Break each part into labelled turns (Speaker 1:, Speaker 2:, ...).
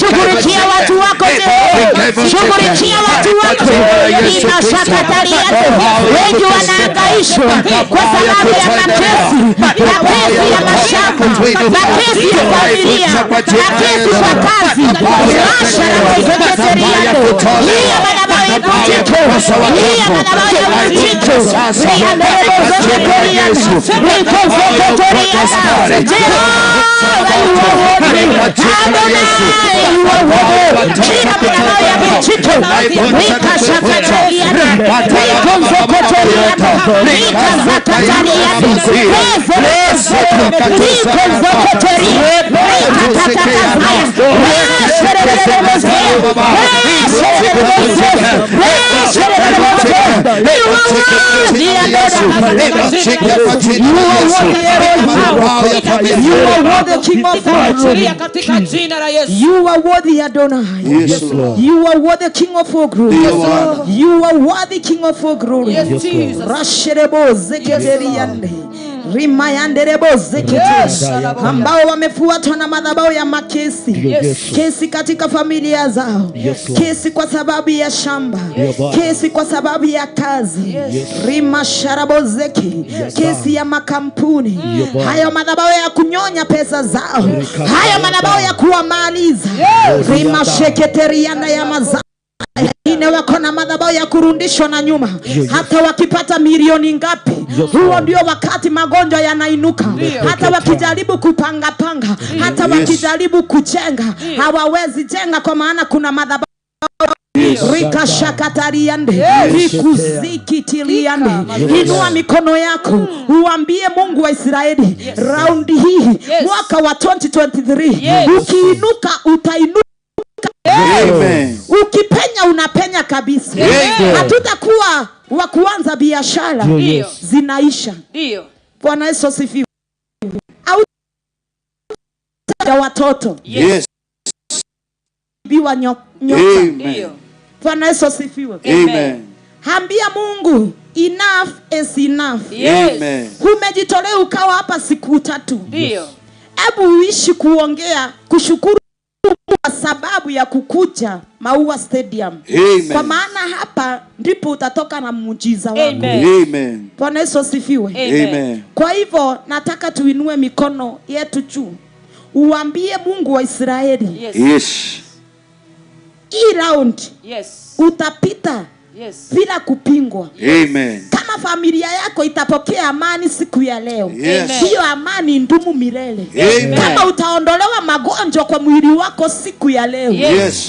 Speaker 1: Shughulikia watu wako Jehova, shughulikia watu wako. Wengi wanahangaishwa kwa sababu ya makesi ya mashamba, makesi ya familia, makesi kwa kazi. Rasha na kuzeketeria hiyo madhabahu ya mtito, hiyo madhabahu ya mtito, hiyo madhabahu ya You are worthy, Adonai.
Speaker 2: Yes, Lord.
Speaker 1: You are worthy, King of all glory. You are worthy, King of all glory.
Speaker 2: Yes,
Speaker 1: Rasherebo zeketeriande. Rimayanderebo zekete. Ambao wamefuatwa na madhabahu ya makesi. Kesi katika familia zao. Kesi kwa sababu ya shamba. Kesi kwa sababu ya kazi. Rimasharabo zeki. Kesi ya makampuni. Hayo madhabahu ya kunyonya pesa zao. Hayo madhabahu ya kuwamaliza. Rimasheketerianda ya mazao. Ine wako na madhabahu ya kurundishwa na nyuma. Hata wakipata milioni ngapi, huo ndio wakati magonjwa yanainuka. Hata wakijaribu kupanga, hata wakijaribu kujenga, hawawezi jenga kwa maana kuna madhabahu. Rika shakatariande, rikuzikitiliande. Inua mikono yako, uambie Mungu wa Israeli, raundi hii, mwaka wa 2023, ukiinuka utainuka.
Speaker 2: Amen.
Speaker 1: Ukipenya unapenya kabisa. Hatutakuwa wa kuanza biashara zinaisha. Bwana Yesu asifiwe. Au watoto.
Speaker 2: Yes.
Speaker 1: Biwa nyoka. Bwana Yesu asifiwe.
Speaker 2: Amen.
Speaker 1: Hambia Mungu enough is enough.
Speaker 2: Amen.
Speaker 1: Umejitolea ukawa hapa siku 3. Hebu uishi kuongea kushukuru kwa sababu ya kukuja MAUA Stadium.
Speaker 2: Amen.
Speaker 1: Kwa maana hapa ndipo utatoka na muujiza wako.
Speaker 2: Amen.
Speaker 1: Bwana Yesu asifiwe.
Speaker 2: Amen.
Speaker 1: Kwa hivyo nataka tuinue mikono yetu juu. Uambie Mungu wa Israeli.
Speaker 2: Yes.
Speaker 1: Hii round utapita bila kupingwa.
Speaker 2: Amen.
Speaker 1: Kama familia yako itapokea amani siku ya leo, hiyo amani ndumu milele.
Speaker 2: Amen.
Speaker 1: Kama utaondolewa magonjwa kwa mwili wako siku ya leo,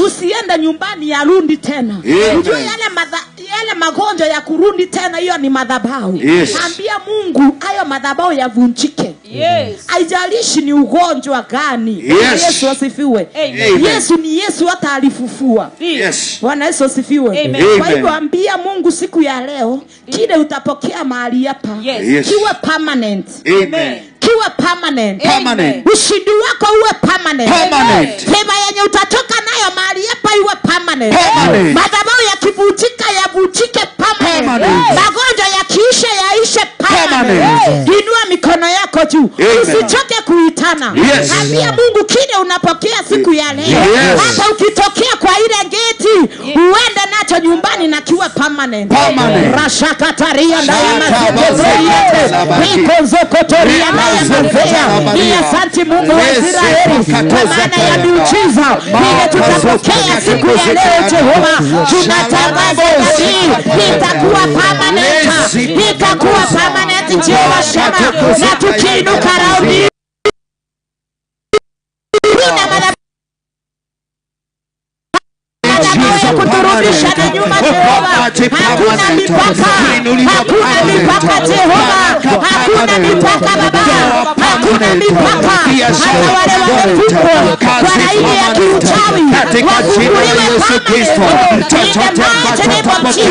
Speaker 1: usiende nyumbani ya rundi tena. Unajua yale magonjwa ya kurundi tena, hiyo ni madhabahu. Ambia Mungu hayo madhabahu yavunjike. Haijalishi ni ugonjwa gani. Yesu asifiwe. Yesu ni Yesu, hata alifufua. Bwana Yesu asifiwe. Kwa hivyo ambia Mungu siku ya leo, kile utapokea mahali hapa kiwe permanent.
Speaker 2: Amen.
Speaker 1: Kiwe permanent. Ushindi wako uwe permanent. Feva yenye utatoka nayo mahali hapa iwe permanent. Madhabahu yakivunjika yavunjike permanent. Magonjwa yakiisha yaishe permanent. Inua mikono yako juu. Usichoke kuitana. Ambia Mungu kile unapokea siku ya leo. Hata ukitokea kwa ile geti, uende nacho nyumbani na kiwe permanent. Rashakataria ndaya mazetoria. Rikonzokotoria ndaya mazetoria. Ni asante Mungu wa Israeli kwa maana ya miujiza ile tutapokea siku ya leo. Jehova, tunatangaza itakuwa permanent. Itakuwa permanent Jehova Shema. Na tukiinuka raundi kuturudisha na nyuma Jehova. Hakuna mipaka. Hakuna mipaka Jehova. Hakuna mipaka Baba. Hakuna mipaka, hata wale wamefungwa kwa aina ya kiuchawi wafunguliwe permanent.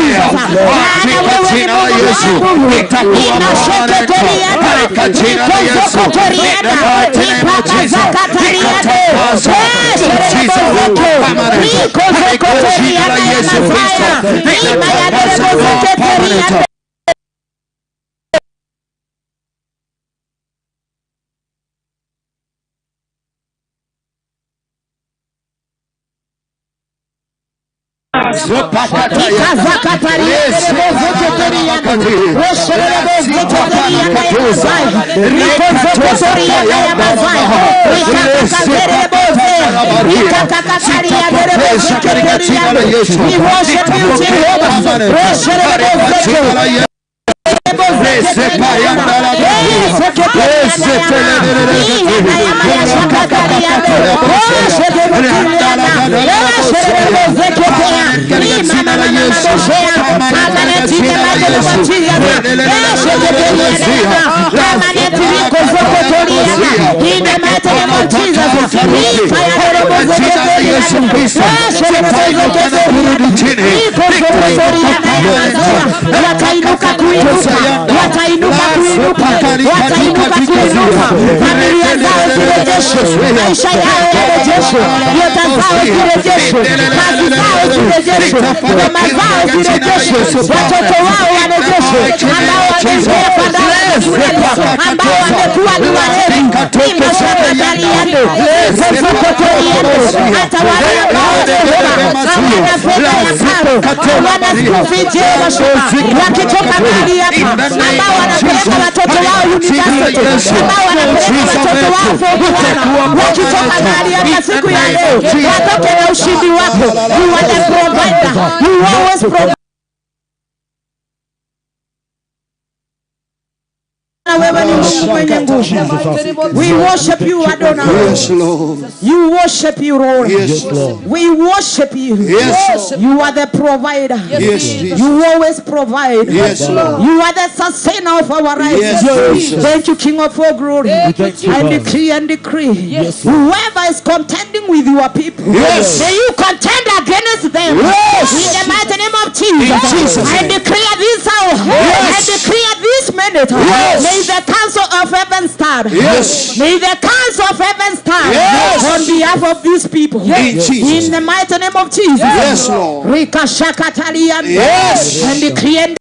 Speaker 1: Maana wewe ni Mungu inasheketeriana ikozokotoriana ipaka zakatariana ikozokotoriana ya mazaya ima ya derebozeketeriana. Familia zao zirejeshwe, maisha yao yarejeshwe, nyota zao zirejeshwe, kazi zao zirejeshwe, huduma zao zirejeshwe, watoto wao warejeshwe, ambao wameingia kwa dawa ambao wamekuwa ni walevi, hata wale ambao wana fedha ya karo, wana skufiji wakitoka mahali hapa, ambao wanapeleka watoto wao university, ambao wanapeleka watoto wao wakitoka mahali hapa siku ya leo, watoke na ushindi wako. You are the provider, you always provide. We worship you, Adonai.
Speaker 2: Yes, Lord.
Speaker 1: You worship you, Lord.
Speaker 2: Yes, Lord.
Speaker 1: We worship you.
Speaker 2: Yes, Lord.
Speaker 1: You are the provider.
Speaker 2: Yes, Jesus.
Speaker 1: You always provide.
Speaker 2: Yes, Lord.
Speaker 1: You are the sustainer of our lives.
Speaker 2: Yes, Jesus.
Speaker 1: Thank you, King of all glory. I decree and decree. Whoever is contending with your people, may you contend against them. In the mighty name of Jesus. I declare this hour. I declare this minute. May the council of heaven stand. May the council of heaven stand on behalf of these people. In the mighty name of Jesus.
Speaker 2: Yes, Lord.
Speaker 1: And decree and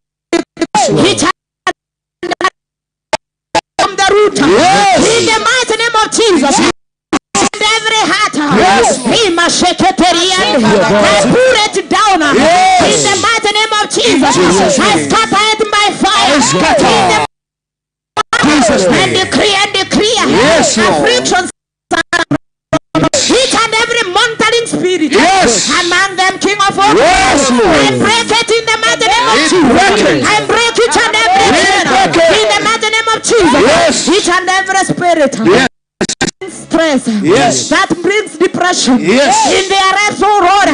Speaker 1: from the root. In the mighty name of Jesus. And every heart. I put it down. In the mighty name of Jesus. I scatter it by fire. And decree afflictions, each and every monitoring spirit among them, King of all. I break it in the mighty name of Jesus. I break each and every in the mighty name of Jesus. Each and every spirit stress that brings depression in their lives, oh Lord.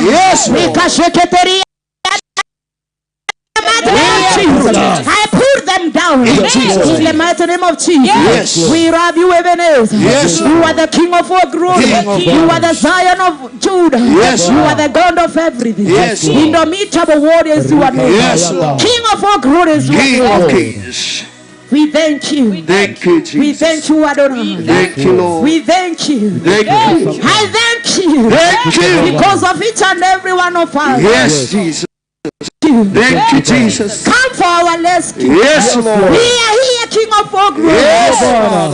Speaker 1: I put them down in the mighty name of Jesus. We love you, Ebenezer. You are the King of all glory. You are the Zion of Judah. You are the God of everything. Indomitable warriors, you are King of all glory.
Speaker 2: King of kings.
Speaker 1: We thank you.
Speaker 2: Thank you, Jesus.
Speaker 1: We thank you, Adonai.
Speaker 2: Thank you, Lord.
Speaker 1: We thank you.
Speaker 2: Thank you.
Speaker 1: I thank you.
Speaker 2: Thank you.
Speaker 1: Because of each and every one of us.
Speaker 2: Yes, Jesus. Thank you, Jesus.
Speaker 1: Come for our rescue.
Speaker 2: Yes, Lord.
Speaker 1: We are here, King of all glory.
Speaker 2: Yes, Lord.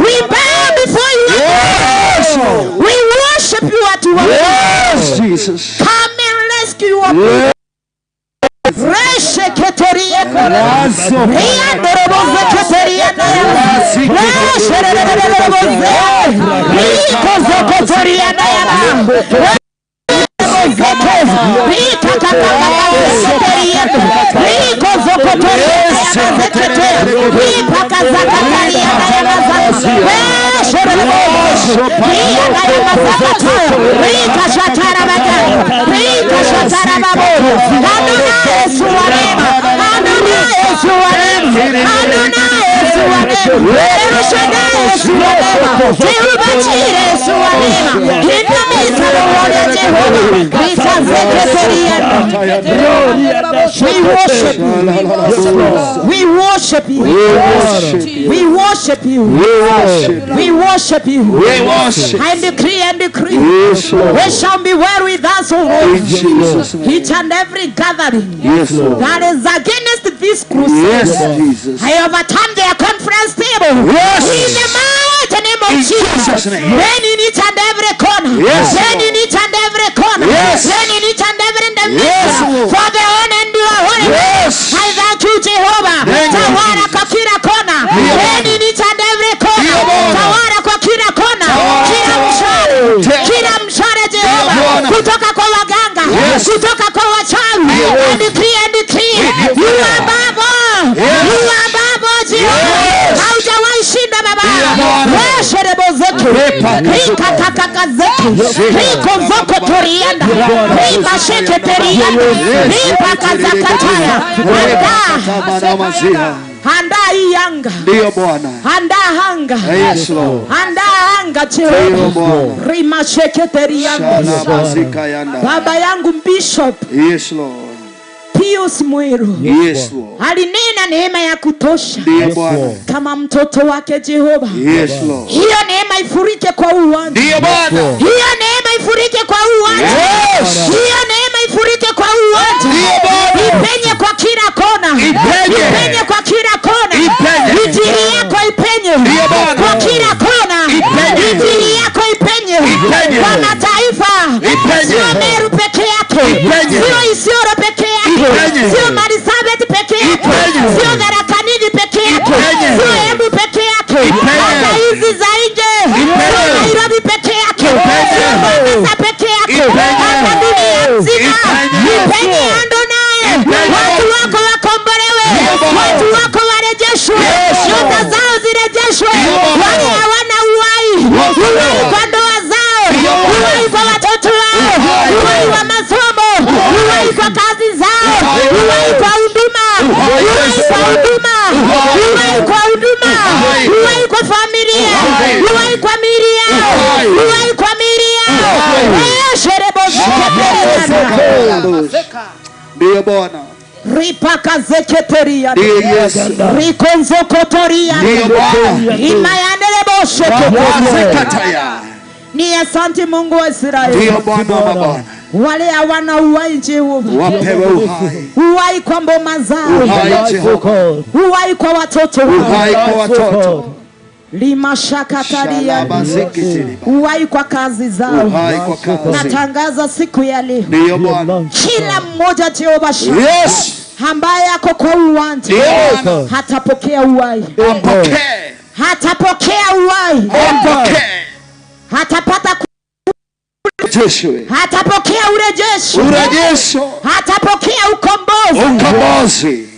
Speaker 1: We bow before you.
Speaker 2: Yes, Lord.
Speaker 1: We worship you at your
Speaker 2: Yes, Jesus.
Speaker 1: Come and rescue your people. Yesu wa neema. Adonai Yesu wa neema. El Shaddai Yesu wa neema. Jehovah Jireh Yesu wa neema. Hindamisa roho Jehovah. Rika zeketeriana. We worship you. We worship you. We worship you. We worship you. I decree and decree. We shall be well with us, O Lord. Each and every gathering that is against this crusade, I overturn their conference table. In the mighty name of Jesus. Then in each and every corner. Then in each and every corner. Then in each and every in the midst. For the honor and your holy name. I thank you, Jehovah. Tawara kwa kila kona. Then in each and every corner. Tawara kwa kila kona. Kila mshale Jehovah. Kutoka kwa waganga. Kutoka kwa wachawi. And decree and decree. You are Baba. You are Baba Jehovah. Haujawahi shinda Baba. Resherebo zetu. Rika kakaka zetu. Riko zoko torianda. Rika sheke terianda. Rika kazakataya. Handa hii anga.
Speaker 2: Ndio Bwana.
Speaker 1: Handa hanga.
Speaker 2: Yes Lord.
Speaker 1: Handa hanga Jehovah. Rima sheke terianda. Baba yangu Bishop.
Speaker 2: Yes Lord.
Speaker 1: Pius Meru.
Speaker 2: Yes Lord.
Speaker 1: Alinena neema ya kutosha.
Speaker 2: Ndio Bwana.
Speaker 1: Kama mtoto wake Jehova.
Speaker 2: Yes Lord.
Speaker 1: Hiyo neema ifurike kwa uwanja.
Speaker 2: Ndio Bwana.
Speaker 1: Hiyo neema ifurike kwa uwanja. Hiyo neema ifurike kwa uwanja. Ipenye kwa kila kona. Ipenye kwa kila kona. Injili yako ipenye kwa kila kona. Injili yako ipenye kwa mataifa. Sio Meru peke yake. Sio Isiolo peke yake. Sio Marisabet peke yake. Sio Dharakanidi peke yake. Sio Embu peke yake. Hata hizi za nje. Sio Nairobi peke yake. Sio Mombasa peke yake. Hata dunia nzima. Ipenye Adonai. Watu wako wakombolewe. Watu wako warejeshwe. Nyota zao zirejeshwe. Wale hawana uhai. Uhai kwa ndoa zao. Uhai kwa watoto wao. Uhai wa masomo. Uhai kwa kazi zao. Uhai kwa huduma. Uhai kwa huduma. Uhai kwa huduma. Uhai kwa familia. Uhai kwa miili yao. Uhai kwa miili yao. Sherebo zeketeriana.
Speaker 2: Ndio Bwana.
Speaker 1: Ripaka zeketeria.
Speaker 2: Yes.
Speaker 1: Rikonzo kotoria. Rimayandelebo sheketeria. Ni asante Mungu wa Israeli.
Speaker 2: Ndio Bwana.
Speaker 1: Wale hawana uhai Jehova.
Speaker 2: Wapewe uhai.
Speaker 1: Uhai kwa mboma zao.
Speaker 2: Uhai Jehova.
Speaker 1: Uhai kwa watoto.
Speaker 2: Uhai kwa watoto.
Speaker 1: Lima shakataria. Uhai kwa kazi zao.
Speaker 2: Uhai kwa kazi.
Speaker 1: Natangaza siku ya leo.
Speaker 2: Ndio Bwana.
Speaker 1: Kila mmoja Jehova
Speaker 2: Yes.
Speaker 1: ambaye yako kwa uwanja hatapokea uhai. Hatapokea uhai. Hatapata hatapokea urejesho. Hatapokea ukombozi.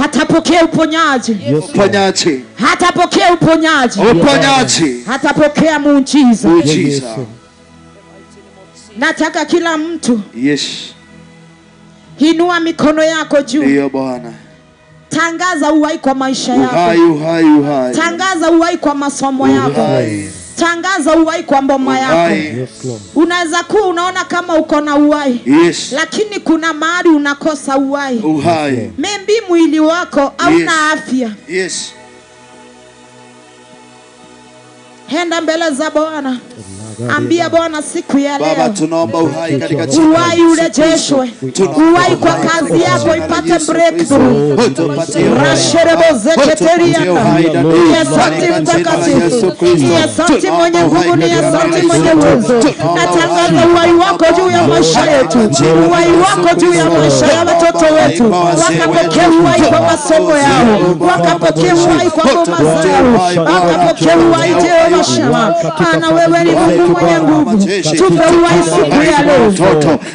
Speaker 1: Hatapokea uponyaji. Hatapokea uponyaji. Hatapokea muujiza. Nataka kila mtu inua mikono yako juu.
Speaker 2: Ndio Bwana.
Speaker 1: Tangaza uhai kwa maisha yako.
Speaker 2: Uhai.
Speaker 1: Tangaza uhai kwa masomo yako. Tangaza uhai kwa mboma yako. Unaweza kuwa unaona kama uko na uhai. Lakini kuna mahali unakosa uhai. Maybe mwili wako hauna afya. Henda mbele za Bwana. Ambia Bwana siku ya leo.
Speaker 2: Baba, tunaomba uhai katika jina.
Speaker 1: Uhai urejeshwe. Uhai kwa kazi yako ipate breakthrough. Rasherebo zeketeria. Asante mtakatifu. Asante mwenye nguvu, ni asante mwenye uwezo. Natangaza uhai wako juu ya maisha yetu. Uhai wako juu ya maisha ya watoto wetu. Wakapokea uhai kwa masomo yao. Wakapokea uhai kwa ngoma zao. Wakapokea uhai Jehova Shama. Ana wewe ni Mungu mwenye nguvu. Tupe uhai siku ya leo.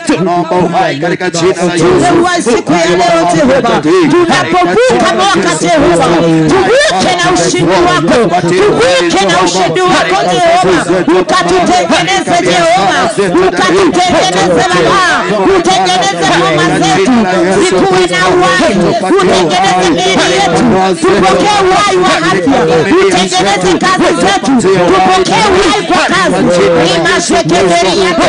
Speaker 2: Tunaomba uhai katika jina la Yesu.
Speaker 1: Tupe uhai siku ya leo Jehova. Tunapovuka mwaka Jehova, tuvuke na ushindi wako. Tuvuke na ushindi wako Jehova. Ukatutengeneze Jehova. Ukatutengeneze Baba. Utengeneze mama zetu. tuwe na uhai, utengeneze miili yetu, tupokee uhai wa afya, utengeneze kazi zetu, tupokee uhai kwa kazi. Imasheketeriana,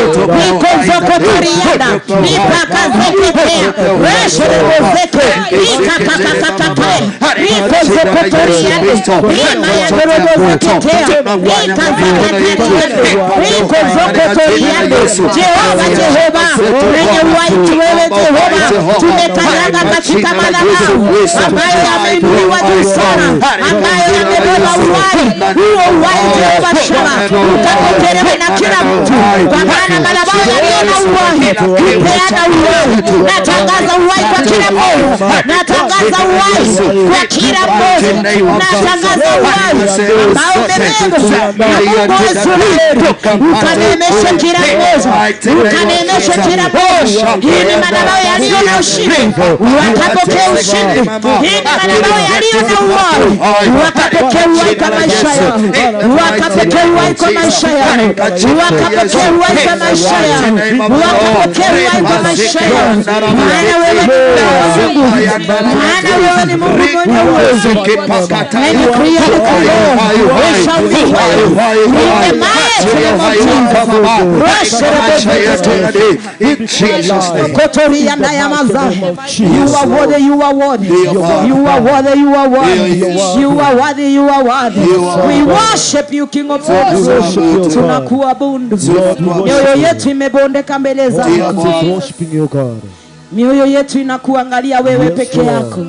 Speaker 1: ikozokotoriana, ipakazeketea, resherebozeke, ikakakakakakaya, ikozokotoriana, imayagorobozeketea, ikazakakariana, ikozokotoriana. Jehova, Jehova, wenye uhai wewe Jehova, tumekanyaga katika madhabahu ambayo yameinuliwa juu sana, ambayo yamebeba uhai. Huo uhai Jehova Shama, ukapokelewe na kila mtu, kwa maana madhabahu yaliyo na uhai kupeana uhai. Natangaza uhai kwa kila mmoja, natangaza uhai kwa kila mmoja, natangaza uhai ambao umebeba na Mungu Yesu wetu, ukanemeshe kila mmoja, ukanemeshe kila mmoja. Hii ni madhabahu yaliyo na ushindi, wakapokea ushindi. Hii ni madhabahu yaliyo na uhai, wakapokea uhai kwa maisha yao, wakapokea uhai kwa maisha yao, wakapokea uhai kwa maisha yao, wakapokea uhai kwa maisha yao. Maana wewe ni Mungu, maana wewe ni Mungu mwenye uwezo. And you created the Lord, we shall be well. In the mighty name of Jesus. You are worthy, you are worthy, you are worthy, you are worthy, you are worthy, you are worthy. We worship you, King of Kings. Tunakuabudu. Mioyo yetu imebondeka mbele zako, mioyo yetu inakuangalia wewe peke yako,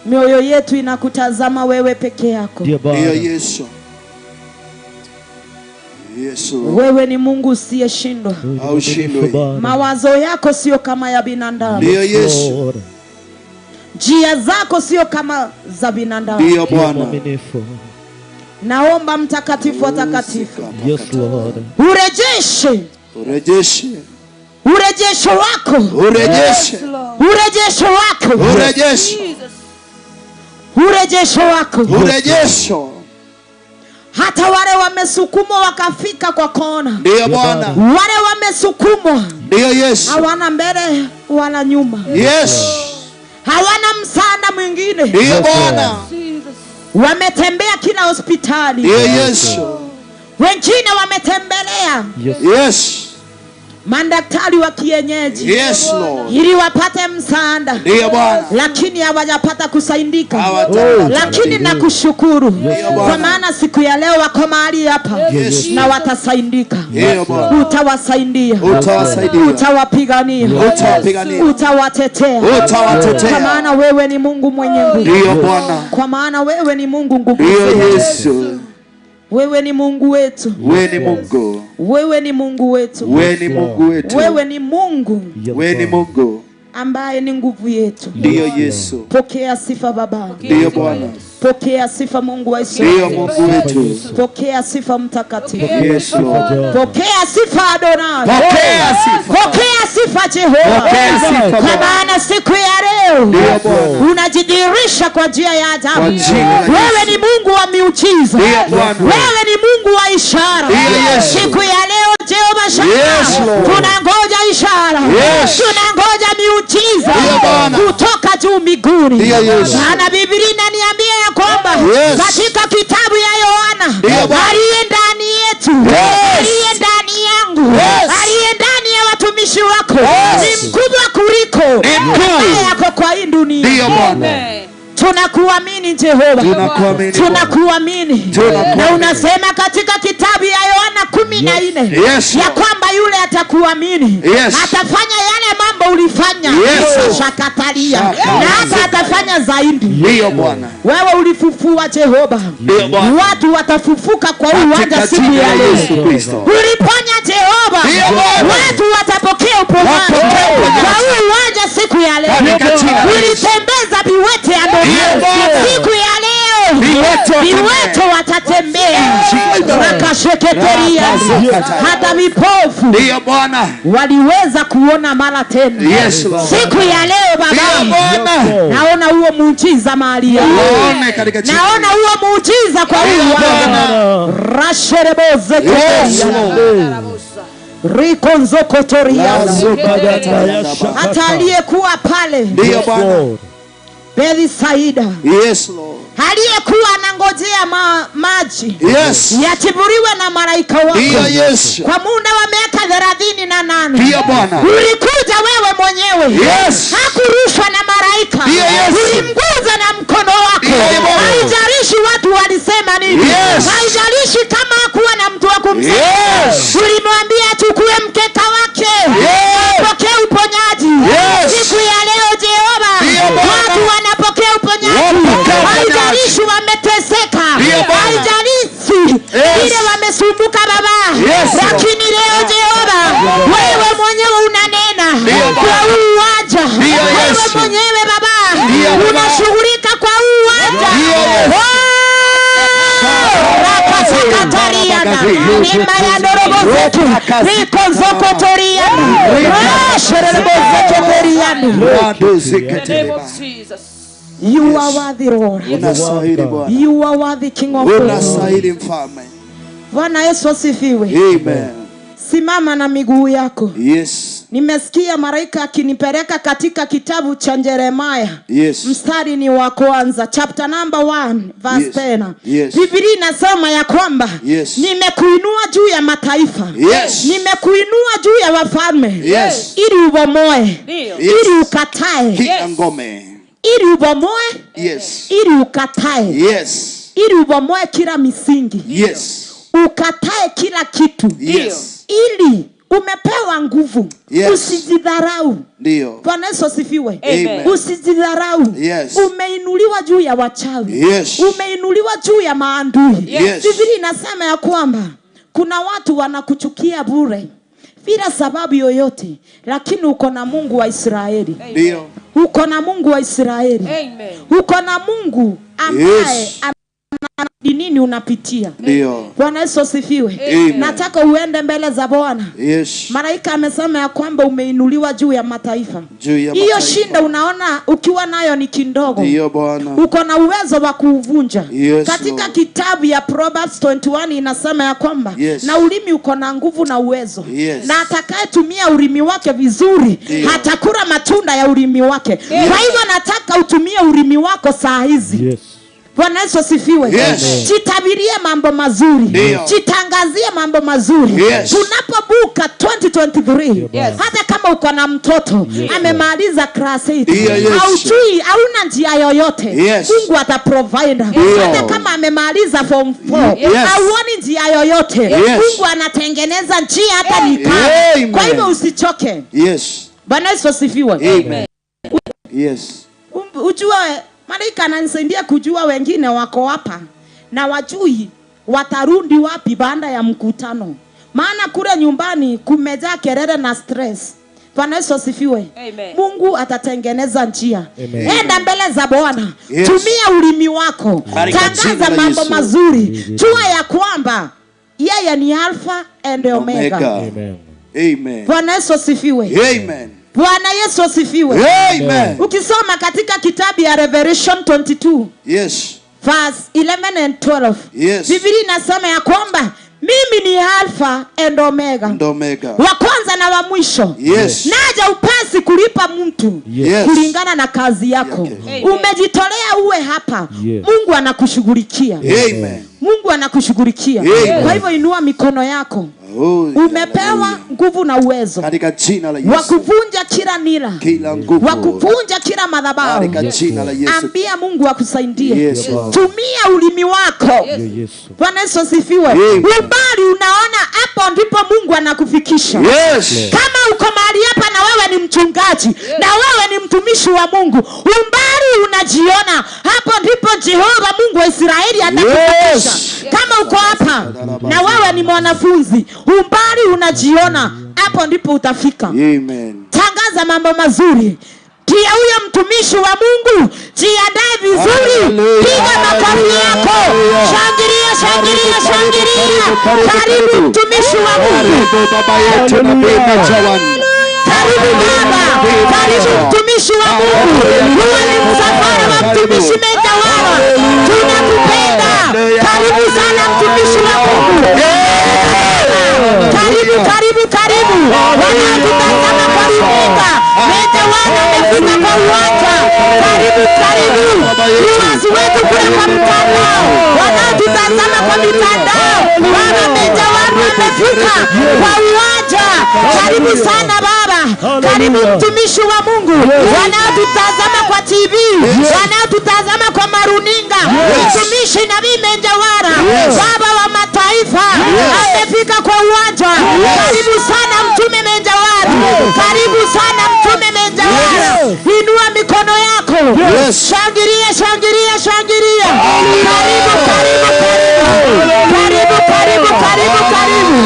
Speaker 1: mioyo yetu inakutazama wewe peke yako.
Speaker 2: Yesu. Yesu.
Speaker 1: Wewe ni Mungu usiyeshindwa.
Speaker 2: Haushindwi.
Speaker 1: Mawazo yako sio kama ya binadamu.
Speaker 2: Ndio Yesu.
Speaker 1: Njia zako sio kama za binadamu.
Speaker 2: Ndio Bwana.
Speaker 1: Naomba mtakatifu wa takatifu,
Speaker 3: Yes Lord,
Speaker 2: Urejeshe
Speaker 1: urejesho wako,
Speaker 2: urejeshe
Speaker 1: wako, urejesho wako,
Speaker 2: urejesho.
Speaker 1: Hata wale wamesukumwa wakafika kwa kona.
Speaker 2: Ndio Bwana.
Speaker 1: Wale wamesukumwa,
Speaker 2: Ndio Yesu.
Speaker 1: hawana mbele wala nyuma.
Speaker 2: Yes.
Speaker 1: Hawana msaada mwingine.
Speaker 2: Ndio Bwana.
Speaker 1: Wametembea kila hospitali.
Speaker 2: Ndio Yesu.
Speaker 1: Wengine wametembelea
Speaker 2: Yes.
Speaker 1: madaktari wa kienyeji.
Speaker 2: Yes Lord.
Speaker 1: Ili wapate msaada.
Speaker 2: Ndio Bwana.
Speaker 1: Lakini hawajapata kusaidika.
Speaker 2: Hawatapata.
Speaker 1: Lakini nakushukuru kwa maana siku ya leo wako mahali hapa.
Speaker 2: Yes.
Speaker 1: Na watasaidika.
Speaker 2: Ndio Bwana.
Speaker 1: Utawasaidia.
Speaker 2: Utawasaidia.
Speaker 1: Utawapigania.
Speaker 2: Utawapigania.
Speaker 1: Utawatetea.
Speaker 2: Utawatetea.
Speaker 1: Kwa maana wewe ni Mungu mwenye nguvu.
Speaker 2: Ndio Bwana.
Speaker 1: Kwa maana wewe ni Mungu nguvu.
Speaker 2: Ndio Yesu.
Speaker 1: Wewe ni Mungu wetu.
Speaker 2: Wewe ni Mungu.
Speaker 1: Wewe ni Mungu wetu.
Speaker 2: Wewe ni Mungu wetu.
Speaker 1: Wewe ni Mungu.
Speaker 2: Wewe ni Mungu
Speaker 1: ambaye ni nguvu yetu.
Speaker 2: Ndio Yesu.
Speaker 1: Pokea sifa Baba.
Speaker 2: Ndio Bwana.
Speaker 1: Pokea sifa Mungu wa Israeli.
Speaker 2: Ndio Mungu wetu.
Speaker 1: Pokea sifa mtakatifu.
Speaker 2: Yes Lord.
Speaker 1: Pokea sifa Adonai.
Speaker 2: Pokea sifa.
Speaker 1: Pokea sifa Jehova.
Speaker 2: Pokea sifa.
Speaker 1: Kwa maana siku ya leo
Speaker 2: Ndio Bwana.
Speaker 1: unajidhihirisha kwa njia ya ajabu.
Speaker 2: Kwa jina la Yesu.
Speaker 1: Wewe ni Mungu wa miujiza.
Speaker 2: Ndio Bwana.
Speaker 1: Wewe ni Mungu wa ishara.
Speaker 2: Ndio Yesu.
Speaker 1: Siku ya leo Jehova Shama.
Speaker 2: Yes, Lord.
Speaker 1: Tunangoja ishara.
Speaker 2: Yes.
Speaker 1: Tunangoja miujiza
Speaker 2: Ndio Bwana.
Speaker 1: kutoka juu mbinguni.
Speaker 2: Ndio Yesu.
Speaker 1: Maana Biblia inaniambia ya kwamba
Speaker 2: Yes.
Speaker 1: katika kitabu ya Yohana,
Speaker 2: Ndio Bwana.
Speaker 1: aliye ndani yetu,
Speaker 2: Yes.
Speaker 1: aliye ndani yangu,
Speaker 2: Yes.
Speaker 1: aliye ndani ya watumishi wako,
Speaker 2: Yes.
Speaker 1: ni mkubwa kuliko ambaye yako kwa hii dunia.
Speaker 2: Ndio Bwana.
Speaker 1: Tunakuamini Jehova.
Speaker 2: Tunakuamini.
Speaker 1: Tunakuamini.
Speaker 2: Tunakuamini.
Speaker 1: Na unasema katika kitabu ya Yohana 14
Speaker 2: Yes,
Speaker 1: ya
Speaker 2: Lord.
Speaker 1: kwamba yule atakuamini
Speaker 2: Yes.
Speaker 1: atafanya yale mambo ulifanya.
Speaker 2: Yes.
Speaker 1: Shakatalia.
Speaker 2: Shakatalia.
Speaker 1: Na hata atafanya zaidi.
Speaker 2: Ndio Bwana.
Speaker 1: Wewe ulifufua Jehova.
Speaker 2: Ndio Bwana.
Speaker 1: Watu watafufuka kwa huu uwanja
Speaker 2: Katika
Speaker 1: siku
Speaker 2: jina
Speaker 1: ya
Speaker 2: la
Speaker 1: leo.
Speaker 2: Yesu Kristo.
Speaker 1: Uliponya Jehova.
Speaker 2: Ndio Bwana.
Speaker 1: Watu watapokea uponyaji
Speaker 2: Wapokea uponyaji.
Speaker 1: kwa huu uwanja siku ya leo.
Speaker 2: Katika jina la Yesu.
Speaker 1: Ulitembeza viwete Adonai.
Speaker 2: Ndio Bwana.
Speaker 1: Siku ya leo viwete watatembea. Rakasheketeria. Hata vipofu
Speaker 2: Ndio Bwana.
Speaker 1: waliweza kuona mara tena.
Speaker 2: Yes, Lord.
Speaker 1: Siku ya leo
Speaker 2: Ndio
Speaker 1: Baba,
Speaker 2: Bwana.
Speaker 1: naona huo muujiza mahali hapa.
Speaker 2: Waone katika jina.
Speaker 1: Naona huo muujiza kwa
Speaker 2: Ndio
Speaker 1: huyu
Speaker 2: Bwana.
Speaker 1: Rashereboze.
Speaker 2: Yes, Lord.
Speaker 1: Rikonzokotoriana. Hata aliyekuwa pale Bethsaida.
Speaker 2: Yes, Lord.
Speaker 1: Aliyekuwa anangojea maji.
Speaker 2: Yes.
Speaker 1: Yatiburiwe na malaika wako.
Speaker 2: Yes.
Speaker 1: Kwa muda wa miaka 38.
Speaker 2: Ndio Bwana.
Speaker 1: Ulikuja wewe mwenyewe.
Speaker 2: Yes.
Speaker 1: Hakurushwa na malaika.
Speaker 2: Yes.
Speaker 1: Ulimguza na mkono wako. Haijalishi watu walisema nini.
Speaker 2: Yes.
Speaker 1: Haijalishi kama hakuwa na mtu wa kumsaidia.
Speaker 2: Yes.
Speaker 1: Ulimwambia achukue mkeka wake.
Speaker 2: Yes.
Speaker 1: Apokee uponyaji.
Speaker 2: Yes.
Speaker 1: Siku ya leo Jehova, watu wanapokea uponyaji. Haijalishi wameteseka. Haijalishi vile wamesumbuka Baba.
Speaker 2: Yes.
Speaker 1: Lakini leo Jehova, wewe mwenyewe unanena kwa uwanja. Wewe mwenyewe Baba unashughulika kwa uwanja. Rakasakatariana nimayandorobozetu rikonzokotoriana rasherebozeketeriana. You are worthy, Lord. You are worthy, King of Kings. Bwana Yesu asifiwe.
Speaker 2: Amen.
Speaker 1: Simama na miguu yako.
Speaker 2: Yes.
Speaker 1: Nimesikia malaika akinipeleka katika kitabu cha Yeremia.
Speaker 2: Yes.
Speaker 1: Mstari ni wa kwanza, chapter number 1 verse 10.
Speaker 2: Yes.
Speaker 1: Biblia inasema ya kwamba nimekuinua juu ya mataifa.
Speaker 2: Yes.
Speaker 1: Nimekuinua juu ya wafalme.
Speaker 2: Yes.
Speaker 1: Ili ubomoe. Ili ukatae. Ili ubomoe.
Speaker 2: Yes.
Speaker 1: Ili ukatae.
Speaker 2: Yes.
Speaker 1: Ili ubomoe kila misingi.
Speaker 2: Yes.
Speaker 1: Ukatae kila kitu.
Speaker 2: Yes.
Speaker 1: Ili umepewa nguvu.
Speaker 2: Yes.
Speaker 1: Usijidharau.
Speaker 2: Ndio.
Speaker 1: Bwana Yesu asifiwe.
Speaker 2: Amen.
Speaker 1: Usijidharau.
Speaker 2: Yes.
Speaker 1: Umeinuliwa juu ya wachawi.
Speaker 2: Yes.
Speaker 1: Umeinuliwa juu ya maadui.
Speaker 2: Yes.
Speaker 1: Biblia inasema ya kwamba kuna watu wanakuchukia bure bila sababu yoyote, lakini uko na Mungu wa Israeli.
Speaker 2: Ndio.
Speaker 1: Uko na Mungu wa Israeli. Amen. Uko na Mungu ambaye nini unapitia.
Speaker 2: Ndio.
Speaker 1: Bwana Yesu asifiwe. Nataka uende mbele za Bwana.
Speaker 2: Yes.
Speaker 1: Malaika amesema ya kwamba umeinuliwa juu ya mataifa. Hiyo shinda unaona ukiwa nayo ni kindogo.
Speaker 2: Ndio Bwana.
Speaker 1: Uko na uwezo wa kuuvunja.
Speaker 2: Yes,
Speaker 1: katika
Speaker 2: Lord.
Speaker 1: Kitabu ya Proverbs 21 inasema ya kwamba na ulimi uko na nguvu na uwezo.
Speaker 2: Yes.
Speaker 1: Na atakayetumia ulimi wake vizuri hatakula matunda ya ulimi wake. Kwa hivyo nataka utumie ulimi wako saa hizi. Yes. Bwana Yesu asifiwe.
Speaker 2: Yes.
Speaker 1: Jitabirie mambo mazuri. Jitangazie mambo mazuri.
Speaker 2: Yes.
Speaker 1: Tunapobuka 2023, hata kama uko na mtoto amemaliza class 8, haujui hauna njia yoyote, Mungu ataprovide. Hata kama amemaliza form 4, hauoni njia yoyote, Mungu anatengeneza njia hata nikao. Kwa hivyo usichoke.
Speaker 2: Yes.
Speaker 1: Bwana Yesu asifiwe.
Speaker 2: Amen. Yes.
Speaker 1: Ujue malaika ananisaidia kujua wengine wako hapa na wajui watarudi wapi baada ya mkutano. Maana kule nyumbani kumejaa kelele na stress. Bwana Yesu asifiwe. Mungu atatengeneza njia. Enda mbele za Bwana. Tumia ulimi wako. Tangaza mambo mazuri. Jua ya kwamba yeye ni Alpha and Omega.
Speaker 2: Amen.
Speaker 1: Bwana Yesu asifiwe.
Speaker 2: Amen.
Speaker 1: Bwana Yesu asifiwe.
Speaker 2: Amen.
Speaker 1: Ukisoma katika kitabu ya Revelation 22.
Speaker 2: Yes.
Speaker 1: Verse 11 and 12.
Speaker 2: Yes.
Speaker 1: Biblia inasema ya kwamba mimi ni Alpha and Omega. Wa kwanza na wa mwisho.
Speaker 2: Yes.
Speaker 1: Naja upesi kulipa mtu kulingana na kazi yako. Umejitolea uwe hapa. Mungu anakushughulikia.
Speaker 2: Amen.
Speaker 1: Mungu anakushughulikia. Kwa hivyo inua mikono yako. Umepewa nguvu na uwezo
Speaker 2: katika jina la Yesu
Speaker 1: wa kuvunja kila nila, wa kuvunja kila madhabahu
Speaker 2: katika jina la Yesu.
Speaker 1: Ambia Mungu akusaidie. Tumia ulimi wako. Bwana Yesu asifiwe. Ubali unaona hapo ndipo Mungu anakufikisha. Kama uko mahali hapa na wewe ni mchungaji na wewe ni mtumishi wa Mungu, umbali unajiona hapo ndipo Jehova Mungu wa Israeli atakufikisha. Kama uko hapa na wewe ni mwanafunzi, umbali unajiona hapo ndipo utafika.
Speaker 2: Amen.
Speaker 1: Tangaza mambo mazuri. Pia huyo mtumishi wa Mungu jiandae vizuri. Piga makofi yako. Shangilia, shangilia, shangilia. Karibu mtumishi wa Mungu.
Speaker 2: Baba yetu na Baba Jawani.
Speaker 1: Karibu Baba. Karibu mtumishi wa Mungu. Huwa ni msafara wa mtumishi Mejawara. Tunakupenda. Karibu sana mtumishi wa Mungu. Karibu, karibu, karibu. Wanaotutazama kwa runinga, meja wana wamefika kwa uwanja. Karibu, karibu. Viewers wetu kule kwa mtandao, wanaotutazama kwa mitandao, Baba, meja wana wamefika kwa uwanja. Karibu sana Baba. Karibu mtumishi wa Mungu. Wanaotutazama kwa TV, wanaotutazama kwa maruninga, mtumishi nabii Menjawara, Baba wa mataifa, amefika kwa uwanja. Karibu sana mtume Menjawara. Karibu sana mtume Menjawara. Inua mikono yako. Shangilia, shangilia, shangilia. Karibu, karibu, karibu. Karibu, karibu, karibu, karibu.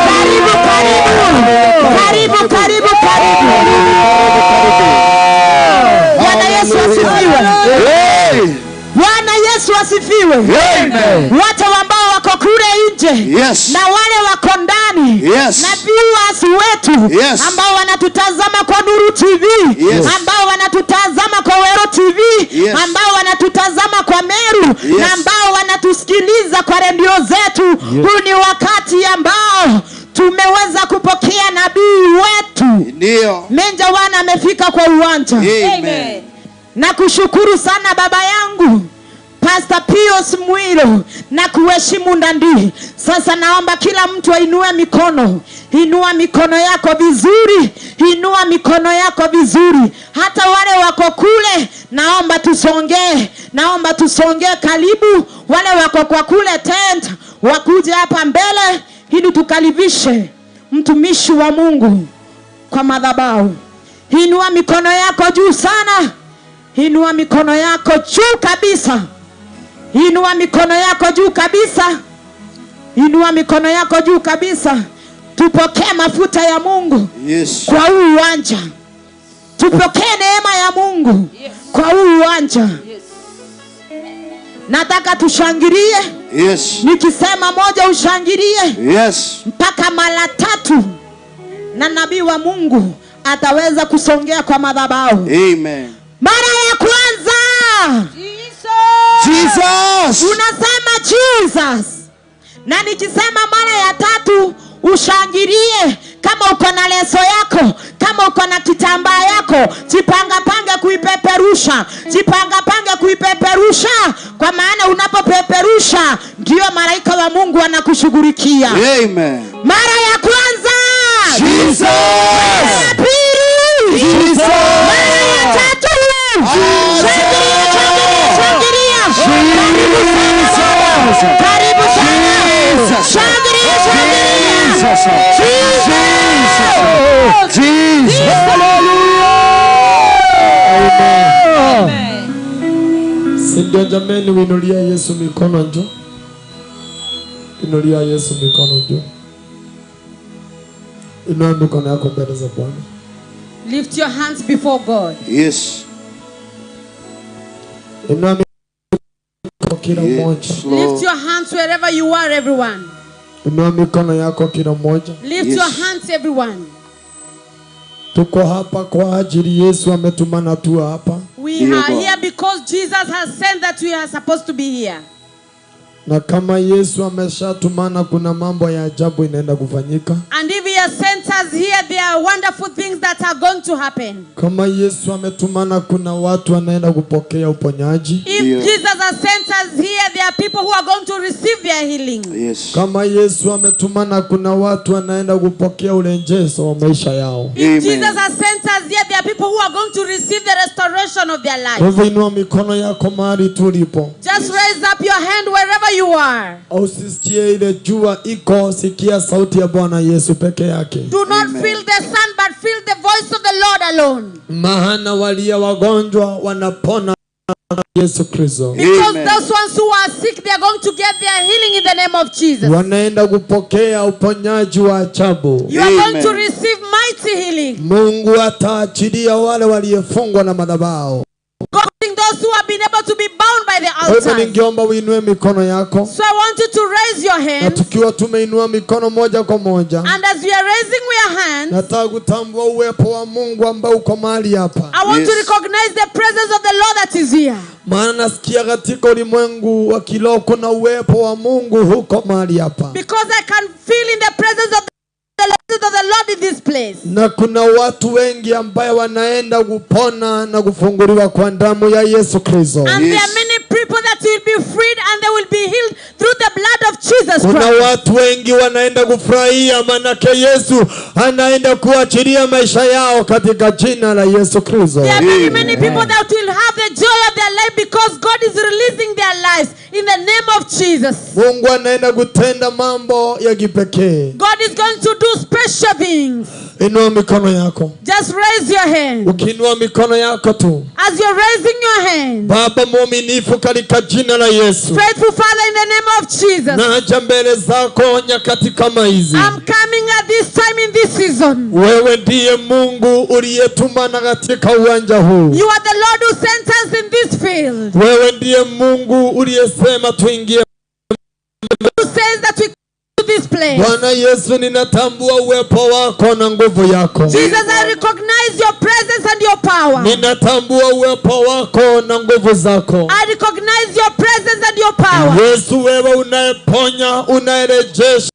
Speaker 1: Karibu, karibu. Karibu, karibu, karibu. Bwana Yesu asifiwe. Bwana Yesu asifiwe. Wote ambao wako kule nje, na wale wako ndani, na viewers wetu ambao wanatutazama kwa Meru TV, ambao wanatutazama kwa Meru TV, ambao wanatutazama kwa Meru, na ambao wanatusikiliza kwa redio zetu. Huu ni wakati ambao tumeweza kupokea nabii wetu. Ndio. Menjawara amefika kwa uwanja. Amen. Na kushukuru sana baba yangu Pastor Pius Mwilo na kuheshimu ndani. Sasa naomba kila mtu ainue mikono. Inua mikono yako vizuri. Inua mikono yako vizuri. Hata wale wako kule, naomba tusongee. Naomba tusongee karibu. Wale wako kwa kule tent, wakuje hapa mbele ili tukaribishe mtumishi wa Mungu kwa madhabahu. Inua mikono yako juu sana. Inua mikono yako juu kabisa. Inua mikono yako juu kabisa. Inua mikono yako juu kabisa. Tupokee mafuta ya Mungu kwa huu uwanja. Tupokee neema ya Mungu kwa huu uwanja. Nataka tushangilie. Nikisema moja ushangilie. Mpaka mara 3. Na nabii wa Mungu ataweza kusongea kwa madhabahu. Amen. Mara ya kwanza, Jesus. Unasema Jesus. Na nikisema mara ya 3 ushangilie. Kama uko na leso yako, kama uko na kitambaa yako, jipanga panga kuipeperusha. Jipanga panga kuipeperusha, kwa maana unapopeperusha ndio malaika wa Mungu anakushughulikia. Amen. Mara ya kwanza, Jesus. Mara ya pili, Jesus. Mara ya 3, shangilia, shangilia, shangilia. Karibu sana. Shangilia, shangilia. Jesus. Amen.
Speaker 3: Sindio jameni, winulia Yesu mikono juu. Winulia Yesu mikono juu. Inua mikono yako mbele za Bwana.
Speaker 1: Lift your hands before God.
Speaker 2: Yes.
Speaker 3: Inua mikono kila mmoja.
Speaker 1: Lift your hands wherever you are, everyone.
Speaker 3: Inua mikono yako kila mmoja.
Speaker 1: Lift your hands, everyone.
Speaker 3: Tuko hapa kwa ajili Yesu ametumana tu hapa.
Speaker 1: We are here because Jesus has said that we are supposed to be here.
Speaker 3: Na kama Yesu ameshatumana, kuna mambo ya ajabu inaenda kufanyika.
Speaker 1: And if he has sent us here, there are wonderful things that are going to happen.
Speaker 3: Kama Yesu ametumana, kuna watu wanaenda kupokea uponyaji.
Speaker 1: If Jesus has sent us here, there are people who are going to receive their healing.
Speaker 2: Yes.
Speaker 3: Kama Yesu ametumana, kuna watu wanaenda kupokea urejesho wa maisha yao.
Speaker 1: If Jesus has sent us here, there are people who are going to receive the restoration of their life.
Speaker 3: Kwa inua mikono yako mahali tulipo.
Speaker 1: Just raise up your hand wherever you are.
Speaker 3: Usisikie ile jua iko, sikia sauti ya Bwana Yesu peke yake.
Speaker 1: Do not feel the sun, but feel the voice of the Lord alone.
Speaker 3: Maana walio wagonjwa wanapona Yesu Kristo.
Speaker 1: Because those ones who are sick, they are going to get their healing in the name of Jesus.
Speaker 3: Wanaenda kupokea uponyaji wa ajabu.
Speaker 1: You are going to receive mighty healing.
Speaker 3: Mungu ataachilia wale waliofungwa na madhabahu.
Speaker 1: Those who have been able to be bound by the altar.
Speaker 3: Ningeomba uinue mikono yako.
Speaker 1: So I want you to raise your hands.
Speaker 3: Na tukiwa tumeinua mikono moja kwa moja,
Speaker 1: and as we are raising your hands,
Speaker 3: nataka kutambua uwepo wa Mungu ambao uko mahali hapa.
Speaker 1: I want to recognize the presence of the Lord that is here.
Speaker 3: Maana nasikia katika ulimwengu wa kiroho kuna uwepo wa Mungu huko mahali hapa.
Speaker 1: Because I can feel in the presence of of the Lord in this place.
Speaker 3: Na kuna watu wengi ambao wanaenda kupona na kufunguliwa kwa damu ya Yesu Kristo.
Speaker 1: And there are many people that will be freed and they will be healed through the blood of Jesus Christ.
Speaker 3: Kuna watu wengi wanaenda kufurahia manake Yesu anaenda kuachilia maisha yao katika jina la Yesu Kristo.
Speaker 1: There are many people that will have the joy of their life because God is releasing their lives in the name of Jesus.
Speaker 3: Mungu anaenda kutenda mambo ya kipekee.
Speaker 1: God is going to do special things.
Speaker 3: Inua mikono yako.
Speaker 1: Just raise your hand.
Speaker 3: Ukiinua mikono yako tu.
Speaker 1: As you're raising your hand.
Speaker 3: Baba mwaminifu katika jina la Yesu.
Speaker 1: Faithful Father, in the name of Jesus.
Speaker 3: Naja mbele zako nyakati kama hizi.
Speaker 1: I'm coming at this time in this season.
Speaker 3: Wewe ndiye Mungu uliyetumana katika uwanja huu.
Speaker 1: You are the Lord who sent us in this field.
Speaker 3: Wewe ndiye Mungu uliyesema tuingie.
Speaker 1: Who says that we come to this place.
Speaker 3: Bwana Yesu, ninatambua uwepo wako na nguvu yako.
Speaker 1: Jesus, I recognize your presence and your power.
Speaker 3: Ninatambua uwepo wako na nguvu zako.
Speaker 1: I recognize your presence and your power.
Speaker 3: Yesu, wewe unayeponya, unayerejesha.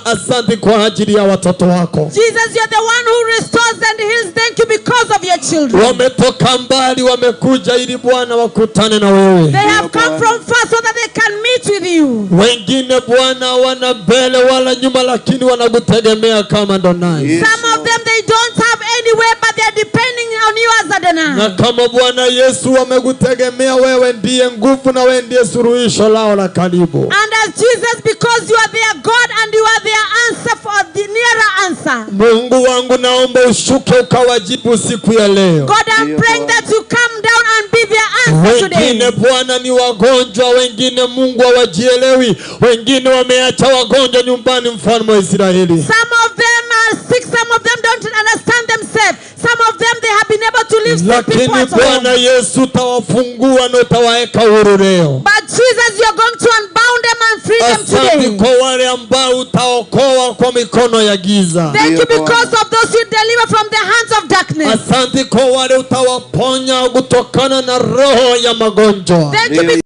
Speaker 3: Asante kwa ajili ya watoto wako.
Speaker 1: Jesus, you're the one who restores and heals. Thank you because of your children.
Speaker 3: Wametoka mbali, wamekuja ili Bwana wakutane na wewe.
Speaker 1: They have come from far so that they can meet with you.
Speaker 3: Wengine Bwana wana mbele wala nyuma, lakini wanakutegemea kama Adonai.
Speaker 1: Some of them they don't have anywhere but they are depending on you as Adonai.
Speaker 3: Na kama Bwana Yesu wamekutegemea wewe, ndiye nguvu na wewe ndiye suluhisho lao la karibu.
Speaker 1: And as Jesus, because you are their God and you are their answer for the nearer answer.
Speaker 3: Mungu wangu, naomba ushuke ukawajibu siku ya leo.
Speaker 1: God, I'm praying that you come down and be their answer today.
Speaker 3: Wengine Bwana ni wagonjwa, wengine Mungu hawajielewi, wengine wameacha wagonjwa nyumbani, mfalme wa Israeli.
Speaker 1: Some of them are sick, some of them don't understand themselves. Some of them they have been able to live sick people
Speaker 3: Lakini
Speaker 1: at home.
Speaker 3: Bwana Yesu tawafungua na utawaeka huru leo.
Speaker 1: But Jesus, you're going to unbound them and free them
Speaker 3: Asante
Speaker 1: today.
Speaker 3: kwa wale ambao utaokoa kwa mikono ya giza.
Speaker 1: Thank you because of those you deliver from the hands of darkness.
Speaker 3: Asante kwa wale utawaponya kutokana na roho ya magonjwa.
Speaker 1: Thank you because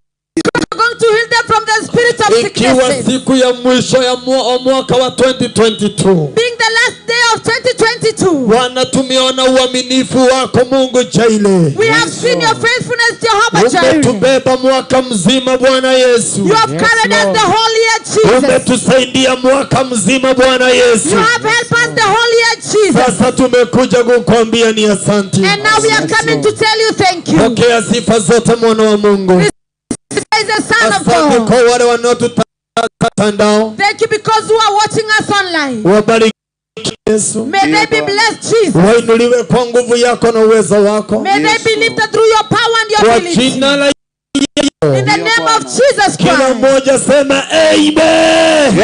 Speaker 1: you're going to heal them from the spirit of
Speaker 3: Ikiwa
Speaker 1: sickness.
Speaker 3: siku ya mwisho ya mwaka wa 2022.
Speaker 1: Being the last day of 2022.
Speaker 3: Bwana, tumeona uaminifu wako Mungu Jaile.
Speaker 1: We have seen your faithfulness, Jehovah Jireh.
Speaker 3: Umetubeba mwaka mzima Bwana Yesu.
Speaker 1: You have carried us the whole year, Jesus.
Speaker 3: Umetusaidia mwaka mzima Bwana Yesu.
Speaker 1: You have helped us the whole year, Jesus.
Speaker 3: Sasa tumekuja kukuambia ni asante.
Speaker 1: And now we are coming to tell you thank you.
Speaker 3: Pokea sifa zote mwana wa Mungu.
Speaker 1: Is the Son of
Speaker 3: Asante
Speaker 1: God.
Speaker 3: kwa wale wanaotutandao.
Speaker 1: Thank you because you are watching us online.
Speaker 3: Wabariki Yesu.
Speaker 1: May they be blessed, Jesus.
Speaker 3: Wainuliwe kwa nguvu yako na uwezo wako.
Speaker 1: May they be lifted through your power and your
Speaker 3: Kwa
Speaker 1: ability.
Speaker 3: jina la
Speaker 1: In the name of Jesus
Speaker 3: kila
Speaker 1: Christ.
Speaker 3: mmoja sema amen.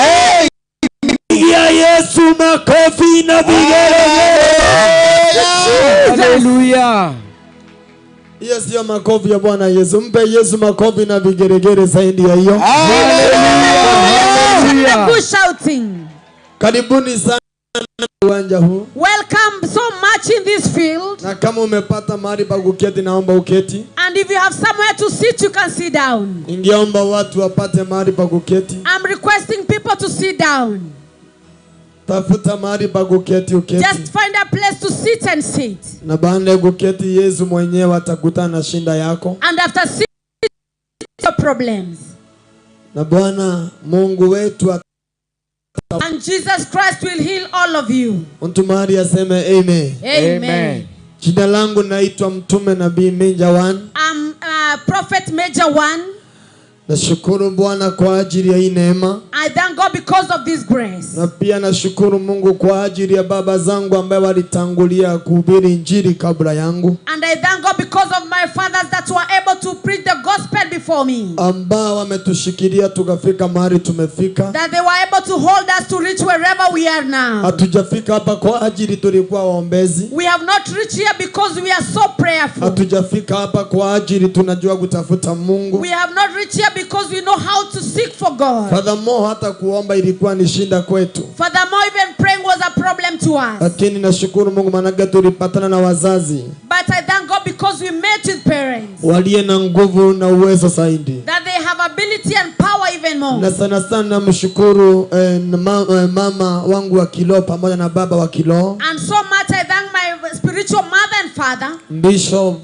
Speaker 3: Ya Yesu makofi na vigelegele.
Speaker 4: Hallelujah.
Speaker 3: Hiyo sio makofi ya Bwana Yesu. Mpe Yesu makofi na vigelegele zaidi ya hiyo.
Speaker 1: Hallelujah. Good shouting.
Speaker 3: Karibuni sana uwanja huu.
Speaker 1: Welcome so much in this field.
Speaker 3: Na kama umepata mahali pa kuketi naomba uketi.
Speaker 1: And if you have somewhere to sit, you can sit down.
Speaker 3: Ningeomba watu wapate mahali pa kuketi.
Speaker 1: I'm requesting people to sit down.
Speaker 3: Tafuta mahali pa kuketi uketi.
Speaker 1: Just find a place to sit and sit.
Speaker 3: Na baada ya kuketi Yesu mwenyewe atakutana na shinda yako.
Speaker 1: And after sitting your problems.
Speaker 3: Na Bwana Mungu wetu
Speaker 1: And Jesus Christ will heal all of you.
Speaker 3: mtu mahali aseme amen.
Speaker 1: Amen.
Speaker 3: Jina langu naitwa Mtume Nabii Major 1.
Speaker 1: I'm Prophet Major 1.
Speaker 3: Nashukuru Bwana kwa ajili ya hii neema.
Speaker 1: I thank God because of this grace.
Speaker 3: Na pia nashukuru Mungu kwa ajili ya baba zangu ambao walitangulia kuhubiri injili kabla yangu.
Speaker 1: And I thank God because of my fathers that were able to preach the gospel before me.
Speaker 3: Ambao wametushikilia tukafika mahali tumefika.
Speaker 1: That they were able to hold us to reach wherever we are now.
Speaker 3: Hatujafika hapa kwa ajili tulikuwa waombezi.
Speaker 1: We have not reached here because we are so prayerful.
Speaker 3: Hatujafika hapa kwa ajili tunajua kutafuta Mungu.
Speaker 1: We have not reached here because we know how to seek for God.
Speaker 3: Furthermore, hata kuomba ilikuwa ni shinda kwetu.
Speaker 1: Furthermore, even praying was a problem to us.
Speaker 3: Lakini nashukuru Mungu maana tulipatana na wazazi.
Speaker 1: But I thank God because we met with parents.
Speaker 3: Waliye na nguvu na uwezo zaidi.
Speaker 1: That they have ability and power even more.
Speaker 3: Na sana sana mshukuru mama wangu wa Kilo pamoja na baba wa Kilo.
Speaker 1: And so much I thank my spiritual mother and father,
Speaker 3: Bishop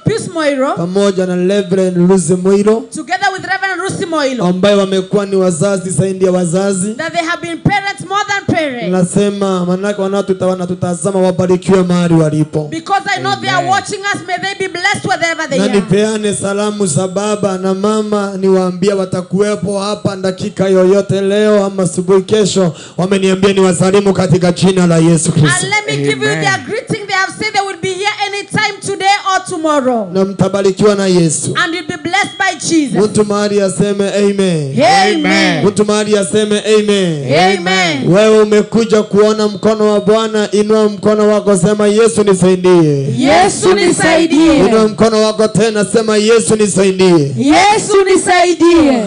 Speaker 1: Pius Moiro,
Speaker 3: pamoja na Reverend Lucy Moiro,
Speaker 1: together with Reverend Lucy Moiro,
Speaker 3: ambao wamekuwa ni wazazi zaidi ya wazazi.
Speaker 1: that they have been parents more than parents.
Speaker 3: Nasema manake wanatutazama wabarikiwe mahali walipo.
Speaker 1: Because I know they are watching us, may they be blessed wherever they
Speaker 3: na
Speaker 1: are.
Speaker 3: nipeane salamu za baba na mama, niwaambia watakuwepo hapa dakika yoyote leo ama asubuhi kesho. Wameniambia niwasalimu katika jina la Yesu Kristo.
Speaker 1: And let me give you their greeting. They have said they will be here anytime today or tomorrow.
Speaker 3: Na mtabarikiwa na Yesu.
Speaker 1: And you'll be blessed by Jesus.
Speaker 3: Mtu mahali aseme amen.
Speaker 1: Amen.
Speaker 3: Mtu mahali aseme amen.
Speaker 1: Amen.
Speaker 3: Wewe umekuja kuona mkono wa Bwana, inua mkono wako, sema Yesu nisaidie.
Speaker 1: Yesu nisaidie.
Speaker 3: Inua mkono wako tena, sema Yesu nisaidie.
Speaker 1: Yesu nisaidie.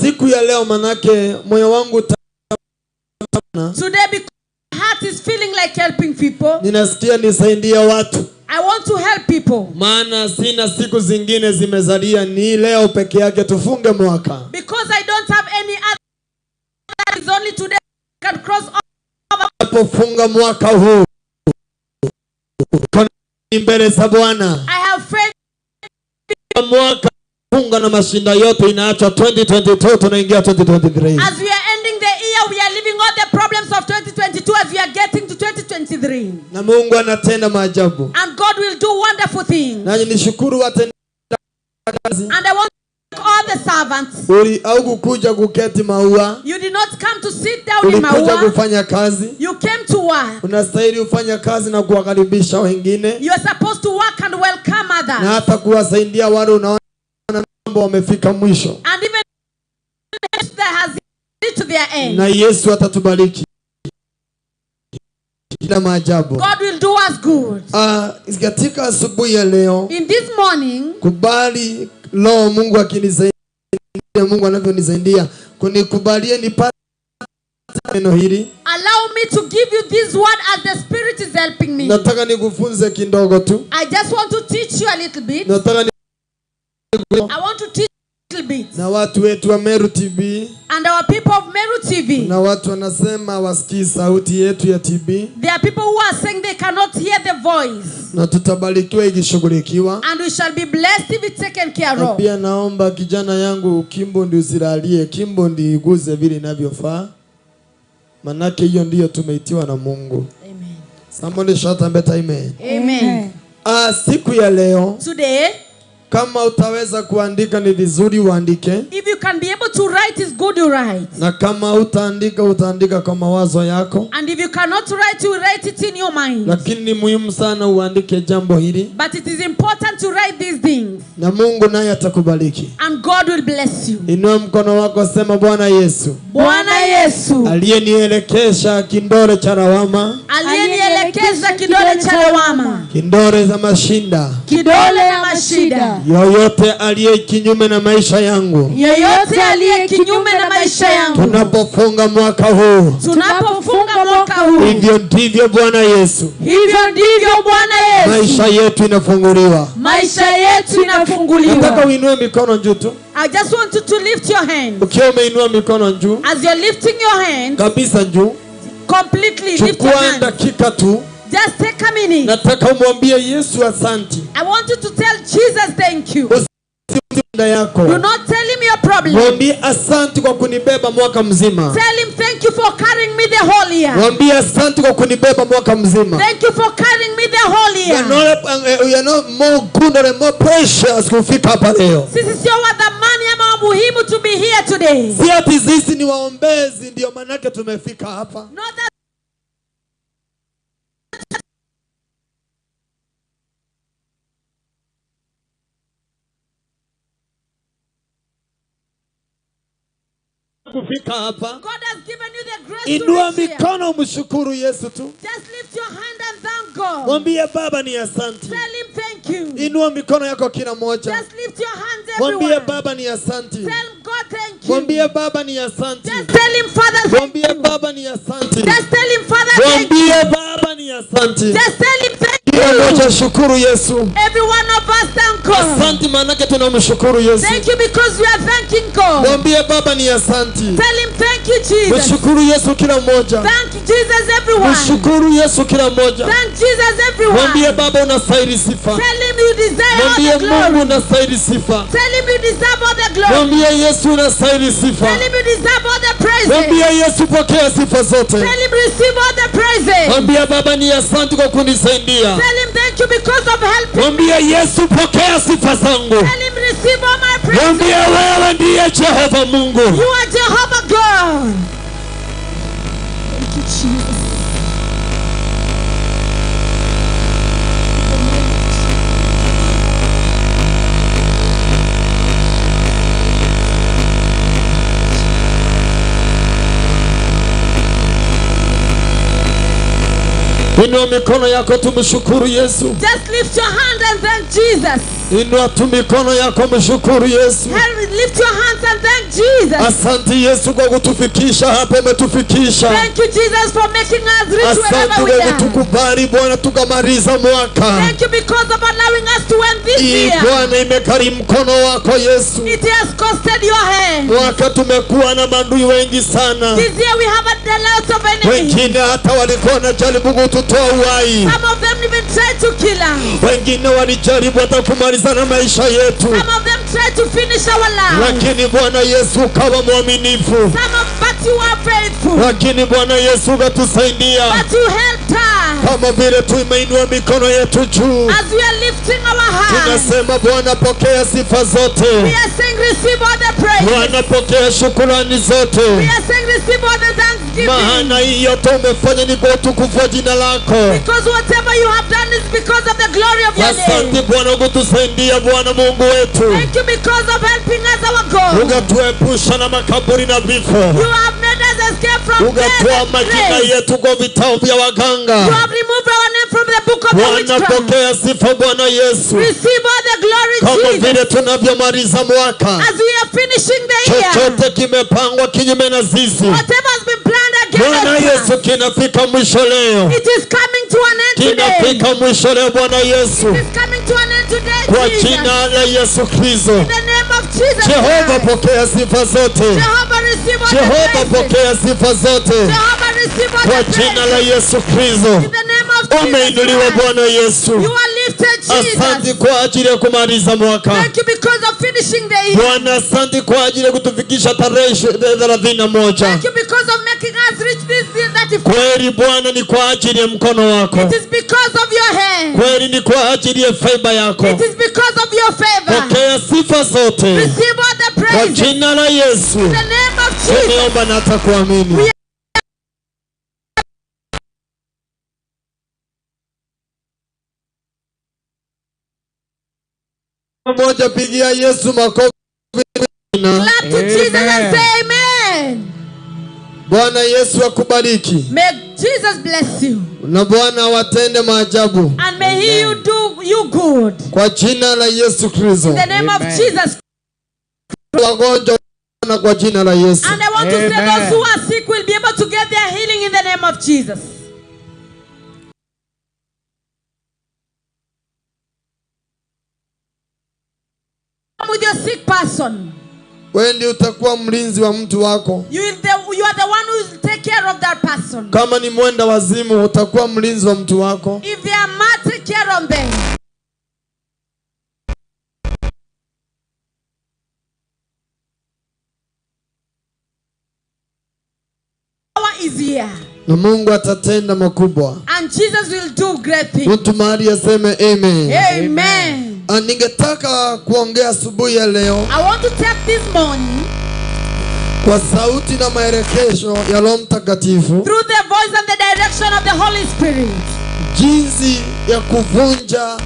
Speaker 3: Siku ya leo manake moyo wangu
Speaker 1: today, because my heart is feeling like helping people.
Speaker 3: Ninasikia nisaidie watu.
Speaker 1: I want to help people.
Speaker 3: Maana sina siku zingine zimezalia, ni leo peke yake tufunge mwaka.
Speaker 1: Because I don't have any other, it's only today I can cross over.
Speaker 3: Tufunga mwaka huu mbele za Bwana.
Speaker 1: I have faith.
Speaker 3: Mwaka funga na mashinda yote inaacha 2022 tunaingia 2023.
Speaker 1: As we are ending the year, we are leaving all the problems of 2022 as we are getting to 2023.
Speaker 3: Na Mungu anatenda maajabu.
Speaker 1: And God will do wonderful things.
Speaker 3: Na nishukuru watenda kazi.
Speaker 1: And I want to thank all the servants.
Speaker 3: Au kukuja kuketi MAUA.
Speaker 1: You did not come to sit down in
Speaker 3: MAUA.
Speaker 1: MAUA.
Speaker 3: Kazi.
Speaker 1: You came to work.
Speaker 3: Unastahili ufanya kazi na kuwakaribisha wengine.
Speaker 1: You are supposed to work and welcome others.
Speaker 3: Na hata kuwasaidia wale unaona mambo wamefika mwisho.
Speaker 1: And even that has reached their end.
Speaker 3: Na Yesu atatubariki. Kila maajabu.
Speaker 1: God will do us good.
Speaker 3: Katika asubuhi ya leo,
Speaker 1: in this morning,
Speaker 3: kubali leo Mungu akinisaidia, Mungu anavyonisaidia kunikubalie nipate neno hili.
Speaker 1: Allow me to give you this word as the Spirit is helping me.
Speaker 3: Nataka nikufunze kidogo tu.
Speaker 1: I just want to teach you a little bit.
Speaker 3: Nataka
Speaker 1: I want to teach you a little bit.
Speaker 3: Na watu wetu wa Meru TV.
Speaker 1: And our people of Meru TV.
Speaker 3: Na watu wanasema wasikii sauti yetu ya TV.
Speaker 1: There are people who are saying they cannot hear the voice.
Speaker 3: Na tutabarikiwa ikishughulikiwa.
Speaker 1: And we shall be blessed if it's taken care of.
Speaker 3: Pia naomba kijana yangu Kimbo ndi usilalie, Kimbo ndi iguze vile inavyofaa. Manake hiyo ndiyo tumeitiwa na Mungu.
Speaker 1: Amen.
Speaker 3: Somebody shout a better amen.
Speaker 1: Amen.
Speaker 3: Siku ya leo,
Speaker 1: today,
Speaker 3: kama utaweza kuandika ni vizuri uandike.
Speaker 1: if you can be able to write, it's good you write.
Speaker 3: Na kama utaandika kwa mawazo yako.
Speaker 1: And if you cannot write, you write it in your mind.
Speaker 3: Lakini ni muhimu sana uandike jambo hili.
Speaker 1: But it is important to write these things.
Speaker 3: Na Mungu naye atakubariki.
Speaker 1: And God will bless you.
Speaker 3: Inua mkono wako, sema Bwana Yesu.
Speaker 1: Bwana Yesu.
Speaker 3: Aliyenielekeza kindole cha lawama.
Speaker 1: Aliyenielekeza kidole cha lawama.
Speaker 3: Kindole za mashinda.
Speaker 1: Kidole na mashida.
Speaker 3: Yoyote aliye kinyume na maisha yangu.
Speaker 1: Yoyote aliye kinyume na maisha yangu.
Speaker 3: Tunapofunga mwaka huu.
Speaker 1: Tunapofunga mwaka huu.
Speaker 3: Hivyo ndivyo Bwana Yesu.
Speaker 1: Hivyo ndivyo Bwana Yesu.
Speaker 3: Maisha yetu inafunguliwa.
Speaker 1: Maisha yetu inafunguliwa.
Speaker 3: Nataka uinue mikono juu tu.
Speaker 1: I just want you to lift your hand.
Speaker 3: Ukiwa umeinua mikono juu.
Speaker 1: As you're lifting your hand.
Speaker 3: Kabisa juu.
Speaker 1: Completely lift your hand.
Speaker 3: Dakika tu.
Speaker 1: Just take a minute.
Speaker 3: Nataka umwambie Yesu asante.
Speaker 1: I want you to tell Jesus thank you.
Speaker 3: Yako.
Speaker 1: Do not tell him your problem.
Speaker 3: Mwambie asante kwa kunibeba mwaka mzima.
Speaker 1: Tell him thank you for carrying me the whole year.
Speaker 3: Mwambie asante kwa kunibeba mwaka mzima.
Speaker 1: Thank you for carrying me the whole year.
Speaker 3: You are not more good or more precious kufika hapa leo.
Speaker 1: Sisi sio wa thamani ama muhimu to be here today.
Speaker 3: Si ati sisi ni waombezi ndio manake tumefika hapa.
Speaker 1: Not that
Speaker 3: kufika hapa.
Speaker 1: God has given you the grace
Speaker 3: Inua
Speaker 1: to reach
Speaker 3: mikono mshukuru Yesu tu.
Speaker 1: Just lift your hand and thank God.
Speaker 3: Mwambie Baba ni asante.
Speaker 1: Tell him thank you.
Speaker 3: Inua mikono yako kila moja.
Speaker 1: Just lift your hands everywhere.
Speaker 3: Mwambie Baba ni asante.
Speaker 1: Tell God thank you.
Speaker 3: Mwambie Baba ni asante.
Speaker 1: Just tell him Father thank
Speaker 3: Mwambie
Speaker 1: you.
Speaker 3: Baba ni asante.
Speaker 1: Just tell him Father thank you.
Speaker 3: Mwambie Baba ni asante.
Speaker 1: Just tell him thank
Speaker 3: Kila
Speaker 1: you.
Speaker 3: mmoja shukuru Yesu.
Speaker 1: Every one of us thank God.
Speaker 3: Asante manake tunamshukuru Yesu.
Speaker 1: Thank you because we are thanking God.
Speaker 3: Mwambie Baba ni asante.
Speaker 1: Tell him thank you Jesus.
Speaker 3: Mshukuru Yesu kila mmoja.
Speaker 1: Thank Jesus everyone.
Speaker 3: Mshukuru Yesu kila mmoja.
Speaker 1: Thank Jesus everyone.
Speaker 3: Mwambie Baba unastahili sifa.
Speaker 1: Tell him you deserve all the
Speaker 3: Mwambie
Speaker 1: glory.
Speaker 3: Mungu unastahili sifa.
Speaker 1: Tell him you deserve all the glory.
Speaker 3: Mwambie Yesu unastahili sifa.
Speaker 1: Tell him you deserve all the praises.
Speaker 3: Mwambie Yesu pokea sifa zote.
Speaker 1: Tell him receive all the praises.
Speaker 3: Mwambie Baba ni asante kwa kunisaidia.
Speaker 1: Tell him thank you because of helping.
Speaker 3: Mwambie Yesu pokea sifa zangu.
Speaker 1: Tell him receive all my praises.
Speaker 3: Mwambie wewe ndiye Jehova Mungu.
Speaker 1: You are Jehovah God. Thank you Jesus.
Speaker 3: Inua mikono yako tumshukuru Yesu.
Speaker 1: Just lift your hand and thank Jesus.
Speaker 3: Inua tu mikono yako mshukuru Yesu.
Speaker 1: Lift your hands and thank Jesus.
Speaker 3: Asante Yesu kwa kutufikisha hapa, umetufikisha.
Speaker 1: Thank you Jesus for making us reach wherever we
Speaker 3: Asante
Speaker 1: are.
Speaker 3: kwa kutukubali Bwana tukamaliza mwaka.
Speaker 1: Thank you because of allowing us to end this year.
Speaker 3: Bwana imekari mkono wako Yesu.
Speaker 1: It has costed your hand.
Speaker 3: Mwaka tumekuwa na maadui wengi sana.
Speaker 1: This year we have a lot of enemies.
Speaker 3: Wengine hata walikuwa wanajaribu kututoa uhai.
Speaker 1: Some of them even tried to kill us.
Speaker 3: Wengine walijaribu hata kumaliza na maisha yetu.
Speaker 1: Some of them tried to finish our lives.
Speaker 3: Lakini Bwana Yesu ukawa mwaminifu.
Speaker 1: But you are faithful.
Speaker 3: Lakini Bwana Yesu ukatusaidia.
Speaker 1: But you helped us.
Speaker 3: Kama vile tumeinua mikono yetu juu.
Speaker 1: As we are lifting our hands.
Speaker 3: Tunasema Bwana pokea sifa zote.
Speaker 1: We are saying receive all the praise.
Speaker 3: Bwana pokea shukrani zote.
Speaker 1: We are saying receive all the thanksgiving.
Speaker 3: Maana hii yote umefanya ni kwa utukufu wa jina lako.
Speaker 1: Because whatever you have done is because of the glory of your name.
Speaker 3: Asante Bwana kutusaidia Bwana Mungu wetu.
Speaker 1: Thank you because of helping us our God.
Speaker 3: Ukatuepusha na makaburi na vifo.
Speaker 1: You have made us escape from death
Speaker 3: Ukatoa
Speaker 1: and
Speaker 3: majina
Speaker 1: grave.
Speaker 3: yetu kwa vitabu vya waganga.
Speaker 1: You have removed our name from the book of the
Speaker 3: Bwana
Speaker 1: witchcraft.
Speaker 3: pokea sifa Bwana Yesu.
Speaker 1: Receive all the glory
Speaker 3: Kama
Speaker 1: Jesus.
Speaker 3: vile tunavyomaliza mwaka.
Speaker 1: As we are finishing the year.
Speaker 3: Chochote kimepangwa kinyume na sisi.
Speaker 1: Whatever has been planned
Speaker 3: Bwana
Speaker 1: against us.
Speaker 3: Yesu kinafika mwisho leo.
Speaker 1: It is coming to an end today.
Speaker 3: Kinafika mwisho leo Bwana Yesu.
Speaker 1: It is coming to an end today
Speaker 3: Kwa
Speaker 1: Jesus.
Speaker 3: jina la Yesu Kristo.
Speaker 1: In the name of Jesus
Speaker 3: Jehova
Speaker 1: Christ.
Speaker 3: pokea sifa zote.
Speaker 1: Jehovah receive all
Speaker 3: Jehova
Speaker 1: the praises.
Speaker 3: pokea sifa zote.
Speaker 1: Jehovah receive all
Speaker 3: Kwa
Speaker 1: the
Speaker 3: jina la
Speaker 1: praises.
Speaker 3: Yesu Kristo.
Speaker 1: In the name of Jesus
Speaker 3: Umeinuliwa
Speaker 1: Christ.
Speaker 3: Bwana Yesu.
Speaker 1: You are lifted
Speaker 3: Asante
Speaker 1: Jesus.
Speaker 3: kwa ajili ya kumaliza mwaka.
Speaker 1: Thank you because of finishing the year.
Speaker 3: Bwana asante kwa ajili ya kutufikisha tarehe 31.
Speaker 1: Thank you because of making us reach this year that if
Speaker 3: Kweli Bwana ni kwa ajili ya mkono wako.
Speaker 1: it is because of your hand.
Speaker 3: Kweli ni kwa ajili ya faiba yako.
Speaker 1: It is because of your favor.
Speaker 3: Pokea sifa zote.
Speaker 1: Receive all the
Speaker 3: Kwa
Speaker 1: praises.
Speaker 3: jina la Yesu.
Speaker 1: In the name of Jesus.
Speaker 3: Tumeomba na atakuamini. Moja pigia Yesu makofi.
Speaker 1: Clap to Jesus and say amen.
Speaker 3: Bwana Yesu akubariki.
Speaker 1: May Jesus bless you.
Speaker 3: Na Bwana watende maajabu.
Speaker 1: And may he you do you good.
Speaker 3: Kwa jina la Yesu Kristo.
Speaker 1: In the name of Jesus.
Speaker 3: Wagonjwa na kwa jina la Yesu.
Speaker 1: And I want to say those who are sick will be able to get their healing in the name of Jesus. With your sick person.
Speaker 3: Wewe ndiye utakuwa mlinzi wa mtu wako.
Speaker 1: You are the one who will take care of that person.
Speaker 3: Kama ni mwenda wazimu utakuwa mlinzi wa mtu wako.
Speaker 1: If they are mad, take care of them. Power is here.
Speaker 3: Na Mungu atatenda makubwa.
Speaker 1: And Jesus will do great things.
Speaker 3: Mtu mahali aseme amen.
Speaker 1: Amen.
Speaker 3: Ningetaka kuongea asubuhi ya leo.
Speaker 1: I want to take this morning
Speaker 3: kwa sauti na maelekezo ya Roho Mtakatifu.
Speaker 1: Through the voice and the direction of the Holy Spirit.
Speaker 3: Jinsi ya kuvunja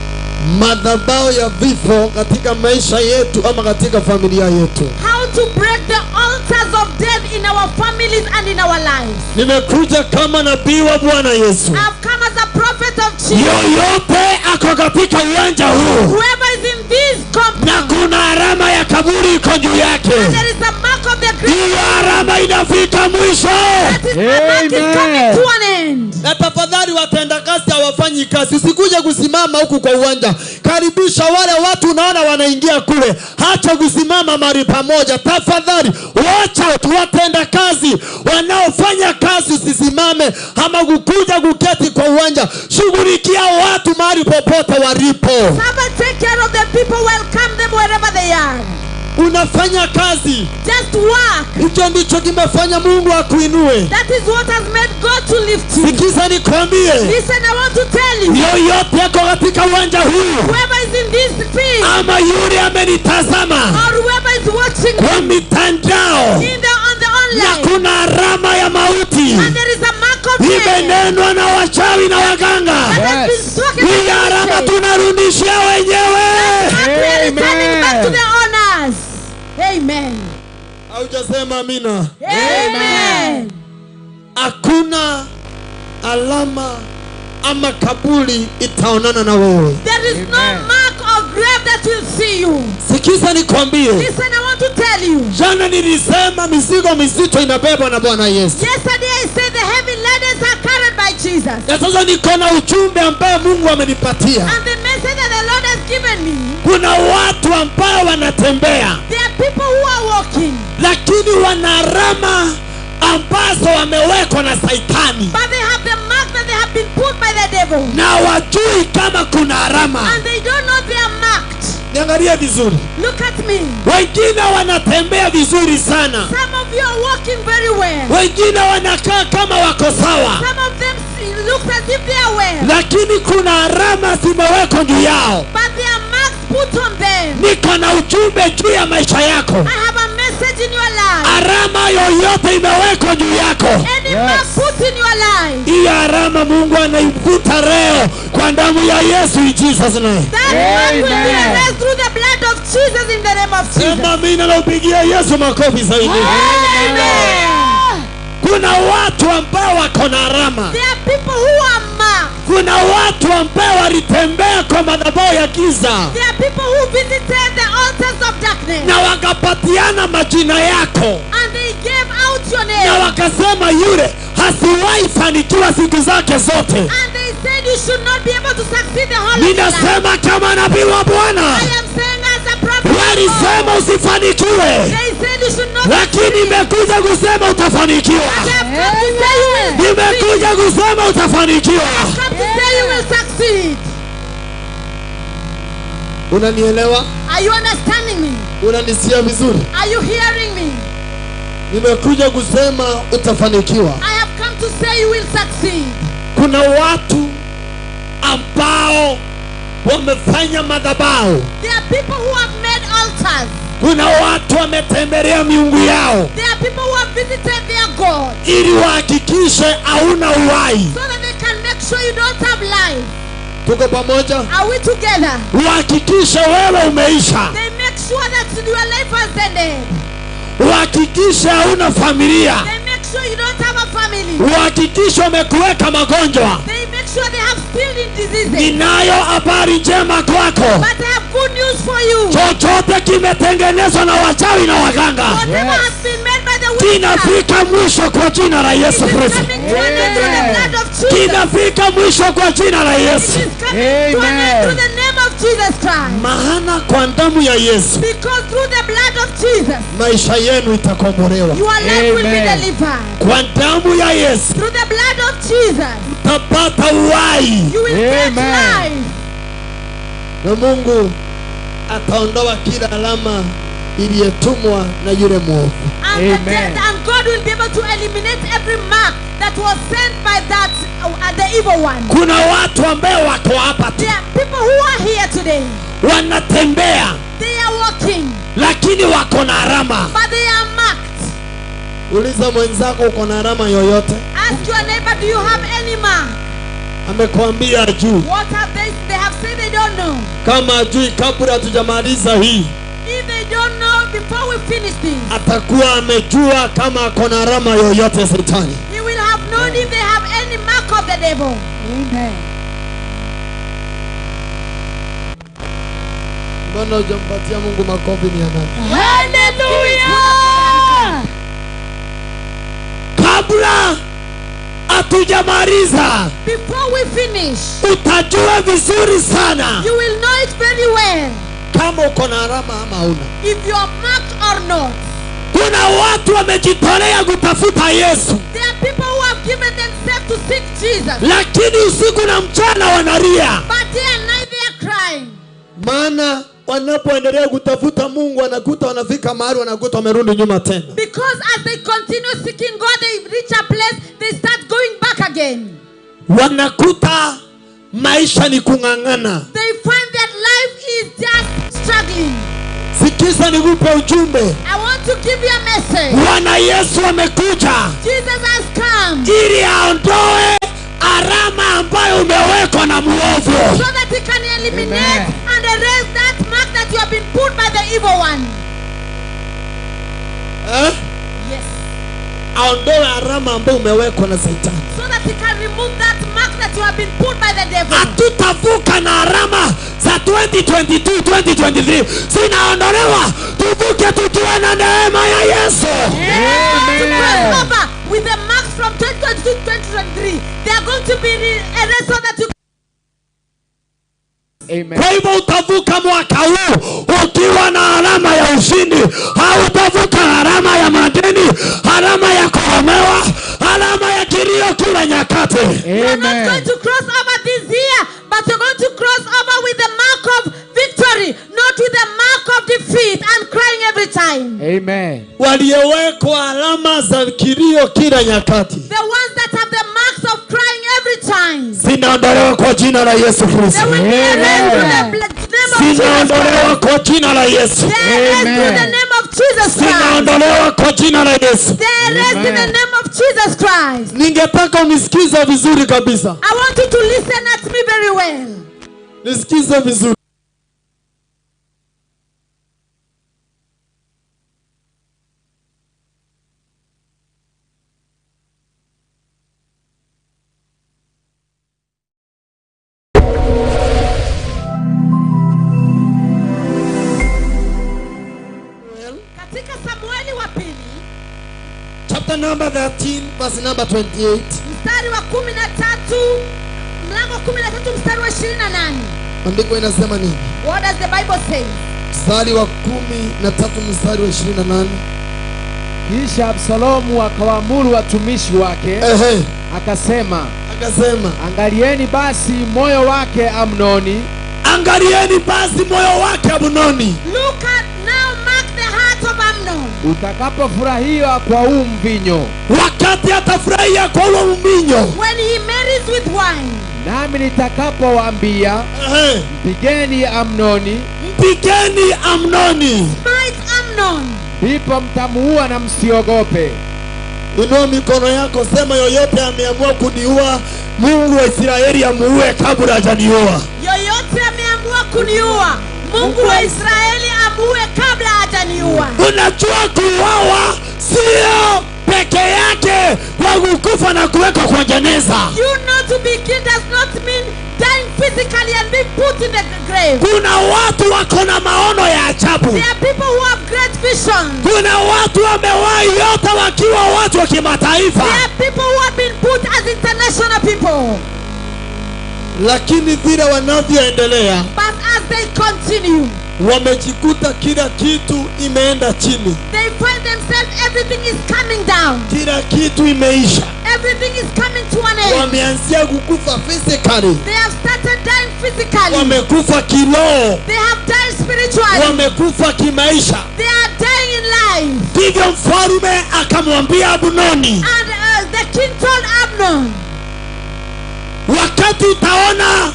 Speaker 3: madhabahu ya vifo katika maisha yetu ama katika familia yetu.
Speaker 1: How to break the altars of death in our families and in our lives.
Speaker 3: Nimekuja kama nabii wa Bwana Yesu.
Speaker 1: I've come as a prophet of Jesus.
Speaker 3: Yoyote ako katika uwanja huu.
Speaker 1: Whoever is in this company.
Speaker 3: Na kuna alama ya kaburi iko juu yake.
Speaker 1: And there is a mark of the grave.
Speaker 3: Hiyo alama inafika mwisho.
Speaker 1: That is the mark is coming to an end.
Speaker 3: Na tafadhali watenda kazi hawafanyi kazi. Usikuje kusimama huku kwa uwanja. Karibisha wale watu unaona wanaingia kule. Hacha kusimama mahali pamoja. Tafadhali wacha watenda kazi wanaofanya kazi, usisimame ama kukuja kuketi kwa uwanja. Shughulikia watu mahali popote walipo.
Speaker 1: Somebody take care of the people, welcome them wherever they are.
Speaker 3: Unafanya kazi.
Speaker 1: Just work.
Speaker 3: Hicho ndicho kimefanya Mungu akuinue.
Speaker 1: That is what has made God to lift you.
Speaker 3: Sikiza nikwambie.
Speaker 1: Listen, I want to tell you.
Speaker 3: Yoyote yako katika uwanja huu,
Speaker 1: whoever is in this field,
Speaker 3: ama yule amenitazama,
Speaker 1: or whoever is watching
Speaker 3: kwa mitandao,
Speaker 1: on the online,
Speaker 3: na kuna alama ya mauti,
Speaker 1: and there is a mark of death,
Speaker 3: imenenwa na wachawi na waganga. Hii alama tunarudishia wenyewe.
Speaker 1: Back to the owners. Amen.
Speaker 3: Haujasema amina.
Speaker 1: Amen.
Speaker 3: Hakuna alama ama kaburi itaonana na wewe.
Speaker 1: There is no mark or grave that will see you.
Speaker 3: Sikiza nikwambie.
Speaker 1: Listen, I want to tell you.
Speaker 3: Jana nilisema mizigo mizito inabebwa na Bwana Yesu.
Speaker 1: Yesterday I said the heavy ladens are carried by Jesus.
Speaker 3: Na sasa niko na ujumbe ambao Mungu amenipatia.
Speaker 1: And the message that the Lord has given me.
Speaker 3: Kuna watu ambao wanatembea.
Speaker 1: There are people who are walking.
Speaker 3: Lakini wana alama ambazo wamewekwa na Saitani.
Speaker 1: But they have the mark that they have been put by the devil.
Speaker 3: Na wajui kama kuna alama.
Speaker 1: And they don't know they are marked.
Speaker 3: Niangalie vizuri.
Speaker 1: Look at me.
Speaker 3: Wengine wanatembea vizuri sana.
Speaker 1: Some of you are walking very well.
Speaker 3: Wengine wanakaa kama wako sawa.
Speaker 1: Some of them look as if they are well.
Speaker 3: Lakini kuna alama zimewekwa juu yao.
Speaker 1: But there are marks put on them.
Speaker 3: Niko na ujumbe juu ya maisha yako.
Speaker 1: I have a message in your life.
Speaker 3: Alama yoyote imewekwa juu yako.
Speaker 1: Any mark put in your life.
Speaker 3: Hii alama Mungu anaifuta leo kwa damu ya Yesu in Jesus name.
Speaker 1: That mark will be erased through the blood of Jesus in the name of Jesus.
Speaker 3: Sema mimi na upigia Yesu makofi zaidi.
Speaker 1: Amen.
Speaker 3: Kuna watu ambao wako na alama.
Speaker 1: There are people who are marked.
Speaker 3: Kuna watu ambao walitembea kwa madhabahu ya giza.
Speaker 1: There are people who visited the altars of darkness.
Speaker 3: Na wakapatiana majina yako.
Speaker 1: And they gave out your name.
Speaker 3: Na wakasema yule hasiwahi fanikiwa siku zake zote.
Speaker 1: And they said you should not be able to succeed the whole of your life.
Speaker 3: Ninasema kama nabii wa Bwana.
Speaker 1: I am saying as a prophet.
Speaker 3: Walisema usifanikiwe.
Speaker 1: They said you should not.
Speaker 3: Lakini nimekuja kusema utafanikiwa.
Speaker 1: I have come to say you will.
Speaker 3: Nimekuja kusema utafanikiwa.
Speaker 1: I have come to say you will succeed.
Speaker 3: Unanielewa?
Speaker 1: Are you understanding me?
Speaker 3: Unanisikia vizuri?
Speaker 1: Are you hearing me?
Speaker 3: Nimekuja kusema utafanikiwa.
Speaker 1: I have come to say you will succeed.
Speaker 3: Kuna watu ambao wamefanya madhabahu.
Speaker 1: There are people who have made altars.
Speaker 3: Kuna watu wametembelea miungu yao.
Speaker 1: There are people who have visited their God.
Speaker 3: Ili wahakikishe hauna uhai.
Speaker 1: So that they can make sure you don't have life.
Speaker 3: Tuko pamoja?
Speaker 1: Are we together?
Speaker 3: Uhakikishe wewe umeisha.
Speaker 1: They make sure that your life has ended.
Speaker 3: Uhakikishe hauna familia.
Speaker 1: They make sure you don't have a family.
Speaker 3: Uhakikishe umekuweka magonjwa.
Speaker 1: They make sure they have stealing diseases.
Speaker 3: Ninayo habari njema kwako.
Speaker 1: But I have good news for you.
Speaker 3: Chochote kimetengenezwa na wachawi na waganga,
Speaker 1: Whatever has been made by the witchcraft,
Speaker 3: kinafika mwisho kwa jina la Yesu
Speaker 1: it is
Speaker 3: Kristo.
Speaker 1: coming to an end through the blood of Jesus.
Speaker 3: Kinafika mwisho kwa jina la
Speaker 1: It
Speaker 3: Yesu.
Speaker 1: is coming to an end through the name of Jesus Christ.
Speaker 3: Maana kwa damu ya Yesu
Speaker 1: Because through the blood of Jesus,
Speaker 3: maisha yenu itakombolewa.
Speaker 1: your life will be delivered.
Speaker 3: Kwa damu ya Yesu
Speaker 1: Through the blood of Jesus,
Speaker 3: utapata uhai.
Speaker 1: you will get life.
Speaker 3: Na Mungu ataondoa kila alama iliyotumwa na yule mwovu.
Speaker 1: And God will be able to eliminate every mark that was sent by that the evil one.
Speaker 3: Kuna watu ambao wako hapa tu,
Speaker 1: There are people who are here today.
Speaker 3: wanatembea
Speaker 1: They are walking,
Speaker 3: lakini wako na alama.
Speaker 1: but they are marked.
Speaker 3: Uliza mwenzako uko na alama yoyote?
Speaker 1: Ask your neighbor, do you have any mark?
Speaker 3: Amekwambia juu.
Speaker 1: What have they have said they don't know.
Speaker 3: Kama ajui kabla hatujamaliza hii,
Speaker 1: If they don't know before we finish this,
Speaker 3: atakuwa amejua kama ako na alama yoyote ya Shetani.
Speaker 1: he will have known if they have any mark of the devil. Amen.
Speaker 3: Mbona hujampatia Mungu makofi ni nani?
Speaker 1: Hallelujah!
Speaker 3: Kabla hatujamaliza,
Speaker 1: before we finish,
Speaker 3: utajua vizuri sana
Speaker 1: you will know it very well
Speaker 3: kama uko na alama ama huna.
Speaker 1: if you are marked or not.
Speaker 3: Kuna watu wamejitolea kutafuta Yesu,
Speaker 1: There are people who have given themselves to seek Jesus,
Speaker 3: lakini usiku na mchana wanalia.
Speaker 1: but day and night they are crying.
Speaker 3: Maana wanapoendelea kutafuta Mungu wanakuta wanafika mahali wanakuta wamerudi nyuma tena.
Speaker 1: Because as they continue seeking God, they reach a place, they start going back again.
Speaker 3: Wanakuta maisha ni kung'ang'ana.
Speaker 1: They find that life is just struggling.
Speaker 3: Sikiza nikupe ujumbe.
Speaker 1: I want to give you a message.
Speaker 3: Bwana Yesu amekuja
Speaker 1: Jesus has come
Speaker 3: ili aondoe alama ambayo umewekwa na muovu.
Speaker 1: so that he can eliminate and erase that mark that you have been put by the evil one. Yes.
Speaker 3: Aondoe alama ambayo umewekwa na Shetani.
Speaker 1: So that he can remove that mark that you have been put by the devil.
Speaker 3: Hatutavuka na alama za 2022 2023 zinaondolewa, tuvuke tukiwa na neema ya Yesu.
Speaker 1: To cross over with the marks from 2022 to 2023, they are going to be erased so that you.
Speaker 4: Amen.
Speaker 3: Kwa hivyo utavuka mwaka huu ukiwa na alama ya ushindi. Hautavuka alama ya madeni, alama ya kuhomewa, alama ya kilio kila nyakati.
Speaker 1: You are not going to cross over this year, but you're going to cross over with the mark of victory, not with the mark of defeat and crying every time.
Speaker 4: Amen.
Speaker 3: Waliowekwa alama za kilio kila nyakati
Speaker 1: The ones that have the marks of crying every time,
Speaker 3: zinaondolewa kwa jina la Yesu
Speaker 1: they
Speaker 3: Kristo.
Speaker 1: will be erased through the name of Jesus
Speaker 3: Zinaondolewa
Speaker 1: Christ.
Speaker 3: kwa jina la Yesu.
Speaker 1: They are erased through the name of Jesus Christ.
Speaker 3: Zinaondolewa kwa jina la Yesu.
Speaker 1: They are erased in the name of Jesus Christ.
Speaker 3: Ningetaka unisikize vizuri kabisa.
Speaker 1: I want you to listen at me very well.
Speaker 3: Nisikize vizuri.
Speaker 1: Katika Samueli wa pili,
Speaker 3: Chapter number 13 verse number 28.
Speaker 1: mstari wa 13, mlango 13 mstari wa 28.
Speaker 3: Andiko inasema nini?
Speaker 1: What does the Bible say?
Speaker 3: Mstari wa 13 mstari wa 28.
Speaker 4: Kisha Absalomu akawaamuru watumishi wake, akasema, angalieni basi moyo wake Amnoni.
Speaker 3: Angalieni basi moyo wake Amnoni.
Speaker 1: Look at now, mark the heart of Amnon.
Speaker 4: Utakapofurahia kwa huu mvinyo,
Speaker 3: Wakati atafurahia kwa ule mvinyo.
Speaker 1: When he marries with wine.
Speaker 4: nami nitakapowaambia, mpigeni Amnoni,
Speaker 3: Mpigeni Amnoni,
Speaker 1: Smite Amnon.
Speaker 4: ndipo mtamuua na msiogope.
Speaker 3: inua mikono yako, sema yoyote ameamua kuniua, Mungu wa Israeli amuue kabla hajaniua.
Speaker 1: Yoyote ameamua kuniua, Mungu wa Israeli amuue kabla hajaniua.
Speaker 3: Unajua kuuawa sio peke yake kwa kukufa na kuwekwa kwa jeneza.
Speaker 1: You know, to be killed does not mean dying physically and being put in the grave.
Speaker 3: Kuna watu wako na maono ya ajabu.
Speaker 1: There are people who have great visions.
Speaker 3: Kuna watu wamewahi yote wakiwa watu wa kimataifa.
Speaker 1: There are people who have been put as international people.
Speaker 3: Lakini vile wanavyoendelea,
Speaker 1: But as they continue,
Speaker 3: wamejikuta kila kitu imeenda chini.
Speaker 1: they find themselves, everything is coming down.
Speaker 3: Kila kitu imeisha.
Speaker 1: Everything is coming to an end.
Speaker 3: Wameanzia kukufa physically.
Speaker 1: They have started dying physically.
Speaker 3: Wamekufa kiroho.
Speaker 1: They have died spiritually.
Speaker 3: Wamekufa kimaisha.
Speaker 1: They are dying in life.
Speaker 3: Ndivyo mfalme akamwambia Amnoni,
Speaker 1: And the king told Amnon,
Speaker 3: wakati utaona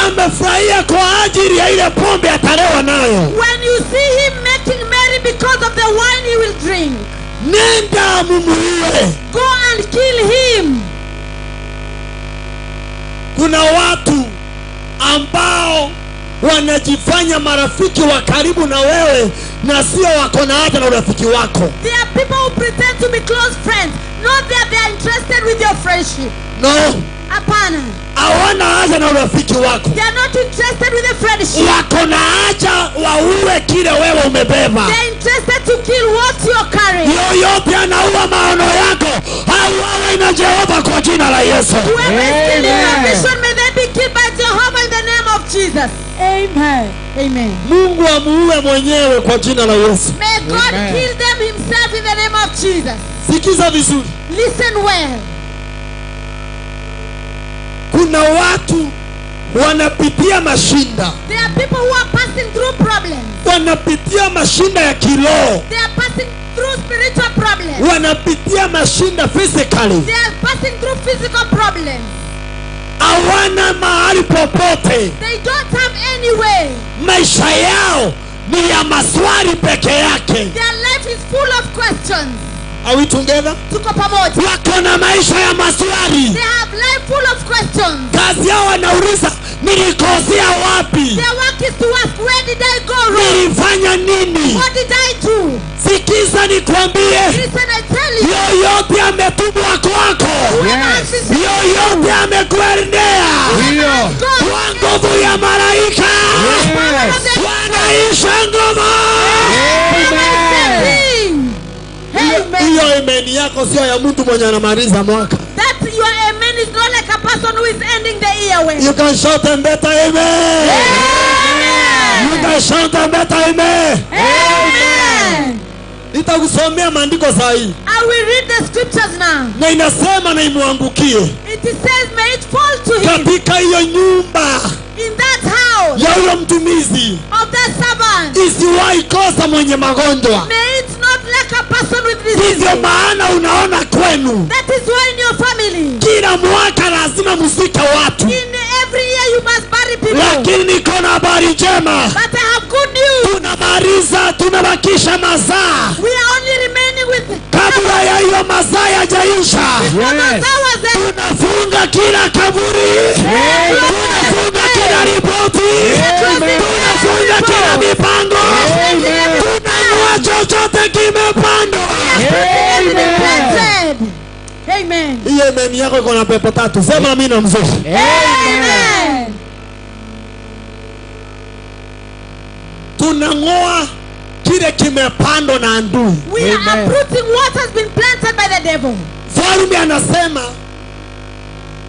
Speaker 3: amefurahia kwa ajili ya ile pombe atalewa nayo,
Speaker 1: when you see him making merry because of the wine he will drink,
Speaker 3: nenda mumuue.
Speaker 1: go and kill him.
Speaker 3: Kuna watu ambao wanajifanya marafiki wa karibu na wewe na sio wako na haja na urafiki wako.
Speaker 1: There are people who pretend to be close friends, not that they are interested with your friendship.
Speaker 3: No,
Speaker 1: Hapana.
Speaker 3: hawana haja na urafiki wako.
Speaker 1: They are not interested with the friendship.
Speaker 3: Wako na haja waue kile wewe umebeba.
Speaker 1: They are interested to kill what you are carrying.
Speaker 3: Yoyote anaua maono yako, auawe na Jehova kwa jina la Yesu.
Speaker 1: Whoever is killing your vision, may they be killed by Jehovah in the name of Jesus. Amen. Amen.
Speaker 3: Mungu amuue mwenyewe kwa jina la Yesu.
Speaker 1: May God kill them himself in the name of Jesus.
Speaker 3: Sikiza vizuri.
Speaker 1: Listen well.
Speaker 3: Kuna watu wanapitia mashinda.
Speaker 1: There are people who are passing through problems.
Speaker 3: Wanapitia mashinda ya kiroho.
Speaker 1: They are passing through spiritual problems.
Speaker 3: Wanapitia mashinda physically.
Speaker 1: They are passing through physical problems.
Speaker 3: Hawana mahali popote.
Speaker 1: They don't have any way.
Speaker 3: Maisha yao ni ya maswali peke yake.
Speaker 1: Their life is full of questions.
Speaker 3: Are we together?
Speaker 1: Tuko pamoja.
Speaker 3: Wako na maisha ya maswali.
Speaker 1: They have life full of questions.
Speaker 3: Kazi yao wanauliza, nilikosea wapi?
Speaker 1: Their work is to ask, where did I go wrong?
Speaker 3: Nilifanya nini?
Speaker 1: What did I do?
Speaker 3: Sikiza nikwambie,
Speaker 1: Listen, I tell you.
Speaker 3: yoyote ametumwa kwako,
Speaker 1: Yes.
Speaker 3: yoyote amekuendea kwa nguvu ya malaika, wanaisha nguvu. Hiyo imani yako sio ya mtu mwenye anamaliza mwaka.
Speaker 1: That your amen is not like a person who is ending the year with.
Speaker 3: You can shout and better amen.
Speaker 1: Amen.
Speaker 3: You can shout and better amen.
Speaker 1: Amen.
Speaker 3: Nitakusomea maandiko sahihi.
Speaker 1: I will read the scriptures now.
Speaker 3: Na inasema na imwangukie.
Speaker 1: It says, may it fall to him
Speaker 3: Katika hiyo nyumba
Speaker 1: in that house
Speaker 3: ya huyo mtumizi,
Speaker 1: of that servant.
Speaker 3: isiwahi kosa mwenye magonjwa.
Speaker 1: May it not lack a person with disease.
Speaker 3: Hivyo maana unaona kwenu,
Speaker 1: That is why in your family,
Speaker 3: kila mwaka lazima mzike watu.
Speaker 1: in every year you must bury people.
Speaker 3: Lakini niko na habari njema.
Speaker 1: But I have good news.
Speaker 3: Tunamaliza, tunabakisha mazaa.
Speaker 1: We are only remaining with
Speaker 3: Kabla ya hiyo mazaa yajaisha, tunafunga kila kaburi, tunafunga kila ripoti, tunafunga kila mipango, tunanua chochote kimepandwa.
Speaker 1: Amen.
Speaker 3: Hiyo imani yako iko na pepo tatu. Sema amina mzuri.
Speaker 1: Amen.
Speaker 3: Tunang'oa kile kimepandwa na adui.
Speaker 1: We are uprooting what has been planted by the devil.
Speaker 3: Mfalme anasema,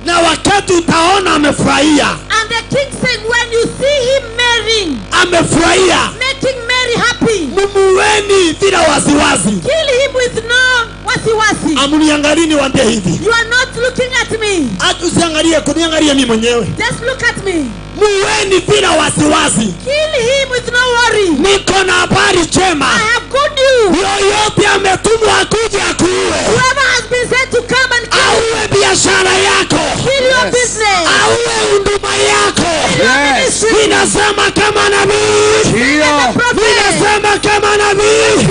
Speaker 3: na wakati utaona amefurahia.
Speaker 1: And the king said, when you see him marrying,
Speaker 3: Amefurahia,
Speaker 1: making Mary happy,
Speaker 3: mumuweni bila wasiwasi.
Speaker 1: kill him with no wasiwasi.
Speaker 3: Amuniangalie niwaambie hivi.
Speaker 1: You are not looking at me.
Speaker 3: Hata usiangalie kuniangalia mimi mwenyewe.
Speaker 1: Just look at me.
Speaker 3: Muweni bila wasiwasi.
Speaker 1: Kill him with no worry.
Speaker 3: Niko na habari njema.
Speaker 1: I have good news.
Speaker 3: Yoyote ametumwa akuje akuue,
Speaker 1: Whoever has been sent to come and kill,
Speaker 3: auwe biashara yako,
Speaker 1: kill your business.
Speaker 3: auwe huduma yako.
Speaker 1: Yes.
Speaker 3: Ninasema kama nabii, ninasema kama nabii,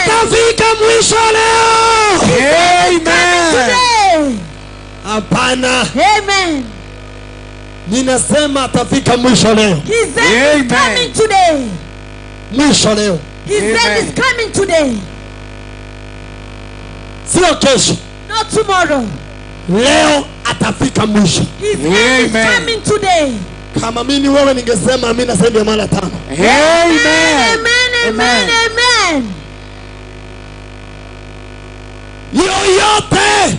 Speaker 3: atafika mwisho leo.
Speaker 1: Today.
Speaker 3: Hapana,
Speaker 1: Amen.
Speaker 3: ninasema atafika mwisho leo.
Speaker 1: His end is coming today.
Speaker 3: Mwisho leo,
Speaker 1: His end is coming today.
Speaker 3: sio kesho.
Speaker 1: Not tomorrow.
Speaker 3: Leo atafika mwisho.
Speaker 1: His end is coming today.
Speaker 3: Kama mimi wewe ningesema amina zaidi ya mara 5.
Speaker 1: Amen. Amen. Amen.
Speaker 3: Yoyote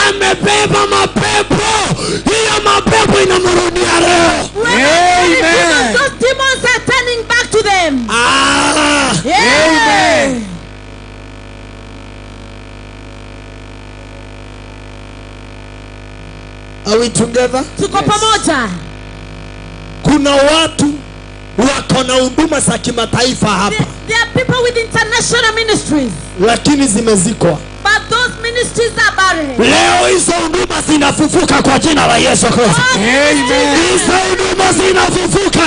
Speaker 3: amebeba mapepo, hiyo mapepo inamrudia leo.
Speaker 1: Amen. Those demons are turning back to them.
Speaker 3: Amen. Are we together?
Speaker 1: Tuko pamoja.
Speaker 3: Kuna watu wako na huduma za kimataifa hapa,
Speaker 1: There are people with international ministries,
Speaker 3: lakini zimezikwa.
Speaker 1: but those ministries are barren.
Speaker 3: Leo hizo huduma zinafufuka kwa jina la Yesu Kristo. Hizo huduma zinafufuka.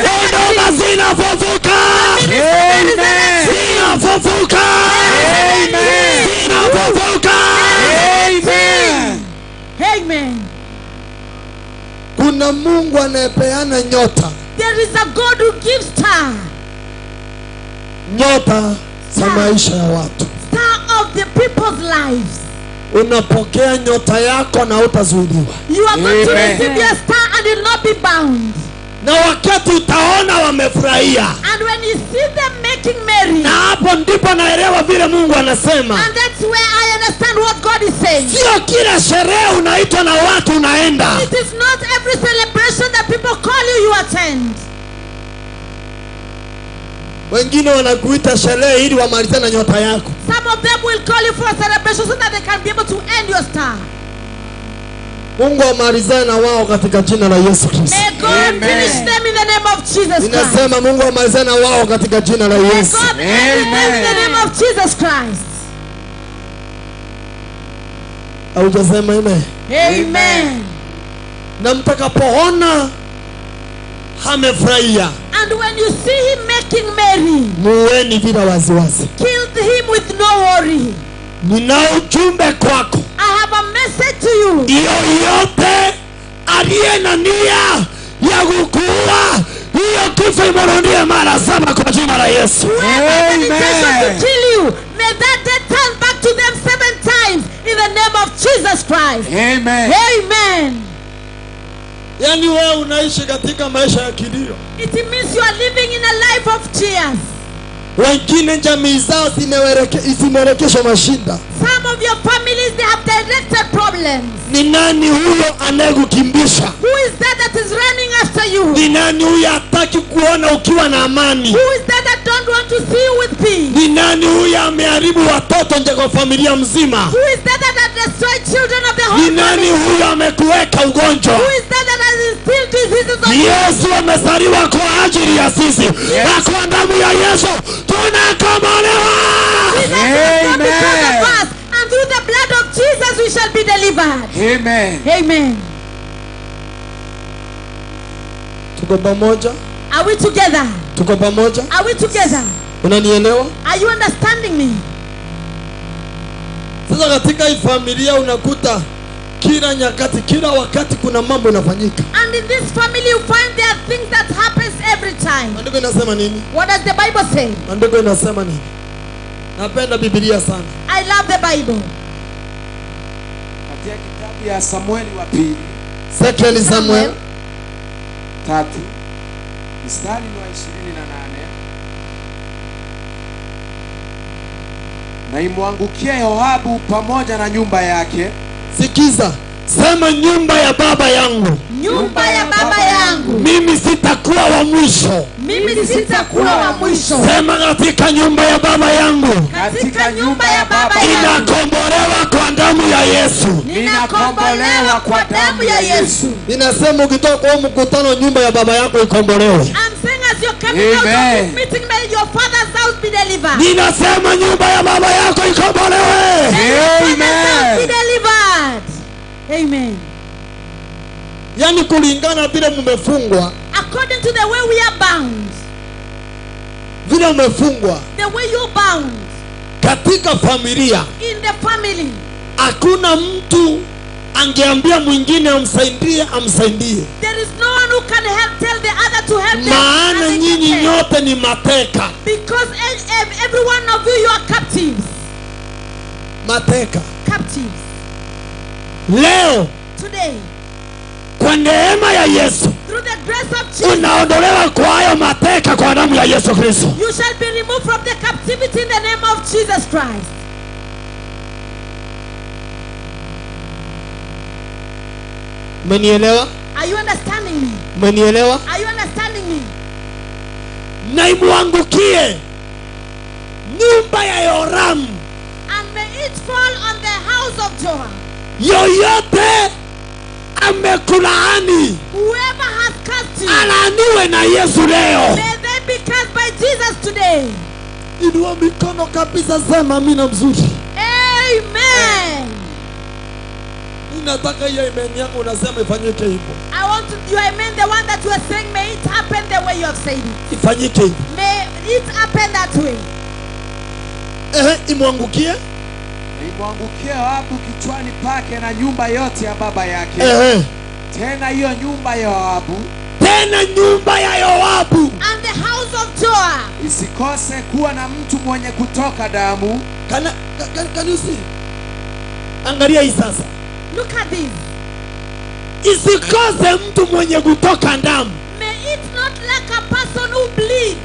Speaker 3: Huduma zinafufuka. Zinafufuka. Zinafufuka.
Speaker 1: Amen.
Speaker 3: Kuna Mungu anayepeana nyota.
Speaker 1: There is a God who gives star.
Speaker 3: Nyota za maisha ya watu.
Speaker 1: Star of the people's lives.
Speaker 3: Unapokea nyota yako na utazuiliwa.
Speaker 1: You are going to receive your star and you'll not be bound.
Speaker 3: Na wakati utaona wamefurahia,
Speaker 1: And when you see them making merry,
Speaker 3: na hapo ndipo naelewa vile Mungu anasema,
Speaker 1: and that's where I understand what God is saying?
Speaker 3: Sio kila sherehe unaitwa na watu unaenda.
Speaker 1: It is not every celebration that people call you, you attend.
Speaker 3: Wengine wanakuita sherehe ili wamalize na nyota yako.
Speaker 1: Some of them will call you for a celebration so that they can be able to end your star.
Speaker 3: Mungu amalizane na wao katika jina la Yesu Kristo.
Speaker 1: May God finish them in the name of Jesus Christ.
Speaker 3: Ninasema Mungu amalizane na wao katika jina la Yesu.
Speaker 1: May God end them in the name of Jesus Christ.
Speaker 3: Haujasema amen?
Speaker 1: Amen.
Speaker 3: Na mtakapoona amefurahia,
Speaker 1: And when you see him making merry,
Speaker 3: muweni bila wasiwasi.
Speaker 1: kill him with no worry.
Speaker 3: Nina ujumbe kwako.
Speaker 1: I have a message to you.
Speaker 3: Yoyote aliye na nia ya kukuua, hiyo kifo imrudie mara 7 kwa jina la Yesu.
Speaker 1: Whoever has intention to kill you, may that death turn back to them 7 times in the name of Jesus Christ.
Speaker 4: Amen.
Speaker 1: Amen.
Speaker 3: Yani wewe unaishi katika maisha ya kilio.
Speaker 1: It means you are living in a life of tears.
Speaker 3: Wengine jamii zao zimerekeshwa mashinda.
Speaker 1: Some of your families, they have directed problems.
Speaker 3: Ni nani huyo anayekukimbisha?
Speaker 1: Who is that is running after you?
Speaker 3: Ni nani huyo hataki kuona ukiwa na amani?
Speaker 1: Who is that don't want to see you with peace?
Speaker 3: Ni nani huyo ameharibu watoto nje kwa familia mzima?
Speaker 1: Who is that destroyed children of the
Speaker 3: Ni
Speaker 1: whole
Speaker 3: nani
Speaker 1: family?
Speaker 3: huyo amekuweka ugonjwa?
Speaker 1: Who is that has instilled diseases on you?
Speaker 3: Yesu amezaliwa kwa ajili ya sisi. Na kwa damu ya Yesu tunakombolewa.
Speaker 1: Jesus has come because of us, and through the blood of Jesus we shall be delivered.
Speaker 4: Amen.
Speaker 1: Amen.
Speaker 3: Tuko pamoja?
Speaker 1: Are we together?
Speaker 3: Tuko pamoja?
Speaker 1: Are we together?
Speaker 3: Unanielewa?
Speaker 1: Are you understanding me?
Speaker 3: Sasa katika hii familia unakuta kila nyakati, kila wakati kuna mambo yanafanyika.
Speaker 1: And in this family you find there are things that happens every time.
Speaker 3: Maandiko inasema nini?
Speaker 1: What does the Bible say?
Speaker 3: Maandiko inasema nini? Napenda Biblia sana.
Speaker 1: I love the Bible.
Speaker 4: Katika kitabu ya Samueli wa pili,
Speaker 3: Second Samuel
Speaker 4: 3 mstari wa 28, na imwangukie Yoabu pamoja na nyumba yake.
Speaker 3: Sikiza, sema nyumba ya baba yangu.
Speaker 1: Nyumba ya baba yangu.
Speaker 3: Mimi sitakuwa wa mwisho.
Speaker 1: Mimi sitakuwa wa mwisho.
Speaker 3: Sema katika nyumba ya baba yangu.
Speaker 1: Katika nyumba ya baba yangu.
Speaker 3: Ninakombolewa kwa damu ya Yesu.
Speaker 1: Ninakombolewa kwa damu ya Yesu.
Speaker 3: Ninasema ukitoka kwa mkutano nyumba ya baba yako ikombolewe.
Speaker 1: I'm saying as you're coming out of this meeting, may your father's house be delivered.
Speaker 3: Ninasema nyumba ya baba yako ikombolewe.
Speaker 1: Amen. Be delivered. Amen.
Speaker 3: Yani kulingana vile mmefungwa,
Speaker 1: According to the way we are bound,
Speaker 3: vile umefungwa
Speaker 1: the way you're bound
Speaker 3: katika familia,
Speaker 1: in the family,
Speaker 3: hakuna mtu angeambia mwingine amsaidie.
Speaker 1: there is no one who can tell the other to help them.
Speaker 3: Maana nyinyi nyote ni mateka.
Speaker 1: Because every one of you are captives.
Speaker 3: Mateka.
Speaker 1: Captives.
Speaker 3: Leo
Speaker 1: Today,
Speaker 3: kwa neema ya Yesu
Speaker 1: through the grace of Jesus,
Speaker 3: unaondolewa kwa hayo mateka kwa damu ya Yesu Kristo.
Speaker 1: you shall be removed from the captivity in the name of Jesus Christ.
Speaker 3: Umenielewa?
Speaker 1: Are you understanding me?
Speaker 3: Umenielewa?
Speaker 1: Are you understanding me?
Speaker 3: Na imwangukie nyumba ya Yoramu.
Speaker 1: And may it fall on the house of Joab.
Speaker 3: Yoyote amekulaani,
Speaker 1: Whoever has cast you,
Speaker 3: alaaniwe na Yesu leo.
Speaker 1: may they be cast by Jesus today.
Speaker 3: Inua mikono kabisa, sema amina mzuri.
Speaker 1: Amen.
Speaker 3: Ninataka hiyo amen yako unasema ifanyike hivyo.
Speaker 1: I want you amen, the one that you are saying, may it happen the way you have said it.
Speaker 3: Ifanyike hivyo.
Speaker 1: May it happen that way.
Speaker 3: Imwangukie.
Speaker 4: Imwangukie Yoabu kichwani pake na nyumba yote ya baba yake.
Speaker 3: Tena
Speaker 4: hiyo nyumba ya Yoabu.
Speaker 3: Tena nyumba ya Yoabu.
Speaker 1: And the house of Joab.
Speaker 4: Isikose kuwa na mtu mwenye kutoka damu.
Speaker 3: Can you see? Angalia hii sasa.
Speaker 1: Look at this.
Speaker 3: Isikose mtu mwenye kutoka damu.
Speaker 1: May it not lack a person who bleeds.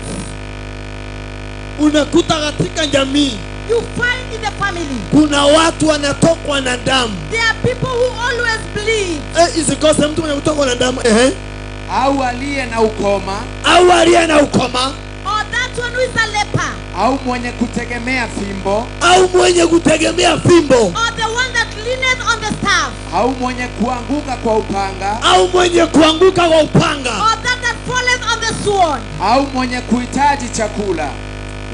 Speaker 3: Unakuta katika jamii,
Speaker 1: You find in the family.
Speaker 3: Kuna watu wanatokwa na damu.
Speaker 1: There are people who always bleed.
Speaker 3: Isikose mtu mwenye kutokwa na damu.
Speaker 4: Au aliye na ukoma.
Speaker 3: Au aliye na ukoma.
Speaker 1: Or that one who is a leper.
Speaker 4: Au mwenye kutegemea fimbo.
Speaker 3: Au mwenye kutegemea fimbo.
Speaker 1: Or the one that leaneth on the staff.
Speaker 4: Au mwenye kuanguka kwa upanga.
Speaker 3: Au mwenye kuanguka kwa upanga.
Speaker 1: Or that falleth on the sword.
Speaker 4: Au mwenye kuhitaji chakula.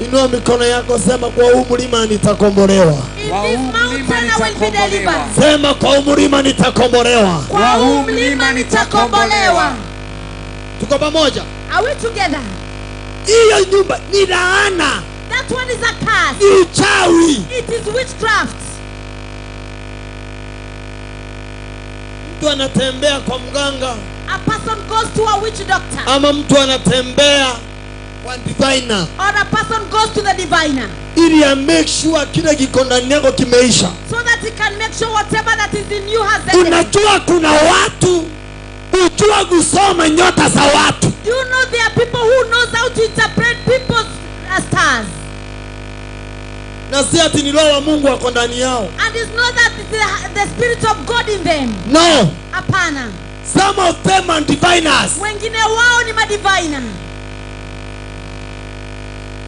Speaker 3: Inua mikono yako, sema kwa huu mlima nitakombolewa.
Speaker 1: In this mountain I will be delivered.
Speaker 3: Sema kwa huu mlima nitakombolewa.
Speaker 1: Kwa huu mlima nitakombolewa.
Speaker 3: Tuko pamoja?
Speaker 1: Are we together?
Speaker 3: Hiyo nyumba ni laana.
Speaker 1: That one is a curse.
Speaker 3: Ni uchawi.
Speaker 1: It is witchcraft.
Speaker 3: Mtu anatembea kwa mganga.
Speaker 1: A person goes to a witch doctor.
Speaker 3: Ama mtu anatembea kwa diviner.
Speaker 1: Or a person goes to the diviner.
Speaker 3: Ili ya make sure kile kiko ndani yako kimeisha.
Speaker 1: So that he can make sure whatever that is in you has ended.
Speaker 3: Unajua kuna watu ujua kusoma nyota za watu.
Speaker 1: Do you know there are people who knows how to interpret people's stars?
Speaker 3: Na si ati ni roho wa Mungu wako ndani yao.
Speaker 1: And it's not that the spirit of God in them.
Speaker 3: No.
Speaker 1: Hapana.
Speaker 3: Some of them are diviners.
Speaker 1: Wengine wao ni madiviner.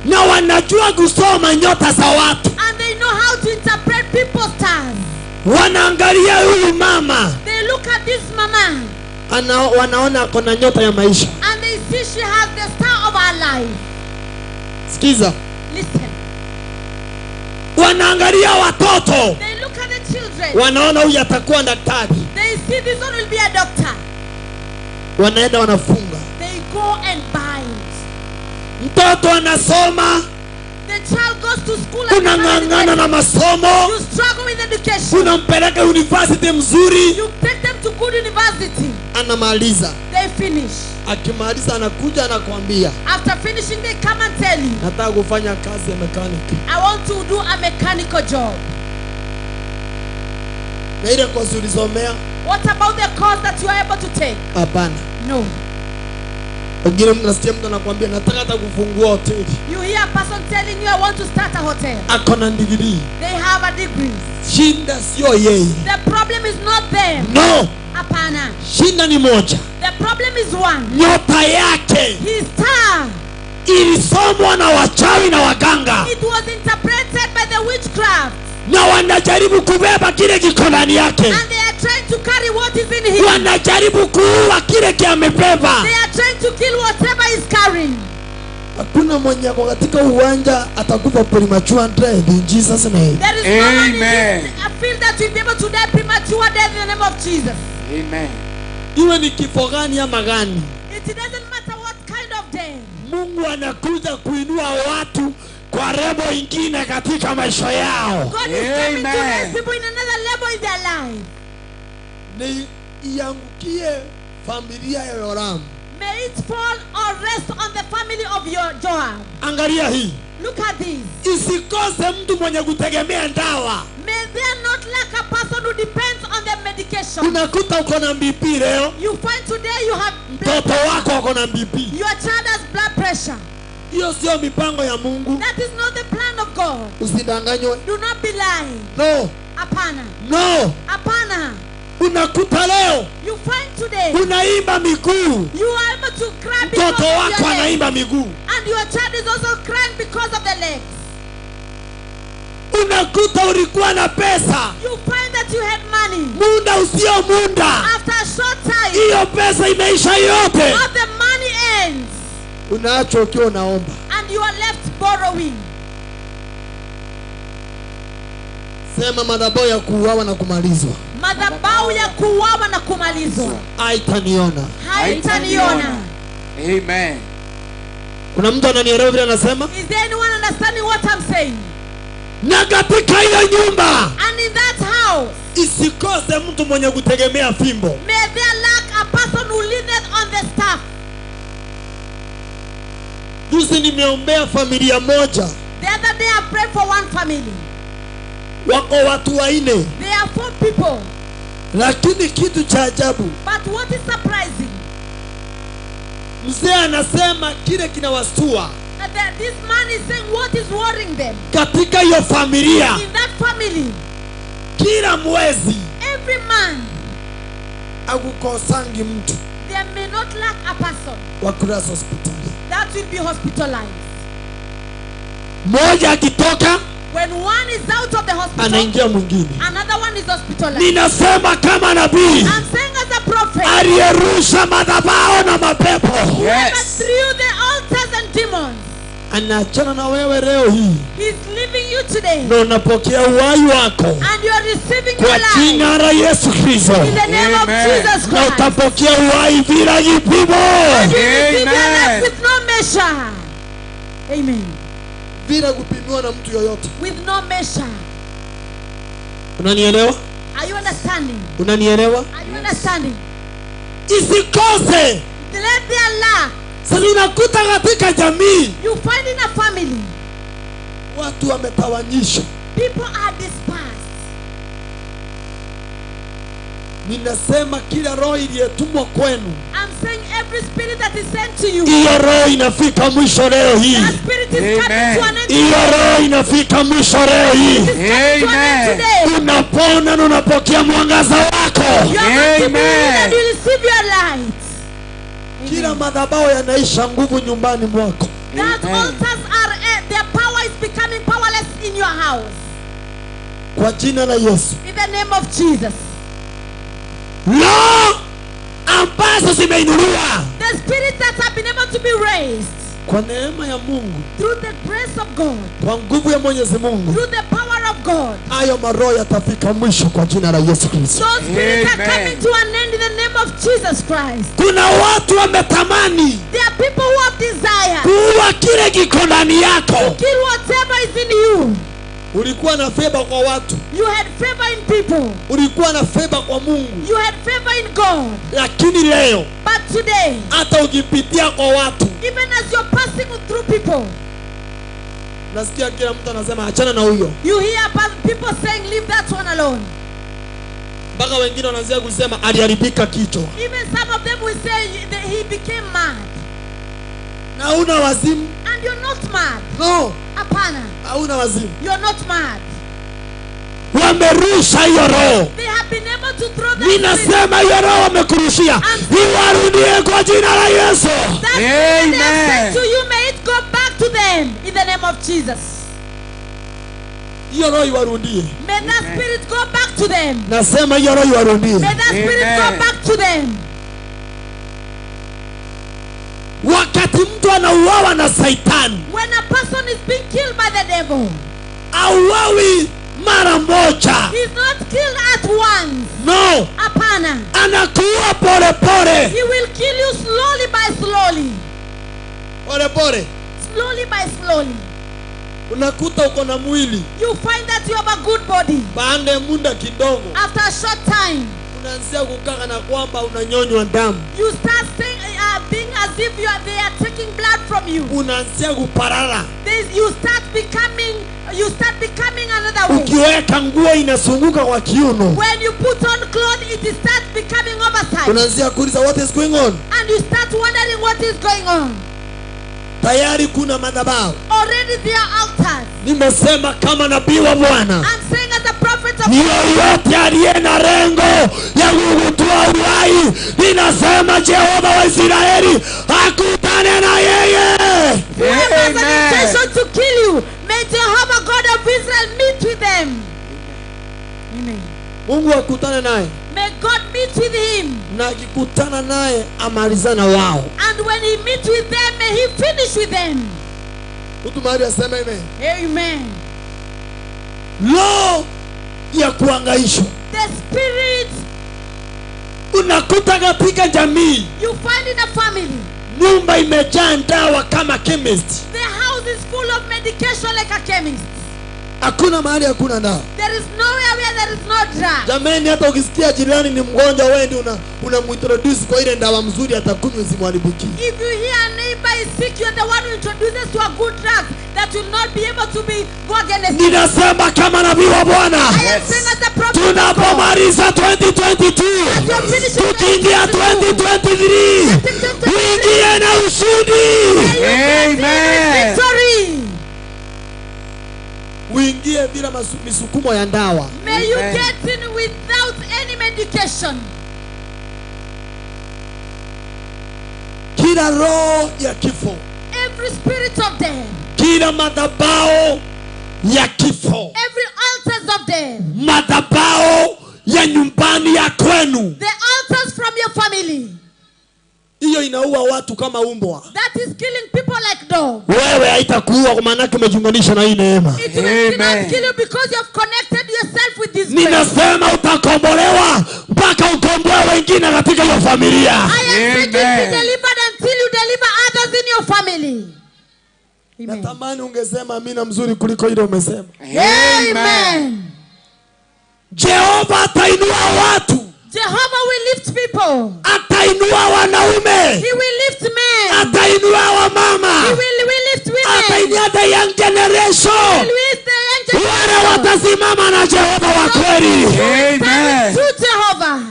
Speaker 3: Na wanajua kusoma nyota za watu.
Speaker 1: And they know how to interpret people's stars.
Speaker 3: Wanaangalia huyu mama.
Speaker 1: They look at this mama.
Speaker 3: Wanaona kuna nyota ya maisha.
Speaker 1: And they see she has the star of her life.
Speaker 3: Sikiza.
Speaker 1: Listen.
Speaker 3: Wanaangalia watoto.
Speaker 1: They look at the children.
Speaker 3: Wanaona huyu atakuwa daktari.
Speaker 1: They see this one will be a doctor.
Speaker 3: Wanaenda wanafunga.
Speaker 1: They go and bind.
Speaker 3: Mtoto anasoma.
Speaker 1: The child goes to school and
Speaker 3: unang'ang'ana na masomo.
Speaker 1: you struggle with education.
Speaker 3: Unampeleka university mzuri.
Speaker 1: You take them to good university.
Speaker 3: Anamaliza.
Speaker 1: They finish.
Speaker 3: Akimaliza anakuja anakuambia.
Speaker 1: After finishing they come and tell you.
Speaker 3: Nataka kufanya kazi ya mechanic.
Speaker 1: I want to do a mechanical job.
Speaker 3: Na ile course ulisomea?
Speaker 1: What about the course that you are able to take?
Speaker 3: Hapana.
Speaker 1: No.
Speaker 3: Wengine mnasikia mtu anakuambia nataka hata kufungua hoteli.
Speaker 1: You hear a person telling you I want to start a hotel.
Speaker 3: Akona degree.
Speaker 1: They have a degree.
Speaker 3: Shinda sio yeye.
Speaker 1: The problem is not them.
Speaker 3: No.
Speaker 1: Hapana.
Speaker 3: Shinda ni moja.
Speaker 1: The problem is one.
Speaker 3: Nyota yake
Speaker 1: His star.
Speaker 3: Ilisomwa na wachawi na waganga.
Speaker 1: It was interpreted by the witchcraft.
Speaker 3: Na wanajaribu kubeba kile kiko ndani yake.
Speaker 1: And they are trying to carry what is in him.
Speaker 3: Wanajaribu kuua kile kiamebeba.
Speaker 1: They are trying to kill whatever is carrying.
Speaker 3: Hakuna mwenye kwa katika uwanja atakufa premature death in Jesus name.
Speaker 1: There is no one in this field that will be able to die premature death in the name of Jesus.
Speaker 4: Amen.
Speaker 3: Iwe ni kifo gani ama gani.
Speaker 1: It doesn't matter what kind of death.
Speaker 3: Mungu anakuja kuinua watu kwa level ingine katika maisha yao.
Speaker 1: God is coming to raise people in another level in their life.
Speaker 3: Ni iangukie familia ya Yoram.
Speaker 1: May it fall or rest on the family of your Joab.
Speaker 3: Angalia hii.
Speaker 1: Look at this.
Speaker 3: Isikose mtu mwenye kutegemea dawa.
Speaker 1: May there not lack a person who depends on the medication.
Speaker 3: Unakuta uko na BP leo.
Speaker 1: You find today you have
Speaker 3: mtoto wako uko na BP.
Speaker 1: Your child has blood pressure.
Speaker 3: Hiyo sio mipango ya Mungu.
Speaker 1: That is not the plan of God.
Speaker 3: Usidanganywe.
Speaker 1: Do not be lying.
Speaker 3: No.
Speaker 1: Hapana.
Speaker 3: No.
Speaker 1: Hapana.
Speaker 3: Unakuta leo.
Speaker 1: You find today.
Speaker 3: Unaimba miguu.
Speaker 1: You are able to cry because
Speaker 3: mtoto
Speaker 1: of
Speaker 3: wako
Speaker 1: your
Speaker 3: anaimba miguu.
Speaker 1: And your child is also crying because of the legs.
Speaker 3: Unakuta ulikuwa na pesa.
Speaker 1: You find that you had money.
Speaker 3: Muda usio muda.
Speaker 1: After a short time.
Speaker 3: Hiyo pesa imeisha yote.
Speaker 1: All the money ends.
Speaker 3: Unaachwa ukiwa unaomba.
Speaker 1: And you are left borrowing.
Speaker 3: Sema madhabahu ya kuuawa na kumalizwa.
Speaker 1: Madhabahu ya kuuawa na kumalizwa.
Speaker 3: Haitaniona.
Speaker 1: Haitaniona.
Speaker 4: Amen.
Speaker 3: Kuna mtu ananielewa vile anasema?
Speaker 1: Is there anyone understanding what I'm saying?
Speaker 3: Na katika hiyo nyumba.
Speaker 1: And in that house.
Speaker 3: Isikose mtu mwenye kutegemea fimbo.
Speaker 1: May there lack a person who leaneth on the staff.
Speaker 3: Juzi nimeombea familia moja.
Speaker 1: The other day I prayed for one family.
Speaker 3: Wako watu waine.
Speaker 1: There are 4 people.
Speaker 3: Lakini kitu cha ajabu.
Speaker 1: But what is surprising?
Speaker 3: Mzee anasema kile kinawastua.
Speaker 1: that this man is saying what is worrying them.
Speaker 3: Katika hiyo familia,
Speaker 1: In that family,
Speaker 3: kila mwezi
Speaker 1: every man,
Speaker 3: akukosangi mtu
Speaker 1: there may not lack a person
Speaker 3: wa kulazwa hospitali.
Speaker 1: that will be hospitalized.
Speaker 3: Mmoja akitoka
Speaker 1: When one is out of the hospital,
Speaker 3: anaingia mwingine.
Speaker 1: another one is hospitalized.
Speaker 3: Ninasema kama nabii
Speaker 1: I'm saying as a prophet,
Speaker 3: aliyerusha madhabahu na mapepo,
Speaker 1: whoever threw the altars and demons,
Speaker 3: anaachana na wewe leo hii,
Speaker 1: he's leaving you today,
Speaker 3: na unapokea uhai wako
Speaker 1: and you are receiving your
Speaker 3: kwa
Speaker 1: life
Speaker 3: jina la Yesu Kristo,
Speaker 1: in the name of Jesus
Speaker 3: na
Speaker 1: Christ.
Speaker 3: utapokea uhai bila kipimo.
Speaker 1: You receive your life with no measure. Amen.
Speaker 3: Bila kupimiwa na mtu yoyote.
Speaker 1: With no measure.
Speaker 3: Unanielewa?
Speaker 1: Are you understanding?
Speaker 3: Unanielewa?
Speaker 1: Are you understanding?
Speaker 3: Isikose.
Speaker 1: Let their lack.
Speaker 3: Sasa unakuta katika jamii
Speaker 1: You find in a family,
Speaker 3: watu wametawanyishwa.
Speaker 1: people are dispersed.
Speaker 3: Ninasema kila roho iliyetumwa kwenu,
Speaker 1: I'm saying every spirit that is sent to you,
Speaker 3: hiyo roho inafika mwisho leo hii.
Speaker 1: that spirit is coming to an end.
Speaker 3: Hiyo roho inafika mwisho leo hii.
Speaker 1: It is coming to an end today.
Speaker 3: Unapona na unapokea mwangaza wako.
Speaker 1: You are going to believe and you receive your light.
Speaker 3: Kila madhabahu yanaisha nguvu nyumbani mwako.
Speaker 1: That altars are, their power is becoming powerless in your house.
Speaker 3: Kwa jina la Yesu.
Speaker 1: In the name of Jesus.
Speaker 3: Roho ambazo zimeinuliwa
Speaker 1: The spirits that have been able to be raised
Speaker 3: kwa neema ya Mungu,
Speaker 1: through the grace of God,
Speaker 3: kwa nguvu ya Mwenyezi Mungu,
Speaker 1: through the power of God,
Speaker 3: hayo maroho yatafika mwisho kwa jina la Yesu Kristo.
Speaker 1: those spirits are coming to an end in the name of Jesus Christ.
Speaker 3: Kuna watu wametamani
Speaker 1: There are people who have desire
Speaker 3: kuua kile kiko ndani yako.
Speaker 1: to kill whatever is in you.
Speaker 3: Ulikuwa na feba kwa watu,
Speaker 1: You had favor in people.
Speaker 3: ulikuwa na feba kwa Mungu,
Speaker 1: You had favor in God.
Speaker 3: lakini leo
Speaker 1: But today,
Speaker 3: hata ukipitia kwa watu,
Speaker 1: even as you're passing through people,
Speaker 3: nasikia kila mtu anasema achana na huyo,
Speaker 1: you hear people saying, leave that one alone.
Speaker 3: mpaka wengine wanaanza kusema aliharibika kichwa.
Speaker 1: Even some of them will say that he became mad.
Speaker 3: Na una wazimu?
Speaker 1: And you're not mad.
Speaker 3: No,
Speaker 1: Apana.
Speaker 3: hauna wazimu.
Speaker 1: You're not mad.
Speaker 3: Wamerusha hiyo roho.
Speaker 1: They have been able to throw that
Speaker 3: Ninasema hiyo roho wamekurushia, iwarudie kwa jina la Yesu.
Speaker 1: that spirit they have sent to you, may it go back to them in the name of Jesus.
Speaker 3: Hiyo roho iwarudie.
Speaker 1: May that spirit go back to them.
Speaker 3: Nasema hiyo roho iwarudie.
Speaker 1: May that spirit go back to them.
Speaker 3: Wakati mtu anauawa na Saitani,
Speaker 1: When a person is being killed by the devil,
Speaker 3: auawi mara moja.
Speaker 1: he's not killed at once.
Speaker 3: No,
Speaker 1: Apana.
Speaker 3: anakuua pole pole.
Speaker 1: He will kill you slowly by slowly.
Speaker 3: Pole pole.
Speaker 1: Slowly by slowly.
Speaker 3: Unakuta uko na mwili,
Speaker 1: You find that you have a good body.
Speaker 3: baada ya muda kidogo
Speaker 1: After a short time,
Speaker 3: unaanzia kukaa na kwamba unanyonywa damu,
Speaker 1: you start saying, being as if they are taking blood from you.
Speaker 3: unaanzia kuparara.
Speaker 1: You start becoming another way.
Speaker 3: Ukiweka nguo inasunguka kwa kiuno,
Speaker 1: When you put on clothes, it starts becoming oversized.
Speaker 3: unaanzia kuuliza what is going on.
Speaker 1: And you start wondering what is going on.
Speaker 3: Tayari kuna madhabahu.
Speaker 1: Already there are altars.
Speaker 3: Nimesema kama nabii wa Bwana,
Speaker 1: I'm saying as a prophet of God,
Speaker 3: yoyote aliye na lengo ya kukutoa uhai, ninasema Jehova wa Israeli akutane na yeye.
Speaker 1: whoever has an intention to kill you, may Jehovah God of Israel meet with them. Amen.
Speaker 3: Mungu akutane naye,
Speaker 1: May God meet with him.
Speaker 3: na akikutana naye amalizana wao.
Speaker 1: And when he meets with them, may he finish with them.
Speaker 3: Mtu mahali asema amen.
Speaker 1: Amen.
Speaker 3: Roho ya kuangaishwa
Speaker 1: The spirit
Speaker 3: unakuta katika jamii,
Speaker 1: you find in a family,
Speaker 3: nyumba imejaa dawa kama chemist.
Speaker 1: the house is full of medication like a chemist.
Speaker 3: Hakuna mahali hakuna dawa.
Speaker 1: There is nowhere where there is no drug.
Speaker 3: Jamani, hata ukisikia jirani ni mgonjwa, wewe ndio unamuintroduce kwa ile dawa mzuri, atakunywa usimharibikie.
Speaker 1: If you hear a neighbor is sick, you're the one who introduces to a good drug that will not be able to be go against it.
Speaker 3: Ninasema kama nabii wa Bwana,
Speaker 1: I am saying as a prophet of God,
Speaker 3: tunapomaliza 2022 tukiingia 2023 uingie na ushindi.
Speaker 1: Amen.
Speaker 3: uingie bila misukumo ya ndawa.
Speaker 1: May you get in without any medication.
Speaker 3: Kila roho ya kifo,
Speaker 1: Every spirit of death,
Speaker 3: kila madhabahu ya kifo,
Speaker 1: every altars of death,
Speaker 3: madhabahu ya nyumbani ya kwenu,
Speaker 1: the altars from your family,
Speaker 3: hiyo inaua watu kama umbwa.
Speaker 1: that is killing people like dogs.
Speaker 3: Wewe haitakuua kwa maana umejiunganisha na hii neema.
Speaker 1: It will not kill you because you have connected yourself with this grace.
Speaker 3: Ninasema utakombolewa mpaka ukomboe wengine katika hiyo familia.
Speaker 1: I am saying you be delivered until you deliver others in your family. Amen.
Speaker 3: Natamani ungesema amina mzuri kuliko ile umesema.
Speaker 1: Amen.
Speaker 3: Jehova atainua watu.
Speaker 1: Jehovah will lift people.
Speaker 3: Atainua wanaume.
Speaker 1: He will lift men.
Speaker 3: Atainua wamama.
Speaker 1: He will lift women.
Speaker 3: Atainua the young generation.
Speaker 1: He will lift the young generation.
Speaker 3: Wale watasimama na Jehova wa kweli.
Speaker 1: Amen. To Jehovah.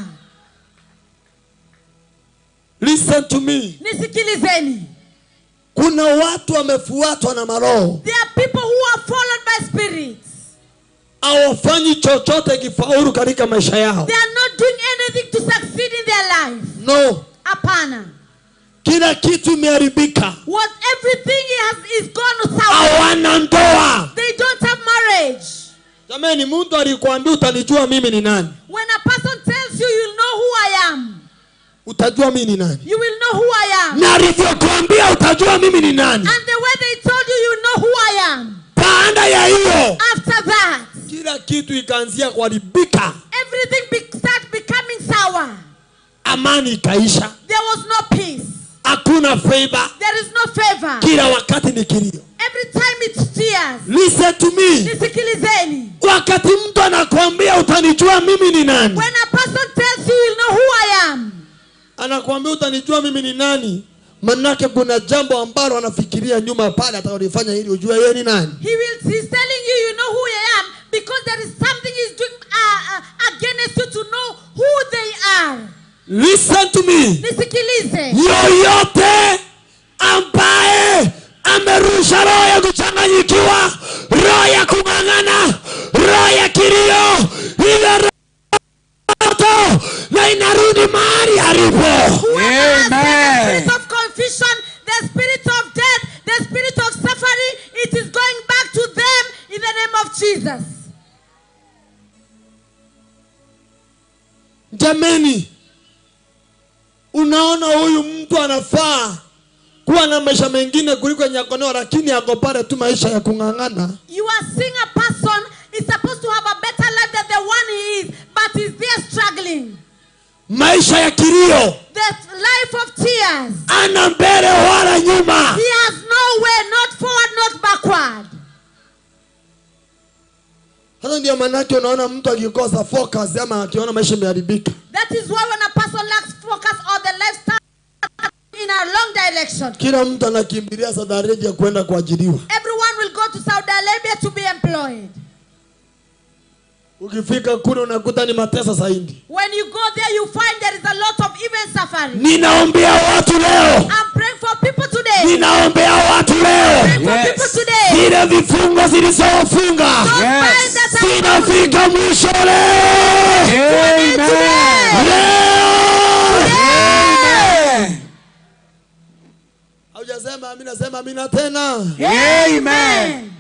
Speaker 3: Listen to me.
Speaker 1: Nisikilizeni.
Speaker 3: Kuna watu wamefuatwa na maroho.
Speaker 1: There are people who are followed by spirits.
Speaker 3: Hawafanyi chochote kifaulu katika maisha yao.
Speaker 1: They are not doing anything to succeed in their life.
Speaker 3: No.
Speaker 1: Hapana.
Speaker 3: Kila kitu imeharibika.
Speaker 1: What everything is gone sour.
Speaker 3: Hawana ndoa.
Speaker 1: They don't have marriage.
Speaker 3: Jamani, mtu alikwambia utanijua mimi ni nani?
Speaker 1: When a person tells you, you'll know who I am.
Speaker 3: Utajua mimi ni nani?
Speaker 1: You will know who I am.
Speaker 3: Na alivyokuambia utajua mimi ni nani?
Speaker 1: And the way they told you, you know who I am.
Speaker 3: Baada ya hiyo,
Speaker 1: After that,
Speaker 3: kila kitu ikaanzia kuharibika.
Speaker 1: everything start becoming sour.
Speaker 3: Amani ikaisha.
Speaker 1: There was no peace.
Speaker 3: Hakuna favor.
Speaker 1: There is no favor.
Speaker 3: Kila wakati ni kilio.
Speaker 1: Every time it's tears.
Speaker 3: Listen to me.
Speaker 1: Nisikilizeni.
Speaker 3: Wakati mtu anakuambia utanijua mimi ni nani?
Speaker 1: When a person tells you, you'll know who I am.
Speaker 3: Anakuambia utanijua mimi ni nani? Manake kuna jambo ambalo anafikiria nyuma pale atakalofanya ili ujue yeye ni nani.
Speaker 1: He's telling you, you know who I am, because there is something he's doing against you to know who they are.
Speaker 3: Listen to me.
Speaker 1: Nisikilize.
Speaker 3: Yoyote ambaye amerusha roho ya kuchanganyikiwa, roho ya kung'ang'ana, roho ya kilio, ile roho na inarudi mahali alipo.
Speaker 1: The spirit of confusion, the spirit of death, the spirit of suffering, it is going back to them in the name of Jesus.
Speaker 3: Jameni, unaona huyu mtu anafaa kuwa na maisha mengine kuliko nyakoneo, lakini ako pale tu maisha ya kung'ang'ana.
Speaker 1: You are seeing a person is supposed to have a better life than the one he is, but he's there struggling.
Speaker 3: Maisha ya kilio.
Speaker 1: The life of tears.
Speaker 3: Ana mbele wala nyuma.
Speaker 1: He has no way, not forward, not backward.
Speaker 3: Hata ndio manake unaona mtu akikosa focus ama akiona maisha yameharibika.
Speaker 1: That is why when a person lacks focus or the lifestyle in a long direction,
Speaker 3: kila mtu anakimbilia Saudi Arabia kwenda kuajiriwa.
Speaker 1: everyone will go to Saudi Arabia to be employed.
Speaker 3: Ukifika kule unakuta ni mateso zaidi.
Speaker 1: When you go there, you find there is a lot of even suffering.
Speaker 3: Ninaombea watu leo.
Speaker 1: I'm praying for people today.
Speaker 3: Ninaombea watu leo.
Speaker 1: I'm praying for people today.
Speaker 3: Zile vifungo zilizofunga zinafika mwisho leo.
Speaker 1: Amen.
Speaker 3: Amen. Haujasema amina, sema amina tena.
Speaker 1: Amen.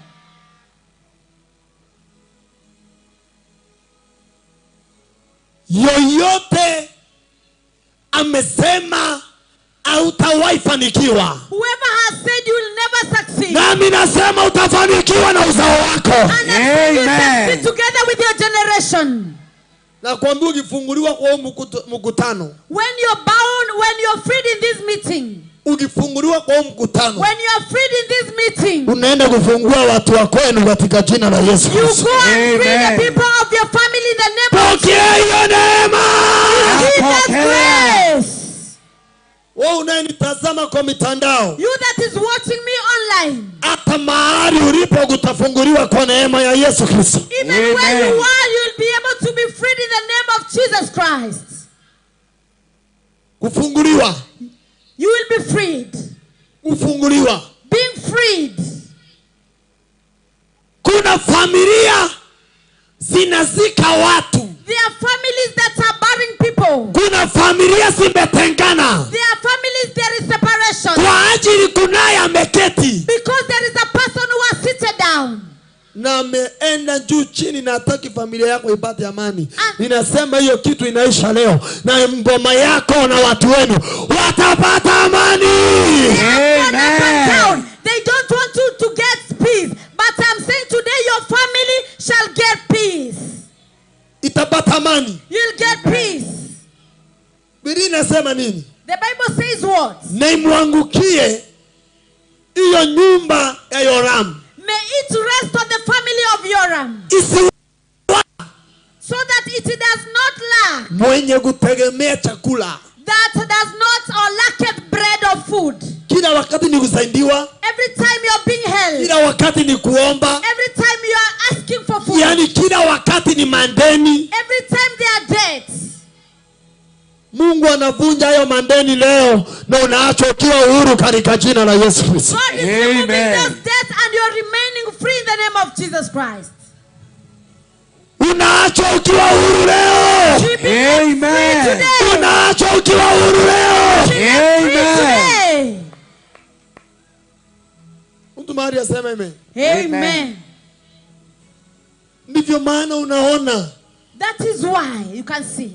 Speaker 3: Yoyote amesema hautawahi fanikiwa,
Speaker 1: Whoever has said you will never succeed,
Speaker 3: nami nasema utafanikiwa na uzao wako.
Speaker 1: and you succeed together with your generation.
Speaker 3: Na kuambia ukifunguliwa kwa mkutano,
Speaker 1: When you're bound, when you're freed in this meeting,
Speaker 3: ukifunguliwa kwa mkutano,
Speaker 1: when you're freed in this meeting,
Speaker 3: unaenda kufungua watu wa kwenu katika jina la Yesu
Speaker 1: you
Speaker 3: Kristo.
Speaker 1: go and free the people of your family in the name of
Speaker 3: Pokea hiyo neema.
Speaker 1: Jesus Christ.
Speaker 3: Wewe unayenitazama kwa mitandao,
Speaker 1: You that is watching me online,
Speaker 3: hata mahali ulipo utafunguliwa kwa neema ya Yesu Kristo.
Speaker 1: even where you are, you'll be able to be freed in the name of Jesus Christ.
Speaker 3: Kufunguliwa.
Speaker 1: You will be freed.
Speaker 3: Kufunguliwa.
Speaker 1: Being freed.
Speaker 3: Kuna kuna familia zinazika watu.
Speaker 1: There are families that are burying people.
Speaker 3: Kuna familia zimetengana.
Speaker 1: There are families there is separation.
Speaker 3: Kwa ajili kunaye ameketi.
Speaker 1: Because there is a person who has seated down.
Speaker 3: Na ameenda juu chini na hataki familia yako ipate amani. Ninasema hiyo kitu inaisha leo. Na ngoma yako na watu wenu watapata amani.
Speaker 1: Amen. They don't want you to get peace. But I'm saying today your family shall get peace.
Speaker 3: Itapata amani.
Speaker 1: You'll get peace.
Speaker 3: Biblia inasema nini?
Speaker 1: The Bible says what?
Speaker 3: Na imwangukie hiyo nyumba ya Yoramu.
Speaker 1: May it rest on the family of Yoram. So that it does not lack.
Speaker 3: Mwenye kutegemea chakula.
Speaker 1: That does not or lacketh bread or food.
Speaker 3: Kila wakati ni kusaidiwa.
Speaker 1: Every time you are being held.
Speaker 3: Kila wakati ni kuomba.
Speaker 1: Every time you are asking for food.
Speaker 3: Yani kila wakati ni mandeni.
Speaker 1: Every time there are debts.
Speaker 3: Mungu anavunja hayo mandeni leo na unaachwa ukiwa uhuru katika jina la Yesu Kristo.
Speaker 1: God is removing those debts and you are remaining free in the name of Jesus Christ.
Speaker 3: Unaachwa ukiwa uhuru leo.
Speaker 4: Amen.
Speaker 3: Unaachwa ukiwa uhuru leo.
Speaker 1: Amen.
Speaker 3: Mtu mahali aseme amen.
Speaker 1: Amen.
Speaker 3: Ndivyo maana unaona.
Speaker 1: That is why you can see.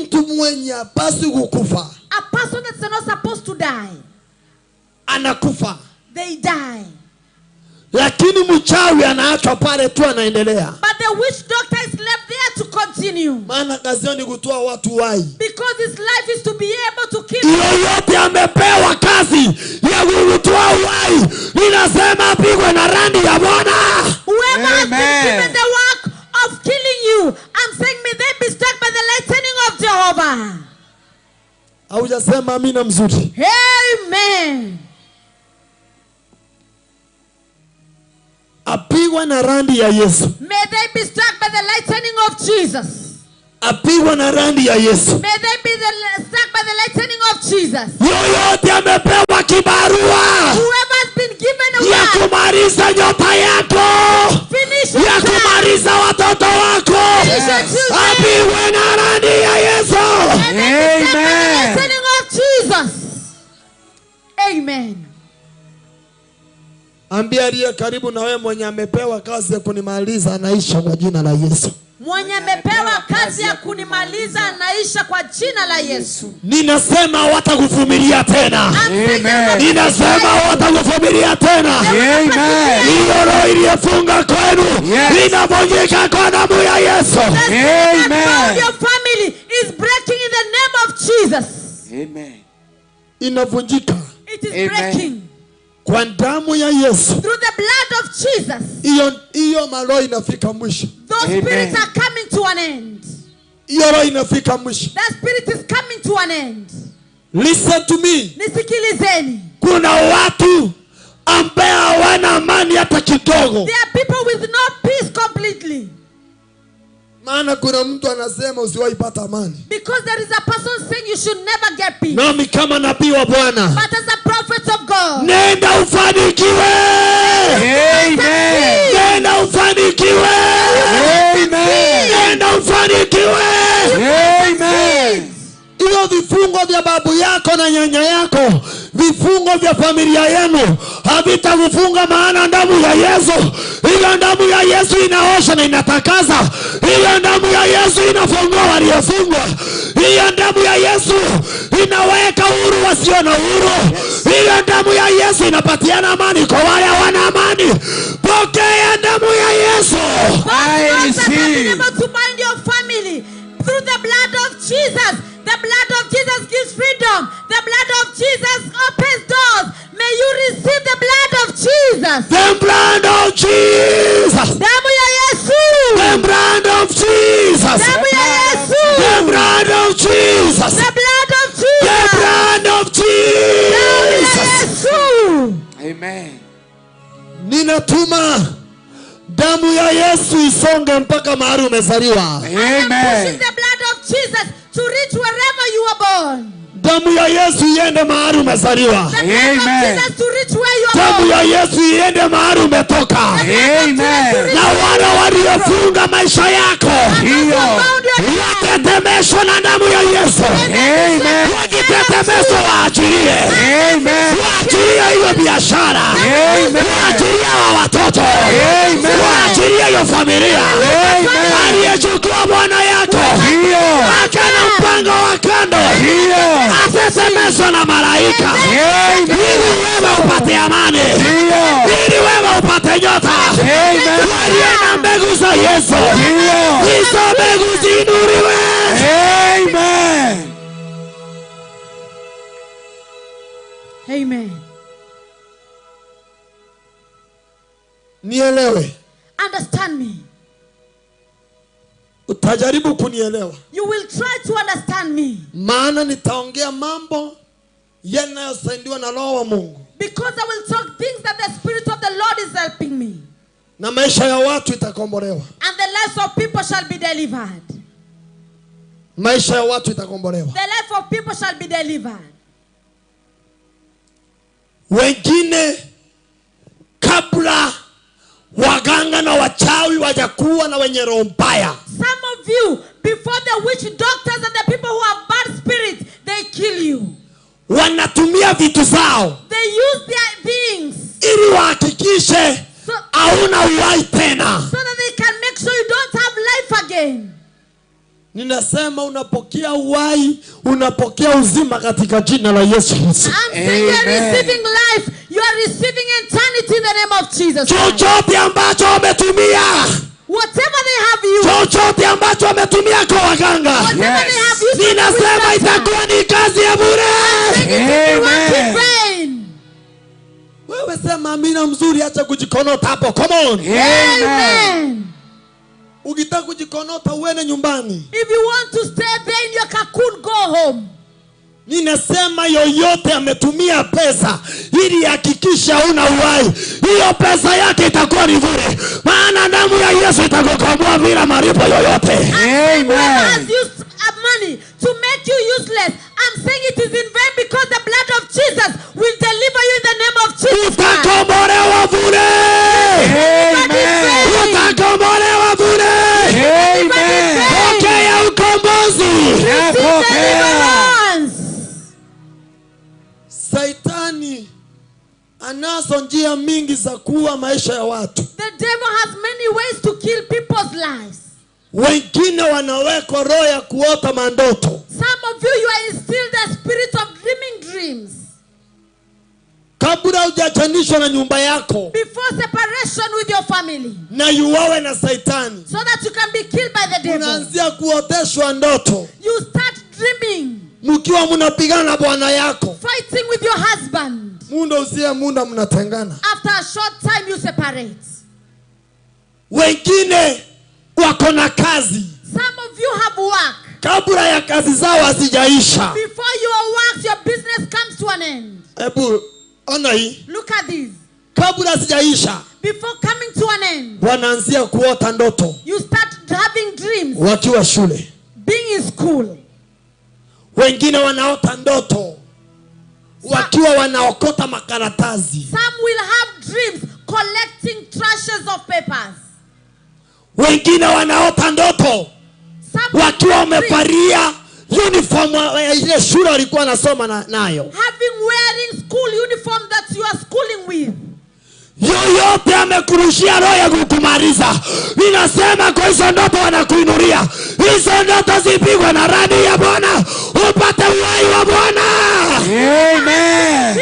Speaker 3: Mtu mwenye hapaswi kukufa.
Speaker 1: A person that's not supposed to die.
Speaker 3: Anakufa.
Speaker 1: They die.
Speaker 3: Lakini mchawi anaachwa pale tu anaendelea.
Speaker 1: But the witch doctor is left there to continue.
Speaker 3: Maana kazi yao ni kutoa watu hai.
Speaker 1: Because his life is to be able to keep.
Speaker 3: Yoyote amepewa kazi ya kutoa hai, ninasema apigwe na randi ya Bwana.
Speaker 1: Whoever has been given the work of killing you, I'm saying may they be struck by the lightning of Jehovah.
Speaker 3: Haujasema amina mzuri.
Speaker 1: Amen.
Speaker 3: Apigwa na randi ya Yesu.
Speaker 1: May they be struck by the lightning of Jesus.
Speaker 3: Apigwa na randi ya Yesu.
Speaker 1: May they be struck by the lightning of Jesus.
Speaker 3: Yoyote amepewa kibarua.
Speaker 1: Whoever has been given a
Speaker 3: ya
Speaker 1: word.
Speaker 3: kumaliza nyota yako.
Speaker 1: Finish
Speaker 3: ya kumaliza watoto wako. Apigwe na randi ya Yesu.
Speaker 1: Amen. The lightning of Jesus. Amen.
Speaker 3: Ambia aliye karibu na wewe mwenye amepewa kazi ya kunimaliza anaisha kwa jina la Yesu.
Speaker 1: Mwenye amepewa kazi ya kunimaliza anaisha kwa jina la Yesu.
Speaker 3: Ninasema hawatakuvumilia tena.
Speaker 1: Amen.
Speaker 3: Ninasema hawatakuvumilia tena.
Speaker 4: Amen.
Speaker 3: Hiyo roho iliyofunga kwenu inavunjika kwa damu ya Yesu.
Speaker 1: Amen. Your family is breaking in the name of Jesus.
Speaker 4: Amen.
Speaker 3: Inavunjika.
Speaker 1: It is breaking.
Speaker 3: Kwa damu ya Yesu.
Speaker 1: Through the blood of Jesus.
Speaker 3: Hiyo maroho inafika mwisho.
Speaker 1: Those spirits are coming to an end.
Speaker 3: Hiyo roho inafika mwisho.
Speaker 1: That spirit is coming to an end.
Speaker 3: Listen to me.
Speaker 1: Nisikilizeni.
Speaker 3: Kuna watu ambao hawana amani hata kidogo.
Speaker 1: There are people with no peace completely.
Speaker 3: Maana kuna mtu anasema usiwahi pata amani.
Speaker 1: Because there is a person saying you should never get peace.
Speaker 3: Nami kama nabii wa Bwana.
Speaker 1: But as a prophet of God.
Speaker 3: Nenda ufanikiwe.
Speaker 4: Amen.
Speaker 3: Nenda ufanikiwe.
Speaker 4: Amen.
Speaker 3: Nenda ufanikiwe.
Speaker 4: Amen.
Speaker 3: Hiyo vifungo vya babu yako na nyanya yako, vifungo vya familia yenu havitakufunga, maana damu ya Yesu, hiyo damu ya Yesu inaosha na inatakasa. Hiyo damu ya Yesu inafungua waliofungwa. Hiyo damu ya Yesu inaweka huru wasio na huru. Hiyo damu ya Yesu inapatiana amani kwa wale hawana amani. Pokea damu ya Yesu.
Speaker 1: I receive. Able to bind your family through the blood of Jesus. The blood of Jesus gives freedom. The blood of Jesus opens doors. May you receive the blood of Jesus.
Speaker 3: The blood of Jesus.
Speaker 1: Damu ya Yesu.
Speaker 3: The blood of Jesus.
Speaker 1: Damu ya Yesu.
Speaker 3: The blood of Jesus.
Speaker 1: The blood of Jesus.
Speaker 3: The blood of Jesus.
Speaker 4: Amen.
Speaker 3: Ninatuma damu ya Yesu isonge mpaka mahali umezaliwa.
Speaker 1: Pushing the blood of Jesus to reach wherever you are born.
Speaker 3: Damu ya Yesu iende mahali umezaliwa.
Speaker 1: The blood of Jesus to reach where you
Speaker 3: damu ya Yesu iende mahali umetoka.
Speaker 2: Amen.
Speaker 3: Na wale waliofunga maisha yako watetemeshwa na damu ya Yesu.
Speaker 2: Amen.
Speaker 3: Wakitetemeshwa waachilie.
Speaker 2: Amen.
Speaker 3: Waachilie hiyo biashara. Waachilie watoto. Waachilie hiyo familia. Aliyechukua Bwana yako akana mpango wa kando atetemeshwa na malaika. Ili wewe upate amani. Ili wewe upate nyota. Waliona mbegu za Yesu. Hizo mbegu ziinuliwe.
Speaker 2: Amen.
Speaker 1: Amen.
Speaker 3: Nielewe.
Speaker 1: Understand me.
Speaker 3: Utajaribu kunielewa.
Speaker 1: You will try to understand me.
Speaker 3: Maana nitaongea mambo yanayosaidiwa na Roho wa Mungu.
Speaker 1: Because I will talk things that the Spirit of the Lord is helping me.
Speaker 3: Na maisha ya watu itakombolewa.
Speaker 1: And the lives of people shall be delivered.
Speaker 3: Maisha ya watu itakombolewa.
Speaker 1: The life of people shall be delivered.
Speaker 3: Wengine kabla waganga na wachawi wajakuwa na wenye roho mbaya.
Speaker 1: Some of you, before the witch doctors and the people who have bad spirits, they kill you.
Speaker 3: Wanatumia vitu zao.
Speaker 1: They use their beings.
Speaker 3: Ili wahakikishe hauna uhai tena.
Speaker 1: So that they can make sure you don't have life again.
Speaker 3: Ninasema unapokea uhai, unapokea uzima katika jina la Yesu Kristo.
Speaker 1: I'm saying you are receiving life. You are receiving eternity in the name of Jesus.
Speaker 3: Chochote ambacho wametumia.
Speaker 1: Whatever they have used.
Speaker 3: Chochote ambacho wametumia kwa waganga.
Speaker 1: Whatever they have used.
Speaker 3: Ninasema itakuwa ni kazi ya bure.
Speaker 1: Amen.
Speaker 3: Wewe sema amina mzuri, acha kujikonota hapo. Come on.
Speaker 1: Amen.
Speaker 3: Ukitaka kujikonota uende nyumbani.
Speaker 1: If you want to stay there in your cocoon, go home.
Speaker 3: Ninasema yoyote ametumia pesa ili hakikisha una uhai, hiyo pesa yake itakuwa ni bure. Maana damu ya Yesu itakukomboa bila malipo yoyote.
Speaker 1: Amen. Has used money to make you useless. I'm saying it is in vain because the blood of Jesus will deliver you in the name of Jesus.
Speaker 3: Utakombolewa bure.
Speaker 1: Amen.
Speaker 3: Utakombolewa bure.
Speaker 1: Amen.
Speaker 3: Pokea ukombozi. Saitani anazo njia mingi za kuua maisha ya watu.
Speaker 1: The devil has many ways to kill people's lives.
Speaker 3: Wengine wanaweka roho ya kuota mandoto.
Speaker 1: Some of you are instilled the spirit of dreaming dreams.
Speaker 3: Kabla hujachanishwa na nyumba yako.
Speaker 1: Before separation with your family.
Speaker 3: Na yuwawe na Saitani.
Speaker 1: So that you can be killed by the devil.
Speaker 3: Unaanzia kuoteshwa ndoto.
Speaker 1: You start dreaming.
Speaker 3: Mkiwa mnapigana na bwana yako.
Speaker 1: Fighting with your husband.
Speaker 3: Muda usiye muda mnatengana.
Speaker 1: After a short time you separate.
Speaker 3: Wengine wako na kazi.
Speaker 1: Some of you have work.
Speaker 3: Kabla ya kazi zao hazijaisha.
Speaker 1: Before your work, your business comes to an end.
Speaker 3: Ebu ona hii.
Speaker 1: Look at this.
Speaker 3: Kabla hazijaisha.
Speaker 1: Before coming to an end.
Speaker 3: Wanaanzia kuota ndoto.
Speaker 1: You start having dreams.
Speaker 3: Wakiwa shule.
Speaker 1: Being in school.
Speaker 3: Wengine wanaota ndoto wakiwa wanaokota makaratasi.
Speaker 1: Some will have dreams collecting trashes of papers.
Speaker 3: Wengine wanaota ndoto wakiwa wamevalia uniform ya ile shule walikuwa wanasoma nayo.
Speaker 1: Having wearing school uniform that you are schooling with.
Speaker 3: Yoyote amekurushia roho ya kukumaliza. Ninasema kwa hizo ndoto wanakuinulia. Hizo ndoto zipigwe na radi ya Bwana. Upate uhai wa Bwana.
Speaker 2: Amen.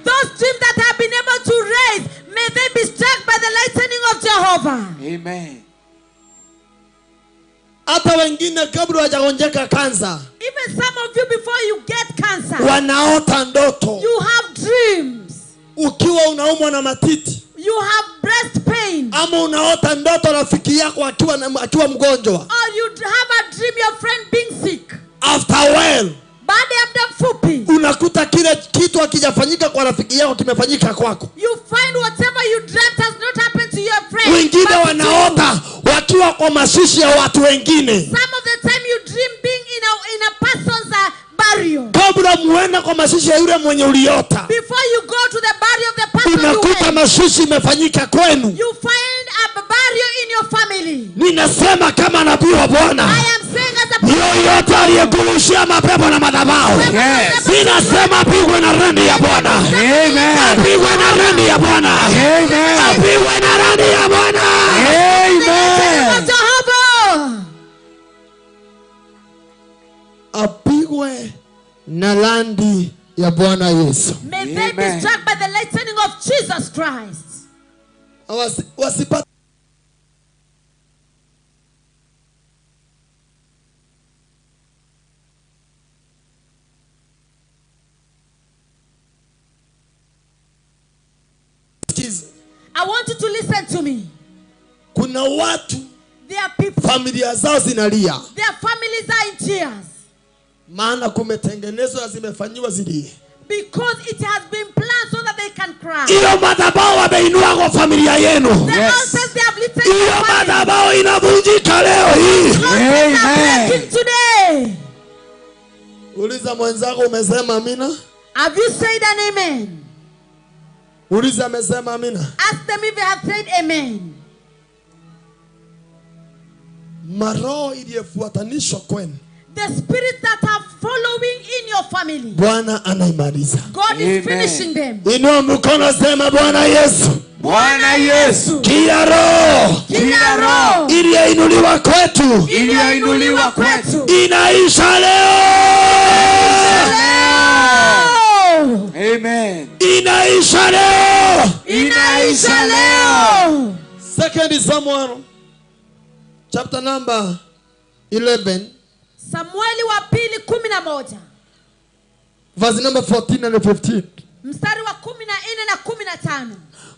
Speaker 1: Those dreams that have been able to raise, may they be struck by the lightning of Jehovah.
Speaker 2: Amen.
Speaker 3: Hata wengine kabla hawajagonjeka kansa.
Speaker 1: Even some of you before you get cancer.
Speaker 3: Wanaota ndoto.
Speaker 1: You have dreams.
Speaker 3: Ukiwa unaumwa na matiti.
Speaker 1: You have breast pain.
Speaker 3: Ama unaota ndoto rafiki yako akiwa mgonjwa.
Speaker 1: Or you have a dream your friend being sick.
Speaker 3: After a while.
Speaker 1: Baada ya muda mfupi.
Speaker 3: Unakuta kile kitu hakijafanyika kwa rafiki yako kimefanyika kwako.
Speaker 1: You find whatever you dreamt has not happened to your friend.
Speaker 3: Wengine wanaota wakiwa kwa mashishi ya watu wengine.
Speaker 1: Some of the time you dream being in a person's burial.
Speaker 3: Kabla muenda kwa mashishi ya yule mwenye uliota.
Speaker 1: Before you go to the burial of the person you
Speaker 3: mashishi imefanyika kwenu.
Speaker 1: You find a burial in your family.
Speaker 3: Ninasema kama nabii wa Bwana,
Speaker 1: I am saying as a prophet,
Speaker 3: yoyote aliyekurushia mapepo na madhabahu, ninasema apigwe na randi ya Bwana.
Speaker 4: Amen.
Speaker 3: Apigwe na randi ya Bwana.
Speaker 4: Amen.
Speaker 3: Apigwe na randi ya Bwana.
Speaker 4: Amen.
Speaker 3: Apigwe na randi ya Bwana Yesu.
Speaker 1: May they be struck by the lightning of Jesus Christ.
Speaker 3: Wasipate
Speaker 1: I want you to listen to me.
Speaker 3: kuna watu
Speaker 1: There are people,
Speaker 3: familia zao zinalia,
Speaker 1: their families are in tears
Speaker 3: maana kumetengenezwa zimefanyiwa zilie.
Speaker 1: because it has been planned so that they can cry.
Speaker 3: Iyo madhabahu wameinua kwa familia yenu.
Speaker 1: The altars they have lifted
Speaker 3: Iyo
Speaker 1: your family.
Speaker 3: madhabahu inavunjika leo hii.
Speaker 1: Altars are breaking today.
Speaker 3: Uliza mwenzako umesema amina?
Speaker 1: Have you said an amen?
Speaker 3: Uliza amesema amina?
Speaker 1: Ask them if they have said amen.
Speaker 3: Maroho iliyofuatanishwa kwenu,
Speaker 1: The spirits that are following in your family,
Speaker 3: Bwana anaimaliza.
Speaker 1: God is finishing them.
Speaker 3: Inua mkono sema Bwana Yesu.
Speaker 4: Bwana Yesu.
Speaker 3: Kila roho
Speaker 1: Kila roho
Speaker 3: iliyoinuliwa kwetu
Speaker 1: iliyoinuliwa kwetu
Speaker 3: inaisha leo.
Speaker 4: Amen.
Speaker 3: Inaisha leo.
Speaker 1: inaisha leo.
Speaker 3: 2 Samuel chapter number 11
Speaker 1: Samueli wa pili 11
Speaker 3: verse number 14 and 15.
Speaker 1: mstari wa 14 na 15.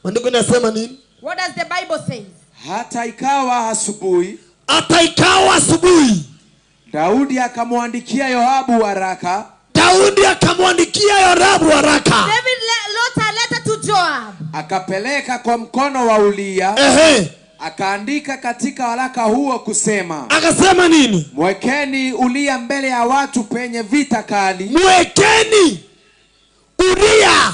Speaker 3: Maandiko yanasema nini?
Speaker 1: What does the Bible say?
Speaker 4: Hata ikawa asubuhi,
Speaker 3: Hata ikawa asubuhi,
Speaker 4: Daudi akamwandikia Yoabu waraka.
Speaker 3: Daudi akamwandikia Yoabu waraka.
Speaker 1: David wrote a letter to Joab.
Speaker 4: Akapeleka kwa mkono wa Ulia.
Speaker 3: Ehe.
Speaker 4: Akaandika katika waraka huo kusema,
Speaker 3: Akasema nini?
Speaker 4: mwekeni Ulia mbele ya watu penye vita kali.
Speaker 3: Mwekeni Uria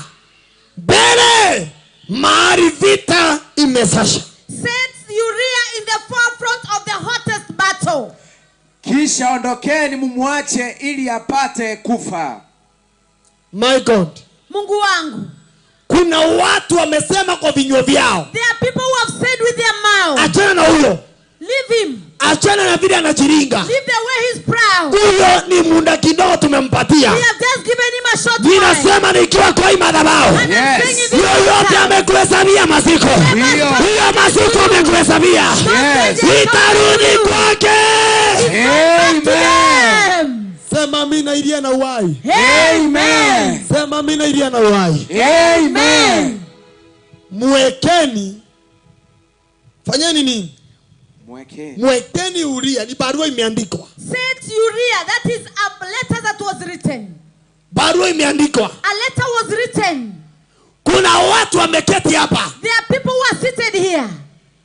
Speaker 3: mbele mahali vita imesasha.
Speaker 1: Set Uriah in the forefront of the hottest battle.
Speaker 4: Kisha ondokeni mumwache ili apate kufa.
Speaker 3: My God.
Speaker 1: Mungu wangu.
Speaker 3: Kuna watu wamesema kwa vinywa vyao,
Speaker 1: There are people who have said with their mouth,
Speaker 3: achana na huyo.
Speaker 1: leave him.
Speaker 3: Achana na vile anajiringa.
Speaker 1: Leave the way he's proud.
Speaker 3: Huyo ni muda kidogo tumempatia.
Speaker 1: We have just given him a short time.
Speaker 3: Ninasema nikiwa kwa hii madhabahu,
Speaker 1: And I'm saying it is
Speaker 3: yoyote amekuhesabia maziko, huyo maziko amekuhesabia, itarudi kwake.
Speaker 4: Amen.
Speaker 3: Sema amina ilia na uhai.
Speaker 4: Amen.
Speaker 3: Sema amina ilia na uhai.
Speaker 4: Amen.
Speaker 3: Mwekeni. Fanyeni nini?
Speaker 4: Mwekeni.
Speaker 3: Mwekeni Uria, ni barua imeandikwa.
Speaker 1: Set Uriah, that is a letter that was written.
Speaker 3: Barua imeandikwa.
Speaker 1: A letter was written.
Speaker 3: Kuna watu wameketi hapa.
Speaker 1: There are people who are seated here.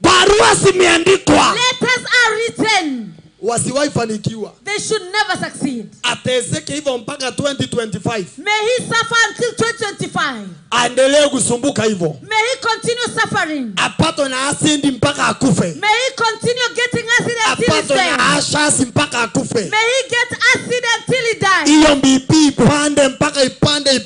Speaker 3: Barua zimeandikwa.
Speaker 1: Letters are written.
Speaker 3: Wasiwahi fanikiwa.
Speaker 1: They should never succeed.
Speaker 3: Atezeke hivyo mpaka 2025.
Speaker 1: May he suffer until 2025.
Speaker 3: Aendelee kusumbuka hivyo.
Speaker 1: May he continue suffering.
Speaker 3: Apatwe na asidi mpaka akufe.
Speaker 1: May he continue getting acid until he
Speaker 3: Apatwe na
Speaker 1: dies.
Speaker 3: ashasi mpaka akufe.
Speaker 1: May he get acid until he dies.
Speaker 3: Iyo BP ipande mpaka ipande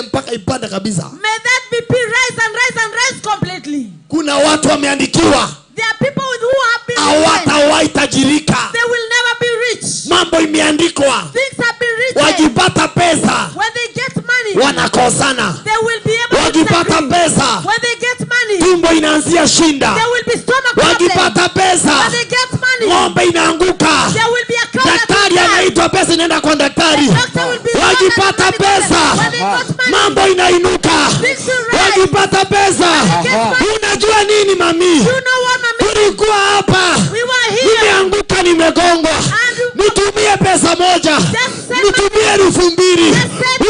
Speaker 3: mpaka ipande kabisa.
Speaker 1: May that BP rise and rise and rise completely.
Speaker 3: Kuna watu wameandikiwa.
Speaker 1: There are people who have been written.
Speaker 3: Hawatawahi tajirika.
Speaker 1: They will never be rich.
Speaker 3: Mambo imeandikwa.
Speaker 1: Things have been written.
Speaker 3: Wakipata pesa
Speaker 1: When they get money,
Speaker 3: wanakosana.
Speaker 1: they will be able to
Speaker 3: Wakipata
Speaker 1: succeed.
Speaker 3: pesa
Speaker 1: When they get money,
Speaker 3: tumbo inaanzia shinda.
Speaker 1: there will be stomach problems.
Speaker 3: Wakipata pesa
Speaker 1: When they get money,
Speaker 3: ng'ombe inaanguka.
Speaker 1: there will be a cow that
Speaker 3: Daktari
Speaker 1: will die.
Speaker 3: anaitwa pesa inaenda kwa daktari.
Speaker 1: The doctor will be
Speaker 3: Wakipata
Speaker 1: When
Speaker 3: pesa
Speaker 1: they got money,
Speaker 3: mambo inainuka.
Speaker 1: things will rise.
Speaker 3: Wakipata pesa unajua nini mami?
Speaker 1: You know what, mommy?
Speaker 3: Tulikuwa hapa.
Speaker 1: We were here.
Speaker 3: Nimeanguka nimegongwa. Nitumie pesa moja. Nitumie 2,000.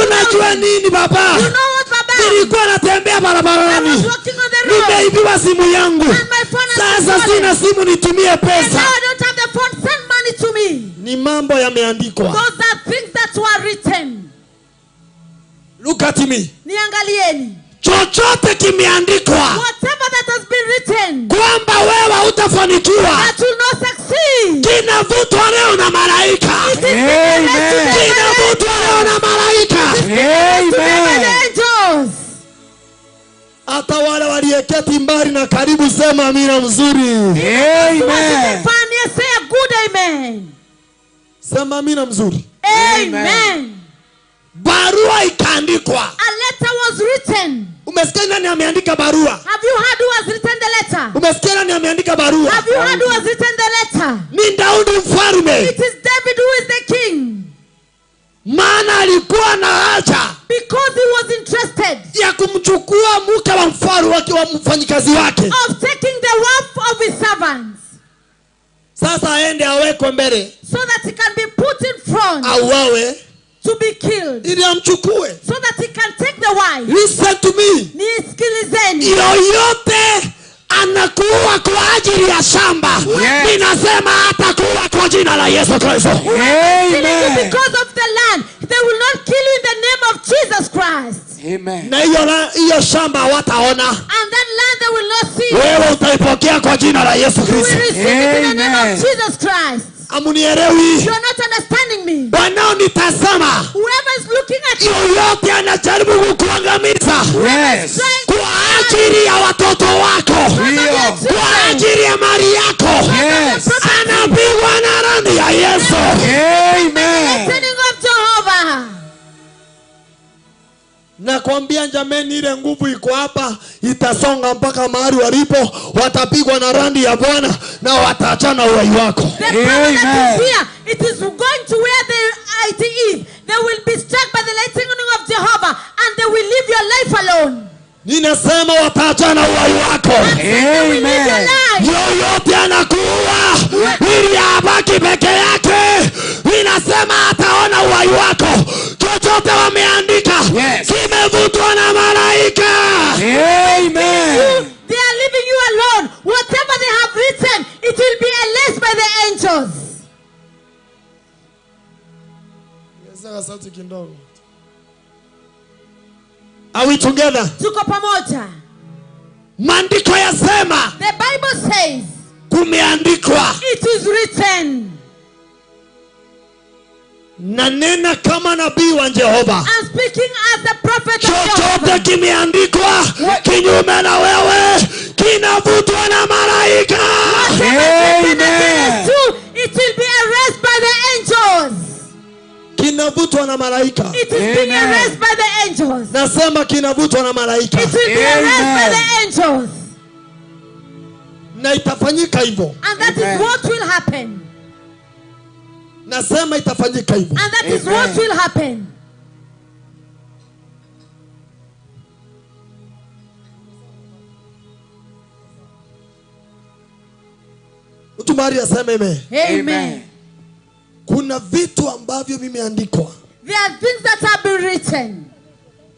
Speaker 3: Unajua nini baba?
Speaker 1: You know what, Baba?
Speaker 3: Nilikuwa natembea
Speaker 1: I
Speaker 3: barabarani.
Speaker 1: was walking on the road.
Speaker 3: Nimeibiwa simu yangu.
Speaker 1: And my phone has
Speaker 3: Sasa
Speaker 1: been
Speaker 3: sina
Speaker 1: stolen.
Speaker 3: simu nitumie
Speaker 1: And now
Speaker 3: pesa.
Speaker 1: I don't have the phone. Send money to me.
Speaker 3: Ni mambo yameandikwa.
Speaker 1: Those are things that were written.
Speaker 3: Look at me.
Speaker 1: Niangalieni.
Speaker 3: chochote kimeandikwa
Speaker 1: whatever that has been written
Speaker 3: kwamba wewe hutafanikiwa
Speaker 1: that will not succeed,
Speaker 3: kinavutwa leo na malaika. Kinavutwa leo na malaika.
Speaker 1: angels.
Speaker 3: Hata wale walioketi mbali na karibu, sema amina mzuri.
Speaker 1: Amen. Say a good amen.
Speaker 3: Sema amina mzuri.
Speaker 1: Amen.
Speaker 3: Barua ikaandikwa.
Speaker 1: A letter was written.
Speaker 3: Umesikia nani ameandika barua?
Speaker 1: Have you heard who has written the letter?
Speaker 3: Umesikia nani ameandika barua?
Speaker 1: Have you heard who has written the letter?
Speaker 3: Ni Daudi mfalme.
Speaker 1: It is David who is the king.
Speaker 3: Maana alikuwa na haja
Speaker 1: because he was interested
Speaker 3: ya kumchukua mke wa mfalme wa mfanyikazi wake,
Speaker 1: of taking the wife of his servants.
Speaker 3: Sasa aende awekwe mbele,
Speaker 1: so that he can be put in front,
Speaker 3: auawe,
Speaker 1: to be killed,
Speaker 3: ili amchukue,
Speaker 1: so that he can take the wife.
Speaker 3: Listen to me.
Speaker 1: Nisikilizeni.
Speaker 3: Yoyote anakuwa kwa ajili ya shamba, ninasema atakuwa kwa jina la Yesu Kristo.
Speaker 1: Amen. Because of the land, they will not kill you in the name of Jesus Christ.
Speaker 4: Amen.
Speaker 3: Na hiyo shamba wataona.
Speaker 1: And that land they will not see.
Speaker 3: Wewe utaipokea kwa jina la Yesu Kristo.
Speaker 1: You will receive it in the name of Jesus Christ.
Speaker 3: Amunielewi?
Speaker 1: You are not understanding me.
Speaker 3: Wanaonitazama,
Speaker 1: whoever is looking at you,
Speaker 3: yoyote anajaribu kukuangamiza kwa ajili ya watoto wako, kwa ajili ya mali yako, anapigwa na randi ya Yesu.
Speaker 4: Amen.
Speaker 3: Nakwambia jameni, ile nguvu iko hapa, itasonga mpaka mahali walipo, watapigwa na randi ya Bwana na wataachana uhai wako.
Speaker 1: It is going to where it is. They will be struck by the lightning of Jehovah and they will leave your life alone.
Speaker 3: Ninasema wataachana uhai wako.
Speaker 4: Amen.
Speaker 3: Yoyote anakuwa ili abaki peke yake, ninasema ataona uhai wako. Chochote wameandika kimevutwa na malaika.
Speaker 4: Amen.
Speaker 1: They are leaving you alone. Whatever they have written, it will be erased by the angels.
Speaker 3: Are we together?
Speaker 1: Tuko pamoja.
Speaker 3: Maandiko yasema,
Speaker 1: the Bible says,
Speaker 3: kumeandikwa.
Speaker 1: It is written.
Speaker 3: Na nena kama nabii wa Jehova.
Speaker 1: I'm speaking as the prophet of Jehovah.
Speaker 3: Chochote kimeandikwa kinyume na wewe, kinavutwa na malaika.
Speaker 4: Amen.
Speaker 1: It will be erased by the angels.
Speaker 3: Kinavutwa na malaika.
Speaker 1: It is being erased by the angels.
Speaker 3: Nasema kinavutwa na malaika.
Speaker 1: It will be erased by the angels.
Speaker 3: Na itafanyika hivyo.
Speaker 1: And that is what will happen.
Speaker 3: Nasema itafanyika hivyo.
Speaker 1: And that is what will happen.
Speaker 3: Mtu Maria aseme amen.
Speaker 1: Amen.
Speaker 3: Kuna vitu ambavyo vimeandikwa.
Speaker 1: There are things that have been written.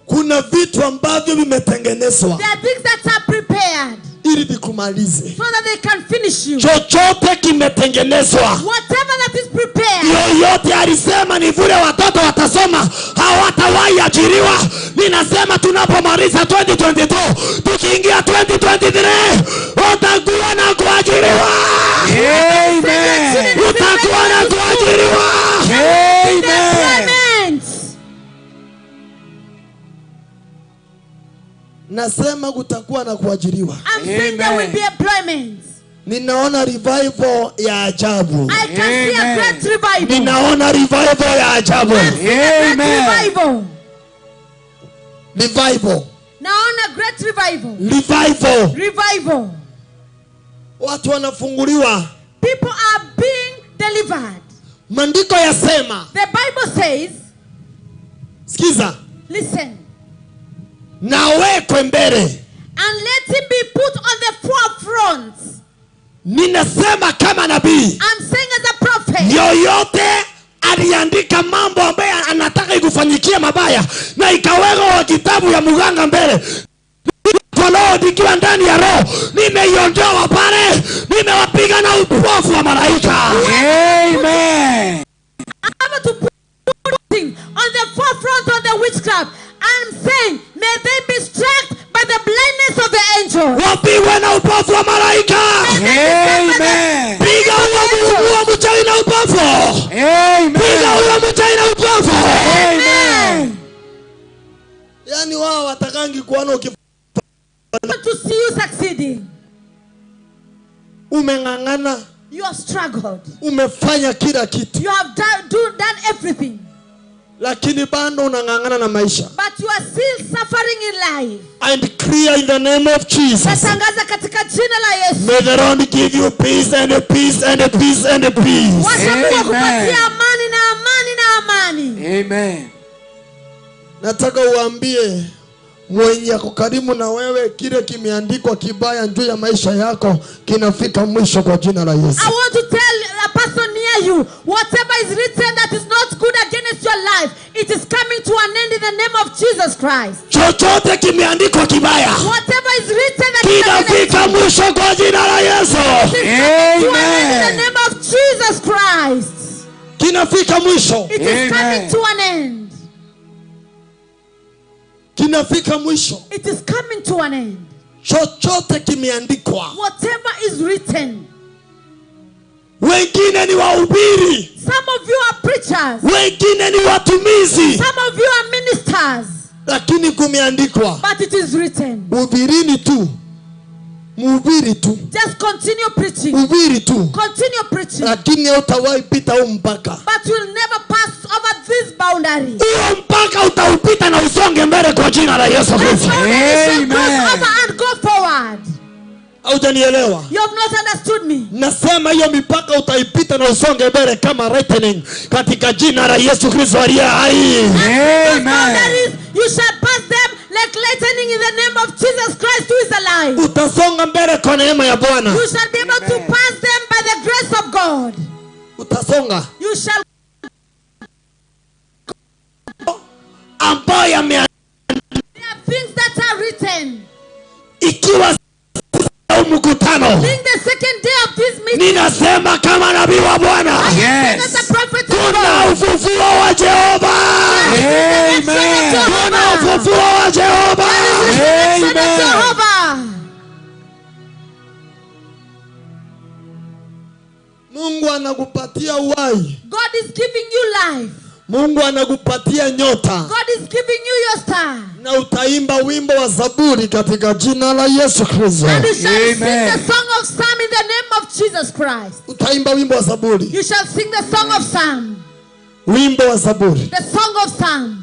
Speaker 3: Kuna vitu ambavyo vimetengenezwa.
Speaker 1: There are things that are prepared.
Speaker 3: Ili vikumalize.
Speaker 1: So that they can finish you.
Speaker 3: Chochote kimetengenezwa.
Speaker 1: Whatever that is prepared.
Speaker 3: Yoyote alisema ni vile watoto watasoma hawatawahi ajiriwa. Ninasema tunapomaliza 2022 tukiingia 2023 utakuwa na kuajiriwa.
Speaker 4: Amen.
Speaker 3: Utakuwa na kuajiriwa.
Speaker 4: Amen.
Speaker 3: Nasema kutakuwa na kuajiriwa.
Speaker 1: I'm saying there will be employment.
Speaker 3: Ninaona revival ya ajabu.
Speaker 1: I can see a great revival.
Speaker 3: Ninaona revival ya ajabu.
Speaker 1: Revival.
Speaker 3: Revival.
Speaker 1: Naona great revival.
Speaker 3: Revival.
Speaker 1: Revival.
Speaker 3: Watu wanafunguliwa.
Speaker 1: People are being delivered.
Speaker 3: Maandiko yasema.
Speaker 1: The Bible says.
Speaker 3: Sikiza.
Speaker 1: Listen.
Speaker 3: Na wekwe mbele.
Speaker 1: And let him be put on the forefront.
Speaker 3: Ninasema kama nabii.
Speaker 1: I'm saying as a prophet.
Speaker 3: Yoyote aliandika mambo ambayo anataka ikufanyikia mabaya na ikaweka wa kitabu ya muganga mbele. Roho ikiwa ndani ya roho, nimeiondoa pale, nimewapiga na upofu wa malaika.
Speaker 4: Amen.
Speaker 1: I'm to put on the forefront of the witchcraft. I'm saying, may they be struck angels.
Speaker 3: wapigwe na upofu wa malaika.
Speaker 4: Amen.
Speaker 3: Piga huo mchawi na upofu.
Speaker 4: Amen.
Speaker 3: Piga huo mchawi na upofu.
Speaker 4: Amen.
Speaker 3: Yani wao watakangi kuona
Speaker 1: To see you succeeding.
Speaker 3: umeng'ang'ana,
Speaker 1: You have struggled.
Speaker 3: umefanya kila kitu,
Speaker 1: You have done everything.
Speaker 3: lakini bado unang'ang'ana na maisha.
Speaker 1: But you are still suffering in life.
Speaker 3: I declare in the name of Jesus,
Speaker 1: Natangaza katika jina la Yesu.
Speaker 3: may the Lord give you peace and peace and peace and peace.
Speaker 1: Wacha Mungu
Speaker 4: Amen.
Speaker 1: akupatie amani na amani na amani.
Speaker 4: Amen.
Speaker 3: Nataka uambie mwenye kukarimu na wewe, kile kimeandikwa kibaya juu ya maisha yako kinafika mwisho kwa jina la Yesu.
Speaker 1: I want to tell a person near you, whatever is written that is not good against your life, it is coming to an end in the name of Jesus Christ.
Speaker 3: Chochote kimeandikwa kibaya
Speaker 1: Whatever is written that is against
Speaker 3: kinafika mwisho kwa jina la Yesu.
Speaker 1: to an end in the
Speaker 4: Amen.
Speaker 1: name of Jesus Christ.
Speaker 3: Kinafika mwisho.
Speaker 1: It is
Speaker 4: Amen.
Speaker 1: coming to an end.
Speaker 3: Kinafika mwisho.
Speaker 1: It is coming to an end.
Speaker 3: Chochote kimeandikwa.
Speaker 1: Whatever is written.
Speaker 3: Wengine ni wahubiri,
Speaker 1: Some of you are preachers.
Speaker 3: wengine ni watumizi,
Speaker 1: Some of you are ministers.
Speaker 3: lakini kumeandikwa.
Speaker 1: But it is written.
Speaker 3: Hubirini tu. Mhubiri tu.
Speaker 1: Just continue preaching.
Speaker 3: Hubiri tu.
Speaker 1: Continue preaching.
Speaker 3: Lakini hautawahi pita huu mpaka.
Speaker 1: But you will never pass over this boundary.
Speaker 3: Huo mpaka utaupita na usonge mbele kwa jina la Yesu
Speaker 1: This
Speaker 3: Kristo.
Speaker 1: boundary shall cross
Speaker 4: Amen.
Speaker 1: over and go forward.
Speaker 3: Haujanielewa?
Speaker 1: You have not understood me.
Speaker 3: Nasema hiyo mipaka utaipita na usonge mbele kama lightning katika jina la Yesu Kristo aliye hai.
Speaker 1: Those boundaries, you shall pass them like lightning in the name of Jesus Christ who is alive.
Speaker 3: Utasonga mbele kwa neema ya Bwana.
Speaker 1: You shall be able to pass them by the grace of God.
Speaker 3: Utasonga
Speaker 1: You shall
Speaker 3: ambayo yameandikwa
Speaker 1: there are things that are written.
Speaker 3: ikiwa mkutano.
Speaker 1: Being the second day of this meeting,
Speaker 3: Ninasema kama nabii wa Bwana.
Speaker 4: Yes.
Speaker 1: as a prophet of
Speaker 3: Kuna
Speaker 1: God.
Speaker 3: ufufuo wa Jehova.
Speaker 4: Amen.
Speaker 3: Kuna ufufuo wa Jehova.
Speaker 1: Resurrection of Jehovah.
Speaker 3: Mungu anakupatia uhai.
Speaker 1: God is giving you life.
Speaker 3: Mungu anakupatia nyota.
Speaker 1: God is giving you your star.
Speaker 3: Na utaimba wimbo wa Zaburi katika jina la Yesu Kristo.
Speaker 1: And you shall sing
Speaker 4: Amen.
Speaker 1: the song of Psalm in the name of Jesus Christ.
Speaker 3: Utaimba wimbo wa Zaburi.
Speaker 1: You shall sing the song of Psalm.
Speaker 3: Wimbo wa Zaburi.
Speaker 1: The song of Psalm.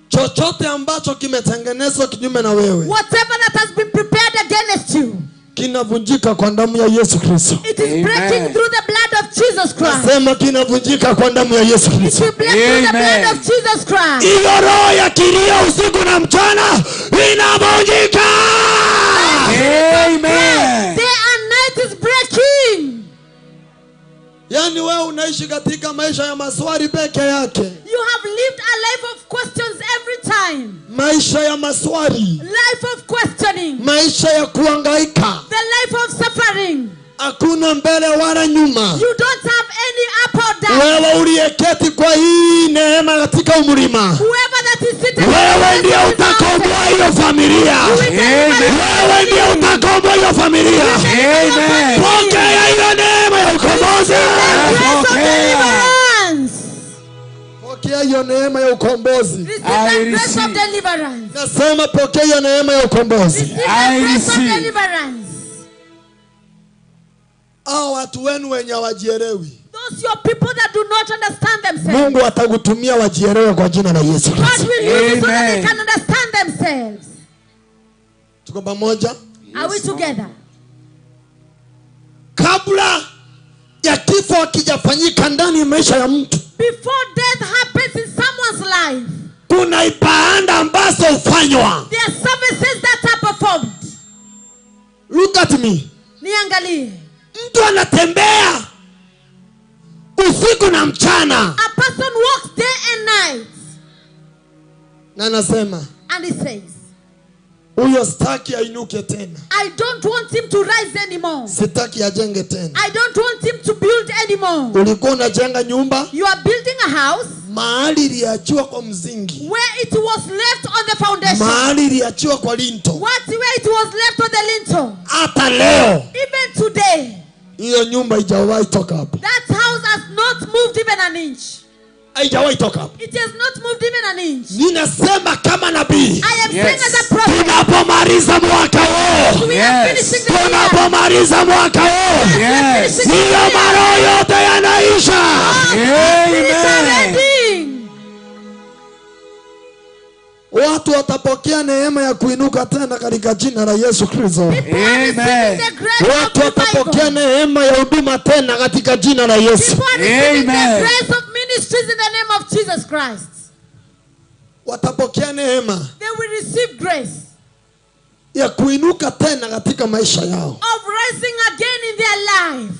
Speaker 3: Chochote ambacho kimetengenezwa kinyume na wewe
Speaker 1: Whatever that has been prepared against you,
Speaker 3: kinavunjika kwa damu ya Yesu Kristo.
Speaker 1: it is
Speaker 4: Amen.
Speaker 1: breaking through the blood of Jesus Christ.
Speaker 3: Nasema kinavunjika kwa damu ya Yesu
Speaker 1: It
Speaker 3: Kristo.
Speaker 1: will break through the
Speaker 4: Amen.
Speaker 1: blood of Jesus Christ.
Speaker 3: Hiyo roho ya kilio usiku na mchana inavunjika.
Speaker 4: Amen.
Speaker 1: Day and night is breaking.
Speaker 3: Yaani wewe unaishi katika maisha ya maswali peke yake.
Speaker 1: You have lived a life of questions every time.
Speaker 3: Maisha ya maswali.
Speaker 1: Life of questioning.
Speaker 3: Maisha ya kuhangaika.
Speaker 1: The life of suffering.
Speaker 3: Hakuna mbele wala nyuma.
Speaker 1: You don't have any up or down.
Speaker 3: Wewe uliyeketi kwa hii neema katika umlima,
Speaker 1: Whoever that is sitting
Speaker 3: wewe ndiye utakomboa hiyo familia. Wewe ndiye utakomboa hiyo familia.
Speaker 4: Amen.
Speaker 3: Pokea hiyo neema ya ukombozi. Pokea hiyo neema ya ukombozi.
Speaker 1: Receive the grace of deliverance.
Speaker 3: Nasema pokea hiyo neema ya ukombozi.
Speaker 1: Receive the
Speaker 4: I
Speaker 1: grace of
Speaker 4: receive.
Speaker 1: deliverance.
Speaker 3: Hao watu wenu wenye hawajielewi,
Speaker 1: Those your people that do not understand themselves,
Speaker 3: Mungu atakutumia wajielewe kwa jina la Yesu
Speaker 1: God
Speaker 3: Kristo.
Speaker 1: will use it so that they
Speaker 4: Amen.
Speaker 1: can understand themselves.
Speaker 3: Tuko pamoja?
Speaker 1: Are we together?
Speaker 3: Kabla ya kifo hakijafanyika ndani ya maisha ya mtu,
Speaker 1: Before death happens in someone's life,
Speaker 3: kuna ibada ambazo hufanywa.
Speaker 1: there are services that are performed.
Speaker 3: Look at me.
Speaker 1: Niangalie.
Speaker 3: Mtu anatembea usiku na mchana
Speaker 1: A person walks day and night,
Speaker 3: na anasema
Speaker 1: and he says,
Speaker 3: huyo sitaki ainuke tena,
Speaker 1: I don't want him to rise anymore.
Speaker 3: sitaki ajenge tena.
Speaker 1: I don't want him to build anymore.
Speaker 3: Ulikuwa unajenga nyumba,
Speaker 1: You are building a house,
Speaker 3: mahali iliachiwa kwa mzingi,
Speaker 1: where it was left on the foundation,
Speaker 3: mahali iliachiwa kwa linto,
Speaker 1: where it was left on the lintel,
Speaker 3: hata leo
Speaker 1: even today,
Speaker 3: hiyo nyumba haijawahi toka hapo.
Speaker 1: that house has not moved even an inch.
Speaker 3: Haijawahi toka hapo.
Speaker 1: It has not moved even an inch.
Speaker 3: Ninasema kama nabii,
Speaker 1: I am saying as a prophet,
Speaker 3: tunapomaliza mwaka huu,
Speaker 1: we are finishing the year.
Speaker 3: tunapomaliza mwaka huu, hiyo maroho yote yanaisha. Watu watapokea neema ya kuinuka tena katika jina la Yesu Kristo.
Speaker 4: Amen.
Speaker 3: Watu watapokea neema ya huduma tena katika jina la Yesu.
Speaker 1: Amen. The grace of ministries in the name of Jesus Christ.
Speaker 3: Watapokea neema,
Speaker 1: they will receive grace
Speaker 3: ya kuinuka tena katika maisha yao.
Speaker 1: Of rising again in their life.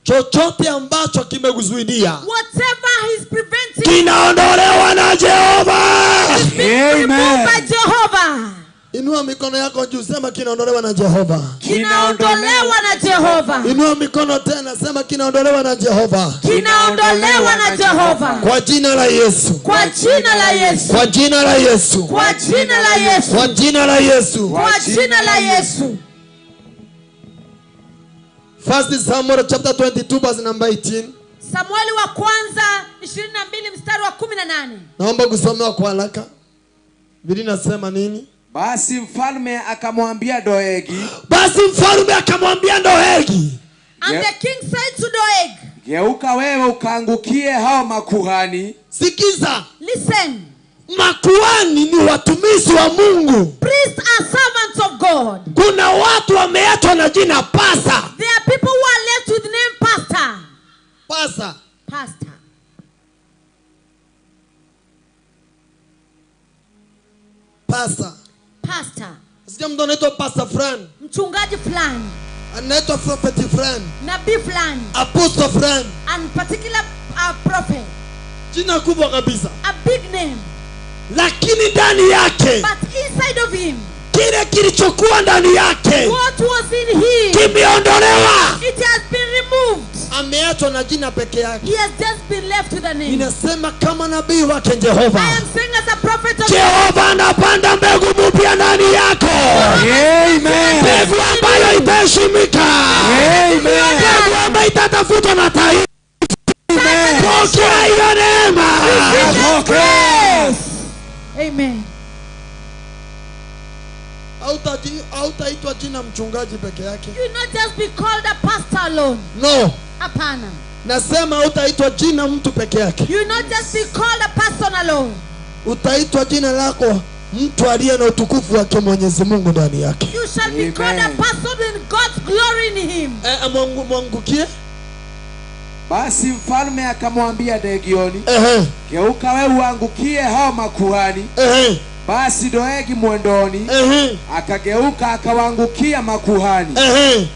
Speaker 3: Chochote ambacho kimekuzuidia,
Speaker 1: whatever is preventing,
Speaker 3: kinaondolewa na Jehova.
Speaker 1: Amen. By Jehovah.
Speaker 3: Inua mikono yako juu, sema kinaondolewa na Jehova.
Speaker 1: Kinaondolewa na Jehova.
Speaker 3: Inua mikono tena, sema kinaondolewa na Jehova.
Speaker 1: Kinaondolewa na Jehova.
Speaker 3: Kwa jina la Yesu.
Speaker 1: Kwa jina la Yesu.
Speaker 3: Kwa jina la Yesu.
Speaker 1: Kwa jina la Yesu.
Speaker 3: Kwa jina la Yesu.
Speaker 1: Kwa jina la Yesu.
Speaker 3: First Samuel chapter 22 verse number 18.
Speaker 1: Samueli wa kwanza 22 mstari wa 18.
Speaker 3: Naomba kusomewa kwa haraka. Biblia inasema nini?
Speaker 4: Basi mfalme akamwambia Doegi.
Speaker 1: And the king said to Doeg,
Speaker 4: geuka wewe ukaangukie hao makuhani.
Speaker 3: Sikiza.
Speaker 1: Listen.
Speaker 3: Makuhani ni watumishi wa Mungu.
Speaker 1: Priests are servants of God.
Speaker 3: Kuna watu wameachwa na jina pastor.
Speaker 1: There are people who are left with the name pastor.
Speaker 3: Pastor.
Speaker 1: Pastor.
Speaker 3: Pastor.
Speaker 1: Pastor.
Speaker 3: Sija mtu anaitwa pastor friend.
Speaker 1: Mchungaji fulani.
Speaker 3: Anaitwa prophet friend.
Speaker 1: Nabii fulani.
Speaker 3: Apostle friend.
Speaker 1: And particular prophet.
Speaker 3: Jina kubwa kabisa.
Speaker 1: A big name.
Speaker 3: Lakini ndani yake,
Speaker 1: but inside of him,
Speaker 3: kile kilichokuwa ndani yake,
Speaker 1: what was in him,
Speaker 3: kimeondolewa.
Speaker 1: It has been removed.
Speaker 3: Ameachwa na jina peke yake.
Speaker 1: He has just been left with a name.
Speaker 3: Ninasema kama nabii wake Jehova.
Speaker 1: I am saying as a prophet of
Speaker 3: Jehova anapanda mbegu mpya ndani yako.
Speaker 4: Amen.
Speaker 3: Mbegu ambayo itaheshimika.
Speaker 4: Amen.
Speaker 3: Mbegu ambayo itatafutwa na taifa. Amen. Pokea hiyo neema.
Speaker 1: Amen.
Speaker 3: Hautaitwa jina mchungaji peke yake.
Speaker 1: You not just be called a pastor alone.
Speaker 3: No.
Speaker 1: Hapana.
Speaker 3: Nasema hautaitwa jina mtu peke yake.
Speaker 1: You not just be called a person alone.
Speaker 3: Utaitwa jina lako mtu aliye na utukufu wake Mwenyezi Mungu ndani yake.
Speaker 1: You shall be called a person with God's glory in him.
Speaker 3: Mwangukie.
Speaker 4: Basi mfalme akamwambia Dagioni, geuka wewe uangukie hao makuhani. Basi Doegi mwendoni, akageuka akawaangukia makuhani.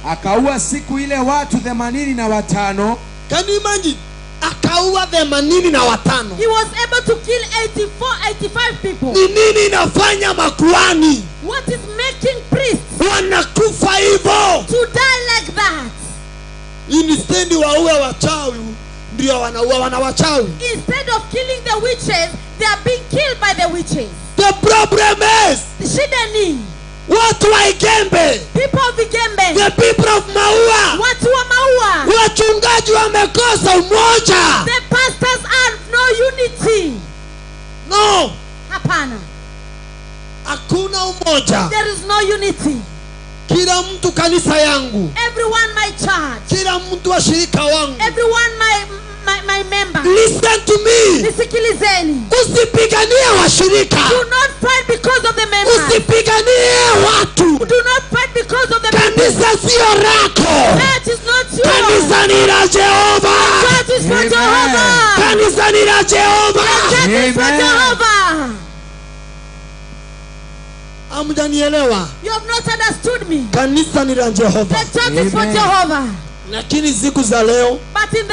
Speaker 4: Akaua siku ile watu 85.
Speaker 3: Can you imagine? Akaua 85.
Speaker 1: He was able to kill 85 people.
Speaker 3: Ni nini inafanya makuhani?
Speaker 1: What is making priests
Speaker 3: wanakufa hivyo?
Speaker 1: To die like that.
Speaker 3: Instead waue wachawi, ndio wanaua wanawachawi.
Speaker 1: Instead of killing the witches, they are being killed by the witches.
Speaker 3: The problem is,
Speaker 1: shida ni
Speaker 3: watu wa Igembe,
Speaker 1: people of Igembe,
Speaker 3: the people of MAUA,
Speaker 1: watu wa MAUA,
Speaker 3: wachungaji wamekosa umoja.
Speaker 1: The pastors have no unity.
Speaker 3: No.
Speaker 1: Hapana.
Speaker 3: Hakuna umoja.
Speaker 1: There is no unity.
Speaker 3: Kila mtu kanisa yangu.
Speaker 1: Everyone my church.
Speaker 3: Kila mtu wa shirika wangu.
Speaker 1: Everyone my member.
Speaker 3: Listen to me.
Speaker 1: Nisikilizeni.
Speaker 3: Usipiganie washirika.
Speaker 1: Do not fight because of the members.
Speaker 3: Usipiganie watu.
Speaker 1: Do not fight because of the members.
Speaker 3: Kanisa sio lako.
Speaker 1: That is not yours.
Speaker 3: Kanisa ni la Jehova.
Speaker 1: That is for Jehovah.
Speaker 3: Kanisa ni la Jehova.
Speaker 1: That is for Jehovah.
Speaker 3: Hamjanielewa?
Speaker 1: You have not understood me.
Speaker 3: Kanisa ni la Jehova.
Speaker 1: The church is for Jehovah.
Speaker 3: Lakini siku za leo,
Speaker 1: but in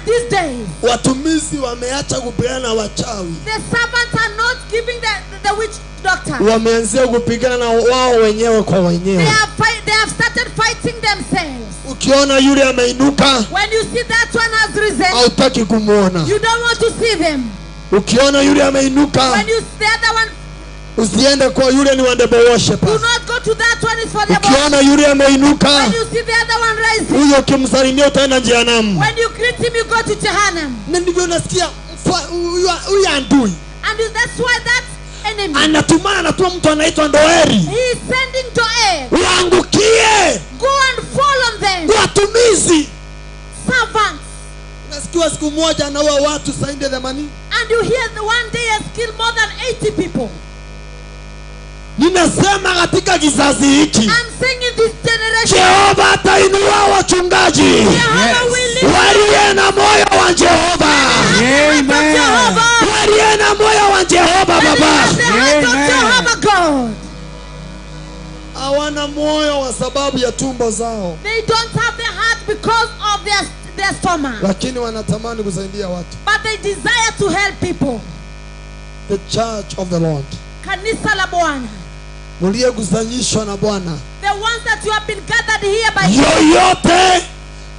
Speaker 1: these days,
Speaker 3: watumishi wameacha kupigana wachawi.
Speaker 1: The servants are not giving the witch doctor.
Speaker 3: Wameanzia kupigana na wao wenyewe kwa wenyewe.
Speaker 1: They have started fighting themselves.
Speaker 3: Ukiona yule ameinuka,
Speaker 1: when you see that one has risen,
Speaker 3: hautaki kumuona.
Speaker 1: You don't want to see them.
Speaker 3: Ukiona yule ameinuka,
Speaker 1: When you see the other one,
Speaker 3: usiende kwa yule ni wandebo worshiper.
Speaker 1: do not go to that one, is for the
Speaker 3: Ukiona yule ameinuka,
Speaker 1: When you see the other one rising,
Speaker 3: huyo ukimsalimia utaenda jehanamu.
Speaker 1: when you greet him, you go to Jehannam.
Speaker 3: Na ndivyo unasikia huyu andui
Speaker 1: And that's why that enemy,
Speaker 3: anatuma mtu anaitwa Ndoeri.
Speaker 1: he is sending to air.
Speaker 3: Waangukie
Speaker 1: Go and fall on them.
Speaker 3: watumizi.
Speaker 1: Servants.
Speaker 3: Unasikia siku moja anaua watu 80.
Speaker 1: And you hear the one day has killed more than 80 people.
Speaker 3: Ninasema katika kizazi hiki,
Speaker 1: I'm saying in this generation,
Speaker 3: Jehova atainua wachungaji
Speaker 1: Jehovah will lift
Speaker 3: waliye na moyo wa Jehova. Waliye na moyo wa Jehova Baba.
Speaker 1: Jehovah God.
Speaker 3: Hawana moyo kwa sababu ya tumbo zao,
Speaker 1: They don't have their heart because of their stomach.
Speaker 3: lakini wanatamani kusaidia watu.
Speaker 1: But they desire to help people.
Speaker 3: The church of the Lord,
Speaker 1: Kanisa la Bwana.
Speaker 3: mliokusanyishwa na Bwana.
Speaker 1: The ones that you have been gathered here by
Speaker 3: Yoyote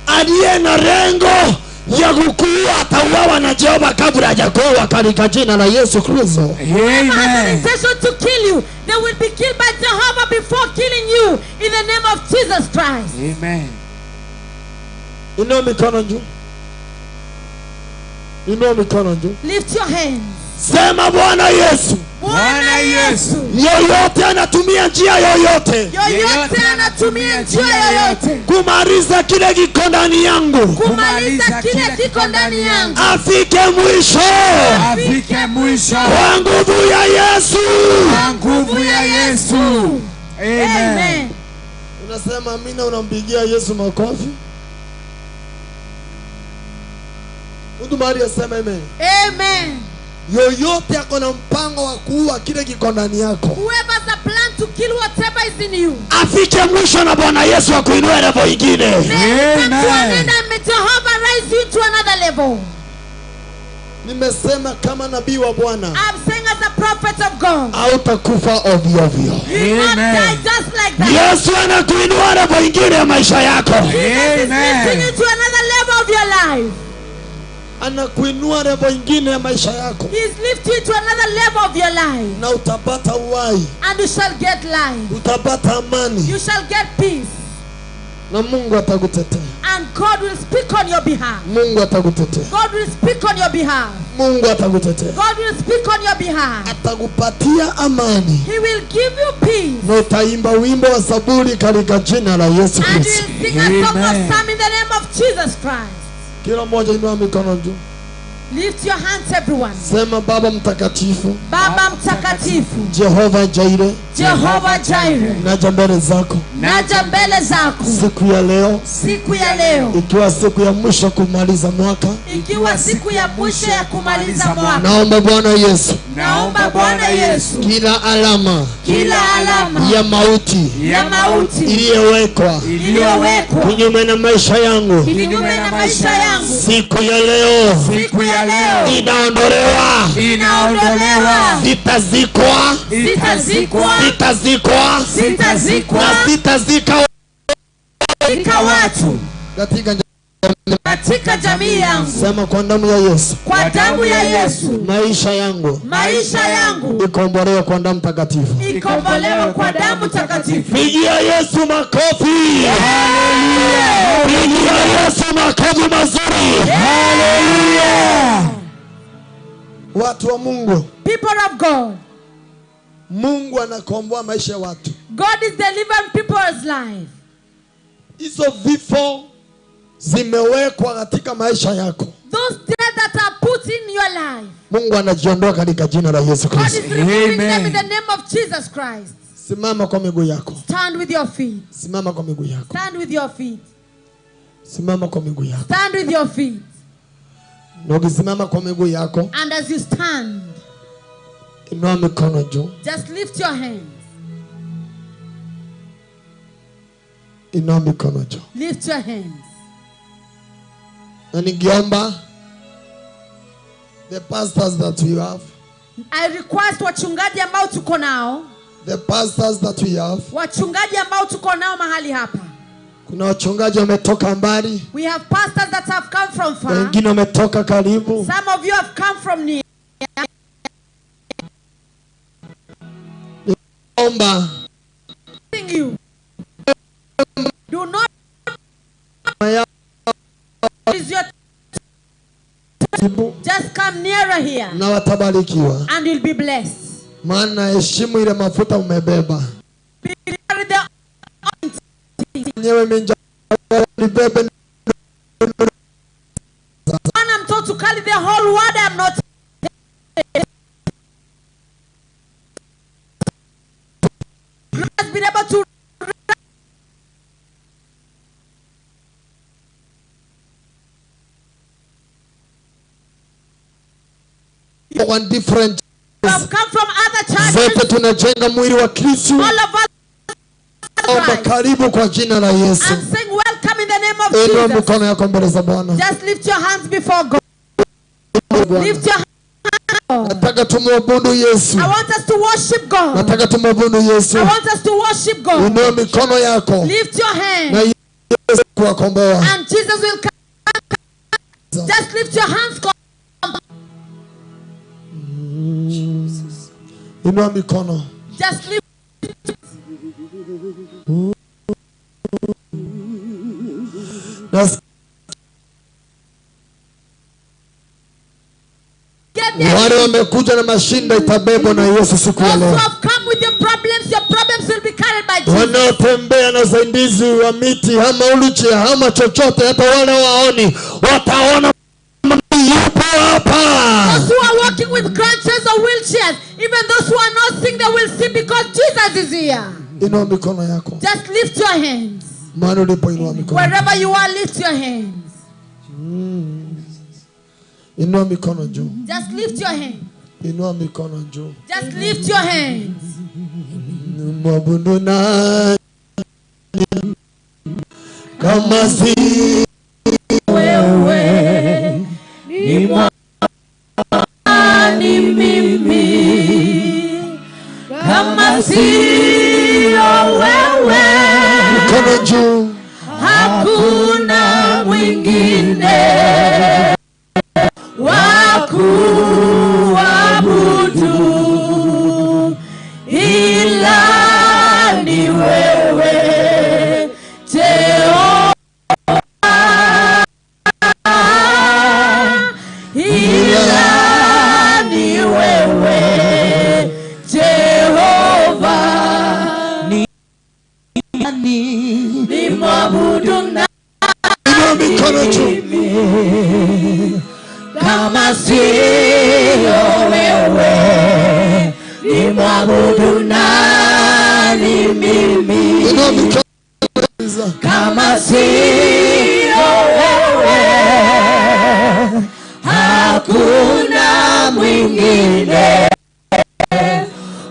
Speaker 3: aliye na lengo ya kukuua atauawa na Jehova kabla hajakuwa, katika jina la Yesu Kristo.
Speaker 1: Amen. To kill you, they will be killed by Jehovah before killing you in the name of Jesus Christ.
Speaker 4: Amen.
Speaker 3: Inua mikono juu. Inua mikono juu.
Speaker 1: Lift your hands.
Speaker 3: Sema Bwana Yesu.
Speaker 1: Bwana Yesu.
Speaker 3: Yoyote anatumia njia yoyote.
Speaker 1: Yoyote anatumia njia yoyote
Speaker 3: kumaliza kile kiko ndani yangu.
Speaker 1: kumaliza kile kiko ndani yangu.
Speaker 3: Afike mwisho.
Speaker 4: Afike mwisho.
Speaker 3: Kwa nguvu ya Yesu.
Speaker 4: Kwa nguvu ya Yesu. Amen.
Speaker 3: Unasema amina, unampigia Yesu makofi. Mtu Maria sema amen.
Speaker 1: Amen.
Speaker 3: Yoyote akona mpango wa kuua kile kiko ndani yako,
Speaker 1: Whoever has a plan to kill whatever is in you,
Speaker 3: afike mwisho na Bwana Yesu akuinue level nyingine.
Speaker 1: come to an end and may Jehovah raise you to another level.
Speaker 3: Nimesema kama nabii wa Bwana,
Speaker 1: I'm saying as a prophet of God,
Speaker 3: hautakufa ovyo ovyo.
Speaker 1: you will not die just like that.
Speaker 3: Yesu anakuinua level nyingine ya maisha yako.
Speaker 1: Jesus is lifting you to another level of your life.
Speaker 3: Anakuinua level nyingine ya maisha yako.
Speaker 1: He is lifting you to another level of your life.
Speaker 3: Na utapata uhai.
Speaker 1: And you shall get life.
Speaker 3: Utapata amani.
Speaker 1: You shall get peace.
Speaker 3: Na Mungu atakutetea.
Speaker 1: And God will speak on your behalf.
Speaker 3: Mungu atakutetea.
Speaker 1: God will speak on your behalf.
Speaker 3: Mungu atakutetea.
Speaker 1: God will speak on your behalf.
Speaker 3: Atakupatia amani.
Speaker 1: He will give you peace.
Speaker 3: Na utaimba wimbo wa Zaburi katika jina la Yesu
Speaker 1: And you
Speaker 3: Kristo.
Speaker 1: will sing a song of Psalm in the name of Jesus Christ.
Speaker 3: Kila mmoja inua mikono juu.
Speaker 1: Lift your hands, everyone.
Speaker 3: Sema Baba mtakatifu,
Speaker 1: Baba mtakatifu,
Speaker 3: Jehova Jaire,
Speaker 1: Jehova Jireh,
Speaker 3: naja mbele zako
Speaker 1: naja mbele zako
Speaker 3: siku ya leo,
Speaker 1: siku ya leo,
Speaker 3: ikiwa siku ya mwisho kumaliza mwaka.
Speaker 1: ikiwa siku ya mwisho ya kumaliza mwaka.
Speaker 3: Naomba Bwana Yesu,
Speaker 1: Naomba Bwana Yesu,
Speaker 3: kila alama
Speaker 1: ya
Speaker 3: mauti iliyowekwa kinyume na maisha yangu,
Speaker 1: kinyume na maisha yangu,
Speaker 3: siku ya leo inaondolewa, sitazikwa, na sitazika
Speaker 1: watu
Speaker 3: katika
Speaker 1: jamii yangu.
Speaker 3: Sema kwa damu ya Yesu,
Speaker 1: kwa damu ya Yesu,
Speaker 3: maisha yangu ikombolewe kwa damu takatifu,
Speaker 1: ikombolewe kwa damu takatifu.
Speaker 3: Pigia Yesu makofi. Haleluya. Pigia Yesu makofi mazuri. Haleluya. Watu wa Mungu,
Speaker 1: people of God,
Speaker 3: Mungu anakomboa maisha ya watu.
Speaker 1: God is delivering people's life.
Speaker 3: Hizo vifo zimewekwa katika maisha yako.
Speaker 1: Those death that are put in your life,
Speaker 3: Mungu anajiondoa katika jina la Yesu
Speaker 1: God
Speaker 3: Kristo.
Speaker 1: is removing them in the name of Jesus Christ.
Speaker 3: Simama kwa miguu yako.
Speaker 1: Stand with your feet.
Speaker 3: Simama kwa miguu yako.
Speaker 1: Stand with your feet.
Speaker 3: Simama kwa miguu yako.
Speaker 1: Stand with your feet.
Speaker 3: Na ukisimama kwa miguu yako,
Speaker 1: And as you stand,
Speaker 3: inua mikono juu.
Speaker 1: just lift your hands.
Speaker 3: Inua mikono juu.
Speaker 1: Lift your hands.
Speaker 3: Na ningeomba the pastors that we have,
Speaker 1: I request wachungaji ambao tuko nao,
Speaker 3: the pastors that we have,
Speaker 1: wachungaji ambao tuko nao mahali hapa.
Speaker 3: kuna wachungaji wametoka mbali,
Speaker 1: We have pastors that have come from far.
Speaker 3: wengine wametoka karibu.
Speaker 1: Some of you have come from near.
Speaker 3: Omba.
Speaker 1: You. Do not. Just come nearer here.
Speaker 3: Na watabarikiwa.
Speaker 1: And you'll be blessed.
Speaker 3: Maana heshimu ile mafuta umebeba. Nyewe minja nibebe.
Speaker 1: I'm told to carry the whole word. I'm not. You must be able to.
Speaker 3: One different.
Speaker 1: Have come from other churches.
Speaker 3: Zote tunajenga mwili wa Kristo.
Speaker 1: All of us.
Speaker 3: Omba karibu kwa jina la Yesu.
Speaker 1: I'm saying welcome in the name of
Speaker 3: Inua
Speaker 1: Jesus.
Speaker 3: mikono yako mbele za Bwana.
Speaker 1: Just lift your hands before God. Lift your hands.
Speaker 3: Nataka tumuabudu Yesu.
Speaker 1: I want us to worship God.
Speaker 3: Nataka tumuabudu Yesu.
Speaker 1: I want us to worship God.
Speaker 3: Inua mikono yako.
Speaker 1: Lift your hands.
Speaker 3: Na Yesu kuwakomboa.
Speaker 1: And Jesus will come. Just lift your hands.
Speaker 3: Inua mikono.
Speaker 1: Just lift. Wale wamekuja na mashinda itabebwa na Yesu siku ya leo. Wanaotembea na usaidizi wa miti ama uluchi ama chochote, hata wale waoni wataona yupo hapa. Those who are walking with crutches or wheelchairs, even those who are not seeing, they will see because Jesus is here.
Speaker 3: Inua mikono yako.
Speaker 1: Just lift your hands.
Speaker 3: Mahali ulipo inua mikono.
Speaker 1: Wherever you are, lift your hands.
Speaker 3: Inua mikono juu.
Speaker 1: Just lift your hands.
Speaker 3: Inua mikono juu.
Speaker 1: Just lift your hands.
Speaker 3: Mwabudu nani kama si
Speaker 1: wewe, ni nani mimi kama sio wewe.
Speaker 3: Mikono juu.
Speaker 1: Hakuna mwingine wa kuabudu ila ni wewe Jehova, ila ni wewe Jehova. Ni mwabudu na
Speaker 3: mikono juu.
Speaker 1: Kama sio wewe, ni mwabudu nani mimi? Kama sio wewe, hakuna mwingine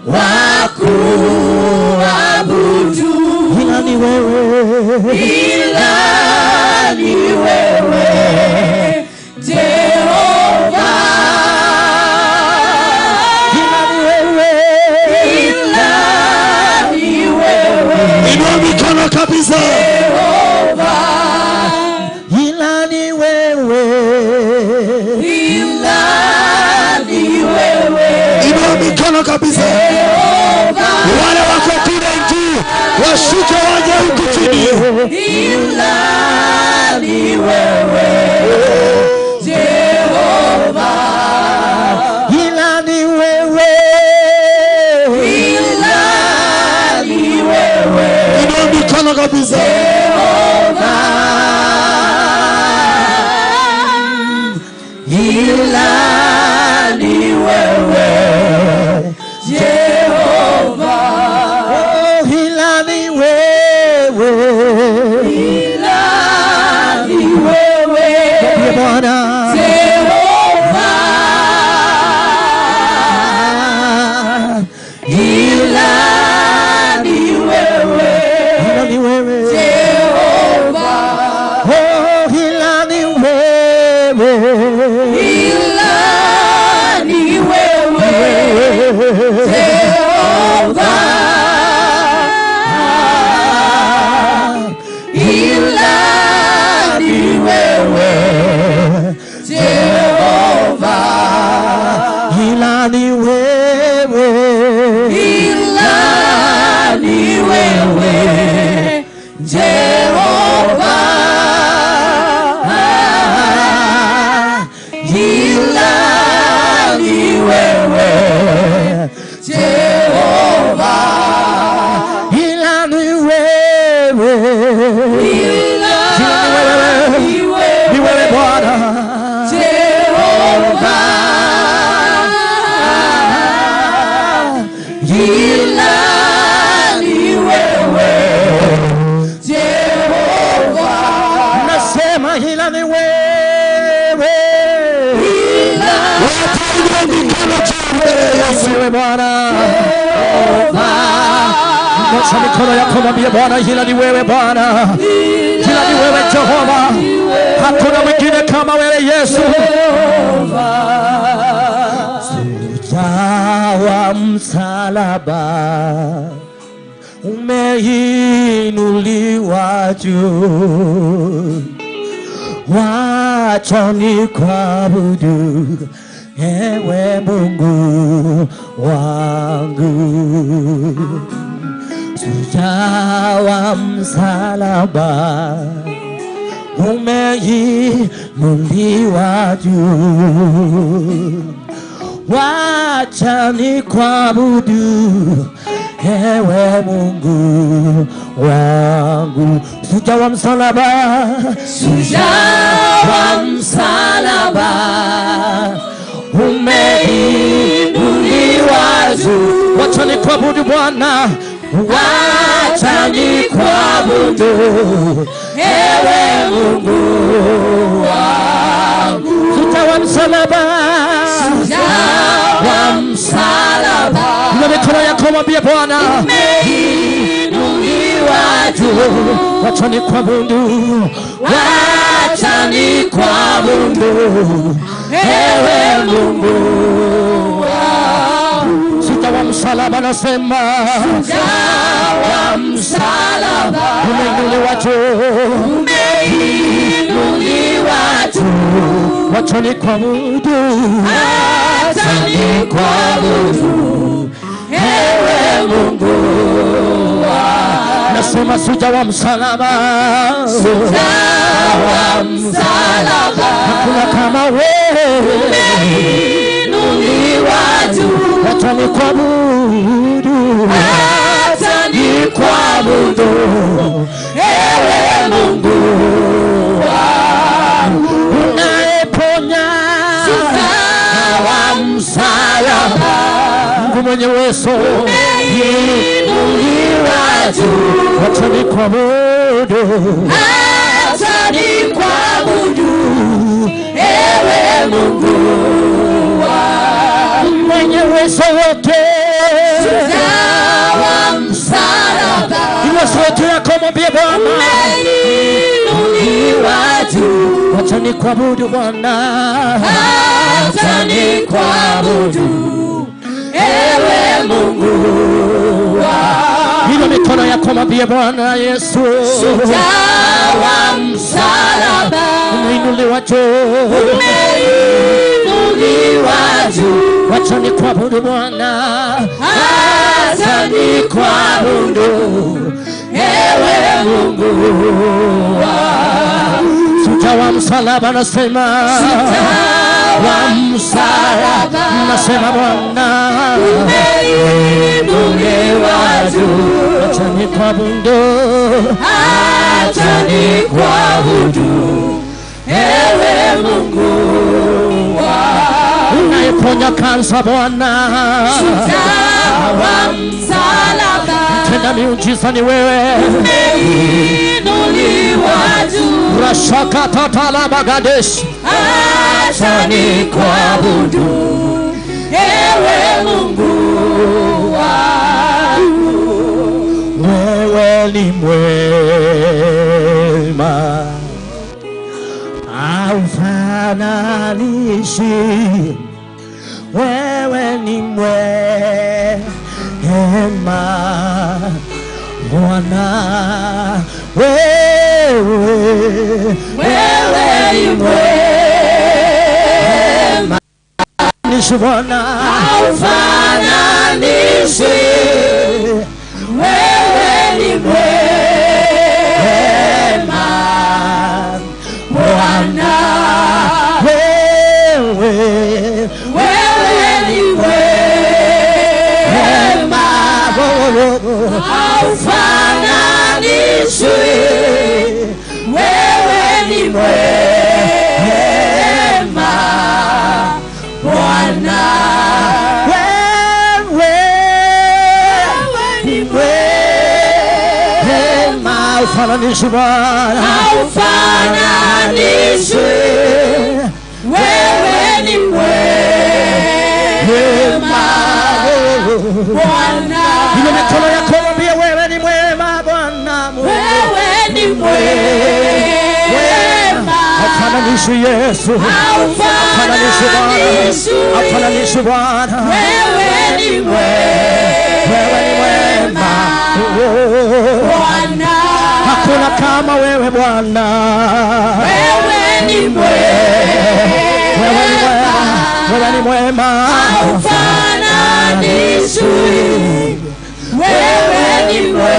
Speaker 1: wa kuabudu ila ni wewe, ila ni wewe Jehova, ila ni wewe, ila ni wewe.
Speaker 3: Inua mikono kabisa.
Speaker 1: Jehova, ila ni wewe, ila ni wewe.
Speaker 3: Inua mikono kabisa.
Speaker 1: Jehova,
Speaker 3: wale wako kule juu washuke waje huku chini.
Speaker 1: Ila ni wewe Jehova, ila ni wewe, ila ni wewe.
Speaker 3: Inua mikono kabisa.
Speaker 1: Jehova, ila ni wewe Jehova, oh, ila ni wewe, ila ni wewe Bwana Jehova, ila ni wewe, ila ni wewe Jehova, ila ni wewe. Jehova, ila ni wewe. Ila ni wewe Bwana. Jehova, ila ni wewe. Jehova, nasema ila ni wewe. Ila wewe Bwana. Nyosha mikono yako mwambie Bwana, ila ni wewe Bwana. Ila ni wewe Jehova. Hakuna mwingine kama wewe Yesu. Sujawa msalaba umeinuliwa juu, wacha nikuabudu ewe Mungu wangu. Sujawa msalaba umeinuliwa juu, wacha nikuabudu ewe Mungu wangu. Sujawa msalaba, sujawa msalaba umeinuliwa juu, wacha nikuabudu Bwana, wacha nikuabudu ewe Mungu wangu. Sujawa msalaba, sujawa msalaba, na mikono yako mwambie Bwana, umeinuliwa juu, wacha nikuabudu, wacha nikuabudu ewe Mungu wangu. Sujawa msalaba, nasema sujawa msalaba umeinuliwa juu, umeinuliwa juu, wacha nikuabudu, wacha nikuabudu ewe Mungu wangu. Nasema sujawa msalaba, sujawa msalaba, hakuna kama wewe, umeinuliwa juu, wacha nikuabudu, wacha nikuabudu ewe Mungu wangu. Unayeponya, sujawa msalaba, Mungu mwenye uwezo, umeinuliwa juu, wacha nikuabudu, wacha nikuabudu ewe Mungu wangu. Mwenye uwezo wote, sujawa msalaba, uwezo wote yako mwambie Bwana, umeinuliwa juu, wacha nikuabudu Bwana, wacha nikuabudu ewe Mungu wangu. Hilo mikono yako mwambie Bwana Yesu, sujawa msalaba umeinuliwa juu, umeinuliwa juu, wacha nikuabudu Bwana, wacha nikuabudu ewe Mungu wangu. Sujawa msalaba, nasema sujawa msalaba, nasema Bwana, umeinuliwa juu, wacha nikuabudu, wacha nikuabudu ewe Mungu wangu. Unayeponya kansa Bwana, sujawa msalaba, tenda miujiza ni wewe, umeinuliwa juu, rashaka tatala bagadesh, wacha nikuabudu ewe Mungu wangu. Wewe ni mwema, haufananishi, wewe ni mwema Bwana, wewe ni mwema, nishi Bwana, haufananishi, wewe ni mwema haufananishwi, wewe ni mwema Bwana.
Speaker 3: Haufananishwi Bwana,
Speaker 1: haufananishwi, wewe ni mwema Bwana.
Speaker 3: ile mikono yako mwambie wewe ni mwema Bwana,
Speaker 1: wewe ni mwema.
Speaker 3: Haufananishwi Yesu, haufananishwi Bwana, haufananishwi Bwana,
Speaker 1: wewe ni mwema Bwana.
Speaker 3: Hakuna kama wewe Bwana,
Speaker 1: wewe ni
Speaker 3: mwema,
Speaker 1: haufananishwi, wewe ni mwema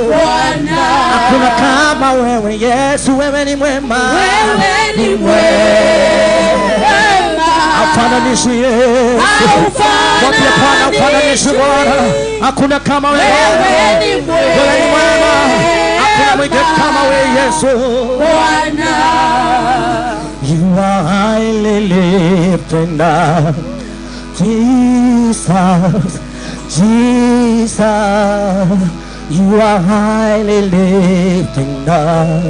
Speaker 1: Bwana.
Speaker 3: Hakuna kama wewe Yesu, wewe ni mwema,
Speaker 1: wewe ni mwema.
Speaker 3: Haufananishwi Yesu, haufananishwi Bwana. Hakuna kama wewe,
Speaker 1: wewe ni
Speaker 3: mwema. Hakuna mwingine kama wewe Yesu
Speaker 1: Bwana.
Speaker 3: You are highly lifted up, Jesus, Jesus. You are highly lifted up,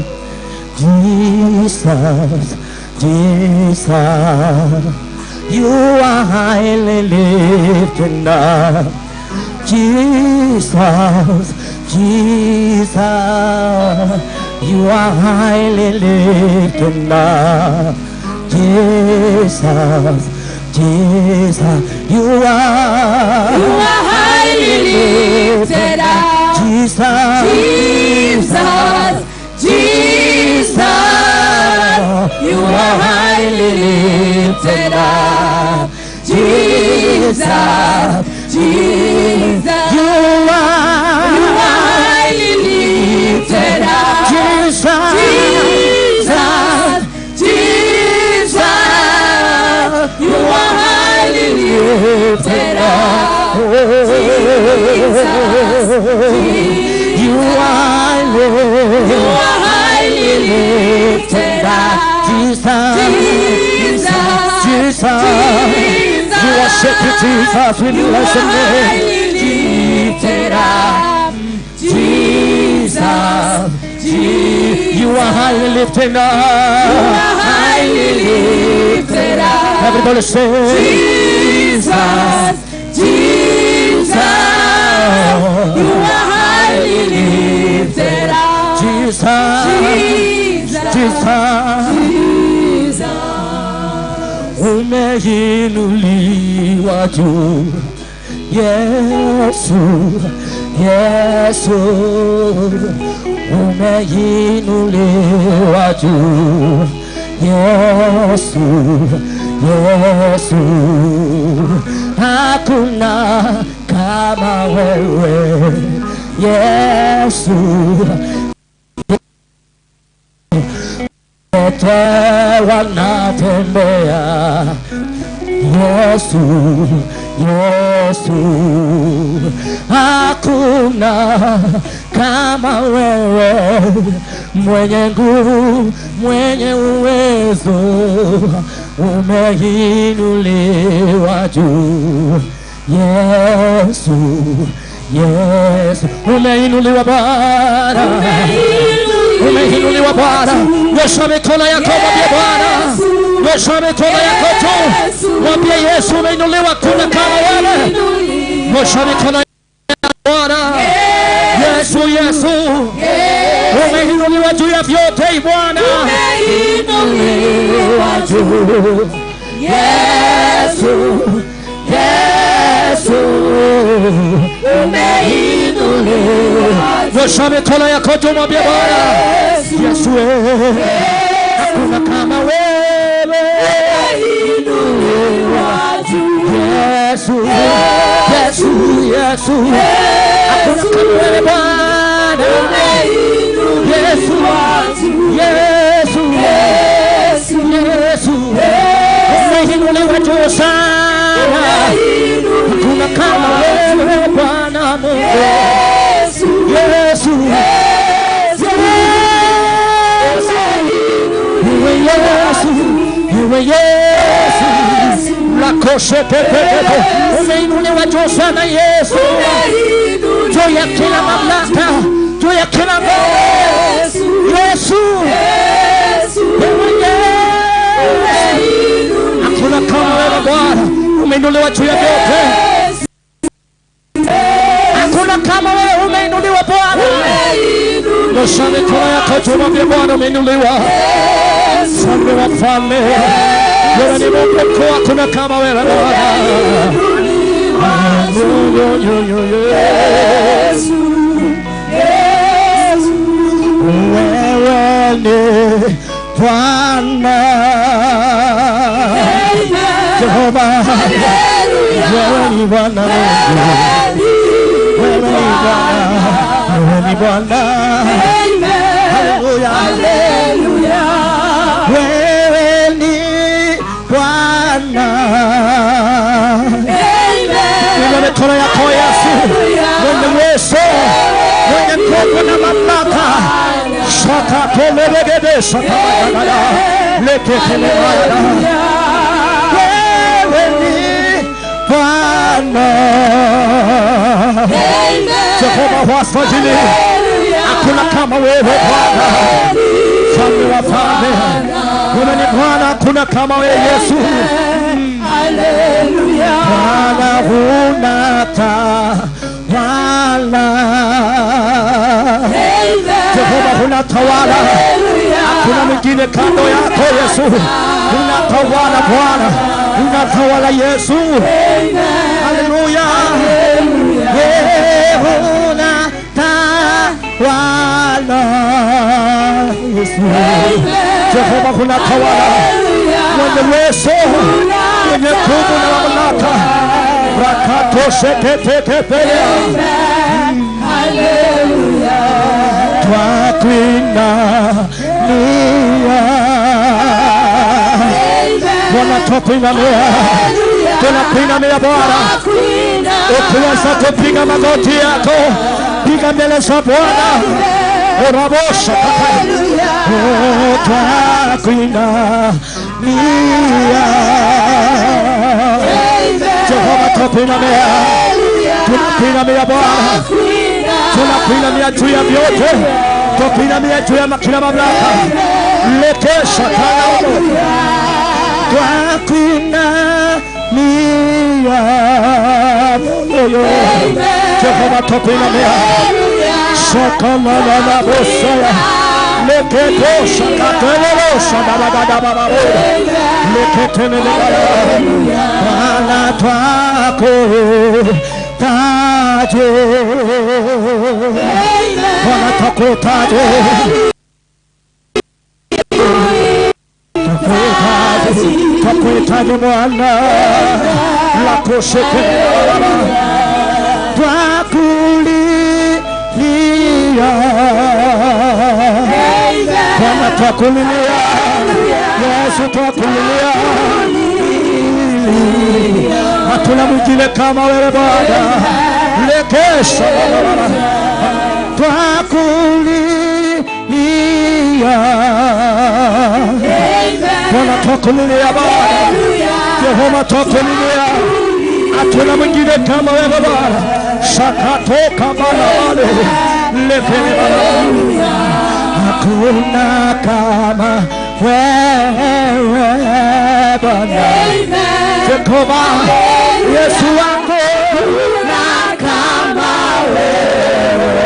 Speaker 3: Jesus, Jesus. You are highly lifted up, Jesus, Jesus. You are highly lifted up, Jesus, Jesus. You are
Speaker 1: highly lifted up,
Speaker 3: Jesus,
Speaker 1: Jesus, Jesus. You are highly lifted up, Jesus, Jesus.
Speaker 3: You are
Speaker 1: highly lifted up,
Speaker 3: Jesus,
Speaker 1: Jesus, Jesus. You are highly lifted up, Jesus,
Speaker 3: you are
Speaker 1: highly lifted up,
Speaker 3: Jesus,
Speaker 1: Jesus,
Speaker 3: Jesus. You are sacred, Jesus. We bless your name.
Speaker 1: lifted up,
Speaker 3: Jesus, you are highly lifted up.
Speaker 1: highly lifted up,
Speaker 3: Everybody say,
Speaker 1: Jesus, Jesus. You are highly lifted up,
Speaker 3: Jesus, Jesus. Umeinuliwa juu, Yesu, Yesu. Umeinuliwa juu, Yesu, Yesu. Hakuna kama wewe, Yesu. Wote wanatembea, Yesu, Yesu. Hakuna kama wewe, mwenye nguvu, mwenye uwezo. Umeinuliwa juu, Yesu, Yesu. Umeinuliwa Bwana, umeinuliwa Bwana. Nyosha mikono yako mwambie Bwana, nyosha mikono yako tu mwambie Yesu umeinuliwa, kuna kama wewe. Nyosha mikono yako Bwana, Yesu, Yesu. Umeinuliwa juu ya vyote Bwana, umeinuliwa juu, Yesu, Yesu. Umeinuliwa. Nyosha mikono yako tu mwambie Bwana, Yesu, hakuna kama wewe. Yesu, Yesu, Yesu. Hakuna kama wewe Bwana. Yesu, Yesu, Yesu. Umeinuliwa juu sana, hakuna kama wewe. Yesu. Umeinuliwa juu sana Yesu, juu ya kila mamlaka, juu ya kila Yesu, hakuna kama wewe Bwana. Umeinuliwa juu ya vyote, hakuna kama wewe. Umeinuliwa Bwana, nyosha mikono yako juu mwambie Bwana umeinuliwa. Mfalme wa falme, wewe ni Mungu mkuu, hakuna kama wewe Bwana. Yesu, wewe ni Bwana Jehova, wewe ni Bwana, wewe ni Bwana, wewe ni Bwana. Haleluya, haleluya, wewe ni Bwana. Inua mikono yako Yesu, mwenye uwezo, mwenye nguvu na mamlaka. Shaka toleregede shaka magana leketele magana. Wewe ni Bwana Jehova wasfajili, hakuna kama wewe Bwana. Mfalme wa falme, wewe ni Bwana, hakuna kama wewe Yesu. Haleluya, Bwana unatawala, Jehova unatawala, hakuna mwingine kando yako Yesu. Unatawala Bwana, unatawala Yesu. Haleluya, unatawala Yesu. Jehova unatawala, mwenye uwezo, mwenye nguvu na mamlaka. Rakato sheketekepelea. Haleluya, twakuinamia Bwana, twakuinamia, tunakuinamia Bwana. Ukiweza kupiga magoti yako, piga mbele za Bwana. Urabosha twakuinamia Jehova, twakuinamia, tunakuinamia Bwana, tunakuinamia juu ya vyote, twakuinamia juu ya kila mamlaka. Lekesha kanao, twakuinamia Jehova, twakuinamia. Shakamana bosaya leketosha katelosha babadababa leketenelebaya Bwana twako taje, Bwana twako taje, twako taje Bwana lako shekelele twakulilia Bwana, twakulilia Yesu, twakulilia. Hatuna mwingine kama wewe Bwana. Lekesha twakulilia Bwana, twakulilia Bwana. Jehova twakulilia, hatuna mwingine kama wewe Bwana. Shakatoka balale lepele balale, hakuna kama wewe Bwana. Jehova Yesu wangu, na kama wewe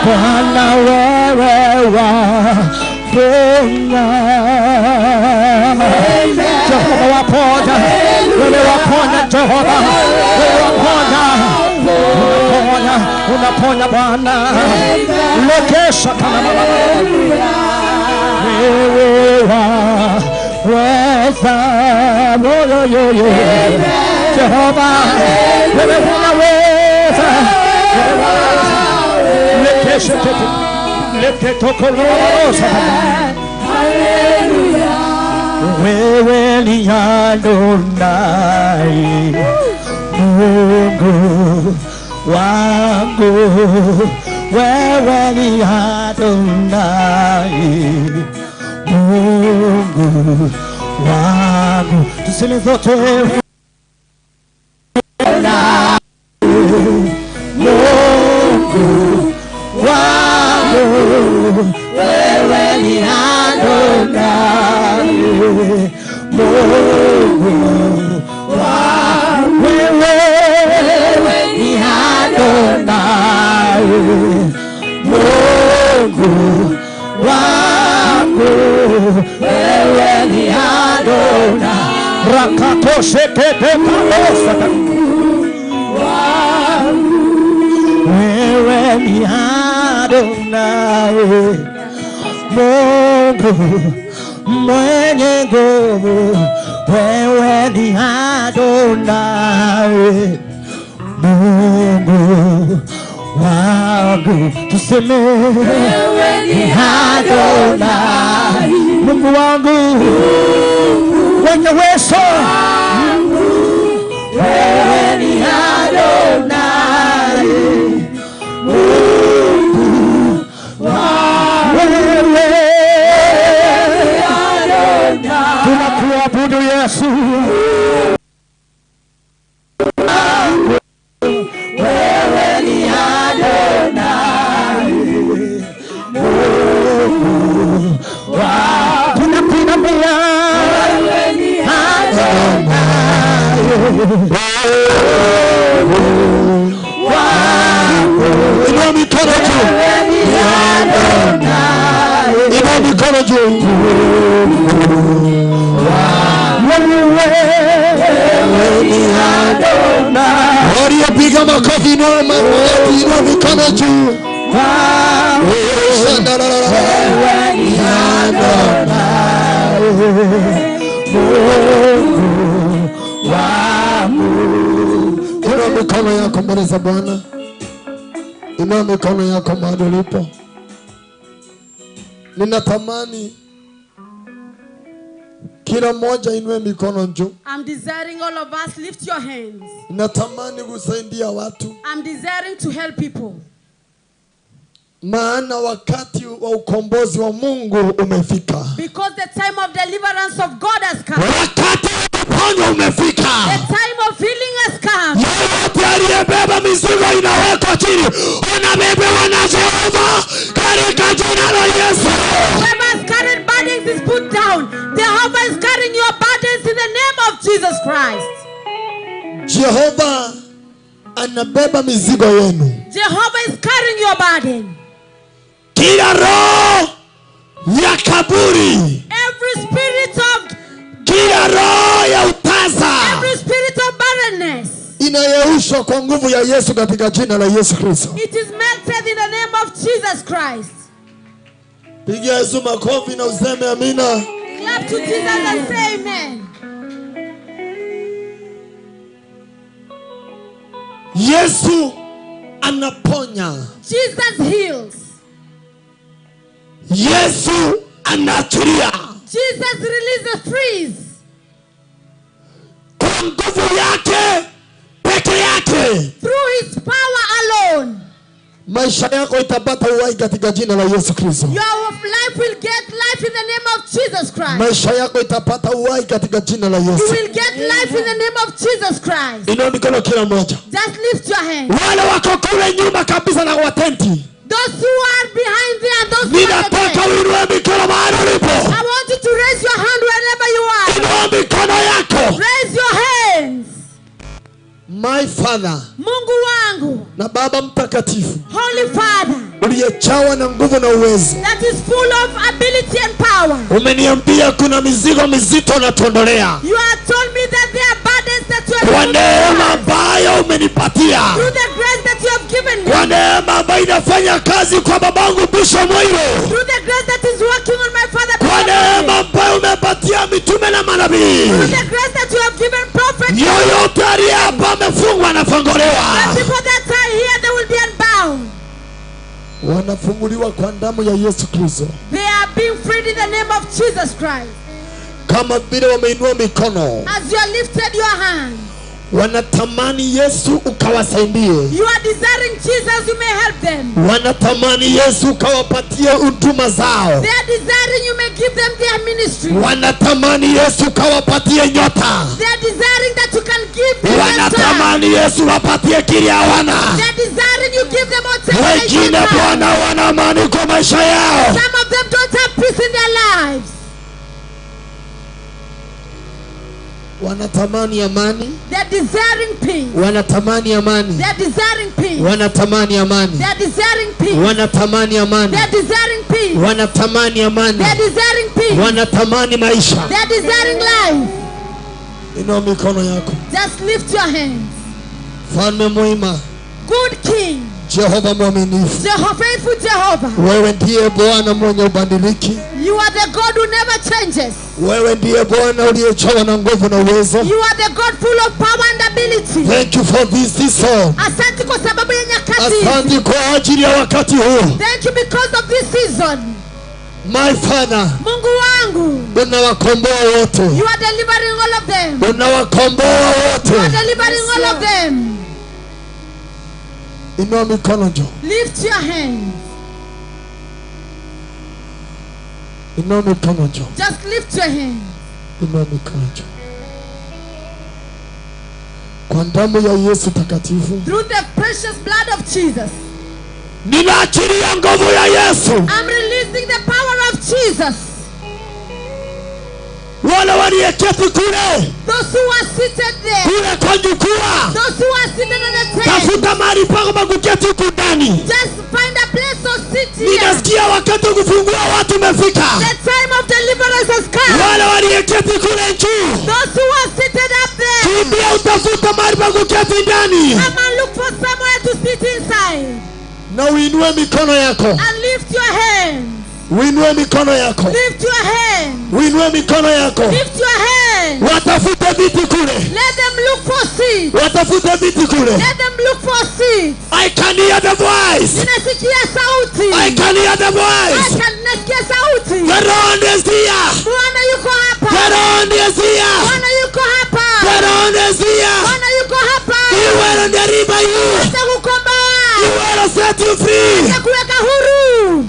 Speaker 3: Bwana, wewe waponya Jehova, waponya, wewe waponya Jehova, wewe waponya, unaponya, unaponya Bwana. Lekesha kama mama, wewe waweza moyo Jehova, wewe unaweza. Lekesha tete, leketoko rosa. Haleluya, wewe ni Adonai, Mungu wangu, wewe ni Adonai, Mungu wangu. Tuseme zote, Mungu wangu, wewe ni Adonai, Mungu wangu, wewe ni Adonai, Mungu wangu, wewe ni Adonai. Rakatoshe tete kabosa, wewe ni Adonai, Mungu mwenye nguvu, wewe ni Adonai, Mungu wangu. Tuseme wewe ni Adonai, Mungu wangu mwenye uwezo, wewe ni Adonai, Mungu wangu, tunakuabudu Yesu. Wewe ni Adonai, Mungu wangu, tunakuinamia. Wewe ni Adonai, inua mikono juu, inua mikono juu. Piga makofi, inua mikono juu. Inua mikono yako mbele za Bwana, inua mikono yako mahali ulipo. Ninatamani kila mmoja inue mikono juu.
Speaker 1: I'm desiring all of us lift your hands.
Speaker 3: Natamani kusaidia watu.
Speaker 1: I'm desiring to help people.
Speaker 3: Maana wakati wa ukombozi wa Mungu umefika.
Speaker 1: Because the time of deliverance of God has come.
Speaker 3: Wakati wa kuponya umefika.
Speaker 1: The time of healing has come.
Speaker 3: Yeyote aliyebeba mizigo inawekwa chini, unabebewa na Jehova katika jina la Yesu.
Speaker 1: Whoever has carried burdens is put down. Jehovah is carrying your burdens in the name of Jesus Christ.
Speaker 3: Jehova anabeba mizigo yenu.
Speaker 1: Jehovah is carrying your burden.
Speaker 3: Kila roho ya kaburi,
Speaker 1: every spirit of
Speaker 3: kila roho ya utaza,
Speaker 1: every spirit of barrenness,
Speaker 3: inayeyushwa kwa nguvu ya Yesu katika jina la Yesu Kristo.
Speaker 1: It is melted in the name of Jesus Christ.
Speaker 3: Pigia Yesu makofi na useme amina.
Speaker 1: Clap to Jesus and say amen.
Speaker 3: Yesu anaponya.
Speaker 1: Jesus heals.
Speaker 3: Yesu anatulia.
Speaker 1: Jesus releases freeze.
Speaker 3: Kwa nguvu yake peke yake.
Speaker 1: Through his power alone.
Speaker 3: Maisha yako itapata uhai katika jina la Yesu Kristo.
Speaker 1: Your life will get life in the name of Jesus Christ.
Speaker 3: Maisha yako itapata uhai katika jina la Yesu.
Speaker 1: You will get life in the name of Jesus Christ.
Speaker 3: Inua mikono kila mmoja.
Speaker 1: Just lift your hand.
Speaker 3: Wale wako kule nyuma kabisa na watenti.
Speaker 1: Those who are behind there and those who are
Speaker 3: ninataka uinue mikono mahali ulipo.
Speaker 1: I want you to raise your hand wherever you are.
Speaker 3: Inua mikono yako.
Speaker 1: Raise your hands.
Speaker 3: My Father,
Speaker 1: Mungu wangu,
Speaker 3: na Baba mtakatifu,
Speaker 1: Holy Father,
Speaker 3: uliyejawa na nguvu na uwezo,
Speaker 1: that is full of ability and power.
Speaker 3: umeniambia kuna mizigo mizito natondolea.
Speaker 1: You have told me that there are burdens that you have
Speaker 3: kwa neema ambayo umenipatia,
Speaker 1: through the grace that you have given me,
Speaker 3: kwa neema ambayo inafanya kazi kwa babangu Bishop Moiro,
Speaker 1: through the grace that is working on my father,
Speaker 3: kwa neema ambayo umepatia mitume na manabii,
Speaker 1: through the grace that you have given prophets.
Speaker 3: yoyote aliye hapa amefungwa na funguliwa.
Speaker 1: The people that are here, they will be unbound.
Speaker 3: Wanafunguliwa kwa damu ya Yesu Kristo.
Speaker 1: They are being freed in the name of Jesus Christ.
Speaker 3: Kama vile wameinua mikono,
Speaker 1: As you have lifted your hand,
Speaker 3: Wanatamani Yesu ukawasaidie.
Speaker 1: You are desiring Jesus, you may help them.
Speaker 3: Wanatamani Yesu ukawapatie huduma zao.
Speaker 1: They are desiring you may give them their ministry.
Speaker 3: Wanatamani Yesu ukawapatie nyota.
Speaker 1: They are desiring that you can give them.
Speaker 3: Wanatamani Yesu wapatie kile hawana.
Speaker 1: They are desiring you give them authority.
Speaker 3: Wengine Bwana wana amani kwa maisha yao.
Speaker 1: Some of them don't have peace in their lives.
Speaker 3: Wanatamani amani.
Speaker 1: They are desiring peace.
Speaker 3: Wanatamani amani.
Speaker 1: They are desiring peace.
Speaker 3: Wanatamani amani.
Speaker 1: They are desiring peace.
Speaker 3: Wanatamani amani.
Speaker 1: They are desiring peace.
Speaker 3: Wanatamani amani.
Speaker 1: They are desiring peace.
Speaker 3: Wanatamani maisha.
Speaker 1: They are desiring life.
Speaker 3: Inua mikono yako.
Speaker 1: Just lift your hands.
Speaker 3: Mfalme mwema.
Speaker 1: Good King.
Speaker 3: Jehova mwaminifu.
Speaker 1: Faithful Jehovah.
Speaker 3: Wewe ndiye Bwana mwenye ubadiliki.
Speaker 1: You are the God who never changes.
Speaker 3: Wewe ndiye Bwana uliyejawa na nguvu na uwezo.
Speaker 1: You are the God full of power and ability.
Speaker 3: Thank you for this season.
Speaker 1: Asante kwa sababu ya nyakati.
Speaker 3: Asante kwa ajili ya wakati huu.
Speaker 1: Thank you because of this season.
Speaker 3: My Father.
Speaker 1: Mungu wangu.
Speaker 3: Unawakomboa wote.
Speaker 1: You are delivering all of them.
Speaker 3: Unawakomboa wote.
Speaker 1: You are delivering all of them.
Speaker 3: Inua mikono juu.
Speaker 1: Lift your hands.
Speaker 3: Inua mikono juu.
Speaker 1: Just lift your hands.
Speaker 3: Inua mikono juu. Kwa damu ya Yesu takatifu.
Speaker 1: Through the precious blood of Jesus.
Speaker 3: Ninaachilia nguvu ya Yesu.
Speaker 1: I'm releasing the power of Jesus.
Speaker 3: Wale walioketi kule.
Speaker 1: Those who are seated there.
Speaker 3: Kule kwa jukwaa.
Speaker 1: Those who are seated on the table.
Speaker 3: Tafuta mahali pako pa kuketi huku ndani.
Speaker 1: Just find a place to sit here.
Speaker 3: Ninasikia wakati kufungua watu umefika.
Speaker 1: The time of deliverance has come.
Speaker 3: Wale walioketi kule juu.
Speaker 1: Those who are seated up there.
Speaker 3: Kimbia utafuta mahali pa kuketi ndani.
Speaker 1: Come and look for somewhere to sit inside.
Speaker 3: Na uinue mikono yako.
Speaker 1: And lift your hands.
Speaker 3: Uinue mikono yako.
Speaker 1: Lift your hands.
Speaker 3: Uinue mikono yako.
Speaker 1: Lift your hands.
Speaker 3: Watafute viti kule.
Speaker 1: Let them look for seats.
Speaker 3: Watafute viti kule.
Speaker 1: Let them look for seats.
Speaker 3: I can hear the voice.
Speaker 1: Ninasikia sauti.
Speaker 3: I can hear the voice.
Speaker 1: Nasikia sauti.
Speaker 3: The Lord is here.
Speaker 1: Bwana yuko hapa.
Speaker 3: The Lord is here.
Speaker 1: Bwana yuko hapa.
Speaker 3: The Lord is here.
Speaker 1: Bwana yuko hapa.
Speaker 3: He will deliver you.
Speaker 1: Atakukomboa.
Speaker 3: He will set you free.
Speaker 1: Atakuweka huru.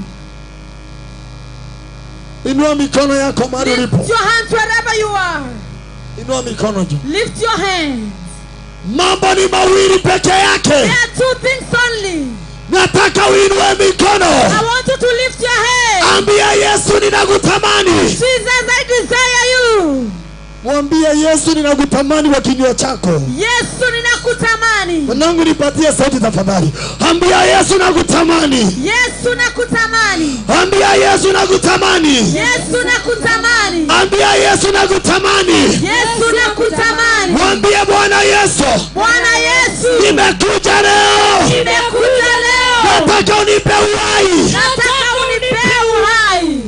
Speaker 3: Inua mikono yako mahali ulipo.
Speaker 1: Lift your hands wherever you are.
Speaker 3: Inua mikono juu.
Speaker 1: Lift your hands.
Speaker 3: Mambo ni mawili peke yake.
Speaker 1: There are two things only.
Speaker 3: Nataka uinue mikono.
Speaker 1: I want you to lift your hands.
Speaker 3: Ambia Yesu ninakutamani.
Speaker 1: Jesus, I desire you.
Speaker 3: Mwambie Yesu ninakutamani kwa kinywa chako.
Speaker 1: Yesu ninakutamani.
Speaker 3: Mwanangu nipatie sauti tafadhali. Ambia Yesu nakutamani.
Speaker 1: Yesu nakutamani.
Speaker 3: Ambia Yesu nakutamani.
Speaker 1: Yesu nakutamani.
Speaker 3: Ambia Yesu nakutamani.
Speaker 1: Yesu nakutamani.
Speaker 3: Mwambie Bwana Yesu.
Speaker 1: Bwana Yesu.
Speaker 3: Nimekuja leo.
Speaker 1: Nimekuja leo.
Speaker 3: Nataka unipe uhai.
Speaker 1: Nataka unipe uhai.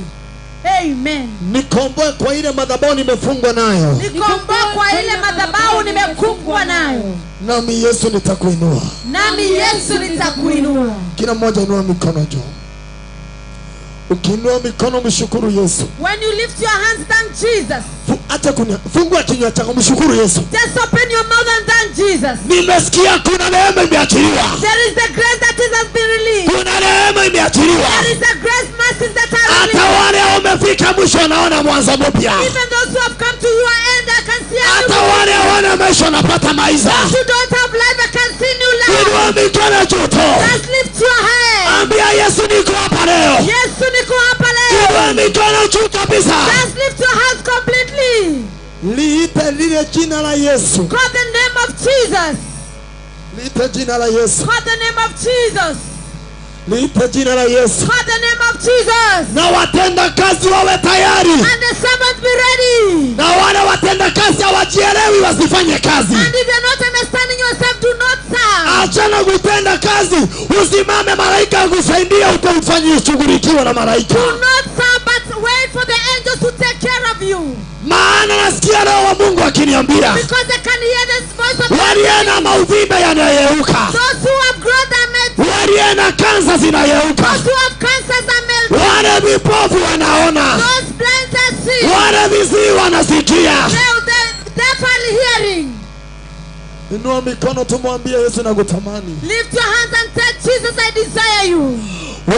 Speaker 1: Amen.
Speaker 3: Nikomboe kwa ile madhabahu nimefungwa nayo.
Speaker 1: Nikomboe kwa ile madhabahu nimekumbwa nayo.
Speaker 3: Nami Yesu nitakuinua.
Speaker 1: Nami Yesu nitakuinua.
Speaker 3: Kila mmoja inua mikono juu. Ukiinua mikono mshukuru Yesu.
Speaker 1: When you lift your hands, thank Jesus.
Speaker 3: Acha fungua kinywa chako mshukuru Yesu.
Speaker 1: Just open your mouth and thank Jesus.
Speaker 3: Nimesikia kuna neema imeachiliwa.
Speaker 1: There is the grace that has been released.
Speaker 3: Kuna neema imeachiliwa.
Speaker 1: There is the grace mercies that are released.
Speaker 3: Hata wale wamefika mwisho naona mwanzo mpya.
Speaker 1: Even those who have come to your end, I can see a new
Speaker 3: Hata wale hawana maisha wanapata maisha.
Speaker 1: Those who don't have life, I can see new life.
Speaker 3: Inua mikono juu tu.
Speaker 1: Just lift your hand.
Speaker 3: Ambia Yesu niko hapa leo.
Speaker 1: Yesu niko hapa leo.
Speaker 3: Inua mikono juu kabisa.
Speaker 1: Just lift your hands completely.
Speaker 3: Liite lile jina la Yesu.
Speaker 1: Call the name of Jesus.
Speaker 3: Liite jina la Yesu.
Speaker 1: Call the name of Jesus.
Speaker 3: Liite jina la Yesu.
Speaker 1: Call the name of Jesus.
Speaker 3: Na watenda kazi wawe tayari.
Speaker 1: And the servants be ready.
Speaker 3: Na wale watenda kazi hawajielewi wasifanye kazi.
Speaker 1: And if you're not understanding yourself, do not serve.
Speaker 3: Achana kutenda kazi. Usimame malaika akusaidia utamfanyia shughulikiwa na malaika.
Speaker 1: Do not serve but wait for the angels to take care of you.
Speaker 3: Maana nasikia roho wa Mungu akiniambia.
Speaker 1: Because I can hear the voice of
Speaker 3: Waliye na mauvimbe yanayeuka.
Speaker 1: Those who have growth are made.
Speaker 3: Waliye na kansa zinayeuka.
Speaker 1: Those who have cancers are melted.
Speaker 3: Wale vipofu wanaona.
Speaker 1: Those blind are seeing.
Speaker 3: Wale viziwi wanasikia.
Speaker 1: The deaf are hearing.
Speaker 3: Inua mikono tumwambie Yesu nakutamani.
Speaker 1: Lift your hands and tell Jesus, I desire you.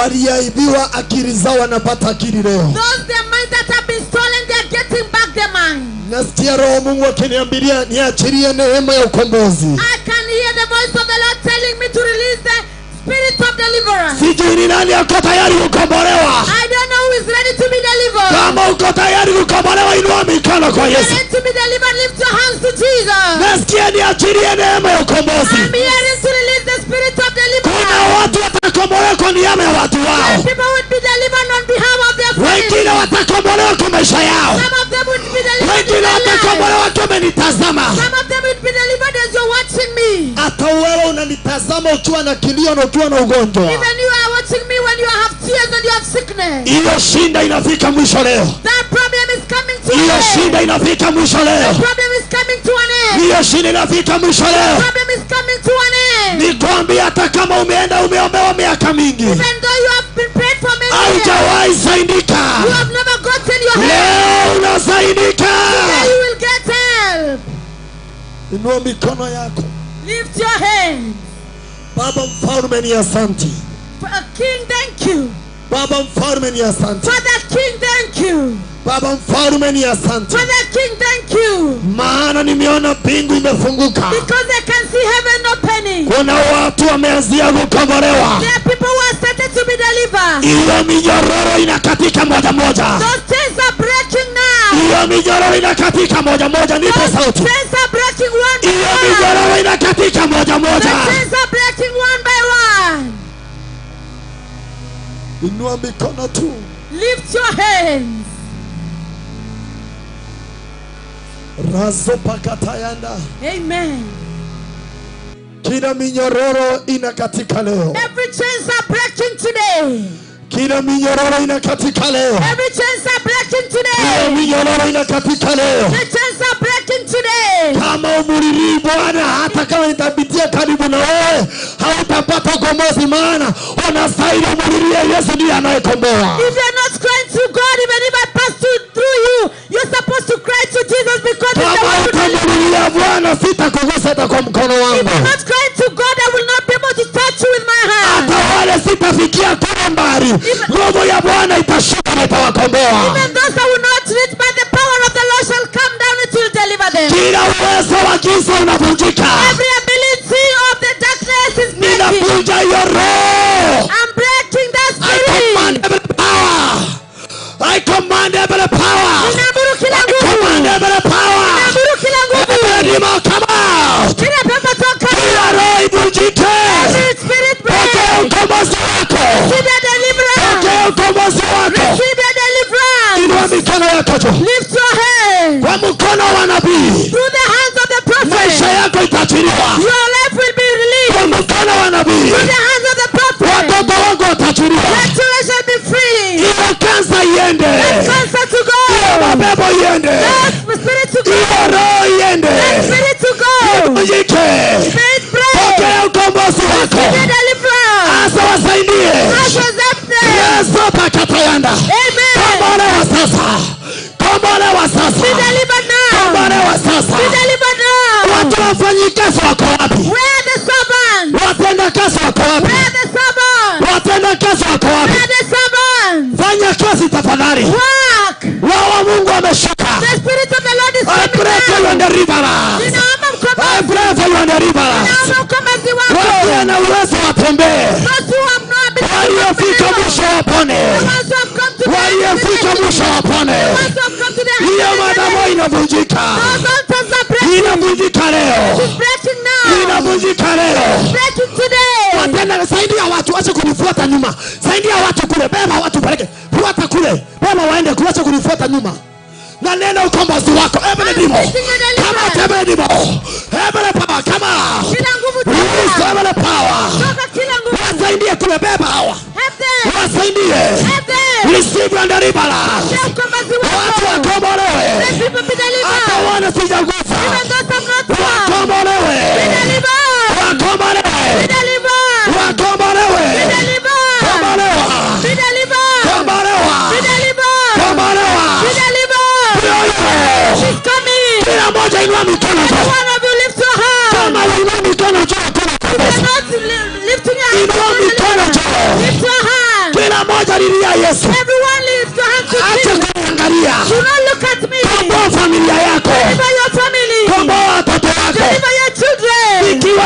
Speaker 3: Waliaibiwa akili zao wanapata akili leo.
Speaker 1: Those their minds that have been stolen, they are getting back their mind.
Speaker 3: Nasikia Roho Mungu akiniambia niachilie neema ya ukombozi.
Speaker 1: I can hear the voice of the Lord telling me to release the spirit of deliverance.
Speaker 3: Sijui ni nani yuko tayari kukombolewa.
Speaker 1: I don't know who is ready to be delivered.
Speaker 3: Kama uko tayari kukombolewa, inua mikono kwa Yesu.
Speaker 1: Ready to be delivered, lift your hands to Jesus.
Speaker 3: Nasikia niachilie neema ya ukombozi.
Speaker 1: I'm hearing to release the spirit of deliverance.
Speaker 3: Kuna watu watakombolewa kwa niaba ya watu wao.
Speaker 1: People would be delivered on behalf of their friends.
Speaker 3: Wengine watakombolewa kwa maisha yao.
Speaker 1: Some of them would be delivered.
Speaker 3: Wengine watakombolewa kama nitazama.
Speaker 1: Some of them would be delivered as you're watching me.
Speaker 3: Hata wewe unanitazama ukiwa na kilio na ukiwa na ugonjwa.
Speaker 1: Even you are watching me when you have tears and you have sickness.
Speaker 3: Hiyo shinda inafika mwisho leo.
Speaker 1: That problem is coming to an
Speaker 3: Hiyo
Speaker 1: end.
Speaker 3: shinda inafika mwisho leo.
Speaker 1: The problem is coming to an end.
Speaker 3: Hiyo shinda inafika mwisho leo.
Speaker 1: The problem is coming to an end.
Speaker 3: Nikwambia hata kama umeombewa miaka mingi,
Speaker 1: Even though you have been prayed for many years,
Speaker 3: haujawahi saidika.
Speaker 1: you have never gotten your help.
Speaker 3: Leo unasaidika.
Speaker 1: Today you will get help.
Speaker 3: Inua mikono yako.
Speaker 1: Lift your hands.
Speaker 3: Baba mfalme ni asante.
Speaker 1: King, thank you.
Speaker 3: Baba mfalme ni asante.
Speaker 1: Father King, thank you.
Speaker 3: Baba mfalme ni asante.
Speaker 1: Father King, thank you.
Speaker 3: Maana nimeona mbingu imefunguka.
Speaker 1: Because I can see heaven opening.
Speaker 3: Kuna watu wameanzia kukombolewa.
Speaker 1: There are people who are started to be delivered.
Speaker 3: Hiyo minyororo inakatika moja moja.
Speaker 1: Those chains are breaking now.
Speaker 3: Hiyo minyororo inakatika moja moja. Nipe
Speaker 1: Those
Speaker 3: sauti.
Speaker 1: chains are breaking one by
Speaker 3: Hiyo
Speaker 1: one.
Speaker 3: minyororo inakatika moja
Speaker 1: The
Speaker 3: moja.
Speaker 1: chains are breaking one by one.
Speaker 3: Inua mikono tu.
Speaker 1: Lift your hands.
Speaker 3: Razo pakatayanda.
Speaker 1: Amen.
Speaker 3: Kila minyororo inakatika leo.
Speaker 1: Every chains are breaking today.
Speaker 3: Kila minyororo inakatika leo.
Speaker 1: Every chains are breaking
Speaker 3: Kila
Speaker 1: today.
Speaker 3: minyororo inakatika leo.
Speaker 1: The chains are breaking today.
Speaker 3: Kama umulili Bwana, hata kama nitapitia karibu na wewe, hautapata ukombozi, maana unastahili umulilie Yesu, ndiye anayekomboa.
Speaker 1: If you're not crying to God, even if I pass through you, you're supposed to cry to Jesus because it's the
Speaker 3: Kama
Speaker 1: one who delivers.
Speaker 3: utamulilia Bwana, sitakugusa hata kwa mkono
Speaker 1: If
Speaker 3: wangu.
Speaker 1: I'm not crying to God, I will not be able to touch you with my hand.
Speaker 3: Hata wale sitafikia kule mbali, nguvu ya Bwana itashuka na itawakomboa.
Speaker 1: Even those that will not reach, by the power of the Lord shall come down and it will deliver them.
Speaker 3: Kila uwezo wa giza unavunjika.
Speaker 1: Every ability of the darkness is breaking.
Speaker 3: Ninavunja hiyo roho.
Speaker 1: I'm breaking that
Speaker 3: I command
Speaker 1: spirit.
Speaker 3: every power. I command every power.
Speaker 1: Ninaamuru kila
Speaker 3: I
Speaker 1: nguvu.
Speaker 3: command every power.
Speaker 1: Ninaamuru kila nguvu.
Speaker 3: Every demon come out.
Speaker 1: Kila pepo toka.
Speaker 3: Kila roho ivunjike.
Speaker 1: Every spirit break.
Speaker 3: Pokea ukombozi wako.
Speaker 1: Receive your deliverance.
Speaker 3: Pokea ukombozi wako.
Speaker 1: Receive your deliverance.
Speaker 3: Inua mikono yako juu.
Speaker 1: Lift your hands.
Speaker 3: Kwa mkono wa nabii,
Speaker 1: Through the hands of the
Speaker 3: maisha
Speaker 1: prophet,
Speaker 3: yako itachiliwa.
Speaker 1: your life will be released.
Speaker 3: Kwa mkono wa nabii,
Speaker 1: Through the hands of the prophet,
Speaker 3: watoto wako watachiliwa.
Speaker 1: your children shall be free.
Speaker 3: Hiyo kansa iende.
Speaker 1: Let cancer to go.
Speaker 3: Hiyo mapepo iende.
Speaker 1: Let spirit to go.
Speaker 3: Hiyo roho iende.
Speaker 1: Let spirit to go.
Speaker 3: Ivunjike.
Speaker 1: Spirit break.
Speaker 3: Pokea ukombozi wako.
Speaker 1: Receive your deliverance.
Speaker 3: Asa wasaidie.
Speaker 1: Accept them.
Speaker 3: Yesu pakatayanda.
Speaker 1: Amen.
Speaker 3: Kombolewa sasa. Kombolewa sasa.
Speaker 1: Be delivered now.
Speaker 3: Kombolewa sasa.
Speaker 1: Be delivered now.
Speaker 3: Watu wafanyikazi wako wapi?
Speaker 1: Where are the servants?
Speaker 3: Watenda kazi wako wapi?
Speaker 1: Where are the servants?
Speaker 3: Watenda kazi wako wapi?
Speaker 1: Where are the servants?
Speaker 3: Fanya kazi tafadhali.
Speaker 1: Work.
Speaker 3: Roho wa Mungu ameshuka.
Speaker 1: The spirit of the Lord is
Speaker 3: I
Speaker 1: coming
Speaker 3: pray for you
Speaker 1: down.
Speaker 3: on the rivers.
Speaker 1: Ninaomba
Speaker 3: I
Speaker 1: mkombozi.
Speaker 3: pray for you on the rivers.
Speaker 1: Ninaomba mkombozi wako.
Speaker 3: Watu na uwezo watembee.
Speaker 1: Those who have not been
Speaker 3: Waliofika mwisho wapone.
Speaker 1: the ones who have come to the
Speaker 3: Waliofika mwisho wapone.
Speaker 1: the ones who have come to the
Speaker 3: Hiyo madamo inavunjika.
Speaker 1: those altars are breaking.
Speaker 3: Inavunjika leo.
Speaker 1: It's breaking now.
Speaker 3: Inavunjika leo.
Speaker 1: Breaking today.
Speaker 3: Watenda saidia watu wache kunifuata nyuma. Saidia watu kule, beba watu peleke. Fuata kule. Beba waende kuacha kunifuata nyuma. Na neno ukombozi wako. Ebele dimo. Kama ebele dimo. Ebele power kama.
Speaker 1: Kila nguvu
Speaker 3: Release
Speaker 1: toka.
Speaker 3: ebele power.
Speaker 1: Toka kila nguvu.
Speaker 3: Wasaidie kule, beba hawa.
Speaker 1: Help them.
Speaker 3: Wasaidie.
Speaker 1: Help them.
Speaker 3: Receive and deliver.
Speaker 1: Pokea ukombozi
Speaker 3: Watu
Speaker 1: wako.
Speaker 3: wakombolewe.
Speaker 1: Let people be
Speaker 3: Hata
Speaker 1: delivered.
Speaker 3: wana sijagusa.
Speaker 1: Even those have not come.
Speaker 3: Wakombolewe.
Speaker 1: Be delivered.
Speaker 3: Wakombolewe.
Speaker 1: Be delivered.
Speaker 3: Wakombolewe.
Speaker 1: Be delivered.
Speaker 3: Kombolewa.
Speaker 1: Be delivered.
Speaker 3: Kombolewa.
Speaker 1: Be delivered.
Speaker 3: Kombolewa.
Speaker 1: Be delivered.
Speaker 3: Ndio hivyo.
Speaker 1: She's coming.
Speaker 3: Kila mmoja inua mikono
Speaker 1: Every
Speaker 3: juu.
Speaker 1: one of you lift your hands.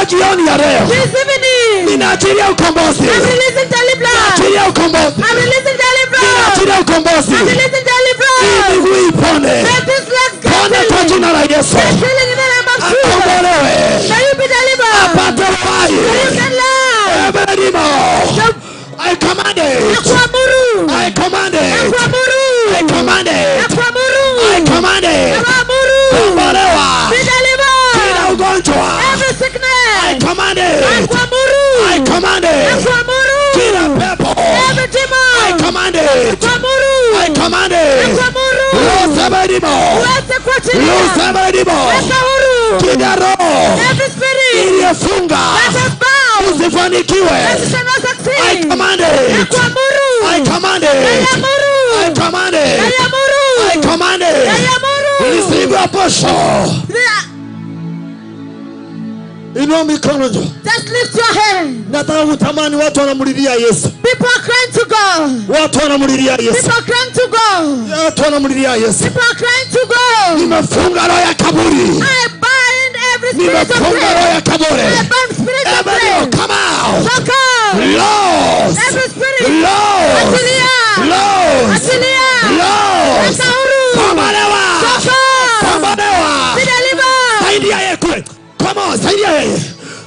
Speaker 3: jioni ya leo
Speaker 1: This evening,
Speaker 3: ninaachilia ukombozi.
Speaker 1: I'm releasing deliverance.
Speaker 3: Ninaachilia ukombozi.
Speaker 1: I'm releasing deliverance.
Speaker 3: Ninaachilia ukombozi.
Speaker 1: I'm releasing deliverance.
Speaker 3: Miguu ipone.
Speaker 1: Let this legs get
Speaker 3: Pone kwa
Speaker 1: healing.
Speaker 3: jina la Yesu.
Speaker 1: Get healing in the name of Jesus.
Speaker 3: Akombolewe.
Speaker 1: May you be delivered.
Speaker 3: Apate uhai.
Speaker 1: May you get life.
Speaker 3: Every demon, I command it.
Speaker 1: Akwamuru.
Speaker 3: I command it.
Speaker 1: Akwamuru.
Speaker 3: I command it.
Speaker 1: Akwamuru.
Speaker 3: I command it.
Speaker 1: Akwamuru.
Speaker 3: Kombolewa.
Speaker 1: Be delivered.
Speaker 3: Kila ugonjwa.
Speaker 1: Every sickness.
Speaker 3: I command it.
Speaker 1: Akwamuru.
Speaker 3: I command it.
Speaker 1: Akwamuru.
Speaker 3: Kila pepo.
Speaker 1: Every demon.
Speaker 3: I command it.
Speaker 1: Akwamuru.
Speaker 3: I command it.
Speaker 1: Akwamuru.
Speaker 3: Lose every demon.
Speaker 1: Uweze kuachilia.
Speaker 3: Lose every demon.
Speaker 1: Weka huru.
Speaker 3: Kila roho
Speaker 1: Every spirit
Speaker 3: iliyofunga
Speaker 1: that has bound.
Speaker 3: usifanikiwe.
Speaker 1: That you shall not succeed.
Speaker 3: I command it.
Speaker 1: Akwamuru.
Speaker 3: I command it.
Speaker 1: Yayamuru.
Speaker 3: I command it.
Speaker 1: Yayamuru.
Speaker 3: I command it.
Speaker 1: Yayamuru.
Speaker 3: Receive your portion. Inua mikono juu.
Speaker 1: Just lift your hand.
Speaker 3: Nataka kutamani watu wanamulilia Yesu.
Speaker 1: People are crying to God.
Speaker 3: Watu wanamulilia Yesu.
Speaker 1: People are crying to God.
Speaker 3: Watu wanamulilia Yesu.
Speaker 1: People are crying to God.
Speaker 3: Nimefunga roho ya kaburi.
Speaker 1: I bind every spirit of
Speaker 3: Nimefunga roho ya
Speaker 1: death.
Speaker 3: kaburi.
Speaker 1: I bind spirit of
Speaker 3: Everybody
Speaker 1: death.
Speaker 3: come out.
Speaker 1: So come.
Speaker 3: Lost.
Speaker 1: Every spirit.
Speaker 3: Lost.
Speaker 1: Achilia.
Speaker 3: Lost.
Speaker 1: Achilia.
Speaker 3: Lost.
Speaker 1: Weka huru.
Speaker 3: Kombolewa.
Speaker 1: So come.
Speaker 3: Kombolewa.
Speaker 1: Be delivered.
Speaker 3: Saidia yeye kule. Come on, saidia yeye.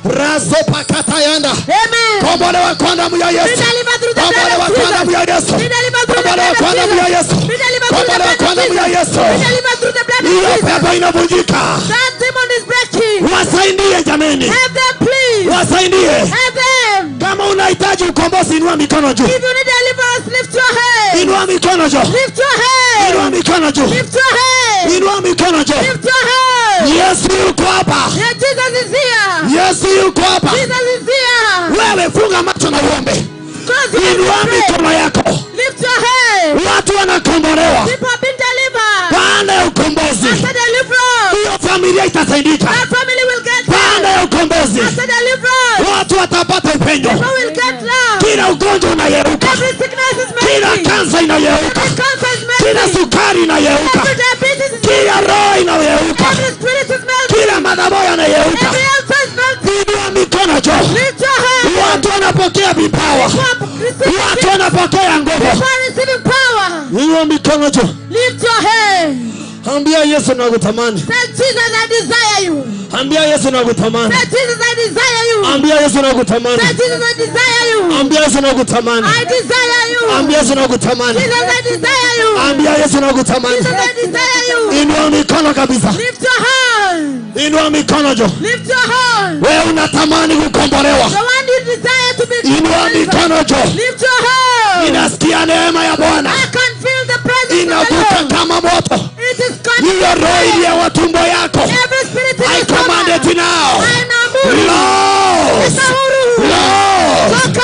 Speaker 3: Razo pakata yanda.
Speaker 1: Amen.
Speaker 3: Kombolewa kwa damu ya
Speaker 1: Be
Speaker 3: Yesu.
Speaker 1: delivered through the blood
Speaker 3: Kombolewa
Speaker 1: of
Speaker 3: kwa damu
Speaker 1: Jesus.
Speaker 3: ya Yesu.
Speaker 1: Be delivered through the
Speaker 3: Kombolewa
Speaker 1: blood
Speaker 3: kwa
Speaker 1: of
Speaker 3: damu ya
Speaker 1: Jesus.
Speaker 3: Yesu.
Speaker 1: Be delivered through the
Speaker 3: Kombolewa
Speaker 1: blood
Speaker 3: kwa
Speaker 1: of
Speaker 3: damu ya
Speaker 1: Jesus.
Speaker 3: Yesu.
Speaker 1: Be delivered through the blood of
Speaker 3: Hiyo
Speaker 1: Jesus.
Speaker 3: pepo inavunjika.
Speaker 1: That demon is breaking.
Speaker 3: Wasaidie jameni.
Speaker 1: Help them, please.
Speaker 3: Wasaidie.
Speaker 1: Help them.
Speaker 3: Kama unahitaji ukombozi inua mikono juu.
Speaker 1: If you need deliverance, lift your hand.
Speaker 3: Inua mikono juu.
Speaker 1: Lift your hand.
Speaker 3: Inua mikono juu.
Speaker 1: Lift your hand.
Speaker 3: Inua mikono juu.
Speaker 1: Lift your hand.
Speaker 3: Yesu yuko hapa.
Speaker 1: Yeah, Jesus is here.
Speaker 3: Yesu yuko hapa.
Speaker 1: Jesus is here.
Speaker 3: Wewe funga macho na uombe.
Speaker 1: Close your eyes
Speaker 3: Inua
Speaker 1: and pray.
Speaker 3: mikono yako.
Speaker 1: Lift your hand.
Speaker 3: Watu wanakombolewa.
Speaker 1: People have been delivered.
Speaker 3: Baada ya ukombozi,
Speaker 1: After deliverance,
Speaker 3: hiyo familia itasaidika.
Speaker 1: our family will get
Speaker 3: Baada
Speaker 1: help.
Speaker 3: ya ukombozi,
Speaker 1: After deliverance,
Speaker 3: watu watapata upenyo.
Speaker 1: people will get love.
Speaker 3: Kila ugonjwa unayeuka.
Speaker 1: Every sickness is
Speaker 3: Kila
Speaker 1: melting.
Speaker 3: kansa inayeuka.
Speaker 1: Every cancer is
Speaker 3: Kila
Speaker 1: melting.
Speaker 3: sukari inayeuka.
Speaker 1: Every diabetes is
Speaker 3: Kila
Speaker 1: melting.
Speaker 3: roho inayeuka.
Speaker 1: Every spirit is melting.
Speaker 3: Kila madhabahu yanayeuka.
Speaker 1: Every altar is melting.
Speaker 3: Inua mikono juu.
Speaker 1: Lift your hand.
Speaker 3: Watu wanapokea vipawa. Watu wanapokea nguvu.
Speaker 1: People are receiving power.
Speaker 3: Inua mikono juu.
Speaker 1: Lift your hand.
Speaker 3: Ambia Yesu nakutamani.
Speaker 1: Say, Jesus, I desire you.
Speaker 3: Ambia Yesu nakutamani.
Speaker 1: Say, Jesus, I desire you.
Speaker 3: Ambia Yesu nakutamani.
Speaker 1: Say, Jesus, I desire you.
Speaker 3: Ambia Yesu nakutamani.
Speaker 1: I desire you.
Speaker 3: Ambia Yesu nakutamani.
Speaker 1: Jesus, I desire you.
Speaker 3: Ambia Yesu nakutamani.
Speaker 1: Jesus, I desire you.
Speaker 3: Inua mikono kabisa.
Speaker 1: Lift your hand.
Speaker 3: Inua mikono juu.
Speaker 1: Lift your hand.
Speaker 3: Wewe unatamani kukombolewa.
Speaker 1: The one you desire to be
Speaker 3: Inua mikono juu.
Speaker 1: lift your hand.
Speaker 3: Inasikia neema ya Bwana.
Speaker 1: I can feel the presence of the
Speaker 3: Inavuka
Speaker 1: Lord.
Speaker 3: kama moto.
Speaker 1: It is coming.
Speaker 3: Hiyo roho ya watumbo yako.
Speaker 1: Every spirit in
Speaker 3: I
Speaker 1: your
Speaker 3: command
Speaker 1: stomach.
Speaker 3: it now.
Speaker 1: I know.
Speaker 3: Lost. Lost.
Speaker 1: Toka.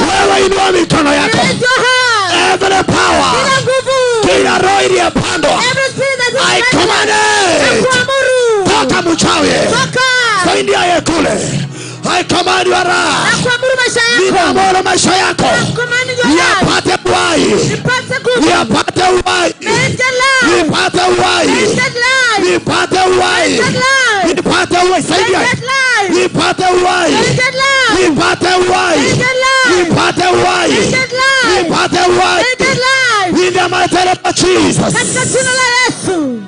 Speaker 3: Wewe inua mikono yako.
Speaker 1: Lift your hand.
Speaker 3: Every power.
Speaker 1: Kila nguvu.
Speaker 3: Kila roho iliyopandwa.
Speaker 1: Every spirit that is
Speaker 3: I
Speaker 1: present.
Speaker 3: command it.
Speaker 1: Nakuamuru.
Speaker 3: Toka mchawi.
Speaker 1: Toka.
Speaker 3: Saidia yeye kule. I command your wrath.
Speaker 1: Nakuamuru maisha yako.
Speaker 3: Ninaamuru maisha yako.
Speaker 1: Nakuamuru your life.
Speaker 3: Yapate uhai.
Speaker 1: Nipate nguvu.
Speaker 3: Yapate uhai.
Speaker 1: Nipate life.
Speaker 3: Nipate uhai.
Speaker 1: Nipate life.
Speaker 3: Nipate uhai.
Speaker 1: Nipate life.
Speaker 3: Nipate uhai. Saidia.
Speaker 1: Nipate life.
Speaker 3: Nipate uhai.
Speaker 1: Nipate life.
Speaker 3: Nipate uhai.
Speaker 1: Nipate life.
Speaker 3: Nipate uhai.
Speaker 1: Nipate life.
Speaker 3: Nipate uhai.
Speaker 1: Nipate life.
Speaker 3: In the mighty name of Jesus.
Speaker 1: Katika jina la Yesu.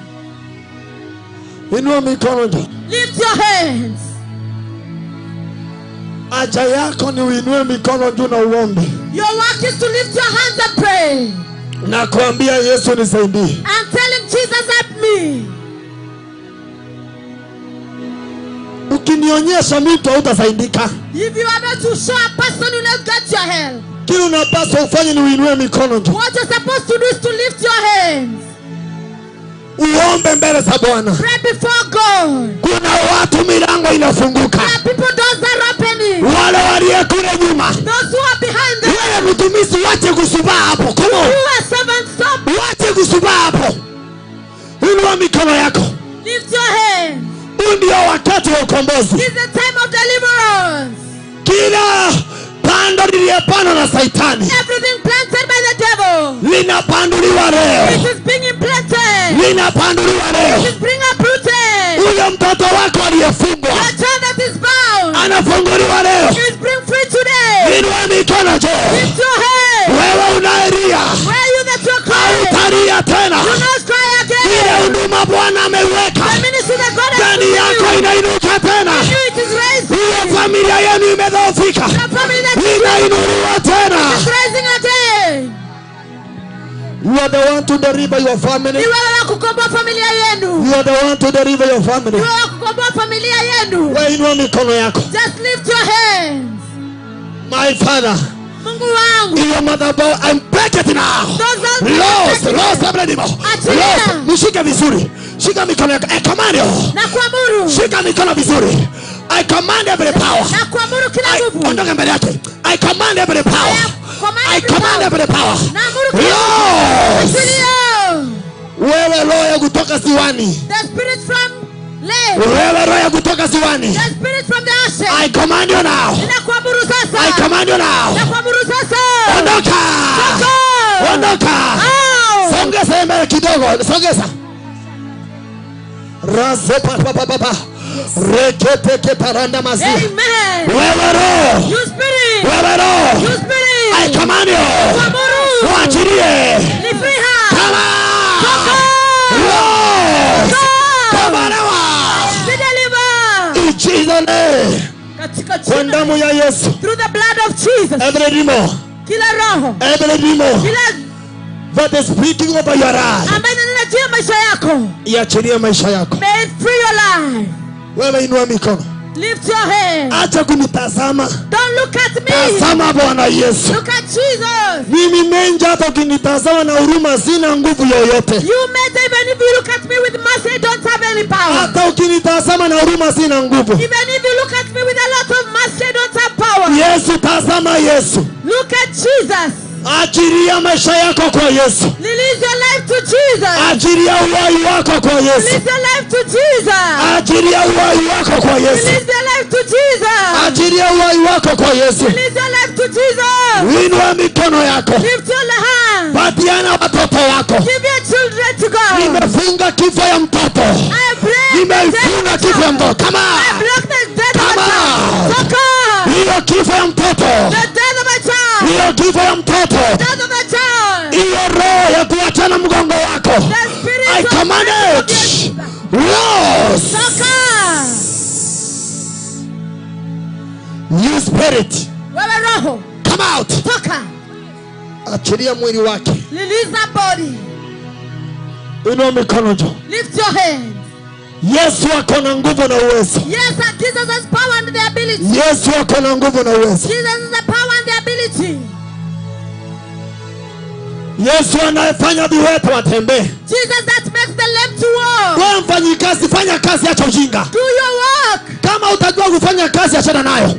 Speaker 3: Inua mikono juu.
Speaker 1: Lift your hands.
Speaker 3: Haja yako ni uinue mikono juu na uombe.
Speaker 1: Your work is to lift your hands and pray.
Speaker 3: Na kuambia Yesu nisaidie.
Speaker 1: I'm telling Jesus, help me.
Speaker 3: Ukinionyesha mtu hautasaidika.
Speaker 1: If you are not to show a person, you will not get your help.
Speaker 3: Kile unapaswa ufanye ni uinue mikono juu.
Speaker 1: What you're supposed to do is to lift your hands.
Speaker 3: Uombe mbele za Bwana.
Speaker 1: Pray before God.
Speaker 3: Kuna watu milango inafunguka.
Speaker 1: There are people, doors are opening.
Speaker 3: Wale walio kule nyuma.
Speaker 1: Those who are behind them.
Speaker 3: Wewe mtumishi wache kusubaa hapo. Come on.
Speaker 1: You are servant, stop.
Speaker 3: Wache kusubaa hapo. Inua mikono yako.
Speaker 1: Lift your hands.
Speaker 3: Huu ndio wakati wa ukombozi.
Speaker 1: It's the time of deliverance.
Speaker 3: Kila pando liliyopandwa na Saitani
Speaker 1: Everything planted by the devil.
Speaker 3: linapanduliwa leo.
Speaker 1: It is being implanted.
Speaker 3: Linapanduliwa leo.
Speaker 1: It is being uprooted.
Speaker 3: Huyo mtoto wako aliyefungwa
Speaker 1: Your child that is bound.
Speaker 3: Unafunguliwa leo.
Speaker 1: Is bring free today.
Speaker 3: Inua mikono juu.
Speaker 1: Lift your hand.
Speaker 3: Wewe unaelia.
Speaker 1: Where you that you're crying.
Speaker 3: Utalia tena.
Speaker 1: Do not cry again.
Speaker 3: Ile huduma Bwana ameweka.
Speaker 1: The ministry that God has
Speaker 3: Ndani
Speaker 1: given
Speaker 3: yako
Speaker 1: you.
Speaker 3: inainuka tena.
Speaker 1: It is raising.
Speaker 3: Hiyo familia yenu imedhoofika.
Speaker 1: The family that
Speaker 3: Inainuliwa tena.
Speaker 1: is rising again.
Speaker 3: You are the one to deliver your family.
Speaker 1: Ni wewe wa kukomboa familia yenu.
Speaker 3: You are the one to deliver your family.
Speaker 1: Ni wewe wa kukomboa familia yenu.
Speaker 3: Wewe inua mikono yako.
Speaker 1: Just lift your hands.
Speaker 3: My Father.
Speaker 1: Mungu wangu.
Speaker 3: Your madhabahu, I'm break it now. Lost every demon. Lost. Mshike vizuri. Shika mikono yako. I command you.
Speaker 1: Na kuamuru.
Speaker 3: Shika mikono vizuri. I command every power.
Speaker 1: Na kuamuru kila nguvu.
Speaker 3: Ondoka mbele yake. I command every power. I command every power.
Speaker 1: Na amuru kila
Speaker 3: Lost.
Speaker 1: nguvu.
Speaker 3: Wewe roho ya kutoka ziwani.
Speaker 1: The spirit from lake.
Speaker 3: Wewe roho ya kutoka ziwani.
Speaker 1: The spirit from the ocean.
Speaker 3: I command you now.
Speaker 1: Na kuamuru sasa.
Speaker 3: I command you now.
Speaker 1: Na kuamuru sasa.
Speaker 3: Ondoka. Ondoka. Songeza mbele kidogo. Songeza. Razopa. Rekete keparanda mazi.
Speaker 1: Amen.
Speaker 3: Wewe roho.
Speaker 1: You spirit.
Speaker 3: Wewe roho.
Speaker 1: You spirit.
Speaker 3: I command you.
Speaker 1: Kuamuru.
Speaker 3: Waachilie.
Speaker 1: Ni free her.
Speaker 3: Come on. In Jesus name.
Speaker 1: Katika
Speaker 3: Kwa
Speaker 1: jina.
Speaker 3: damu ya Yesu.
Speaker 1: Through the blood of Jesus.
Speaker 3: Every demon.
Speaker 1: Kila roho.
Speaker 3: Every demon.
Speaker 1: Kila
Speaker 3: that is speaking over your life.
Speaker 1: ambaye ninajia maisha yako.
Speaker 3: Iachilie maisha yako.
Speaker 1: May it free your life.
Speaker 3: Wewe inua mikono.
Speaker 1: Lift your hand.
Speaker 3: Acha kunitazama.
Speaker 1: Don't look at me.
Speaker 3: Tazama Bwana Yesu.
Speaker 1: Look at Jesus.
Speaker 3: Mimi menja hata ukinitazama na huruma sina nguvu yoyote.
Speaker 1: You may even if you look at me with mercy, I don't have any power.
Speaker 3: Hata ukinitazama na huruma sina nguvu.
Speaker 1: Even if you look at me with a lot of mercy, I don't have power.
Speaker 3: Yesu, tazama Yesu.
Speaker 1: Look at Jesus.
Speaker 3: Achilia maisha yako kwa Yesu.
Speaker 1: Release your life to Jesus.
Speaker 3: Achilia uhai wako kwa Yesu.
Speaker 1: Release your life to Jesus.
Speaker 3: Achilia uhai wako kwa Yesu.
Speaker 1: Release your life to Jesus.
Speaker 3: Achilia uhai wako kwa Yesu.
Speaker 1: Release your life to Jesus.
Speaker 3: Inua mikono yako.
Speaker 1: Lift your hand.
Speaker 3: Patiana watoto wako.
Speaker 1: Give your children to God.
Speaker 3: Nimefunga kifo ya mtoto.
Speaker 1: I break
Speaker 3: Nimefunga kifo ya mtoto. Come on.
Speaker 1: I block the death of
Speaker 3: Come
Speaker 1: my child.
Speaker 3: on.
Speaker 1: So come.
Speaker 3: Hiyo kifo ya mtoto.
Speaker 1: The death of my child.
Speaker 3: Hiyo kifo ya mtoto.
Speaker 1: The death of my child.
Speaker 3: Hiyo roho ya kuachana mgongo wako.
Speaker 1: The spirit
Speaker 3: I
Speaker 1: of
Speaker 3: command it. Loose.
Speaker 1: So come.
Speaker 3: You spirit.
Speaker 1: Wewe roho.
Speaker 3: Come out.
Speaker 1: Toka.
Speaker 3: Achilia mwili wake.
Speaker 1: Release that body.
Speaker 3: Inua mikono juu.
Speaker 1: Lift your hands.
Speaker 3: Yesu ako na nguvu na uwezo.
Speaker 1: Yes, that Jesus has power and the ability.
Speaker 3: Yesu ako na nguvu na uwezo.
Speaker 1: Jesus has the power and the ability.
Speaker 3: Yesu anayefanya viwete watembee.
Speaker 1: Jesus that makes the lame to walk.
Speaker 3: Wewe mfanyikazi, fanya kazi, acha ujinga.
Speaker 1: Do your work.
Speaker 3: Kama utajua kufanya kazi, achana nayo.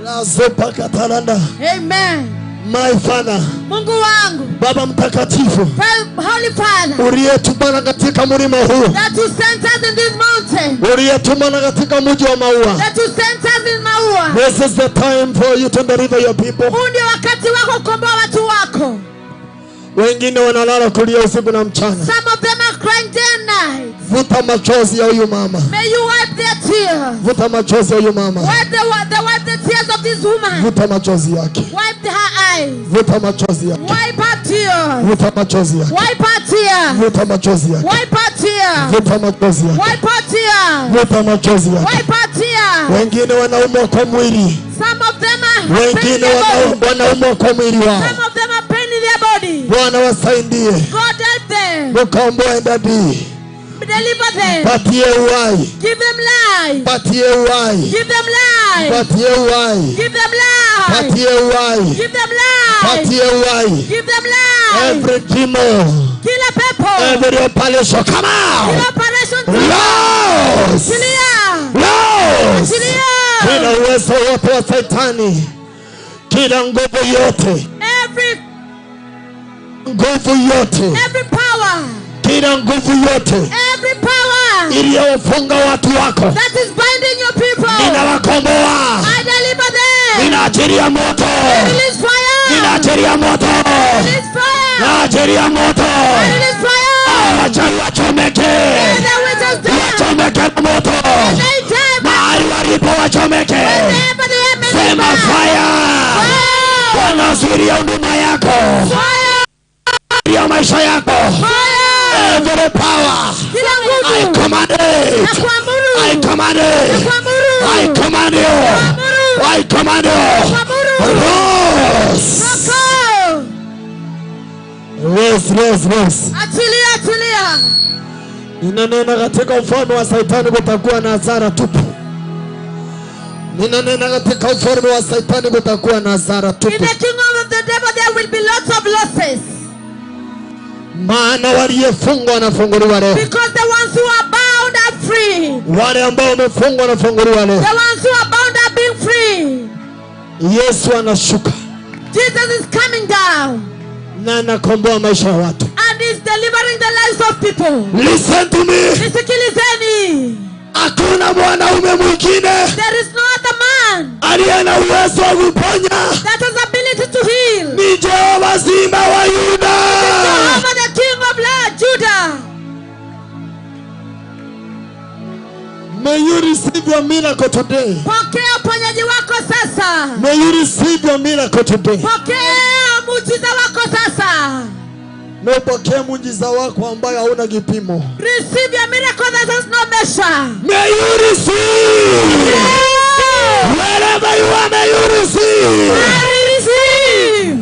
Speaker 3: Lazopa katalanda.
Speaker 1: Amen.
Speaker 3: My Father,
Speaker 1: Mungu wangu.
Speaker 3: Baba mtakatifu,
Speaker 1: Holy Father.
Speaker 3: uliyetumana katika mlima huu.
Speaker 1: That you sent us in this mountain.
Speaker 3: Uliyetumana katika mji wa MAUA.
Speaker 1: That you sent us in MAUA.
Speaker 3: This is the time for you to deliver your people.
Speaker 1: Huu ndio wakati wako kukomboa watu wako.
Speaker 3: Wengine wanalala kulia usiku na mchana.
Speaker 1: Some of them are crying day and night.
Speaker 3: Vuta machozi ya huyu mama.
Speaker 1: May you wipe their tears.
Speaker 3: Vuta machozi ya huyu mama.
Speaker 1: Wipe the tears of this woman.
Speaker 3: Vuta machozi yake.
Speaker 1: Wipe her eyes.
Speaker 3: Vuta machozi yake.
Speaker 1: Wipe her tears.
Speaker 3: Vuta machozi yake.
Speaker 1: Wipe her tears.
Speaker 3: Vuta machozi yake.
Speaker 1: Wipe her tears.
Speaker 3: Vuta machozi yake.
Speaker 1: Wipe her tears.
Speaker 3: Vuta machozi yake.
Speaker 1: Wipe her tears.
Speaker 3: Wengine wanaumwa kwa mwili.
Speaker 1: Some of them are pain in
Speaker 3: Wengine
Speaker 1: their body.
Speaker 3: wanaumwa kwa mwili wao.
Speaker 1: Some of them are pain in their body.
Speaker 3: Bwana wasaidie.
Speaker 1: God help them.
Speaker 3: Mkomboe ndani.
Speaker 1: Deliver them.
Speaker 3: Patie uhai.
Speaker 1: Give them life.
Speaker 3: Patie uhai.
Speaker 1: Give them life.
Speaker 3: Patie uhai.
Speaker 1: Give them life.
Speaker 3: Patie uhai.
Speaker 1: Give them life.
Speaker 3: Patie uhai.
Speaker 1: Give them life.
Speaker 3: Every demon.
Speaker 1: Kila pepo.
Speaker 3: Every operation. Come out.
Speaker 1: Kila operation.
Speaker 3: Loose.
Speaker 1: Chilia.
Speaker 3: Loose.
Speaker 1: Chilia.
Speaker 3: Kila uwezo wote wa Shetani. Kila nguvu yote. Nguvu yote.
Speaker 1: Every power.
Speaker 3: Kila nguvu yote.
Speaker 1: Every power.
Speaker 3: Iliyofunga watu wako.
Speaker 1: That is binding your people.
Speaker 3: Ninawakomboa.
Speaker 1: I deliver them.
Speaker 3: Ninaachilia moto.
Speaker 1: Release fire.
Speaker 3: Ninaachilia moto.
Speaker 1: Release fire.
Speaker 3: Naachilia moto.
Speaker 1: Release fire.
Speaker 3: Wacha wachomeke.
Speaker 1: And the witches die.
Speaker 3: Wachomeke moto.
Speaker 1: They die.
Speaker 3: Sema fire. Wanazuria huduma yako. Ya maisha yako. Every power. I command it. I command it. I command you. I command you. Rose.
Speaker 1: Atulia.
Speaker 3: Ninanena katika ufalme wa Shetani kutakuwa na hasara tupu. Ninanena katika ufalme wa Shetani kutakuwa na hasara tupu.
Speaker 1: In the kingdom of the devil there will be lots of losses.
Speaker 3: Maana waliyefungwa wanafunguliwa leo.
Speaker 1: Because the ones who are bound are free.
Speaker 3: Wale ambao wamefungwa wanafunguliwa leo.
Speaker 1: The ones who are bound are being free.
Speaker 3: Yesu anashuka.
Speaker 1: Jesus is coming down.
Speaker 3: Na anakomboa maisha ya watu.
Speaker 1: And is delivering the lives of people.
Speaker 3: Listen to me.
Speaker 1: Nisikilizeni.
Speaker 3: Hakuna mwanaume mwingine.
Speaker 1: There is no other man
Speaker 3: aliye na uwezo wa kuponya.
Speaker 1: that has ability to heal.
Speaker 3: Ni Jehova Simba wa Yuda.
Speaker 1: Jehovah the King of Judah.
Speaker 3: May you receive your miracle today.
Speaker 1: Pokea uponyaji wako sasa.
Speaker 3: May you receive your miracle today.
Speaker 1: Pokea muujiza wako sasa.
Speaker 3: Na upokee muujiza wako ambayo hauna kipimo.
Speaker 1: Receive your miracle that has no measure.
Speaker 3: May you receive. Wherever you are, may you receive.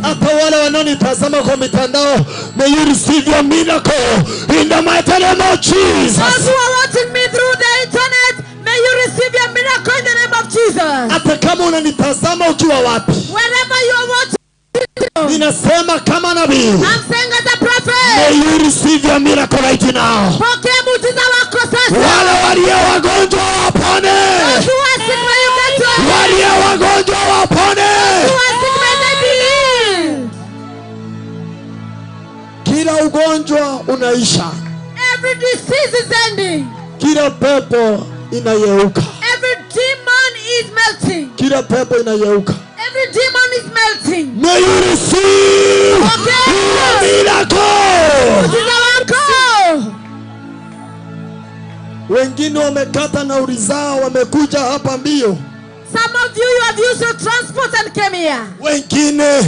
Speaker 3: Hata wale wanaonitazama kwa mitandao, may you receive your miracle in the mighty name of Jesus.
Speaker 1: Those who are watching me through the internet, may you receive your miracle in the name of Jesus.
Speaker 3: Hata kama unanitazama ukiwa wapi,
Speaker 1: wherever you are watching,
Speaker 3: ninasema kama nabii,
Speaker 1: I'm saying as a prophet,
Speaker 3: may you receive your miracle right now.
Speaker 1: pokea muujiza wako sasa.
Speaker 3: Wale walio wagonjwa wapone.
Speaker 1: Those who are sick, may you get well.
Speaker 3: Walio wagonjwa wapone.
Speaker 1: Those who are sick, may they be healed.
Speaker 3: Kila ugonjwa unaisha.
Speaker 1: Every disease is ending.
Speaker 3: Kila pepo inayeuka.
Speaker 1: Every demon is melting.
Speaker 3: Kila pepo inayeuka.
Speaker 1: Every demon is melting.
Speaker 3: May you receive
Speaker 1: Okay.
Speaker 3: your miracle.
Speaker 1: Muujiza wako.
Speaker 3: Wengine wamekata nauli zao, wamekuja hapa mbio.
Speaker 1: Some of you have used your transport and came here.
Speaker 3: Wengine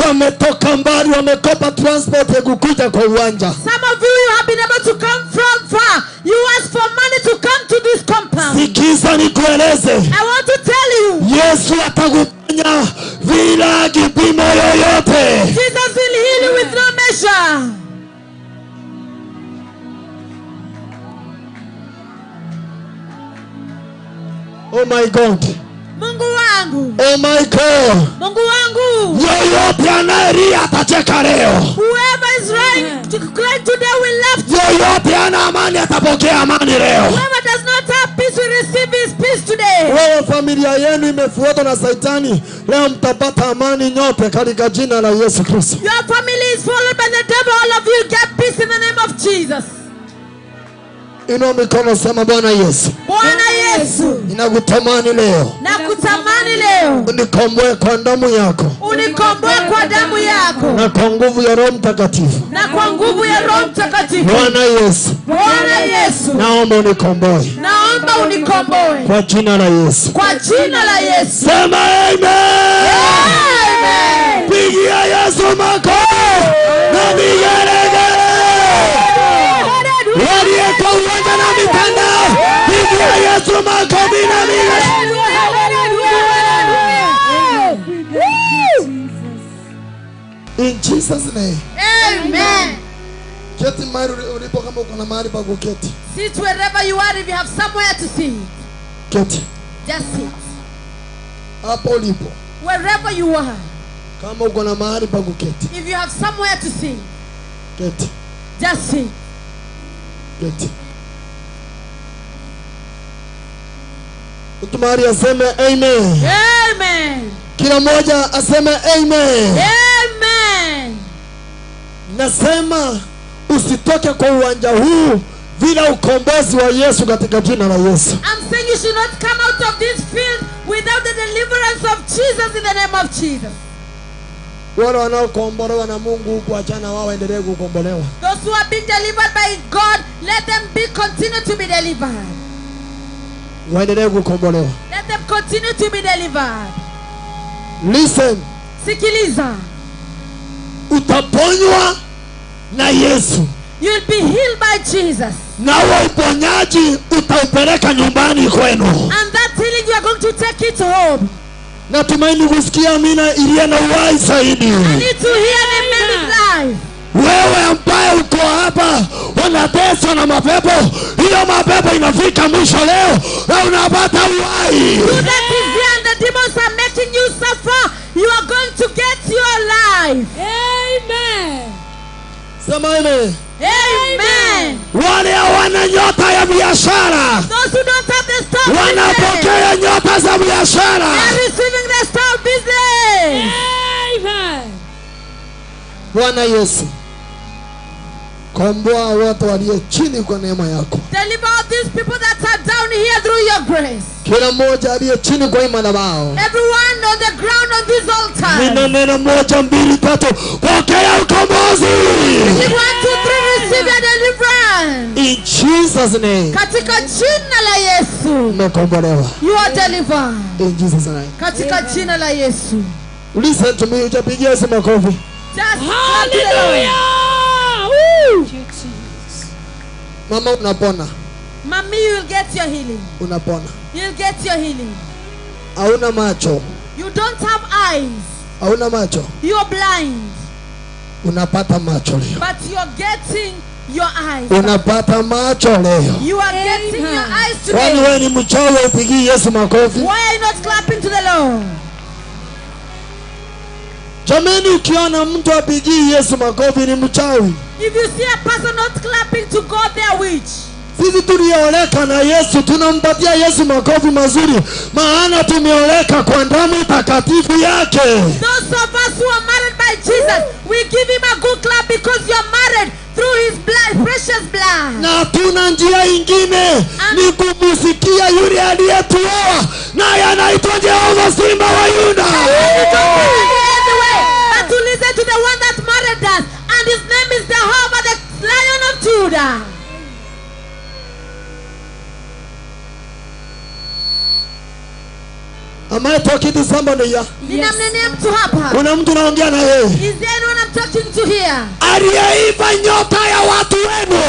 Speaker 3: wametoka mbali, wamekopa transport ya kukuja kwa uwanja.
Speaker 1: Some of you have been able to come from far. You asked for money to come to this compound.
Speaker 3: Sikiza nikueleze.
Speaker 1: I want to tell you,
Speaker 3: Yesu atakuponya bila kipimo yoyote.
Speaker 1: Jesus will heal you with no measure.
Speaker 3: Oh my God.
Speaker 1: Mungu wangu.
Speaker 3: Oh my God.
Speaker 1: Mungu wangu.
Speaker 3: Yoyote anayelia atacheka leo.
Speaker 1: Whoever is right to cry today will laugh.
Speaker 3: Yoyote ana amani atapokea amani leo.
Speaker 1: Whoever does not have peace will receive his peace today.
Speaker 3: Wewe familia yenu imefuatwa na Shetani, leo mtapata amani nyote katika jina la Yesu Kristo.
Speaker 1: Your family is followed by the devil. All of you get peace in the name of Jesus.
Speaker 3: Inua mikono, sema Bwana Yesu.
Speaker 1: Bwana Yesu,
Speaker 3: Ninakutamani leo.
Speaker 1: nakutamani leo.
Speaker 3: Unikomboe kwa damu yako.
Speaker 1: Unikomboe kwa damu yako.
Speaker 3: Na kwa nguvu ya Roho Mtakatifu.
Speaker 1: Na kwa nguvu ya Roho Mtakatifu.
Speaker 3: Bwana Yesu.
Speaker 1: Bwana Yesu,
Speaker 3: Naomba unikomboe.
Speaker 1: naomba unikomboe.
Speaker 3: Kwa jina la Yesu.
Speaker 1: Kwa jina la Yesu.
Speaker 3: Sema amen.
Speaker 1: Amen.
Speaker 3: Pigia Yesu makofi na vigelegele. Waliyeko uwanja na mitandao, pigia Yesu makofi na vigelegele. In Jesus name.
Speaker 1: Amen.
Speaker 3: Keti mahali ulipo, kama uko na mahali pa kuketi.
Speaker 1: Sit wherever you are. If you have somewhere to sit,
Speaker 3: Keti.
Speaker 1: just sit.
Speaker 3: Hapo ulipo.
Speaker 1: Wherever you are.
Speaker 3: Kama uko na mahali pa kuketi.
Speaker 1: If you have somewhere to sit,
Speaker 3: Keti.
Speaker 1: just sit.
Speaker 3: Keti. Mtu mahali aseme amen.
Speaker 1: Amen.
Speaker 3: Kila mmoja aseme amen.
Speaker 1: Amen.
Speaker 3: Nasema usitoke kwa uwanja huu bila ukombozi wa Yesu katika jina la Yesu.
Speaker 1: I'm saying you should not come out of this field without the deliverance of Jesus in the name of Jesus.
Speaker 3: Wale wanaokombolewa na Mungu kuachana wao waendelee kukombolewa.
Speaker 1: Those who are being delivered by God, let them continue to be delivered.
Speaker 3: Waendelee kukombolewa.
Speaker 1: Let them and continue to be delivered.
Speaker 3: Listen.
Speaker 1: Sikiliza.
Speaker 3: Utaponywa na Yesu.
Speaker 1: You'll be healed by Jesus.
Speaker 3: Na uponyaji utaupeleka nyumbani kwenu.
Speaker 1: And that healing you are going to take it home.
Speaker 3: Natumaini kusikia amina iliyo na uhai zaidi.
Speaker 1: I need to hear the man life.
Speaker 3: Wewe ambaye uko hapa unateswa na mapepo, hiyo mapepo inafika mwisho leo na unapata uhai.
Speaker 1: You that is here and the demons are making you suffer, you are going to get your life. Amen.
Speaker 3: Sema amen.
Speaker 1: Amen.
Speaker 3: Wale hawana nyota ya biashara,
Speaker 1: Those who don't have the star
Speaker 3: wanapokea nyota za biashara.
Speaker 1: they are receiving the star business. Amen.
Speaker 3: Bwana Yesu, komboa wote walio chini kwa neema yako.
Speaker 1: Deliver all these people that are down here through your grace.
Speaker 3: Kila mmoja aliye chini kwa imani wao.
Speaker 1: Everyone on the ground on this altar.
Speaker 3: Nina neno moja mbili tatu, pokea ukombozi.
Speaker 1: 1, 2, 3, receive your deliverance.
Speaker 3: In Jesus name.
Speaker 1: Katika jina la Yesu.
Speaker 3: Umekombolewa.
Speaker 1: You are delivered.
Speaker 3: In Jesus name.
Speaker 1: Katika jina la Yesu.
Speaker 3: Listen to me, ujapigia Yesu makofi.
Speaker 1: Hallelujah.
Speaker 3: Mama unapona.
Speaker 1: Mommy, you will get your healing.
Speaker 3: Unapona.
Speaker 1: You'll get your healing.
Speaker 3: Hauna macho.
Speaker 1: You don't have eyes.
Speaker 3: Hauna macho.
Speaker 1: You're blind.
Speaker 3: Unapata macho leo.
Speaker 1: But you're getting your eyes.
Speaker 3: Unapata macho leo.
Speaker 1: You are getting your eyes
Speaker 3: Kwani
Speaker 1: today.
Speaker 3: wewe ni mchawi upigi Yesu makofi?
Speaker 1: Why are you not clapping to the Lord?
Speaker 3: Jamani, ukiona mtu apigi Yesu makofi ni mchawi.
Speaker 1: If you see a person not clapping to God, they are witch.
Speaker 3: Sisi tulioleka na Yesu tunampatia Yesu makofi mazuri, maana tumeoleka kwa damu takatifu yake.
Speaker 1: Those of us who are married by Jesus, we give him a good clap because you are married through his blood, precious blood.
Speaker 3: Na tuna njia ingine ni kumusikia yule aliyetuoa, naye anaitwa Jehova Simba wa Yuda.
Speaker 1: But to listen to the one that married us, and his name is Jehovah, the Lion of Judah.
Speaker 3: Am I talking to somebody here?
Speaker 1: Ninamnenea mtu hapa.
Speaker 3: Kuna mtu naongea na yeye.
Speaker 1: Is there anyone I'm talking to here?
Speaker 3: Aliyeiva nyota ya watu wenu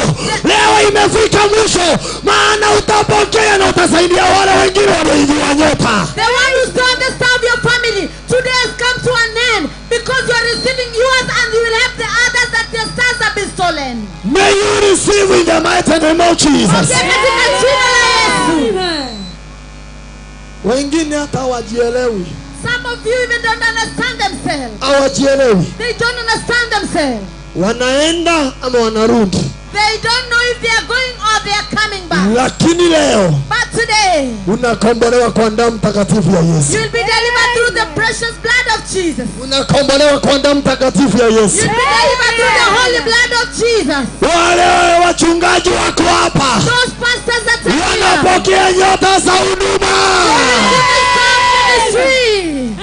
Speaker 3: leo imefika mwisho, maana utapokea na utasaidia wale wengine walioiviwa nyota.
Speaker 1: The one who saw the star of your family today has come to an end because you are receiving yours and you will help the others that their stars have been stolen.
Speaker 3: May you receive in the mighty name of Jesus.
Speaker 1: Katika jina la Yesu.
Speaker 3: Wengine hata hawajielewi.
Speaker 1: Some of you even don't understand themselves.
Speaker 3: Hawajielewi.
Speaker 1: They don't understand themselves.
Speaker 3: Wanaenda ama wanarudi.
Speaker 1: They don't know if they are going or they are coming back.
Speaker 3: Lakini leo
Speaker 1: But today,
Speaker 3: unakombolewa kwa damu takatifu ya Yesu.
Speaker 1: you'll be delivered through the precious blood of Jesus.
Speaker 3: Unakombolewa kwa damu takatifu ya Yesu.
Speaker 1: You'll be delivered through the holy blood of Jesus.
Speaker 3: Wale wachungaji wako hapa
Speaker 1: Those pastors that are here,
Speaker 3: wanapokea nyota za huduma.
Speaker 1: Amen.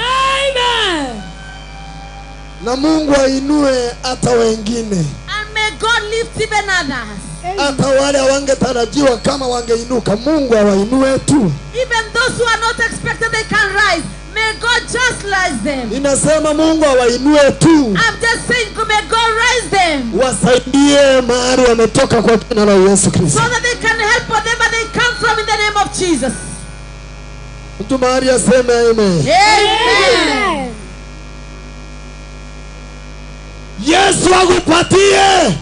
Speaker 3: Na Mungu ainue hata wengine.
Speaker 1: And may God lift even others.
Speaker 3: Hata wale wangetarajiwa kama wangeinuka, Mungu awainue tu.
Speaker 1: Even those who are not expected they can rise. May God just rise them.
Speaker 3: Ninasema Mungu awainue tu.
Speaker 1: I'm just saying, may God rise them.
Speaker 3: Wasaidie mahali wametoka kwa jina la Yesu Kristo.
Speaker 1: So that they can help whatever they come from in the name of Jesus.
Speaker 3: Mtu mahali aseme amen.
Speaker 1: Amen.
Speaker 3: Yesu akupatie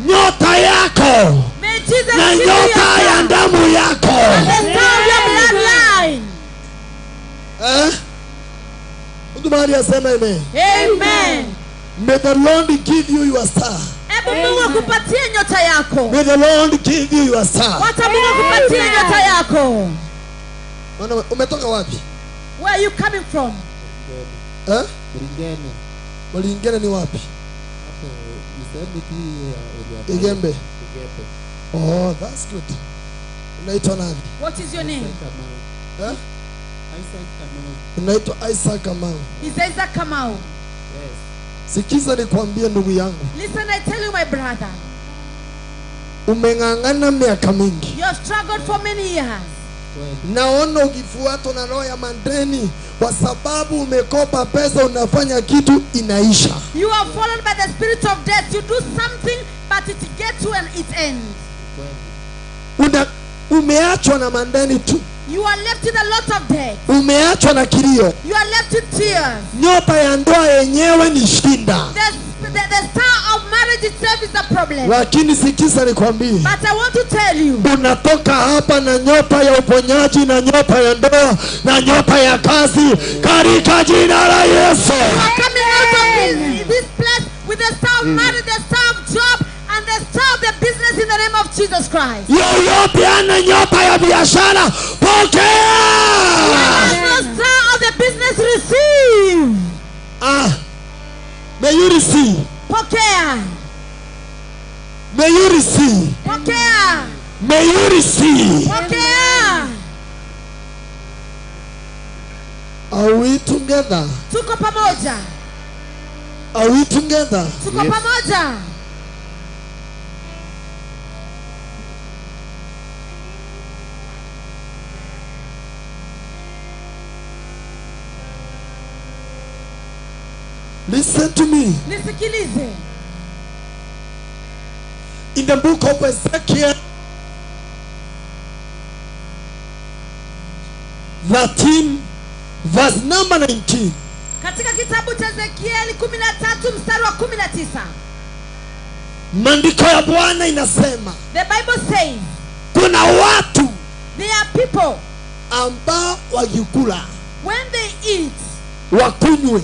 Speaker 3: nyota yako
Speaker 1: May Jesus
Speaker 3: na
Speaker 1: give you
Speaker 3: nyota ya
Speaker 1: your star.
Speaker 3: damu yako.
Speaker 1: And the star of your bloodline.
Speaker 3: Mtu mahali aseme amen.
Speaker 1: Amen.
Speaker 3: May the Lord give you your star.
Speaker 1: Hebu Mungu akupatie nyota yako.
Speaker 3: May the Lord give you your star.
Speaker 1: Wacha Mungu akupatie nyota yako.
Speaker 3: Umetoka wapi?
Speaker 1: Where are you coming from?
Speaker 3: Mulingene ni wapi? Igembe. Oh, that's good. Unaitwa nani?
Speaker 1: What is your name?
Speaker 3: Unaitwa Isaac Kamau.
Speaker 1: He's Isaac Kamau.
Speaker 3: Sikiza nikwambie ndugu yangu.
Speaker 1: Listen, I tell you my brother.
Speaker 3: Umeng'ang'ana miaka mingi.
Speaker 1: You have struggled for many years.
Speaker 3: Naona ukifuatwa na roho ya mandeni kwa sababu umekopa pesa, unafanya kitu inaisha.
Speaker 1: You are followed by the spirit of death. You do something but it gets to its end.
Speaker 3: Umeachwa na mandeni tu.
Speaker 1: You are left with a lot of debt.
Speaker 3: Umeachwa na kilio.
Speaker 1: You are left with tears.
Speaker 3: Nyota ya ndoa yenyewe ni shinda.
Speaker 1: The star of marriage itself is a problem.
Speaker 3: Lakini sikiza nikwambie.
Speaker 1: But I want to tell you.
Speaker 3: Unatoka hapa na nyota ya uponyaji, na nyota ya ndoa, na nyota ya kazi katika jina la Yesu.
Speaker 1: You are coming out of this place with the star of marriage, the star of job, and the star of the business in the name of Jesus Christ.
Speaker 3: Yoyote ana nyota ya biashara, pokea.
Speaker 1: The star of the business, receive.
Speaker 3: May you receive.
Speaker 1: Pokea.
Speaker 3: May you receive.
Speaker 1: Pokea.
Speaker 3: May you receive.
Speaker 1: Pokea.
Speaker 3: Are we together?
Speaker 1: Tuko pamoja.
Speaker 3: Are we together?
Speaker 1: Tuko pamoja.
Speaker 3: Listen to me.
Speaker 1: Nisikilize.
Speaker 3: In the book of Ezekiel 13 verse number 19.
Speaker 1: Katika kitabu cha Ezekieli 13 mstari wa 19.
Speaker 3: Maandiko ya Bwana inasema,
Speaker 1: the Bible says,
Speaker 3: kuna watu
Speaker 1: there are people
Speaker 3: ambao wakikula,
Speaker 1: when they eat,
Speaker 3: wakunywe,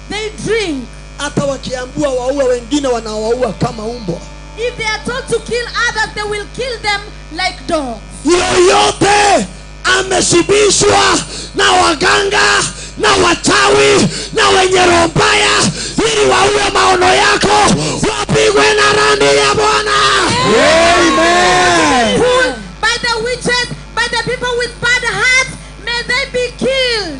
Speaker 1: they drink,
Speaker 3: hata wakiambiwa waue wengine wanawaua kama umbwa.
Speaker 1: if they are told to kill others, they will kill them like dogs.
Speaker 3: Yoyote ameshibishwa na waganga na wachawi na wenye roho mbaya ili waue maono yako, wapigwe na randi ya Bwana.
Speaker 1: Amen. By the witches, by the people with bad hearts, may they be killed.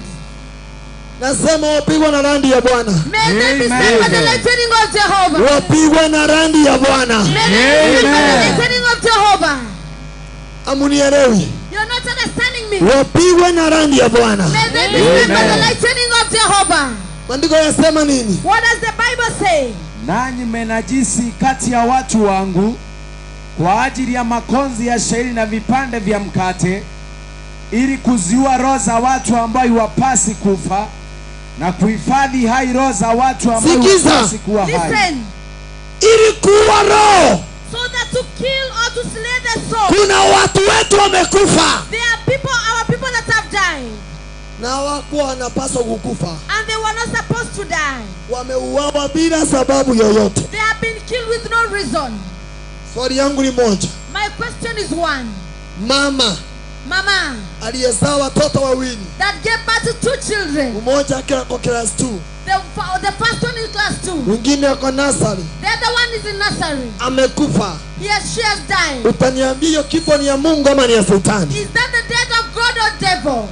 Speaker 3: Nasema wapigwe na randi ya Bwana.
Speaker 1: May they be slain by the lightning of Jehovah.
Speaker 3: Wapigwe na randi ya Bwana.
Speaker 1: May they be slain by the lightning of Jehovah.
Speaker 3: Amunielewi?
Speaker 1: You're not understanding me.
Speaker 3: Wapigwe na randi ya Bwana.
Speaker 1: May they be slain by the lightning of Jehovah.
Speaker 3: Maandiko yasema nini?
Speaker 1: What does the Bible say?
Speaker 4: Nanyi mmenajisi kati ya watu wangu kwa ajili ya makonzi ya shairi na vipande vya mkate, ili kuziua roho za watu ambao iwapasi kufa na kuhifadhi hai roho za watu ambao iwapasi kuwa hai.
Speaker 1: Listen.
Speaker 3: Ili kuua roho.
Speaker 1: So that to kill or to slay the soul.
Speaker 3: Kuna watu wetu wamekufa.
Speaker 1: There are people, our people that have died.
Speaker 3: Na hawakuwa wanapaswa kukufa.
Speaker 1: And they were not supposed to die.
Speaker 3: Wameuawa bila sababu yoyote.
Speaker 1: They have been killed with no reason.
Speaker 3: Swali yangu ni moja.
Speaker 1: My question is one.
Speaker 3: Mama aliyezaa watoto wawili,
Speaker 1: that gave birth to 2 children.
Speaker 3: Mmoja ako class 2.
Speaker 1: The first one is class 2.
Speaker 3: Mwingine ako nursery.
Speaker 1: The other one is in nursery.
Speaker 3: Amekufa.
Speaker 1: Yes, she has died.
Speaker 3: Utaniambia hiyo kifo ni ya Mungu ama ni ya Shetani?
Speaker 1: Is that the death of God or devil?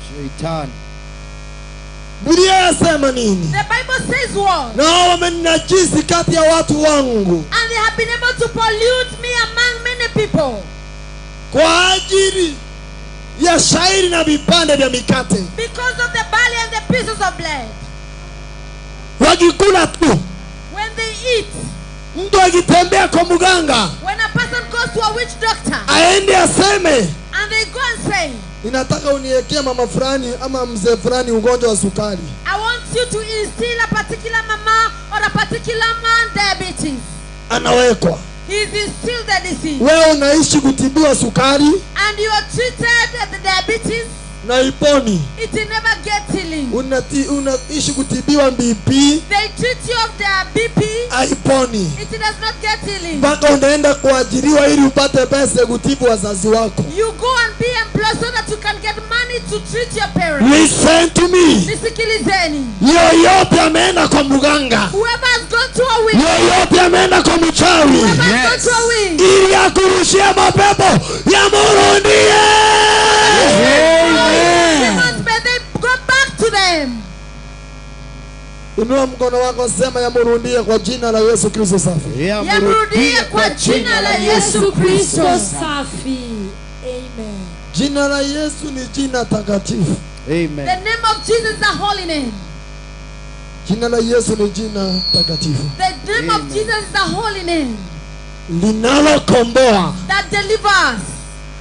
Speaker 2: Shetani.
Speaker 3: Biblia yasema nini?
Speaker 1: The Bible says what?
Speaker 3: Nao wamenajisi kati ya watu wangu.
Speaker 1: And they have been able to pollute me among many people.
Speaker 3: Kwa ajili ya shairi na vipande vya mikate.
Speaker 1: Because of the barley and the pieces of bread.
Speaker 3: Wakikula tu.
Speaker 1: When they eat.
Speaker 3: Mtu akitembea kwa mganga.
Speaker 1: When a person goes to a witch doctor.
Speaker 3: Aende aseme.
Speaker 1: And they go and say,
Speaker 3: ninataka uniwekee mama fulani ama mzee fulani ugonjwa wa sukari.
Speaker 1: I want you to instill a particular mama or a particular man diabetes.
Speaker 3: Anawekwa.
Speaker 1: He is instilled the disease.
Speaker 3: Wewe unaishi kutibiwa sukari.
Speaker 1: And you are treated the diabetes.
Speaker 3: Na iponi.
Speaker 1: It will never get healing.
Speaker 3: Unaishi kutibiwa BP.
Speaker 1: They treat you of their BP.
Speaker 3: Haiponi.
Speaker 1: It does not get healing.
Speaker 3: Mpaka unaenda kuajiriwa ili upate pesa kutibu wazazi wako.
Speaker 1: You go and be employed so that you can get money to treat your parents.
Speaker 3: Listen to me.
Speaker 1: Nisikilizeni.
Speaker 3: Yoyote ameenda kwa mganga.
Speaker 1: Whoever has gone to a witch.
Speaker 3: Yoyote ameenda kwa mchawi.
Speaker 1: Whoever has gone to a witch.
Speaker 3: Ili akurushia mapepo ya murudie.
Speaker 1: May they go back to them.
Speaker 3: Inua mkono wako, sema yamrudie kwa jina la Yesu Kristo safi.
Speaker 1: Yamrudie kwa jina la Yesu Kristo safi. Amen.
Speaker 3: Jina la Yesu ni jina takatifu.
Speaker 2: Amen.
Speaker 1: The name of Jesus is a holy name.
Speaker 3: Jina la Yesu ni jina takatifu.
Speaker 1: The name of Jesus is a holy name
Speaker 3: linalokomboa
Speaker 1: that delivers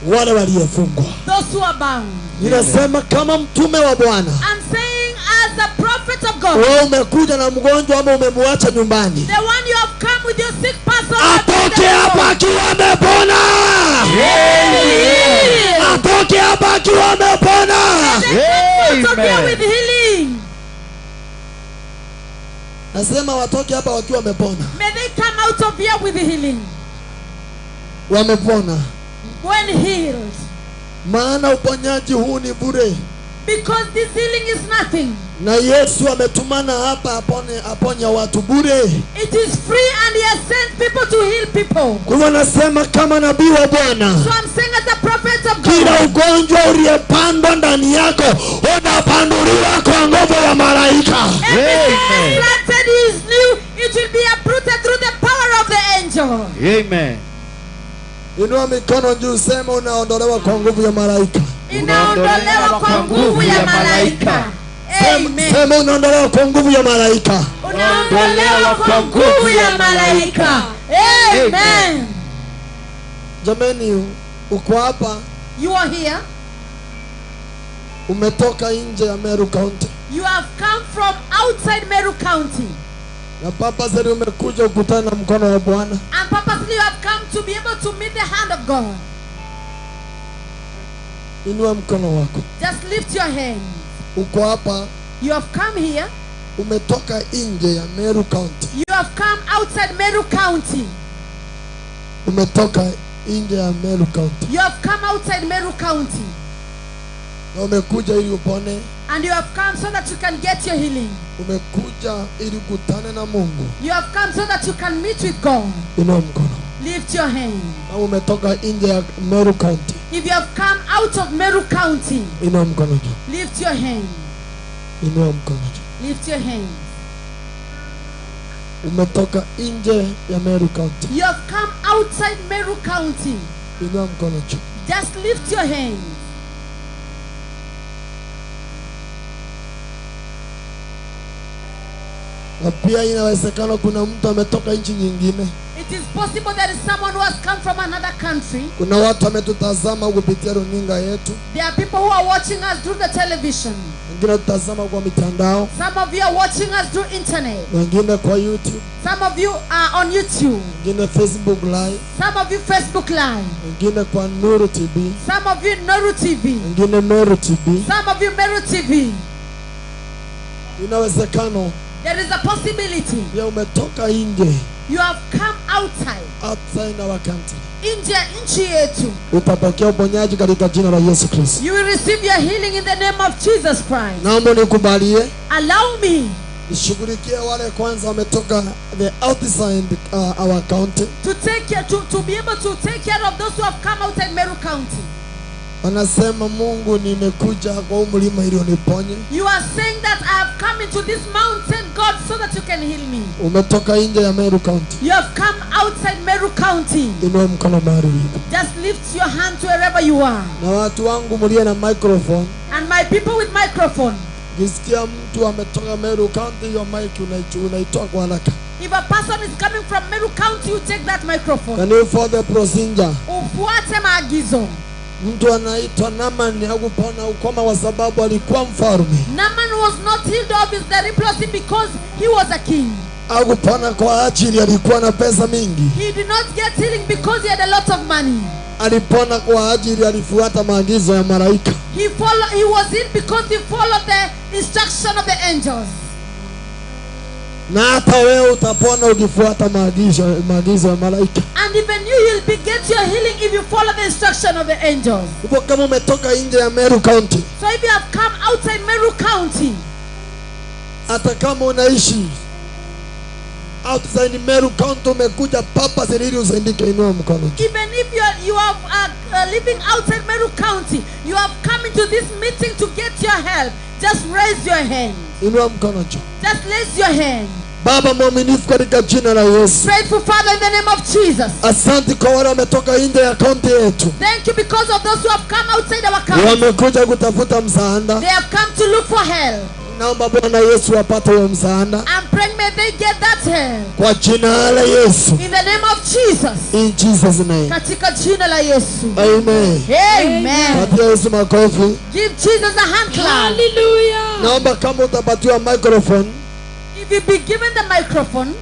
Speaker 3: wale waliofungwa.
Speaker 1: those who are bound.
Speaker 3: Ninasema kama mtume wa Bwana,
Speaker 1: I'm saying as a prophet of God,
Speaker 3: wewe umekuja na mgonjwa ama umemwacha nyumbani,
Speaker 1: the one you have come with your sick person,
Speaker 3: atoke hapa akiwa amepona. Atoke hapa akiwa amepona.
Speaker 1: Amen. With healing.
Speaker 3: Nasema watoke hapa wakiwa wamepona.
Speaker 1: May they come out of here with healing.
Speaker 3: Wamepona.
Speaker 1: When healed.
Speaker 3: Maana uponyaji huu ni bure.
Speaker 1: Because this healing is nothing.
Speaker 3: Na Yesu ametumana hapa aponya watu bure.
Speaker 1: It is free and he has sent people to heal people.
Speaker 3: Kwa hivyo nasema kama nabii wa Bwana,
Speaker 1: so I'm saying as a prophet of God,
Speaker 3: kila ugonjwa uliyepandwa ndani yako unapanduliwa kwa nguvu ya malaika.
Speaker 1: Everything planted is new, it will be uprooted through the power of the angel.
Speaker 2: Amen.
Speaker 3: Inua mikono juu, sema unaondolewa kwa nguvu ya malaika.
Speaker 1: Inaondolewa kwa nguvu ya malaika. Amen.
Speaker 3: Sema unaondolewa kwa nguvu ya malaika.
Speaker 1: Unaondolewa kwa nguvu ya malaika. Amen.
Speaker 3: Jamani, uko hapa,
Speaker 1: you are here,
Speaker 3: umetoka nje ya Meru County.
Speaker 1: You have come from outside Meru County.
Speaker 3: Na purposely umekuja kukutana na mkono wa Bwana.
Speaker 1: And purposely you have come to be able to meet the hand of God.
Speaker 3: Inua mkono wako.
Speaker 1: Just lift your hands.
Speaker 3: Uko hapa,
Speaker 1: you have come here,
Speaker 3: umetoka nje ya Meru County.
Speaker 1: You have come outside Meru County.
Speaker 3: Umetoka nje ya Meru County.
Speaker 1: You have come outside Meru County.
Speaker 3: Na umekuja ili upone.
Speaker 1: And you have come so that you can get your healing.
Speaker 3: Umekuja ili kukutana na Mungu.
Speaker 1: You have come so that you can meet with God.
Speaker 3: Inua mkono.
Speaker 1: Lift your hand.
Speaker 3: Na umetoka nje ya Meru County.
Speaker 1: If you have come out of Meru County,
Speaker 3: inua mkono juu.
Speaker 1: Lift your hand.
Speaker 3: Inua mkono juu.
Speaker 1: Lift your hand.
Speaker 3: Umetoka nje ya Meru County.
Speaker 1: You have come outside Meru County.
Speaker 3: Inua mkono juu.
Speaker 1: Just lift your hand.
Speaker 3: Na pia inawezekana kuna mtu ametoka nchi nyingine.
Speaker 1: It is possible there is someone who has come from another country.
Speaker 3: Kuna watu wametutazama kupitia runinga yetu.
Speaker 1: There are people who are watching us through the television.
Speaker 3: Wengine tutazama kwa mitandao.
Speaker 1: Some of you are watching us through internet.
Speaker 3: Wengine kwa YouTube.
Speaker 1: Some of you are on YouTube.
Speaker 3: Wengine Facebook Live.
Speaker 1: Some of you Facebook Live.
Speaker 3: Wengine kwa Meru TV.
Speaker 1: Some of you Meru TV.
Speaker 3: Wengine Meru TV.
Speaker 1: Some of you Meru TV.
Speaker 3: Inawezekano.
Speaker 1: There is a possibility.
Speaker 3: Ya umetoka nje.
Speaker 1: You have come outside.
Speaker 3: Outside our country.
Speaker 1: Nje nchi yetu.
Speaker 3: Utapokea uponyaji katika jina la Yesu Kristo.
Speaker 1: You will receive your healing in the name of Jesus Christ.
Speaker 3: Naomba nikubalie.
Speaker 1: Allow me.
Speaker 3: Nishughulikie wale kwanza wametoka the outside our county.
Speaker 1: To take care, to be able to take care of those who have come outside Meru County.
Speaker 3: Wanasema Mungu, nimekuja kwa huu mlima ili uniponye.
Speaker 1: You are saying that I have come into this mountain, God, so that you can heal me.
Speaker 3: Umetoka nje ya Meru County.
Speaker 1: You have come outside Meru County.
Speaker 3: Inua mkono mahali ulipo.
Speaker 1: Just lift your hand to wherever you are.
Speaker 3: Na watu wangu mlie na microphone.
Speaker 1: And my people with microphone.
Speaker 3: Kisikia mtu ametoka Meru County, hiyo mic unaitoa kwa haraka.
Speaker 1: If a person is coming from Meru County, you take that microphone.
Speaker 3: Can you follow the procedure?
Speaker 1: Ufuate maagizo.
Speaker 3: Mtu anaitwa Naaman hakupona ukoma kwa sababu alikuwa mfalme.
Speaker 1: Naaman was not healed of his leprosy because he was a king.
Speaker 3: Hakupona kwa ajili alikuwa na pesa mingi.
Speaker 1: He did not get healing because he had a lot of money.
Speaker 3: Alipona kwa ajili alifuata maagizo ya malaika.
Speaker 1: He was healed because he followed the instruction of the angels.
Speaker 3: Na hata wewe utapona ukifuata maagizo ya malaika.
Speaker 1: And even you will get your healing if you follow the instruction of the angels.
Speaker 3: Upo kama umetoka nje ya Meru County.
Speaker 1: So if you have come outside Meru County,
Speaker 3: hata kama unaishi outside Meru County, umekuja papa ili usaidike, inua mkono.
Speaker 1: Even if you are living outside Meru County, you have come into this meeting to get your your help, just raise your hand.
Speaker 3: Inua mkono juu.
Speaker 1: Just raise your hand.
Speaker 3: Baba mwaminifu katika jina la Yesu.
Speaker 1: Grateful Father, in the name of Jesus.
Speaker 3: Asante kwa wale wametoka nje ya kaunti yetu.
Speaker 1: Thank you because of those who have come outside our county.
Speaker 3: Wamekuja kutafuta msaada.
Speaker 1: They have come to look for help.
Speaker 3: Naomba Bwana Yesu apate huo msaada.
Speaker 1: I'm praying may they get that help.
Speaker 3: Kwa jina la Yesu.
Speaker 1: In the name of Jesus.
Speaker 3: In Jesus name.
Speaker 1: Katika jina la Yesu.
Speaker 3: Amen.
Speaker 1: Amen.
Speaker 3: Patia Yesu makofi.
Speaker 1: Give Jesus a hand clap.
Speaker 5: Hallelujah.
Speaker 3: Naomba kama utapatiwa microphone.
Speaker 1: If you be given the microphone,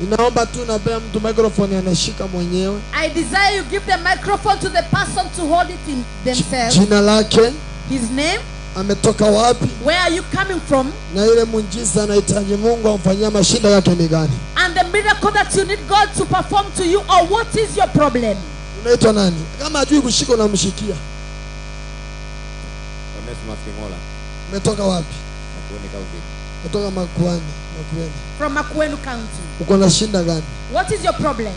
Speaker 3: Inaomba tu napea mtu microphone anashika mwenyewe.
Speaker 1: I desire you give the microphone to the person to hold it in themselves.
Speaker 3: Jina lake,
Speaker 1: His name,
Speaker 3: ametoka wapi,
Speaker 1: where are you coming from,
Speaker 3: na ile muujiza anahitaji Mungu amfanyia mashida yake ni gani?
Speaker 1: and the miracle that you need God to perform to you, or what is your problem?
Speaker 3: Unaitwa nani? Kama hajui kushika unamshikia. Umetoka wapi? Kutoka Makueni.
Speaker 1: From Makueni County.
Speaker 3: Uko na shida gani?
Speaker 1: What is your problem?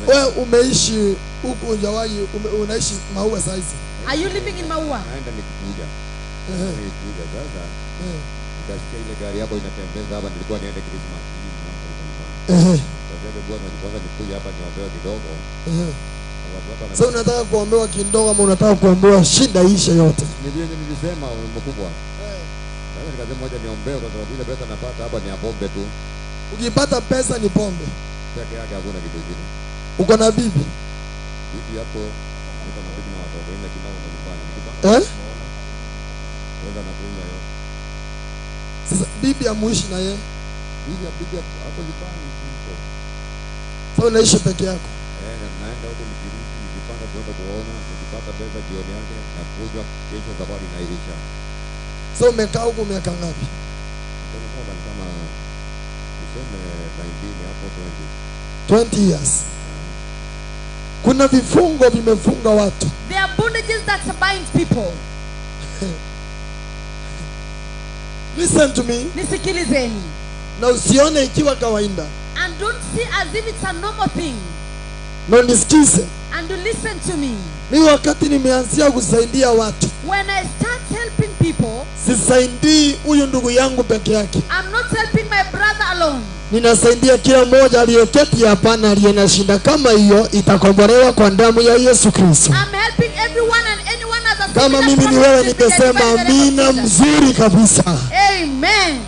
Speaker 3: Wewe umeishi huku hujawahi, unaishi MAUA saizi?
Speaker 1: Are you living in MAUA?
Speaker 6: Nikasikia ile gari yako inatembeza hapa, nilikuwa niende Christmas. Kwanza nikuja hapa niombewe kidogo.
Speaker 3: Sasa unataka kuombewa kidogo ama unataka kuombewa shida ishe yote?
Speaker 6: Nilisema mkubwa. Sasa nikasema moja niombewe kwa sababu ile pesa napata hapa ni ya pombe tu.
Speaker 3: Ukipata pesa ni pombe.
Speaker 6: Peke yake hakuna kitu kingine.
Speaker 3: Uko na bibi?
Speaker 6: Bibi hapo niko na bibi na watoto wengi kinao nyumbani. Wenda na kuuza yote.
Speaker 3: Sasa bibi amuishi na yeye?
Speaker 6: Bibi hapo nyumbani.
Speaker 3: Sasa unaishi peke yako?
Speaker 6: Naenda huko nikipanga kwenda kuona, nikipata pesa jioni yake na kuja kesho safari inairisha.
Speaker 3: Sasa umekaa huko miaka ngapi?
Speaker 6: Kama tuseme 19 hapo
Speaker 3: 20 years. Kuna vifungo vimefunga watu.
Speaker 1: There are bondages that bind people.
Speaker 3: Listen to me.
Speaker 1: Nisikilizeni.
Speaker 3: Na usione ikiwa kawaida.
Speaker 1: And don't see as if it's a normal thing.
Speaker 3: Na nisikize.
Speaker 1: And you listen to me.
Speaker 3: Mimi wakati nimeanzia kusaidia watu,
Speaker 1: When I start helping people,
Speaker 3: sisaidii huyu ndugu yangu peke yake.
Speaker 1: I'm not helping my brother alone.
Speaker 3: Ninasaidia kila mmoja aliyeketi hapa na aliye na shida kama hiyo, itakombolewa kwa damu ya Yesu Kristo.
Speaker 1: I'm helping everyone and anyone as a
Speaker 3: Kama mimi ni wewe ningesema amina mzuri kabisa.
Speaker 1: Amen.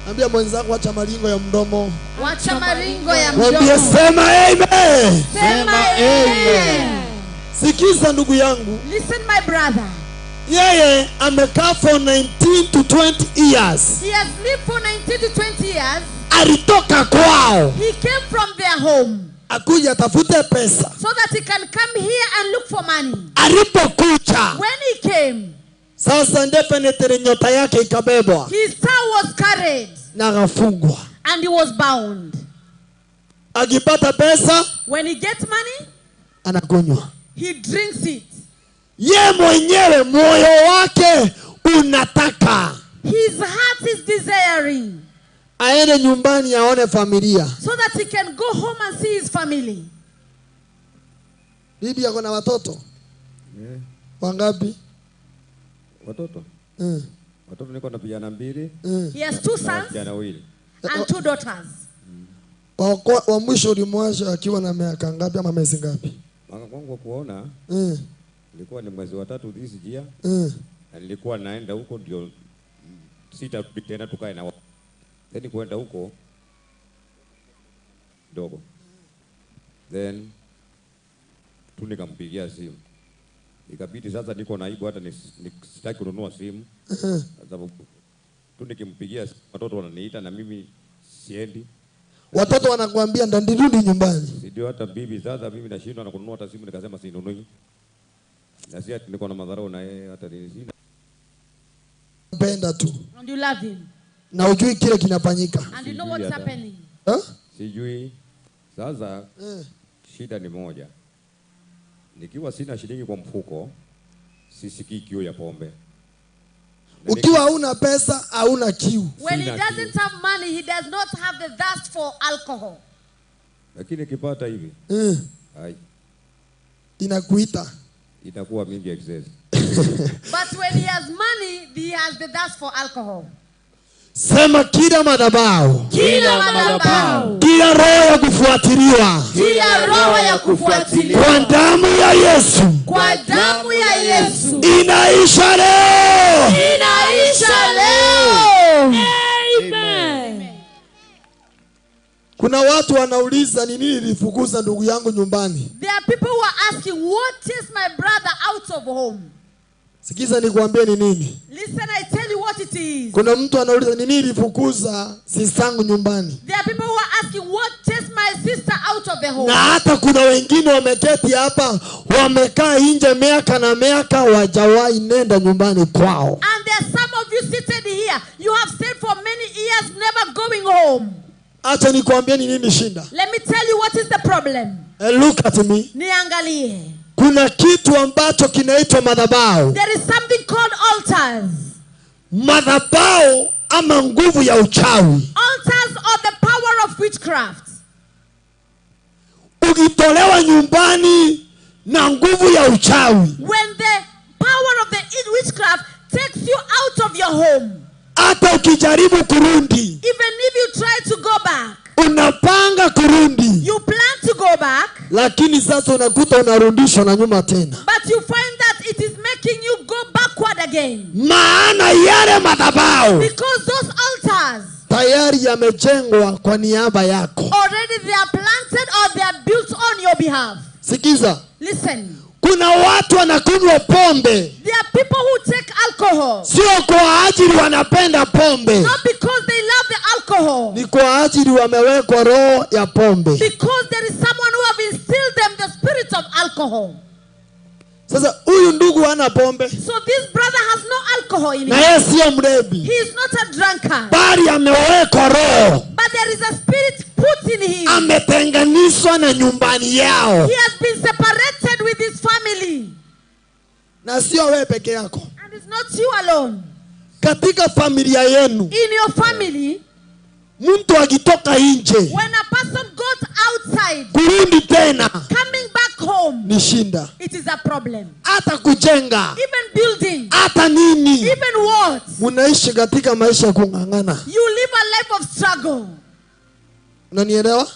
Speaker 3: Ambia mwenzako acha maringo ya mdomo.
Speaker 1: Wacha maringo ya mdomo.
Speaker 3: Mwambie sema amen.
Speaker 1: Sema amen.
Speaker 3: Sikiza ndugu yangu.
Speaker 1: Listen my brother.
Speaker 3: Yeye amekaa for 19 to 20 years.
Speaker 1: He has lived for 19 to 20 years.
Speaker 3: Alitoka kwao.
Speaker 1: He came from their home.
Speaker 3: Akuja tafute pesa.
Speaker 1: So that he can come here and look for money.
Speaker 3: Alipokuja.
Speaker 1: When he came.
Speaker 3: Sasa definitely nyota yake ikabebwa.
Speaker 1: His star was carried.
Speaker 3: Na akafungwa.
Speaker 1: And he was bound.
Speaker 3: Akipata pesa.
Speaker 1: When he gets money.
Speaker 3: Anakunywa.
Speaker 1: He drinks it.
Speaker 3: Ye mwenyewe moyo wake unataka.
Speaker 1: His heart is desiring.
Speaker 3: Aende nyumbani aone familia.
Speaker 1: So that he can go home and see his family.
Speaker 3: Bibi yako na watoto? Wangapi?
Speaker 6: Watoto? Watoto niko na vijana mbili.
Speaker 1: He has 2 sons and 2 daughters.
Speaker 3: Wa mwisho ulimwacha akiwa na miaka ngapi ama miezi ngapi?
Speaker 6: Mwaka kwangu kuona. Nilikuwa ni mwezi wa 3 this year. Na nilikuwa naenda huko ndio sita tena tukae na then kwenda huko dogo. Then tu nikampigia simu. Ikabidi sasa niko naibu hata sitaki kununua simu. Sababu tu nikimpigia watoto wananiita na mimi siendi.
Speaker 3: Watoto wanakuambia ndirudi nyumbani.
Speaker 6: Ndio hata bibi sasa mimi nashindwa na kununua hata simu, nikasema sinunui. Na si ati niko na madharau na yeye hata sina.
Speaker 3: Penda tu.
Speaker 1: And you love him.
Speaker 3: Na ujui kile kinafanyika.
Speaker 1: And you know what's happening.
Speaker 6: Sijui. Sasa shida ni moja. Nikiwa sina shilingi kwa mfuko, sisikii kiu ya pombe.
Speaker 3: Ukiwa hauna pesa, hauna kiu.
Speaker 1: When he doesn't have money, he does not have the thirst for alcohol.
Speaker 6: Lakini kipata hivi. Hai.
Speaker 3: Inakuita.
Speaker 6: Itakuwa mingi excess.
Speaker 1: But when he has money, he has the thirst for alcohol.
Speaker 3: Sema kila madhabahu.
Speaker 1: Kila madhabahu.
Speaker 3: Kila roho ya kufuatiliwa.
Speaker 1: Kila roho ya kufuatiliwa.
Speaker 3: Kwa damu ya Yesu.
Speaker 1: Kwa damu ya Yesu.
Speaker 3: Inaisha leo.
Speaker 1: Inaisha leo. Amen.
Speaker 3: Kuna watu wanauliza ni nini nilifukuza ndugu yangu nyumbani.
Speaker 1: There are people who are asking, what is my brother out of home?
Speaker 3: Sikiza nikwambie ni nini.
Speaker 1: Listen, I tell you what it is.
Speaker 3: Kuna mtu anauliza ni nini nilifukuza sistangu nyumbani.
Speaker 1: There are people who are asking, what takes my sister out of the home?
Speaker 3: Na hata kuna wengine wameketi hapa wamekaa nje miaka na miaka hawajawahi nenda nyumbani kwao.
Speaker 1: And there are some of you seated here, you have stayed for many years never going home.
Speaker 3: Acha nikwambie ni nini shinda.
Speaker 1: Let me tell you what is the problem.
Speaker 3: Look at me.
Speaker 1: Niangalie.
Speaker 3: Kuna kitu ambacho kinaitwa madhabahu.
Speaker 1: There is something called altars.
Speaker 3: Madhabahu ama nguvu ya uchawi.
Speaker 1: Altars are the power of witchcraft.
Speaker 3: Ukitolewa nyumbani na nguvu ya uchawi.
Speaker 1: When the power of the witchcraft takes you out of your home.
Speaker 3: Hata ukijaribu kurudi.
Speaker 1: Even if you try to go back.
Speaker 3: Unapanga kurudi.
Speaker 1: You plan to go back.
Speaker 3: Lakini sasa unakuta unarudishwa na nyuma tena.
Speaker 1: But you find that it is making you go backward again.
Speaker 3: Maana yale madhabahu.
Speaker 1: Because those altars.
Speaker 3: Tayari yamejengwa kwa niaba yako.
Speaker 1: Already they are planted or they are built on your behalf.
Speaker 3: Sikiza.
Speaker 1: Listen.
Speaker 3: Kuna watu wanakunywa pombe.
Speaker 1: There are people who take alcohol.
Speaker 3: Sio kwa ajili wanapenda pombe.
Speaker 1: Not because they love the alcohol.
Speaker 3: Ni kwa ajili wamewekwa roho ya pombe.
Speaker 1: Because there is someone who have instilled them the spirit of alcohol.
Speaker 3: Sasa huyu ndugu hana pombe.
Speaker 1: So this brother has no alcohol in him.
Speaker 3: Na yeye sio mlevi.
Speaker 1: He is not a drunkard.
Speaker 3: Bali amewekwa roho.
Speaker 1: But there is a spirit put in him.
Speaker 3: Ametenganishwa na nyumbani yao.
Speaker 1: He has been separated with his family.
Speaker 3: Na sio wewe peke yako.
Speaker 1: And it's not you alone.
Speaker 3: Katika familia yenu.
Speaker 1: In your family.
Speaker 3: Mtu akitoka nje.
Speaker 1: When a person goes outside.
Speaker 3: Kurudi tena.
Speaker 1: Coming back home.
Speaker 3: Ni shinda.
Speaker 1: It is a problem.
Speaker 3: Hata kujenga.
Speaker 1: Even building.
Speaker 3: Hata nini.
Speaker 1: Even what.
Speaker 3: Munaishi katika maisha ya kung'ang'ana.
Speaker 1: You live a life of struggle.
Speaker 3: Unanielewa?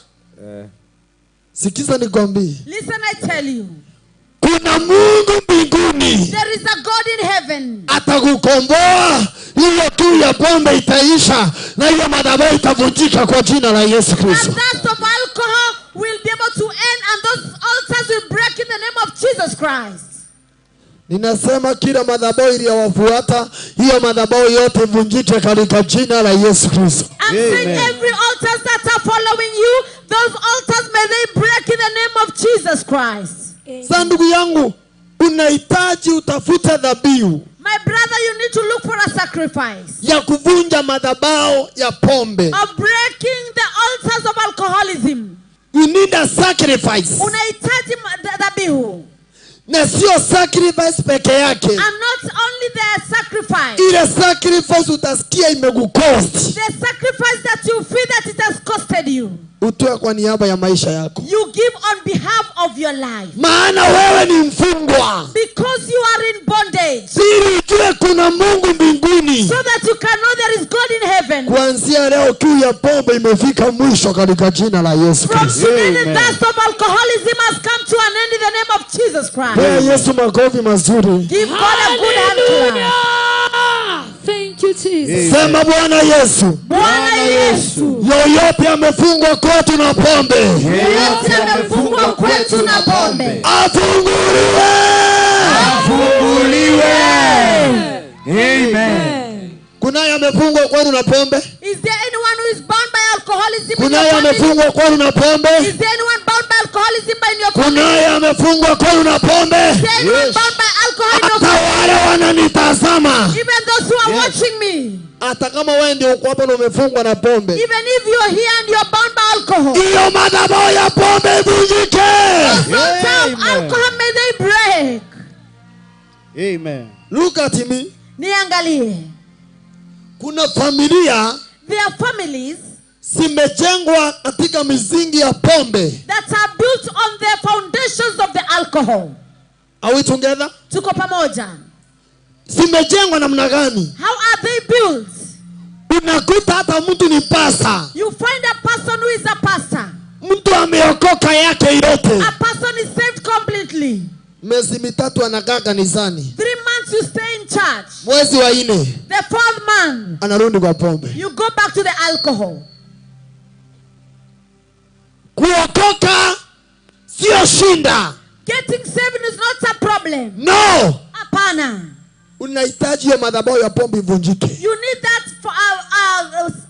Speaker 3: Sikiza nikwambie.
Speaker 1: Listen, I tell you.
Speaker 3: Kuna Mungu mbinguni.
Speaker 1: There is a God in heaven.
Speaker 3: Atakukomboa. Hiyo tu ya pombe itaisha na hiyo madhabahu itavunjika kwa jina la Yesu Kristo.
Speaker 1: And that of alcohol will be able to end and those altars will break in the name of Jesus Christ.
Speaker 3: Ninasema kila madhabahu iliyowafuata hiyo madhabahu yote ivunjike katika jina la Yesu Kristo.
Speaker 1: I'm saying every altars that are following you, those altars may they break in the name of Jesus Christ.
Speaker 3: Sasa ndugu yangu, unahitaji utafute dhabihu.
Speaker 1: My brother, you need to look for a sacrifice.
Speaker 3: Ya kuvunja madhabahu ya pombe.
Speaker 1: Of breaking the altars of alcoholism.
Speaker 3: You need a sacrifice.
Speaker 1: Unahitaji dhabihu.
Speaker 3: Na sio sacrifice peke yake.
Speaker 1: And not only the sacrifice.
Speaker 3: Ile sacrifice utasikia imekucost.
Speaker 1: The sacrifice that you feel that it has costed you.
Speaker 3: Utoe kwa niaba ya maisha yako.
Speaker 1: You give on behalf of your life.
Speaker 3: Maana wewe ni mfungwa.
Speaker 1: Because you are in bondage.
Speaker 3: Ili ujue kuna Mungu mbinguni.
Speaker 1: So that you can know there is God in heaven.
Speaker 3: Kuanzia leo kiu ya pombe imefika mwisho katika jina la Yesu
Speaker 1: From
Speaker 3: Kristo.
Speaker 1: today the thirst of alcoholism has come to an end in the name of Jesus Christ.
Speaker 3: Kwa Yesu makofi mazuri.
Speaker 1: Give God a good hand clap.
Speaker 5: Thank you, Jesus.
Speaker 3: Sema Bwana Yesu.
Speaker 1: Bwana Yesu.
Speaker 3: Yoyote amefungwa kwetu na pombe.
Speaker 1: Yoyote amefungwa kwetu na pombe.
Speaker 3: Afunguliwe.
Speaker 4: Afunguliwe. Amen.
Speaker 3: Kunaye amefungwa kwenu na pombe?
Speaker 1: Is there anyone who is bound by alcoholism?
Speaker 3: Kunaye amefungwa kwenu na pombe?
Speaker 1: Is there anyone bound by alcoholism in your family?
Speaker 3: Kunaye amefungwa kwenu na pombe?
Speaker 1: Is there anyone bound by alcohol in your
Speaker 3: Hata
Speaker 1: family?
Speaker 3: wale wananitazama.
Speaker 1: Even those who are watching me.
Speaker 3: Hata kama wewe ndio uko hapa na umefungwa na pombe.
Speaker 1: Even if you are here and you are bound by alcohol.
Speaker 3: Hiyo madhabahu ya pombe ivunjike.
Speaker 1: Alcohol may they break.
Speaker 2: Amen.
Speaker 3: Look at me.
Speaker 1: Niangalie.
Speaker 3: Kuna familia
Speaker 1: There are families
Speaker 3: zimejengwa katika misingi ya pombe.
Speaker 1: that are built on the foundations of the alcohol.
Speaker 3: Are we together?
Speaker 1: Tuko pamoja.
Speaker 3: Zimejengwa namna gani?
Speaker 1: How are they built?
Speaker 3: Unakuta hata mtu ni pasta.
Speaker 1: You find a person who is a pastor.
Speaker 3: Mtu ameokoka yake yote.
Speaker 1: A person is saved completely.
Speaker 3: Miezi mitatu anakaa kanisani.
Speaker 1: 3 months you stay in church.
Speaker 3: Mwezi wa 4
Speaker 1: The 4th month
Speaker 3: anarudi kwa pombe.
Speaker 1: you go back to the alcohol.
Speaker 3: Kuokoka sio shinda.
Speaker 1: Getting saved is not a problem.
Speaker 3: No.
Speaker 1: Hapana.
Speaker 3: Unahitaji hiyo madhabahu ya pombe ivunjike.
Speaker 1: You need that for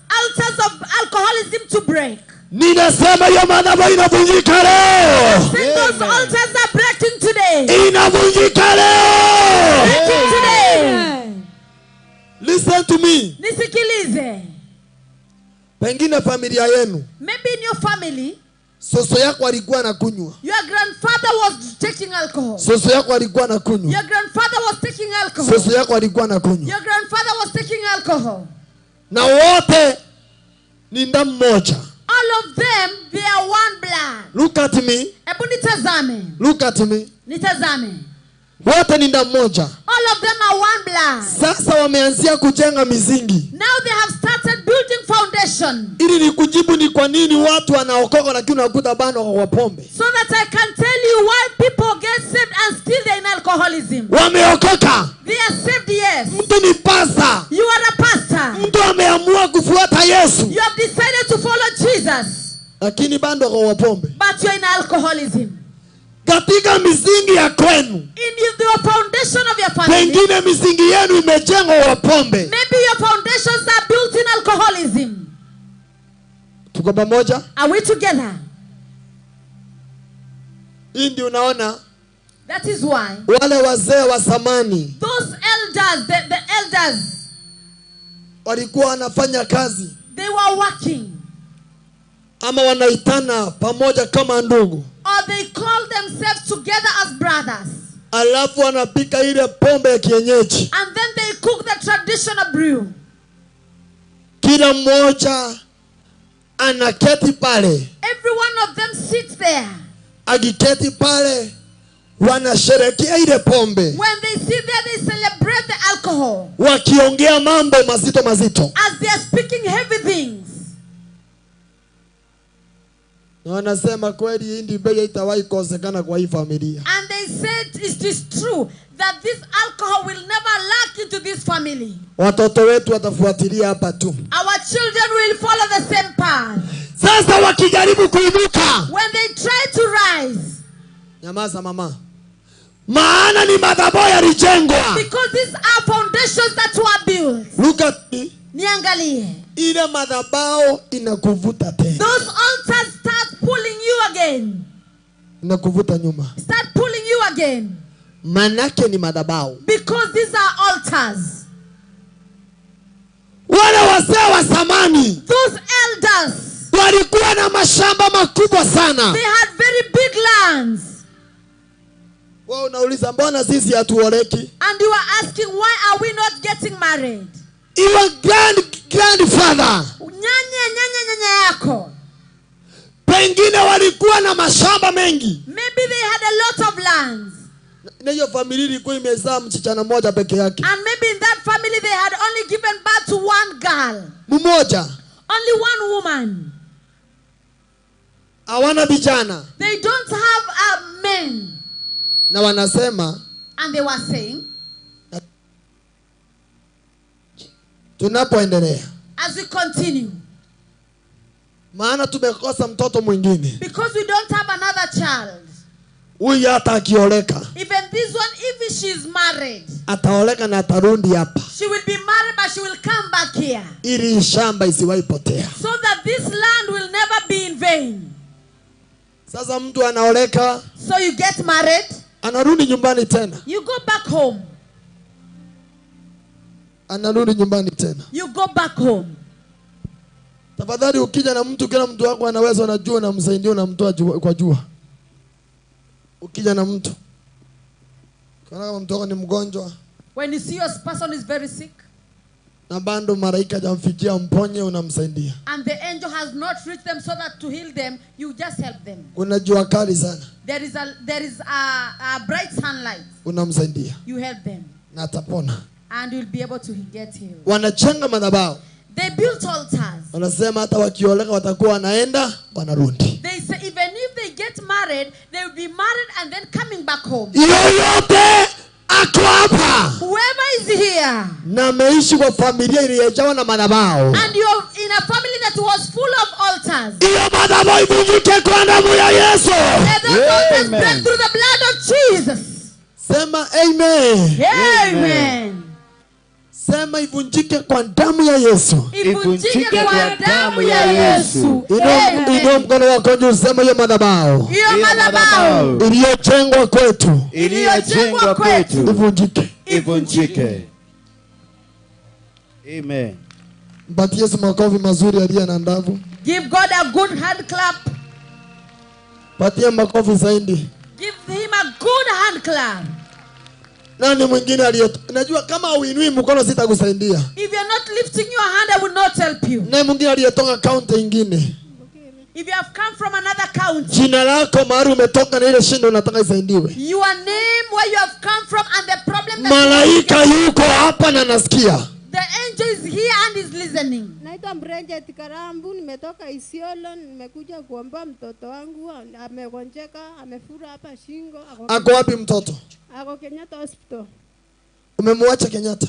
Speaker 1: altars of alcoholism to break.
Speaker 3: Ninasema hiyo madhabahu inavunjika leo.
Speaker 1: Say those altars are breaking today.
Speaker 3: Inavunjika leo.
Speaker 1: Breaking today.
Speaker 3: Listen to me.
Speaker 1: Nisikilize.
Speaker 3: Pengine familia yenu,
Speaker 1: Maybe in your family,
Speaker 3: soso yako alikuwa anakunywa.
Speaker 1: your grandfather was taking alcohol.
Speaker 3: Soso yako alikuwa anakunywa.
Speaker 1: Your grandfather was taking alcohol.
Speaker 3: Soso yako alikuwa anakunywa.
Speaker 1: Your grandfather was taking alcohol.
Speaker 3: Na wote ni damu moja.
Speaker 1: All of them, they are one blood.
Speaker 3: Look at me.
Speaker 1: Ebu nitazame.
Speaker 3: Look at me.
Speaker 1: Nitazame.
Speaker 3: Wote ni damu moja.
Speaker 1: All of them are one blood.
Speaker 3: Sasa wameanzia kujenga misingi.
Speaker 1: Now they have started building foundation.
Speaker 3: Ili nikujibu ni kwa nini watu wanaokoka lakini unakuta bado kwa pombe.
Speaker 1: So that I can tell you why people get saved and still they're in alcoholism.
Speaker 3: Wameokoka.
Speaker 1: They are saved, yes.
Speaker 3: Mtu ni pasta.
Speaker 1: You are a pastor.
Speaker 3: Mtu ameamua kufuata Yesu.
Speaker 1: You have decided to follow Jesus.
Speaker 3: Lakini bado kwa pombe.
Speaker 1: But you're in alcoholism.
Speaker 3: Katika misingi ya kwenu.
Speaker 1: In the foundation of your family.
Speaker 3: Pengine misingi yenu imejengwa kwa pombe.
Speaker 1: Maybe your foundations are built in alcoholism.
Speaker 3: Tuko pamoja?
Speaker 1: Are we together?
Speaker 3: Hii ndio unaona
Speaker 1: That is why
Speaker 3: wale wazee wa zamani
Speaker 1: those elders, the elders,
Speaker 3: walikuwa wanafanya kazi
Speaker 1: they were working.
Speaker 3: ama wanaitana pamoja kama ndugu.
Speaker 1: Or they call themselves together as brothers.
Speaker 3: Alafu wanapika ile pombe ya kienyeji.
Speaker 1: And then they cook the traditional brew.
Speaker 3: Kila mmoja anaketi pale.
Speaker 1: Every one of them sits there.
Speaker 3: Akiketi pale wanasherekea ile pombe.
Speaker 1: When they sit there, they celebrate the alcohol.
Speaker 3: Wakiongea mambo mazito mazito.
Speaker 1: As they are speaking heavy things.
Speaker 3: Na wanasema kweli hii ndio bei itawahi kosekana kwa hii familia.
Speaker 1: And they said it is true that this alcohol will never lack into this family.
Speaker 3: Watoto wetu watafuatilia hapa tu.
Speaker 1: Our children will follow the same path.
Speaker 3: Sasa wakijaribu kuinuka.
Speaker 1: When they try to rise.
Speaker 3: Nyamaza mama. Maana ni madhabahu yalijengwa.
Speaker 1: Because these are foundations that were built.
Speaker 3: Look at me.
Speaker 1: Niangalie.
Speaker 3: Ile madhabahu inakuvuta tena.
Speaker 1: Those altars start pulling you again.
Speaker 3: Inakuvuta nyuma.
Speaker 1: Start pulling you again.
Speaker 3: Manake ni madhabahu.
Speaker 1: Because these are altars.
Speaker 3: Wale wazee wa zamani.
Speaker 1: Those elders.
Speaker 3: Walikuwa na mashamba makubwa sana.
Speaker 1: They had very big lands.
Speaker 3: Wao unauliza mbona sisi hatuoleki?
Speaker 1: And you are asking why are we not getting married?
Speaker 3: Your grandfather.
Speaker 1: Nyanya yako.
Speaker 3: Pengine walikuwa na mashamba mengi.
Speaker 1: Maybe they had a lot of lands.
Speaker 3: Na hiyo familia ilikuwa imezaa msichana mmoja peke yake.
Speaker 1: And maybe in that family they had only given birth to one girl.
Speaker 3: Mmoja.
Speaker 1: Only one woman.
Speaker 3: Hawana vijana.
Speaker 1: They don't have men.
Speaker 3: Na wanasema.
Speaker 1: And they were saying.
Speaker 3: Tunapoendelea.
Speaker 1: As we continue.
Speaker 3: Maana tumekosa mtoto mwingine.
Speaker 1: Because we don't have another child.
Speaker 3: Huyu hata akioleka.
Speaker 1: Even this one, if she is married.
Speaker 3: Ataoleka na atarudi hapa.
Speaker 1: She will be married but she will come back here.
Speaker 3: Ili shamba isiwahi potea.
Speaker 1: So that this land will never be in vain.
Speaker 3: Sasa mtu anaoleka.
Speaker 1: So you get married.
Speaker 3: Anarudi nyumbani tena.
Speaker 1: You go back home.
Speaker 3: Anarudi nyumbani tena.
Speaker 1: You go back home.
Speaker 3: Tafadhali ukija na mtu kila mtu wako anaweza unajua na msaidia na mtoa kwa jua. Ukija na mtu. Kama mtu wako ni mgonjwa.
Speaker 1: When you see your person is very sick.
Speaker 3: na bado malaika hajamfikia mponye, unamsaidia.
Speaker 1: And the angel has not reached them so that to heal them, you just help them.
Speaker 3: Kuna jua kali sana,
Speaker 1: There is a bright sunlight.
Speaker 3: unamsaidia
Speaker 1: You help them,
Speaker 3: na atapona.
Speaker 1: and you'll be able to get healed.
Speaker 3: Wanachenga madhabahu.
Speaker 1: They built altars.
Speaker 3: Wanasema hata wakioleka watakuwa wanaenda wanarudi.
Speaker 1: They say even if they get married, they will be married and then coming back home.
Speaker 3: Yoyote ako hapa
Speaker 1: Whoever is here,
Speaker 3: na ameishi kwa familia iliyojawa na madhabahu,
Speaker 1: and you're in a family that was full of altars,
Speaker 3: hiyo madhabahu ivunjike kwa damu ya Yesu.
Speaker 1: let those altars break through the blood of Jesus.
Speaker 3: Sema amen.
Speaker 1: Amen.
Speaker 3: Sema ivunjike kwa damu ya Yesu.
Speaker 1: Ivunjike kwa damu ya Yesu.
Speaker 3: Inua mkono wako juu, sema hiyo madhabahu
Speaker 1: Hiyo madhabahu
Speaker 3: iliyojengwa kwetu
Speaker 1: iliyojengwa kwetu
Speaker 3: ivunjike.
Speaker 2: Ivunjike. Amen.
Speaker 3: Mpatie Yesu makofi mazuri aliye na ndavu.
Speaker 1: Give God a good hand clap.
Speaker 3: Patia makofi zaidi.
Speaker 1: Give him a good hand clap.
Speaker 3: Nani mwingine najua kama uinui mkono sitakusaidia.
Speaker 1: If you're not lifting your hand, I will not help you.
Speaker 3: Nani mwingine aliyetoka county nyingine?
Speaker 1: If you have come from another county,
Speaker 3: jina lako mahali umetoka na ile shindo unataka isaidiwe.
Speaker 1: your name, where you have come from, and the problem that
Speaker 3: Malaika yuko hapa na nasikia.
Speaker 1: the angel is here and is listening.
Speaker 7: Naitwa Mrenje Tikarambu, nimetoka Isiolo, nimekuja kuomba mtoto wangu amegonjeka, amefura hapa shingo.
Speaker 3: Ako wapi mtoto?
Speaker 7: Ako Kenyatta Hospital.
Speaker 3: Umemwacha Kenyatta?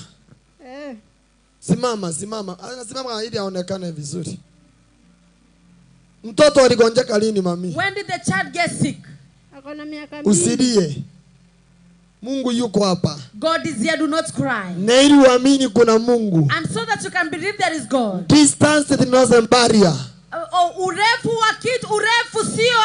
Speaker 7: Simama.
Speaker 3: Simama ili aonekane vizuri. Mtoto aligonjeka lini mami?
Speaker 1: When did the child get sick?
Speaker 7: Ako na miaka 2.
Speaker 3: Usilie. Mungu yuko hapa.
Speaker 1: God is here, do not cry.
Speaker 3: Na ili uamini kuna Mungu.
Speaker 1: And so that you can believe there is God.
Speaker 3: Distance is not a barrier.
Speaker 1: Urefu wa kitu, urefu sio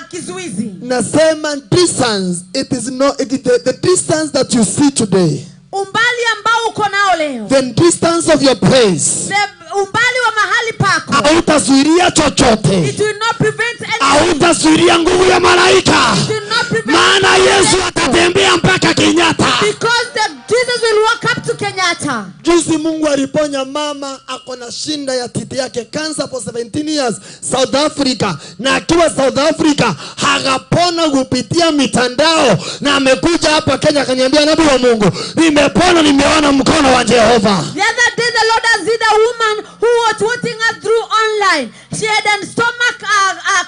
Speaker 1: kizuizi.
Speaker 3: Nasema distance, it is the distance that you see today.
Speaker 1: Umbali ambao uko nao leo.
Speaker 3: The distance of your place.
Speaker 1: Umbali wa mahali pako.
Speaker 3: Hautazuilia chochote.
Speaker 1: It will not prevent anything.
Speaker 3: Hautazuilia nguvu ya malaika.
Speaker 1: It will not prevent.
Speaker 3: Maana Yesu atatembea mpaka Kenyatta.
Speaker 1: Because Jesus will walk up to Kenyatta.
Speaker 3: Juzi Mungu aliponya mama ako na shinda ya titi yake cancer for 17 years South Africa, na akiwa South Africa hakapona kupitia mitandao, na amekuja hapa Kenya akaniambia nabii wa Mungu, nimepona, nimeona mkono wa Jehova.
Speaker 1: The other day the Lord has healed a woman who was watching us through online. She had a stomach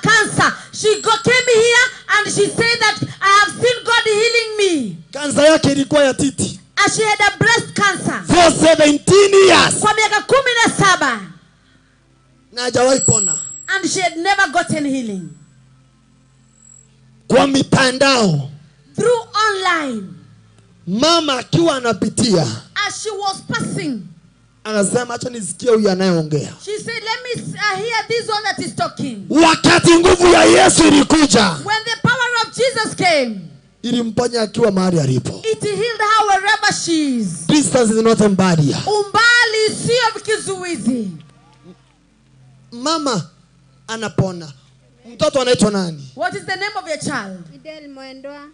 Speaker 1: cancer. She came here and she said that I have seen God healing me.
Speaker 3: Kansa yake ilikuwa ya titi.
Speaker 1: And she had a breast cancer
Speaker 3: For 17 years.
Speaker 1: kwa miaka 17.
Speaker 3: Na hajawahi pona.
Speaker 1: And she had never gotten healing.
Speaker 3: Kwa mitandao.
Speaker 1: Through online.
Speaker 3: Mama akiwa anapitia.
Speaker 1: As she was passing.
Speaker 3: Anasema acha nisikie huyu anayeongea.
Speaker 1: She said, let me hear this one that is talking.
Speaker 3: Wakati nguvu ya Yesu ilikuja.
Speaker 1: When the power of Jesus came.
Speaker 3: Ilimponya akiwa mahali alipo.
Speaker 1: It healed her wherever she is.
Speaker 3: Distance is not a barrier.
Speaker 1: Umbali sio kizuizi.
Speaker 3: Mama anapona. Mtoto anaitwa nani?
Speaker 1: What is the name of your child?
Speaker 7: Fidel Mwendwa.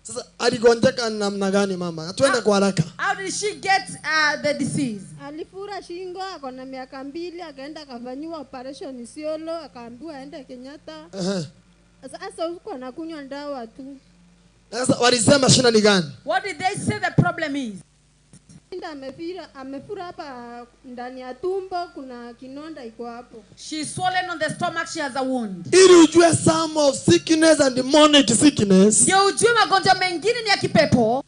Speaker 3: Sasa aligonjeka namna gani mama? Tuende kwa haraka.
Speaker 1: How did she get the disease?
Speaker 7: Alifura shingo, ako na miaka 2, akaenda akafanyiwa operation Isiolo, akaambiwa aende Kenyatta. Sasa huko anakunywa dawa tu.
Speaker 3: Sasa walisema shida ni gani?
Speaker 1: What did they say the problem is?
Speaker 7: Amefura hapa ndani ya tumbo, kuna kinonda iko hapo.
Speaker 1: She's swollen on the stomach, she has a wound.
Speaker 3: Ili ujue some of sickness and demonic sickness.
Speaker 1: Ndio ujue magonjwa mengine ni ya kipepo.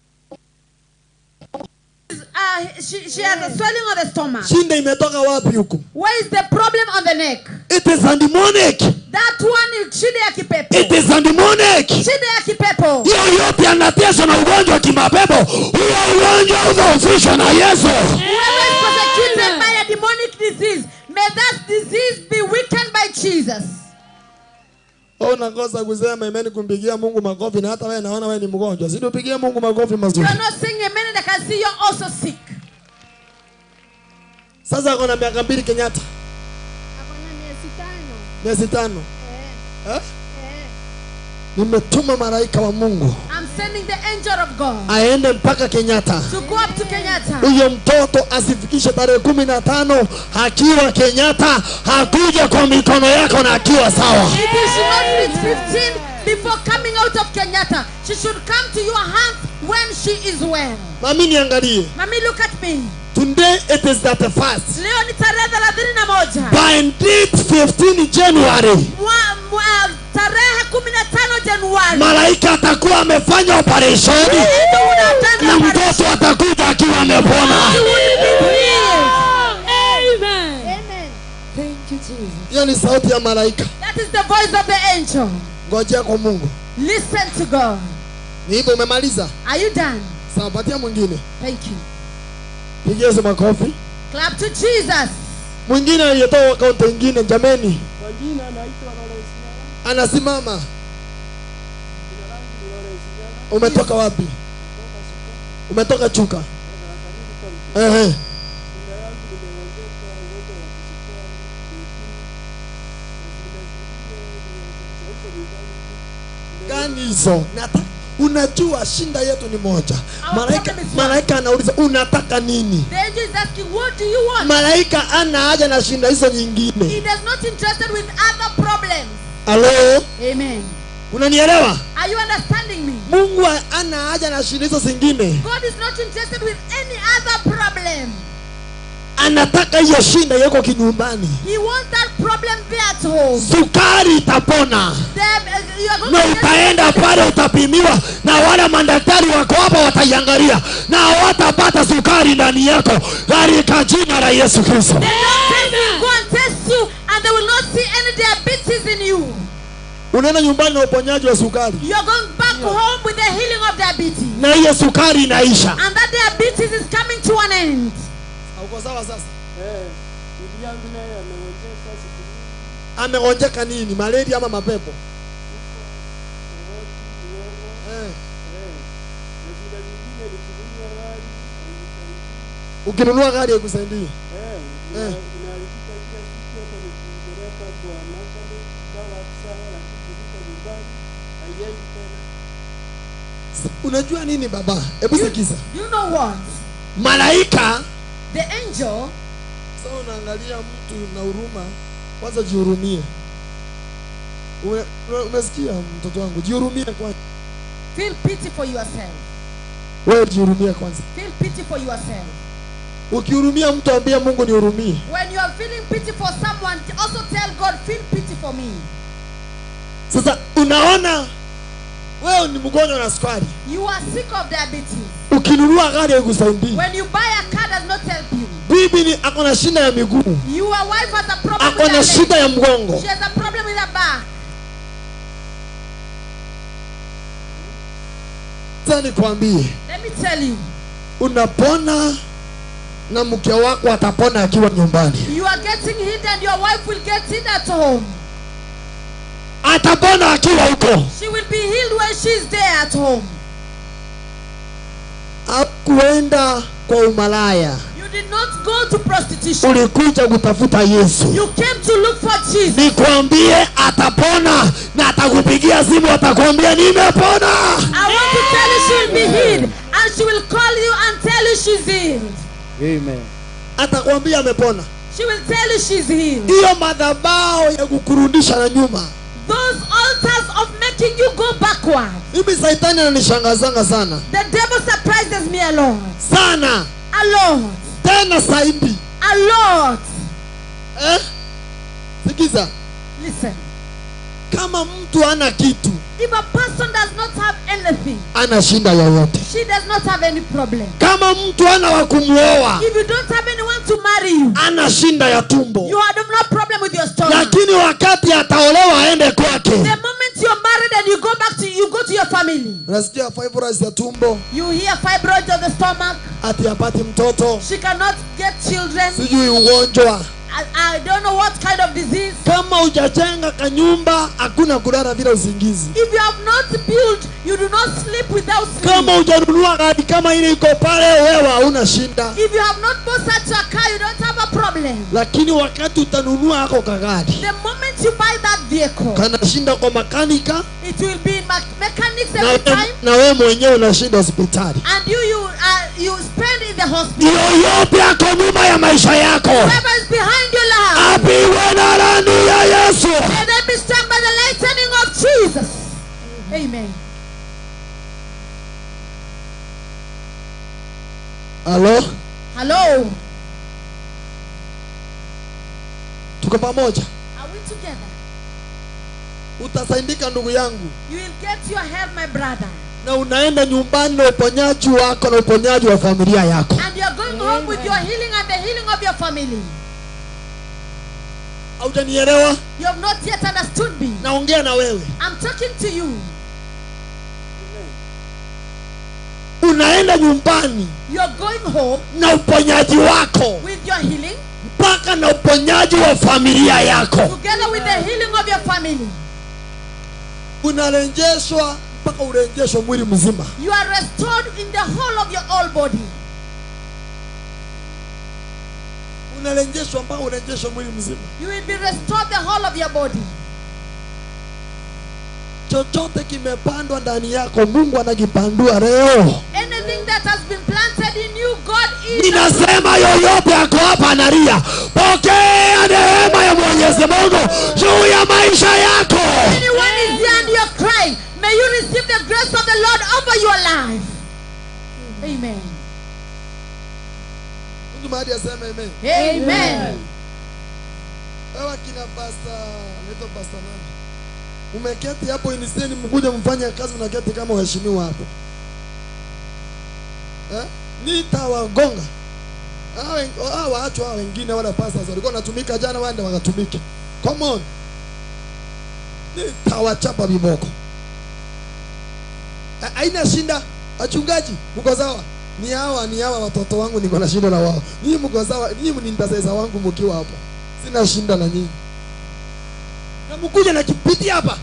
Speaker 1: She has a swelling on the stomach.
Speaker 3: Shinda imetoka wapi huko?
Speaker 1: Where is the problem on the neck?
Speaker 3: It is a demonic.
Speaker 1: That one is shida ya kipepo.
Speaker 3: It is a demonic.
Speaker 1: Shida ya kipepo.
Speaker 3: Hiyo yote anateswa na ugonjwa wa kimapepo. Huyo ugonjwa udhoofishwe na Yesu.
Speaker 1: Whoever is persecuted by a demonic disease, may that disease be weakened by Jesus.
Speaker 3: Unakosa kusema amen kumpigia Mungu makofi, na hata wewe naona wewe ni mgonjwa. Si tupigie Mungu makofi mazuri.
Speaker 1: You are not saying amen and I can see you're also sick.
Speaker 3: Sasa ako na miaka 2 Kenyatta.
Speaker 7: Ako na
Speaker 3: miezi 5. Nimetuma malaika wa Mungu.
Speaker 1: I'm sending the angel of God
Speaker 3: aende mpaka Kenyatta.
Speaker 1: to go up to Kenyatta.
Speaker 3: Huyo mtoto asifikishe tarehe 15 akiwa Kenyatta, hakuja kwa mikono yako na akiwa sawa.
Speaker 1: If you should not reach 15 before coming out of Kenyatta, she should come to your hands when she is well.
Speaker 3: Mami niangalie.
Speaker 1: Mami, look at me.
Speaker 3: Today it is that the first.
Speaker 1: Leo ni tarehe 31.
Speaker 3: By indeed 15 January.
Speaker 1: Tarehe 15 Januari.
Speaker 3: Malaika atakuwa amefanya operation. Na mtoto atakuja akiwa amepona.
Speaker 1: Amen.
Speaker 5: Amen. Thank you, Jesus.
Speaker 3: Hiyo ni sauti ya malaika.
Speaker 1: That is the voice of the angel.
Speaker 3: Ngojea kwa Mungu.
Speaker 1: Listen to God.
Speaker 3: Ni hivyo umemaliza?
Speaker 1: Are you done?
Speaker 3: Sawa, patia mwingine.
Speaker 1: Thank you.
Speaker 3: Pigia Yesu makofi.
Speaker 1: Clap to Jesus.
Speaker 3: Mwingine aliyetoa akaunti nyingine jameni. Anasimama. Umetoka wapi? Umetoka Chuka. Gani hizo? Unajua shinda yetu ni moja. Malaika anauliza unataka nini?
Speaker 1: The angel is asking, what do you want?
Speaker 3: Malaika ana haja na shinda hizo nyingine.
Speaker 1: He does not interested with other problems.
Speaker 3: Hello?
Speaker 1: Amen.
Speaker 3: Unanielewa?
Speaker 1: Are you understanding me?
Speaker 3: Mungu ana haja na shinda hizo zingine.
Speaker 1: God is not interested with any other problem.
Speaker 3: Anataka hiyo shinda yako kinyumbani.
Speaker 1: He wants that problem there at home.
Speaker 3: Sukari itapona. Na utaenda pale utapimiwa na wale madaktari wako hapa wataiangalia na hawatapata sukari ndani yako katika jina la Yesu Kristo.
Speaker 1: They will go and test you and they will not see any diabetes in you.
Speaker 3: Unaenda nyumbani na uponyaji wa sukari.
Speaker 1: You are going back home with the healing of diabetes.
Speaker 3: Na hiyo sukari inaisha.
Speaker 1: And that diabetes is coming to an end.
Speaker 3: Uko sawa sasa? Amegonjeka nini? Malaria ama mapepo? Ukinunua gari ikusaidie. Unajua nini baba? Hebu sikiza.
Speaker 1: You know what?
Speaker 3: Malaika,
Speaker 1: the angel.
Speaker 3: Sasa unaangalia mtu na huruma, kwanza jihurumie. Umesikia mtoto wangu? Jihurumie kwanza.
Speaker 1: Feel pity for yourself.
Speaker 3: Wewe jihurumie kwanza.
Speaker 1: Feel pity for yourself.
Speaker 3: Ukihurumia mtu ambie Mungu nihurumie.
Speaker 1: When you are feeling pity for someone, also tell God, feel pity for me.
Speaker 3: Sasa unaona wewe ni mgonjwa na sukari.
Speaker 1: You are sick of diabetes.
Speaker 3: Ukinunua gari ikusaidie.
Speaker 1: When you buy a car does not help you.
Speaker 3: Bibi ni akona shida ya miguu.
Speaker 1: Your wife has a problem with
Speaker 3: akona shida ya mgongo.
Speaker 1: She has a problem with her back.
Speaker 3: Sasa nikwambie.
Speaker 1: Let me tell you.
Speaker 3: Unapona na mke wako atapona akiwa nyumbani.
Speaker 1: You are getting healed and your wife will get healed at home.
Speaker 3: Atapona akiwa huko.
Speaker 1: She will be healed when she is there at home.
Speaker 3: Hakuenda kwa umalaya.
Speaker 1: You did not go to prostitution.
Speaker 3: Ulikuja kutafuta Yesu.
Speaker 1: You came to look for Jesus.
Speaker 3: Nikwambie atapona na atakupigia simu atakwambia nimepona.
Speaker 1: I want to tell you she will be healed and she will call you and tell you she's healed.
Speaker 3: Amen. Atakwambia amepona.
Speaker 1: She will tell you she's healed.
Speaker 3: Hiyo madhabahu ya kukurudisha na nyuma.
Speaker 1: Those altars of making you go backward.
Speaker 3: Mimi Shetani ananishangazanga sana.
Speaker 1: The devil surprises me a lot.
Speaker 3: Sana.
Speaker 1: A lot.
Speaker 3: Tena zaidi.
Speaker 1: A lot.
Speaker 3: Sikiza.
Speaker 1: Listen.
Speaker 3: Kama mtu ana kitu,
Speaker 1: if a person does not have anything,
Speaker 3: ana shinda yoyote.
Speaker 1: She does not have any problem.
Speaker 3: Kama mtu ana wa kumuoa,
Speaker 1: if you don't have anyone to marry you,
Speaker 3: ana shinda ya tumbo.
Speaker 1: You have no problem with your stomach.
Speaker 3: Lakini wakati ataolewa aende kwake.
Speaker 1: The moment you're married and you go to your family.
Speaker 3: Unasikia fibroids ya tumbo.
Speaker 1: You hear fibroids of the stomach.
Speaker 3: Ati apati mtoto.
Speaker 1: She cannot get children.
Speaker 3: Sijui ugonjwa.
Speaker 1: I don't know what kind of disease.
Speaker 3: Kama hujajenga kanyumba, hakuna kulala bila usingizi.
Speaker 1: If you have not built, you do not sleep without sleep.
Speaker 3: Kama hujanunua gari kama ile iko pale, wewe hauna shinda.
Speaker 1: If you have not bought such a car, you don't have a problem.
Speaker 3: Lakini wakati utanunua hako kagari,
Speaker 1: the moment moment you buy that vehicle,
Speaker 3: kanashinda kwa makanika,
Speaker 1: it will be in mechanics every time,
Speaker 3: na wewe mwenyewe unashinda hospitali.
Speaker 1: and you spend in the hospital.
Speaker 3: Yoyote ako nyuma ya maisha yako,
Speaker 1: Whoever is behind your life,
Speaker 3: apigwe na rangi ya Yesu.
Speaker 1: may they be struck by the lightning of Jesus. Amen.
Speaker 3: Halo?
Speaker 1: Hello.
Speaker 3: Tuko pamoja?
Speaker 1: Are we together?
Speaker 3: Utasaidika ndugu yangu.
Speaker 1: You will get your help, my brother.
Speaker 3: Na unaenda nyumbani na uponyaji wako na uponyaji wa familia yako.
Speaker 1: And you are going home with your healing and the healing of your family.
Speaker 3: Haujanielewa?
Speaker 1: You have not yet understood me.
Speaker 3: Naongea na wewe.
Speaker 1: I'm talking to you.
Speaker 3: Unaenda nyumbani
Speaker 1: You are going home
Speaker 3: na uponyaji wako
Speaker 1: with your healing,
Speaker 3: mpaka na uponyaji wa familia yako.
Speaker 1: together with the healing of your family.
Speaker 3: Unarejeshwa mpaka urejeshwe mwili mzima.
Speaker 1: You are restored in the whole of your whole body.
Speaker 3: Unarejeshwa mpaka urejeshwe mwili mzima.
Speaker 1: You will be restored the whole of your body.
Speaker 3: Chochote kimepandwa ndani yako, Mungu anakipandua leo.
Speaker 1: Anything that has been planted in you, God is.
Speaker 3: Ninasema yoyote ako hapa analia, pokea neema ya Mwenyezi Mungu juu ya maisha yako.
Speaker 1: Anyone is here and you're crying, may you receive the grace of the Lord over your life. Amen.
Speaker 3: Mtu mahali aseme amen.
Speaker 1: Amen.
Speaker 3: Wewe kina pastor, anaitwa pastor nani? Umeketi hapo iniseni mkuje mfanye kazi, mnaketi kama waheshimiwa hapo. Nitawagonga. Waachwa wengine wala pastors walikuwa wanatumika jana, waende wakatumike. Come on. Nitawachapa viboko. Haina shinda. Wachungaji mko sawa? Ni hawa watoto wangu niko na shinda na wao. Nyinyi mko sawa? Nyinyi ni mtasaidia wangu mkiwa hapo. Sina shinda na nyinyi. Na mkuja na kipiti hapa.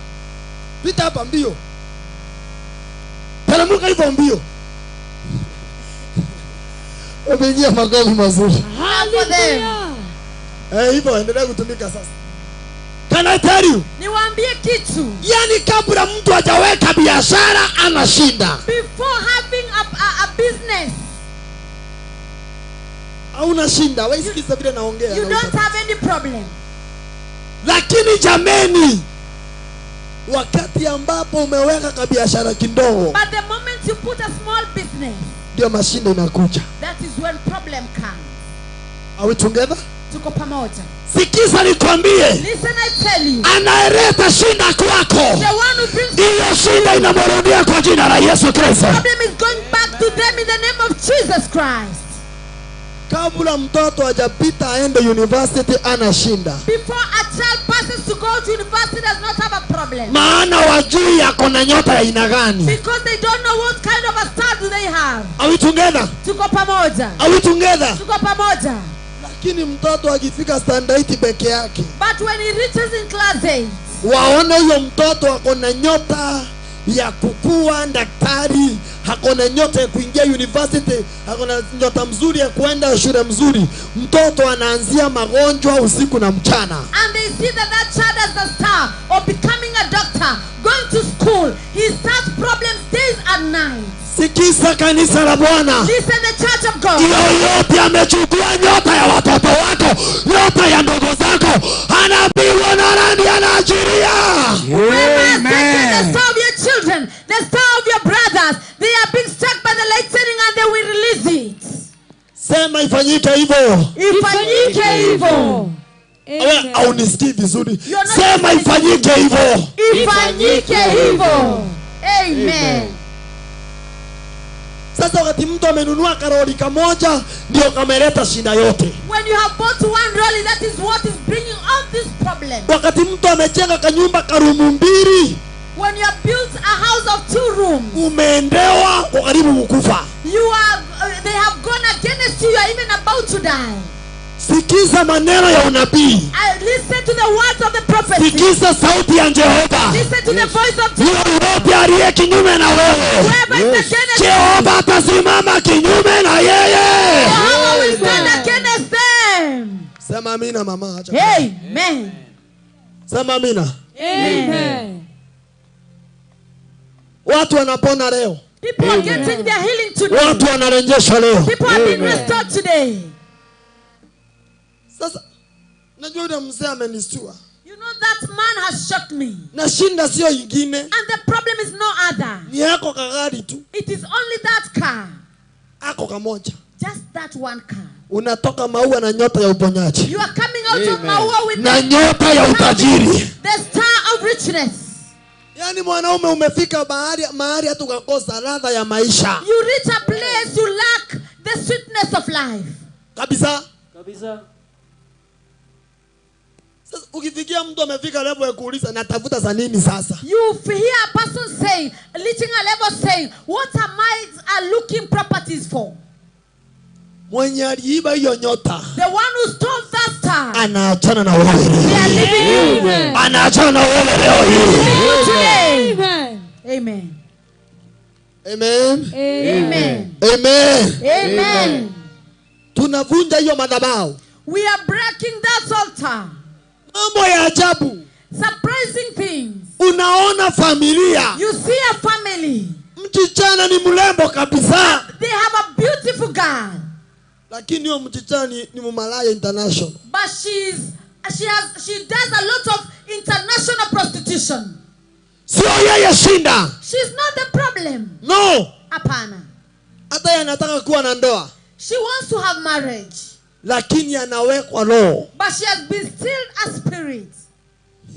Speaker 3: Pita hapa mbio. Talamuka hivyo mbio. Wapigia makofi mazuri.
Speaker 1: Hallelujah.
Speaker 3: Hivyo endelea kutumika sasa. Can I tell you?
Speaker 1: Niwaambie kitu.
Speaker 3: Yani kabla mtu hajaweka biashara anashinda.
Speaker 1: Before having a business,
Speaker 3: Hauna shinda. Wewe sikiza vile naongea.
Speaker 1: you don't have any problem.
Speaker 3: Lakini jameni, wakati ambapo umeweka ka biashara kidogo,
Speaker 1: But the moment you put a small business,
Speaker 3: ndio mashinda inakuja.
Speaker 1: that is when problem comes.
Speaker 3: Are we together?
Speaker 1: Tuko pamoja.
Speaker 3: Sikiza nikwambie,
Speaker 1: Listen, I tell you.
Speaker 3: anayeleta shinda kwako,
Speaker 1: The one who brings
Speaker 3: hiyo shinda inamrudia kwa jina la Yesu Kristo.
Speaker 1: problem is going back to them in the name of Jesus Christ.
Speaker 3: Kabla mtoto hajapita aende university anashinda.
Speaker 1: Before a child passes to go to university, does not have a problem.
Speaker 3: Maana wajui yako na nyota ya aina gani.
Speaker 1: Because they don't know what kind of a star do they have.
Speaker 3: Are we together?
Speaker 1: Tuko pamoja.
Speaker 3: Are we together?
Speaker 1: Tuko pamoja.
Speaker 3: Lakini mtoto akifika standard 8 peke yake,
Speaker 1: But when he reaches in class 8,
Speaker 3: waone huyo mtoto ako na nyota ya kukua daktari, ako na nyota ya kuingia university, ako na nyota mzuri ya kuenda shule mzuri, mtoto anaanzia magonjwa usiku na mchana.
Speaker 1: and they see that child has the star of becoming a doctor, going to school, he starts problems days and nights.
Speaker 3: Sikiza kanisa la Bwana.
Speaker 1: Listen, the church of God.
Speaker 3: Yoyote amechukua nyota ya watoto wako, nyota ya ndogo zako, anapigwa na radi, anaachilia.
Speaker 1: The star of your children, the star of your brothers, they are being struck by the lightning and they will release it.
Speaker 3: Sema ifanyike hivyo.
Speaker 1: Ifanyike hivyo.
Speaker 3: Wewe haunisikii vizuri.
Speaker 1: You're not
Speaker 3: Sema ifanyike hivyo.
Speaker 1: Ifanyike hivyo. Amen.
Speaker 3: Sasa wakati mtu amenunua karoli kamoja ndio kameleta shida yote.
Speaker 1: When you have bought one rolly, that is what is bringing all this problem.
Speaker 3: Wakati mtu amejenga kanyumba karumu mbili,
Speaker 1: When you have built a house of 2 rooms,
Speaker 3: umeendewa kwa karibu kukufa.
Speaker 1: you are they have gone against you, you are even about to die.
Speaker 3: Sikiza maneno ya unabii.
Speaker 1: I listen to the words of the prophet.
Speaker 3: Sikiza sauti ya Jehova.
Speaker 1: Listen to the voice of Jehovah.
Speaker 3: Yoyote aliye kinyume na wewe,
Speaker 1: Whoever is against
Speaker 3: Jehova atasimama kinyume na yeye.
Speaker 1: Jehovah will stand against them.
Speaker 3: Sema amina mama, acha.
Speaker 1: Amen.
Speaker 3: Sema amina.
Speaker 1: Amen.
Speaker 3: Watu wanapona leo.
Speaker 1: People are getting their healing today.
Speaker 3: Watu wanarejesha leo.
Speaker 1: People are being restored today.
Speaker 3: Sasa najua yule mzee amenistua.
Speaker 1: You know that man has shocked me.
Speaker 3: Na shinda sio ingine.
Speaker 1: And the problem is no other.
Speaker 3: Ni yako kagari tu.
Speaker 1: It is only that car.
Speaker 3: Ako kamoja.
Speaker 1: Just that one car.
Speaker 3: Unatoka MAUA na nyota ya uponyaji.
Speaker 1: You are coming out of MAUA with
Speaker 3: na nyota ya utajiri.
Speaker 1: The star of richness.
Speaker 3: Yaani mwanaume umefika mahali hata ukakosa ladha ya maisha.
Speaker 1: You reach a place you lack the sweetness of life.
Speaker 3: Kabisa.
Speaker 8: Kabisa.
Speaker 3: Sasa ukifikia mtu amefika level ya kuuliza natafuta za nini sasa?
Speaker 1: You hear a person saying, reaching a level saying, what am I looking properties for?
Speaker 3: Mwenye aliiba hiyo nyota.
Speaker 1: The one who stole that star.
Speaker 3: Anaachana na wewe.
Speaker 1: They are leaving you.
Speaker 3: Anaachana na wewe leo hii.
Speaker 1: Today. Amen.
Speaker 3: Amen.
Speaker 1: Amen.
Speaker 3: Amen.
Speaker 1: Amen.
Speaker 3: Tunavunja hiyo madhabahu.
Speaker 1: We are breaking that altar.
Speaker 3: Mambo ya ajabu.
Speaker 1: Surprising things.
Speaker 3: Unaona familia.
Speaker 1: You see a family.
Speaker 3: Mchichana ni mrembo kabisa.
Speaker 1: They have a beautiful girl.
Speaker 3: Lakini huyo mchichana ni mumalaya international.
Speaker 1: But she does a lot of international prostitution.
Speaker 3: Sio yeye shinda.
Speaker 1: She's not the problem.
Speaker 3: No.
Speaker 1: Hapana.
Speaker 3: Hata yeye anataka kuwa na ndoa.
Speaker 1: She wants to have marriage.
Speaker 3: Lakini anawekwa roho.
Speaker 1: But she has been still a spirit.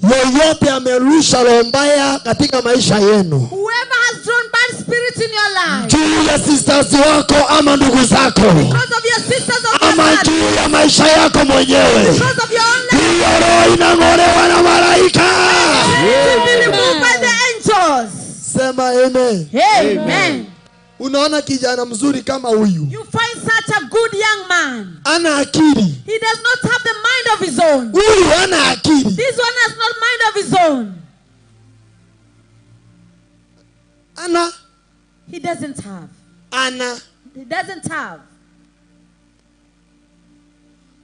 Speaker 3: Yoyote amerusha roho mbaya katika maisha yenu.
Speaker 1: Whoever has drawn bad spirits in your life.
Speaker 3: Juu ya sisters wako ama ndugu zako.
Speaker 1: Because of your sisters or your
Speaker 3: ama juu ya maisha yako mwenyewe.
Speaker 1: Because of your own life.
Speaker 3: Hiyo roho inang'olewa na malaika.
Speaker 1: To be removed by the angels.
Speaker 3: Sema amen.
Speaker 1: Amen.
Speaker 3: Unaona kijana mzuri kama huyu.
Speaker 1: You find such a good young man.
Speaker 3: Ana akili.
Speaker 1: He does not have the mind of his own.
Speaker 3: Huyu ana akili.
Speaker 1: This one has not mind of his own.
Speaker 3: Ana.
Speaker 1: He doesn't have.
Speaker 3: Ana.
Speaker 1: He doesn't have.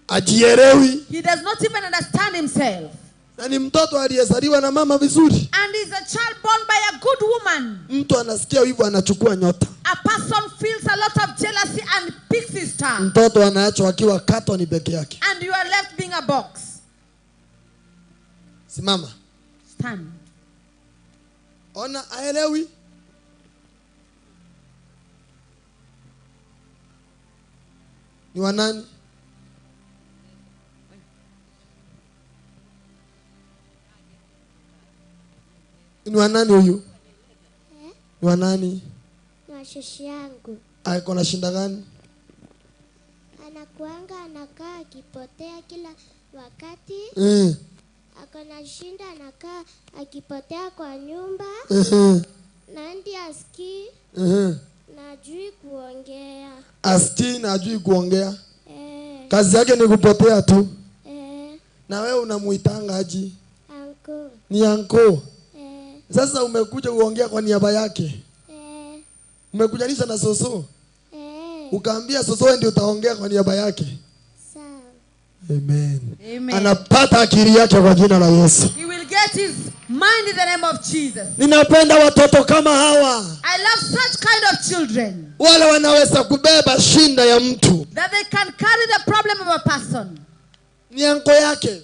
Speaker 3: Ajielewi.
Speaker 1: He does not even understand himself.
Speaker 3: Na ni mtoto aliyezaliwa na mama vizuri.
Speaker 1: And is a child born by a good woman.
Speaker 3: Mtu anasikia hivyo anachukua nyota.
Speaker 1: A person feels a lot of jealousy and picks his star.
Speaker 3: Mtoto anaachwa akiwa katoni peke yake.
Speaker 1: And you are left being a box.
Speaker 3: Simama.
Speaker 1: Stand.
Speaker 3: Ona aelewi. Ni wanani? Ni wanani huyu? Ni wanani?
Speaker 9: Na shosho yangu.
Speaker 3: Ako na shinda gani?
Speaker 9: Anakuanga anakaa akipotea kila wakati. Ako na shinda anakaa akipotea kwa nyumba. Na ndi asikii. Na ajui kuongea.
Speaker 3: Asikii na ajui kuongea. Kazi yake ni kupotea tu. Na wewe unamuitanga aje?
Speaker 9: Anko.
Speaker 3: Ni anko. Sasa umekuja kuongea kwa niaba yake. Umekujanisha na soso. Ukaambia soso wewe ndio utaongea kwa niaba yake.
Speaker 9: Sawa.
Speaker 3: Amen.
Speaker 1: Amen.
Speaker 3: Anapata akili yake kwa jina la Yesu.
Speaker 1: He will get his mind in the name of Jesus.
Speaker 3: Ninapenda watoto kama hawa.
Speaker 1: I love such kind of children.
Speaker 3: Wale wanaweza kubeba shinda ya mtu.
Speaker 1: That they can carry the problem of a person.
Speaker 3: Ni anko yake.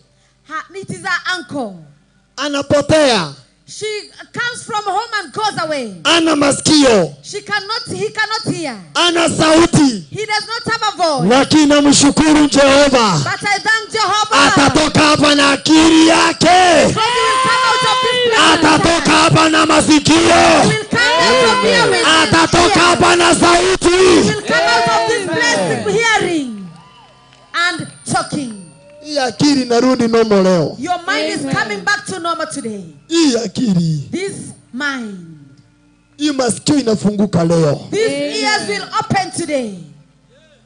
Speaker 1: It is her uncle.
Speaker 3: Anapotea.
Speaker 1: She comes from home and goes away.
Speaker 3: Ana masikio.
Speaker 1: He cannot hear.
Speaker 3: Ana sauti.
Speaker 1: He does not have a voice.
Speaker 3: Lakini namshukuru Jehova.
Speaker 1: But I thank Jehovah.
Speaker 3: Atatoka hapa na akili yake.
Speaker 1: Because he will come out of this place.
Speaker 3: Atatoka hapa na masikio.
Speaker 1: He will come out of hearing.
Speaker 3: Atatoka hapa na sauti.
Speaker 1: He will come out of this place hearing and talking.
Speaker 3: Hii akili narudi normal leo.
Speaker 1: Your mind is coming back to normal today.
Speaker 3: Hii akili.
Speaker 1: This mind.
Speaker 3: Hii masikio inafunguka leo.
Speaker 1: These ears will open today.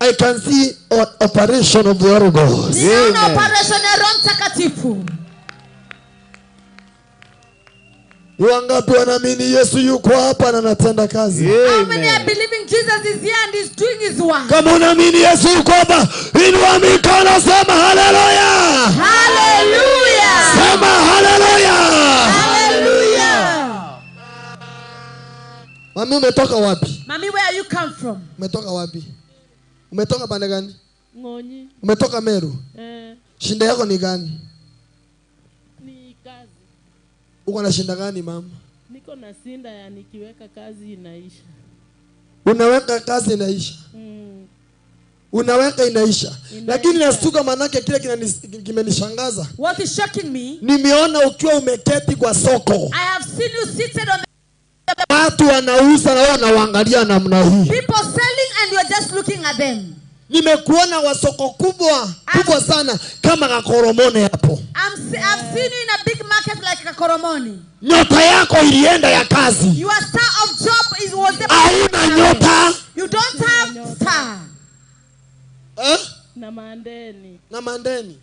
Speaker 3: I can see an operation of the Holy Ghost.
Speaker 1: Ninaona operation ya Roho Mtakatifu.
Speaker 3: Wangapi wanaamini Yesu yuko hapa na anatenda kazi?
Speaker 1: How many are believing Jesus is here and is doing his work?
Speaker 3: Kama unaamini Yesu yuko hapa, inua mikono sema haleluya.
Speaker 1: Hallelujah.
Speaker 3: Sema haleluya. Mami, umetoka wapi?
Speaker 1: Mommy, where you come from?
Speaker 3: Umetoka wapi? Umetoka pande gani?
Speaker 5: Ngonyi.
Speaker 3: Umetoka Meru. Shinda yako ni gani?
Speaker 5: Ni kazi.
Speaker 3: Uko na shinda gani mama?
Speaker 5: Niko na shinda ya nikiweka kazi inaisha.
Speaker 3: Unaweka kazi inaisha. Unaweka inaisha. Lakini nastuka manake kile kimenishangaza.
Speaker 1: What is shocking me?
Speaker 3: Nimeona ukiwa umeketi kwa soko.
Speaker 1: I have seen you seated on the
Speaker 3: watu wanauza na wanaangalia namna hii.
Speaker 1: people selling and you are just looking at them.
Speaker 3: Nimekuona wa soko kubwa sana kama Kakoromoni hapo.
Speaker 1: I've seen you in a big market like Kakoromoni.
Speaker 3: Nyota yako ilienda ya kazi.
Speaker 1: Your star of job was the
Speaker 3: Hauna nyota.
Speaker 1: You don't have star.
Speaker 5: Na mandeni.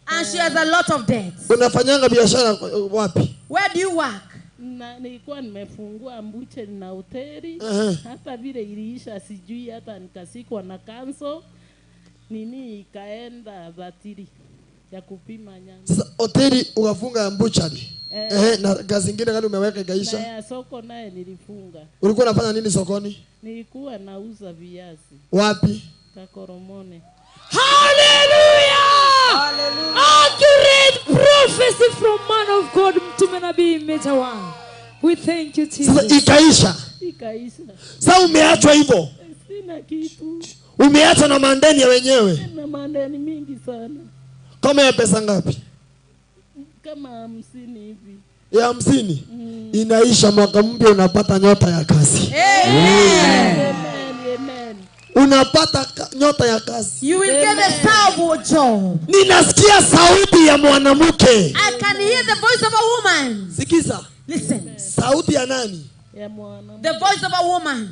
Speaker 1: And she has a lot of debts.
Speaker 3: Unafanyanga biashara wapi?
Speaker 1: Where do you work?
Speaker 5: Nilikuwa nimefungua mbuche na hoteli. Hata vile iliisha sijui, hata nikasikwa na kanso. Nini ikaenda batiri ya kupima nyama.
Speaker 3: Sasa hoteli ukafunga mbuchari. Na kazi nyingine gani umeweka ikaisha?
Speaker 5: Na ya soko naye nilifunga.
Speaker 3: Ulikuwa unafanya nini sokoni?
Speaker 5: Nilikuwa nauza viazi.
Speaker 3: Wapi?
Speaker 5: Kakoromoni.
Speaker 8: Hallelujah! Hallelujah! Accurate prophecy from man of God, Mtume Nabii Mejawa. We thank you, Jesus.
Speaker 3: Sasa ikaisha. Sasa umeachwa hivyo.
Speaker 5: Sina kitu.
Speaker 3: Umeacha na mandeni ya wenyewe.
Speaker 5: Na mandeni mingi sana.
Speaker 3: Kama ya pesa ngapi?
Speaker 5: Kama 50 hivi.
Speaker 3: Ya 50? Inaisha mwaka mpya unapata nyota ya kazi.
Speaker 1: Amen.
Speaker 3: Unapata nyota ya kazi.
Speaker 1: You will get a star of job.
Speaker 3: Ninasikia sauti ya mwanamke.
Speaker 1: I can hear the voice of a woman.
Speaker 3: Sikiza.
Speaker 1: Listen.
Speaker 3: Sauti ya nani?
Speaker 5: Ya mwanamke.
Speaker 1: The voice of a woman.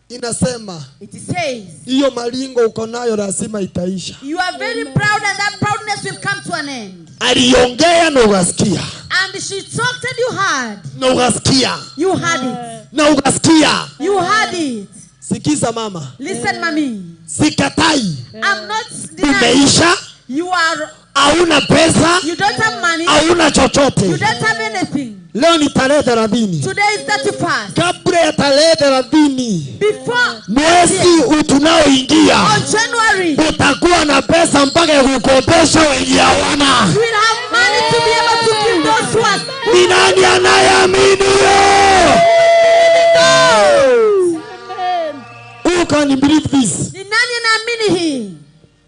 Speaker 3: Inasema.
Speaker 1: It says.
Speaker 3: Hiyo malingo uko nayo lazima itaisha.
Speaker 1: You are very proud and that proudness will come to an end.
Speaker 3: Aliongea na ukasikia.
Speaker 1: And she talked and you heard.
Speaker 3: Na ukasikia.
Speaker 1: You heard it.
Speaker 3: Na ukasikia.
Speaker 1: You heard it.
Speaker 3: Sikiza mama.
Speaker 1: Listen mami.
Speaker 3: Sikatai.
Speaker 1: I'm not denying.
Speaker 3: Umeisha.
Speaker 1: You are.
Speaker 3: Hauna pesa.
Speaker 1: You don't have money.
Speaker 3: Hauna chochote.
Speaker 1: You don't have anything.
Speaker 3: Leo ni tarehe 30.
Speaker 1: Today is 31st.
Speaker 3: Kabla ya tarehe 30.
Speaker 1: Before
Speaker 3: mwezi tunaoingia.
Speaker 1: On January.
Speaker 3: Utakuwa na pesa mpaka ya kukopesha wengi hawana.
Speaker 1: You will have money to be able to give those who are.
Speaker 3: Ni nani anayeamini hiyo? Who can believe this?
Speaker 1: Ni nani anaamini hii?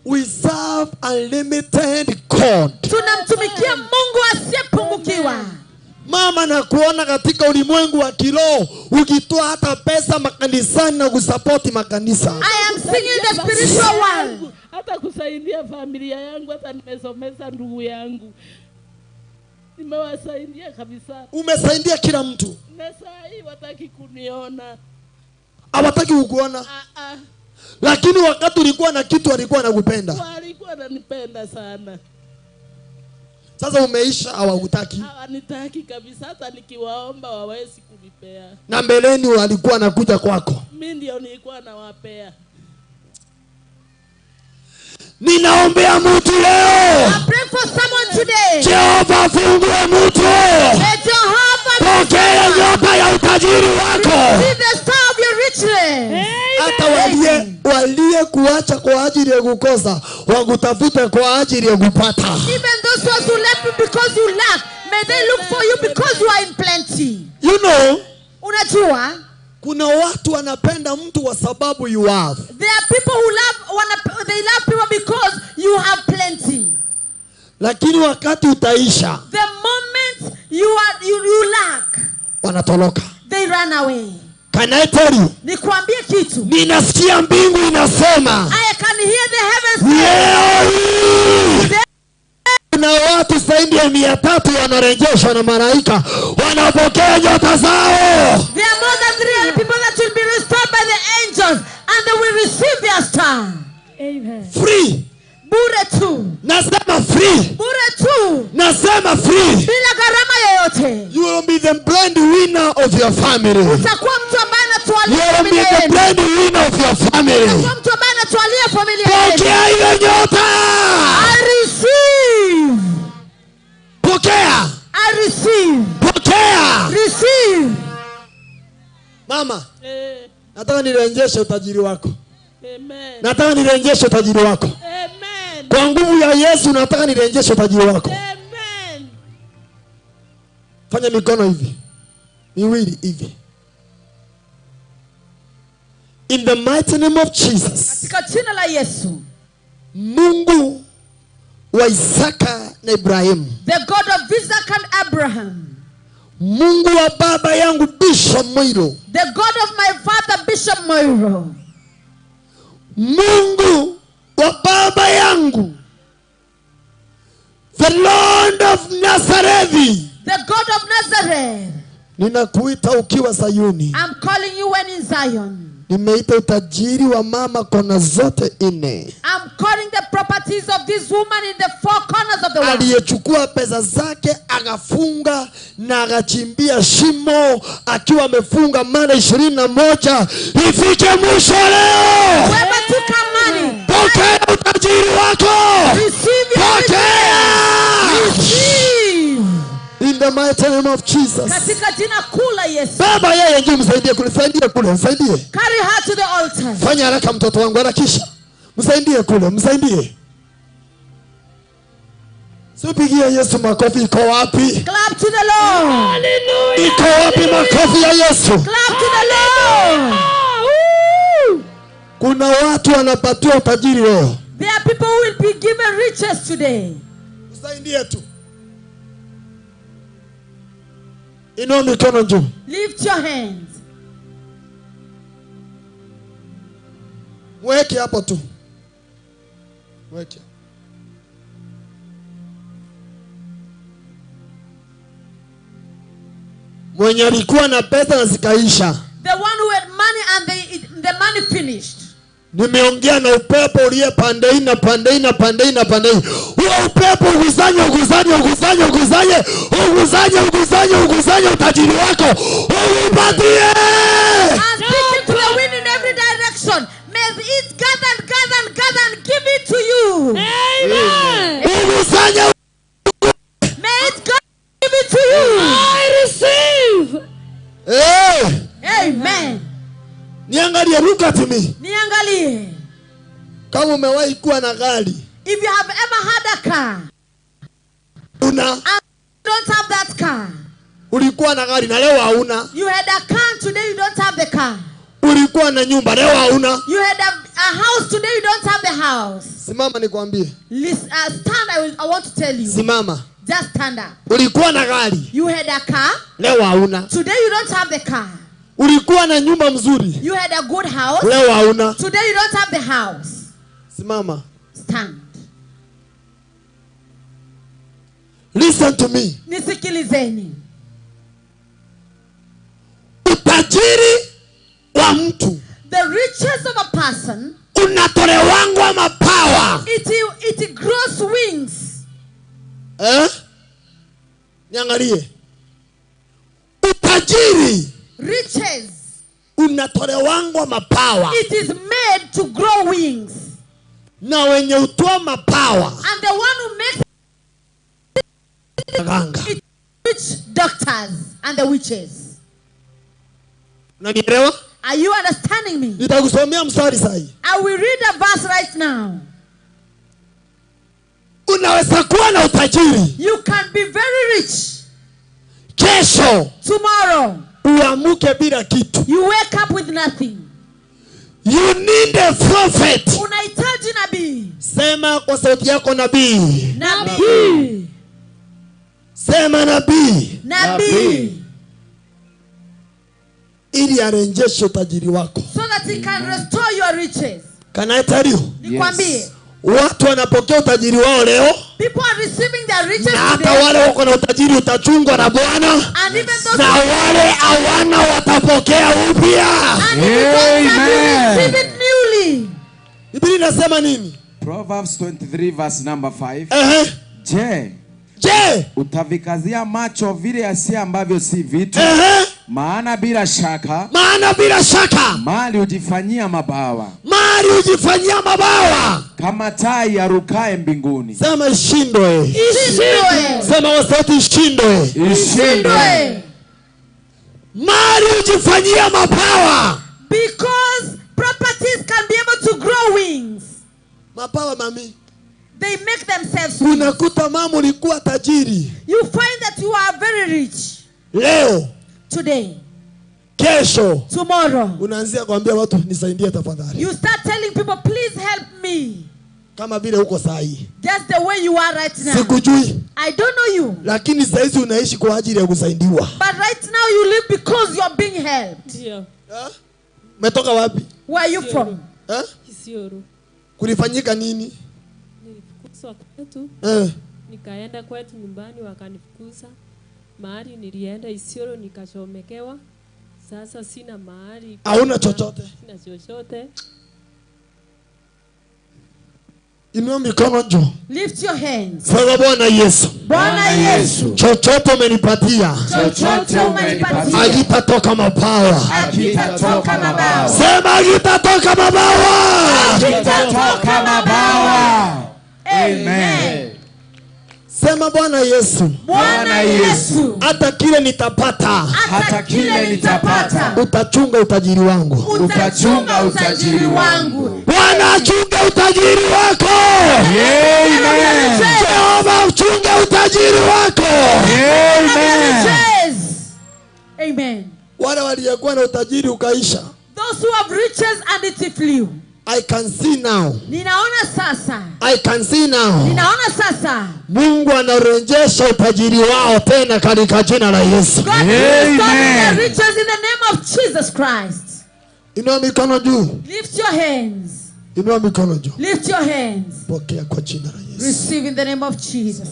Speaker 3: We serve unlimited God.
Speaker 1: Tunamtumikia Mungu asiyepungukiwa.
Speaker 3: Mama, na kuona katika ulimwengu wa kiroho ukitoa hata pesa makanisani na kusapoti makanisa.
Speaker 1: I am singing the spiritual world.
Speaker 5: Hata kusaidia familia yangu, hata nimesomesha ndugu yangu. Nimewasaidia kabisa.
Speaker 3: Umesaidia kila mtu.
Speaker 5: Na saa hii wataki kuniona.
Speaker 3: Hawataki kukuona. Lakini wakati ulikuwa na kitu walikuwa nakupenda.
Speaker 5: Walikuwa wananipenda sana.
Speaker 3: Sasa umeisha, hawakutaki.
Speaker 5: Hawanitaki kabisa, hata nikiwaomba hawawezi kunipea.
Speaker 3: Na mbeleni walikuwa nakuja kwako.
Speaker 5: Mimi ndio nilikuwa nawapea.
Speaker 3: Ninaombea mtu leo.
Speaker 1: I pray for someone today.
Speaker 3: Jehova fungue mtu.
Speaker 1: Let Jehovah
Speaker 3: pokea nyota ya utajiri wako.
Speaker 1: See the star of your riches.
Speaker 3: Hata walie kuacha kwa ajili ya kukosa, wakutafute kwa ajili ya kupata.
Speaker 1: Even those who left you because you lack, may they look for you because you are in plenty.
Speaker 3: You know,
Speaker 1: unajua
Speaker 3: kuna watu wanapenda mtu kwa sababu you have.
Speaker 1: There are people who they love people because you have plenty.
Speaker 3: Lakini wakati utaisha,
Speaker 1: the moment you lack,
Speaker 3: wanatoroka.
Speaker 1: They run away.
Speaker 3: Can I tell you?
Speaker 1: Nikwambie kitu.
Speaker 3: Ninasikia mbingu inasema.
Speaker 1: I can hear the heavens
Speaker 3: say. Kuna watu zaidi ya 300 wanarejeshwa na malaika, wanapokea nyota zao.
Speaker 1: There are more than 300 people that will be restored by the angels and they will receive their star.
Speaker 8: Amen.
Speaker 3: Free.
Speaker 1: Bure tu.
Speaker 3: Nasema free.
Speaker 1: Bure tu.
Speaker 3: Nasema free.
Speaker 1: Bila gharama yoyote.
Speaker 3: You will be the brand winner of your family.
Speaker 1: Utakuwa mtu ambaye anatwalia
Speaker 3: familia yako. You will be the brand winner of your family.
Speaker 1: Utakuwa mtu ambaye anatwalia familia yako.
Speaker 3: Pokea hiyo nyota.
Speaker 1: I receive.
Speaker 3: Pokea.
Speaker 1: I receive.
Speaker 3: Pokea.
Speaker 1: Receive.
Speaker 3: Mama. Nataka nirejeshe utajiri wako.
Speaker 5: Amen.
Speaker 3: Nataka nirejeshe utajiri wako.
Speaker 5: Amen.
Speaker 3: Kwa nguvu ya Yesu nataka nirejeshe utajiri wako.
Speaker 5: Amen.
Speaker 3: Fanya mikono hivi. Miwili hivi. In the mighty name of Jesus.
Speaker 1: Katika jina la Yesu.
Speaker 3: Mungu wa Isaka na Ibrahimu.
Speaker 1: The God of Isaac and Abraham.
Speaker 3: Mungu wa baba yangu Bishop Meru.
Speaker 1: The God of my father Bishop Meru.
Speaker 3: Mungu wa baba yangu, the Lord of Nazareth.
Speaker 1: The God of Nazareth.
Speaker 3: Ninakuita ukiwa Sayuni.
Speaker 1: I'm calling you when in Zion.
Speaker 3: Nimeita utajiri wa mama kona zote nne.
Speaker 1: I'm calling the properties of this woman in the four corners of the world.
Speaker 3: Aliyechukua pesa zake agafunga na agachimbia shimo akiwa amefunga mara 21 ifike mwisho leo.
Speaker 1: Whoever took our money,
Speaker 3: pokea utajiri wako.
Speaker 1: Receive your Receive.
Speaker 3: In the mighty name of Jesus.
Speaker 1: Katika jina kuu la Yesu.
Speaker 3: Baba yeye njoo msaidie kule, msaidie kule, msaidie.
Speaker 1: Carry her to the altar.
Speaker 3: Fanya haraka mtoto wangu harakisha. Msaidie kule, msaidie. Sipigie Yesu makofi, iko wapi?
Speaker 1: Clap to the Lord.
Speaker 5: Hallelujah.
Speaker 3: Iko wapi makofi ya Yesu?
Speaker 1: Clap to the Lord.
Speaker 3: Kuna watu wanapatiwa utajiri leo.
Speaker 1: There are people who will be given riches today.
Speaker 3: Msaidie tu. Inua mikono juu.
Speaker 1: Lift your hands.
Speaker 3: Mweke hapo tu. Mweke. Mwenye alikuwa na pesa na zikaisha.
Speaker 1: The one who had money and the money finished.
Speaker 3: Nimeongea na upepo uliye pande hii na pande hii na pande hii na pande hii. Huo upepo uguzanye utajiri wako. Upatie.
Speaker 1: And speaking to the wind in every direction. May it gather and give it to you.
Speaker 5: Amen.
Speaker 3: Uguzanye.
Speaker 1: May it give it to you.
Speaker 5: I receive.
Speaker 1: Amen.
Speaker 3: Niangalie, look at me.
Speaker 1: Niangalie.
Speaker 3: Kama umewahi kuwa na gari.
Speaker 1: If you have ever had a car.
Speaker 3: Una.
Speaker 1: And you don't have that car.
Speaker 3: Ulikuwa na gari na leo hauna.
Speaker 1: You had a car today you don't have the car.
Speaker 3: Ulikuwa na nyumba leo hauna.
Speaker 1: You had a house today you don't have the house.
Speaker 3: Simama nikwambie.
Speaker 1: Stand, I want to tell you.
Speaker 3: Simama.
Speaker 1: Just stand up.
Speaker 3: Ulikuwa na gari.
Speaker 1: You had a car.
Speaker 3: Leo hauna.
Speaker 1: Today you don't have the car.
Speaker 3: Ulikuwa na nyumba mzuri.
Speaker 1: You had a good house.
Speaker 3: Leo hauna.
Speaker 1: Today you don't have the house.
Speaker 3: Simama.
Speaker 1: Stand.
Speaker 3: Listen to me.
Speaker 1: Nisikilizeni.
Speaker 3: Utajiri wa mtu.
Speaker 1: The riches of a person.
Speaker 3: Unatolewangwa mapawa.
Speaker 1: It grows wings.
Speaker 3: Niangalie. Utajiri.
Speaker 1: Riches.
Speaker 3: Unatolewangwa mapawa.
Speaker 1: It is made to grow wings.
Speaker 3: Na wenye utoa mapawa.
Speaker 1: And the one who makes it, witch doctors and the witches.
Speaker 3: Unanielewa?
Speaker 1: Are you understanding me?
Speaker 3: Nitakusomea mstari sahi.
Speaker 1: I will read a verse right now.
Speaker 3: Unaweza kuwa na utajiri.
Speaker 1: You can be very rich.
Speaker 3: Kesho.
Speaker 1: Tomorrow.
Speaker 3: Uamuke bila kitu.
Speaker 1: You wake up with nothing.
Speaker 3: You need a prophet.
Speaker 1: Unahitaji nabii.
Speaker 3: Sema kwa sauti yako nabii.
Speaker 1: Nabii.
Speaker 3: Sema nabii.
Speaker 1: Nabii.
Speaker 3: Ili arejeshe utajiri wako.
Speaker 1: So that he can restore your riches.
Speaker 3: Can I tell you?
Speaker 1: Nikwambie.
Speaker 3: Watu wanapokea utajiri wao leo.
Speaker 1: People are receiving their riches
Speaker 3: today. Na hata wale wako na utajiri utachungwa na Bwana. Na wale hawana watapokea upya.
Speaker 4: Amen.
Speaker 1: Receive it newly.
Speaker 3: Biblia inasema nini?
Speaker 4: Proverbs 23 verse number 5.
Speaker 3: Je,
Speaker 4: utavikazia macho vile asi ambavyo si vitu. Maana bila shaka mali hujifanyia mabawa. Kama tai yarukae mbinguni.
Speaker 3: Sema ishindwe. Sema wasauti ishindwe.
Speaker 4: Ishindwe.
Speaker 3: Mali hujifanyia mabawa.
Speaker 1: Because properties can be able to grow wings.
Speaker 3: Mapawa mami.
Speaker 1: They make themselves wings.
Speaker 3: Unakuta mama ulikuwa tajiri.
Speaker 1: You find that you are very rich.
Speaker 3: Leo.
Speaker 1: Today.
Speaker 3: Kesho.
Speaker 1: Tomorrow.
Speaker 3: Unaanzia kuambia watu nisaidie tafadhali.
Speaker 1: You start telling people, please help me.
Speaker 3: Kama vile uko sahi.
Speaker 1: Just the way you are right now.
Speaker 3: Sikujui.
Speaker 1: I don't know you.
Speaker 3: Lakini saizi unaishi kwa ajili ya kusaidiwa.
Speaker 1: But right now you live because you are being helped.
Speaker 8: Yeah.
Speaker 3: Umetoka wapi?
Speaker 1: Where are you from?
Speaker 8: Isiolo.
Speaker 3: Kulifanyika nini?
Speaker 8: Nilifukuzwa kwetu. Nikaenda kwetu nyumbani wakanifukuza. Mahali nilienda Isiolo nikachomekewa. Sasa sina mahali.
Speaker 3: Hauna chochote?
Speaker 8: Sina chochote.
Speaker 3: Inua mikono juu.
Speaker 1: Lift your hands.
Speaker 3: Sema Bwana Yesu.
Speaker 1: Bwana Yesu.
Speaker 3: Chochote umenipatia.
Speaker 1: Chochote umenipatia.
Speaker 3: Hakitatoka mabawa.
Speaker 1: Hakitatoka mabawa.
Speaker 3: Sema hakitatoka mabawa.
Speaker 4: Hakitatoka mabawa. Amen.
Speaker 3: Sema Bwana Yesu.
Speaker 1: Bwana Yesu.
Speaker 3: Hata kile nitapata.
Speaker 1: Hata kile nitapata.
Speaker 3: Utachunga utajiri wangu.
Speaker 1: Utachunga utajiri wangu.
Speaker 3: Bwana achunge utajiri wako.
Speaker 4: Amen.
Speaker 3: Jehova uchunge utajiri wako.
Speaker 4: Amen.
Speaker 1: Amen.
Speaker 3: Wale waliokuwa na utajiri ukaisha.
Speaker 1: Those who have riches and it flew.
Speaker 3: I can see now.
Speaker 1: Ninaona sasa.
Speaker 3: I can see now.
Speaker 1: Ninaona sasa.
Speaker 3: Mungu anarejesha utajiri wao tena katika jina la Yesu.
Speaker 1: God is restoring their riches in the name of Jesus Christ.
Speaker 3: Inua mikono juu.
Speaker 1: Lift your hands.
Speaker 3: Inua mikono juu.
Speaker 1: Lift your hands.
Speaker 3: Pokea kwa jina la Yesu.
Speaker 1: Receive in the name of Jesus.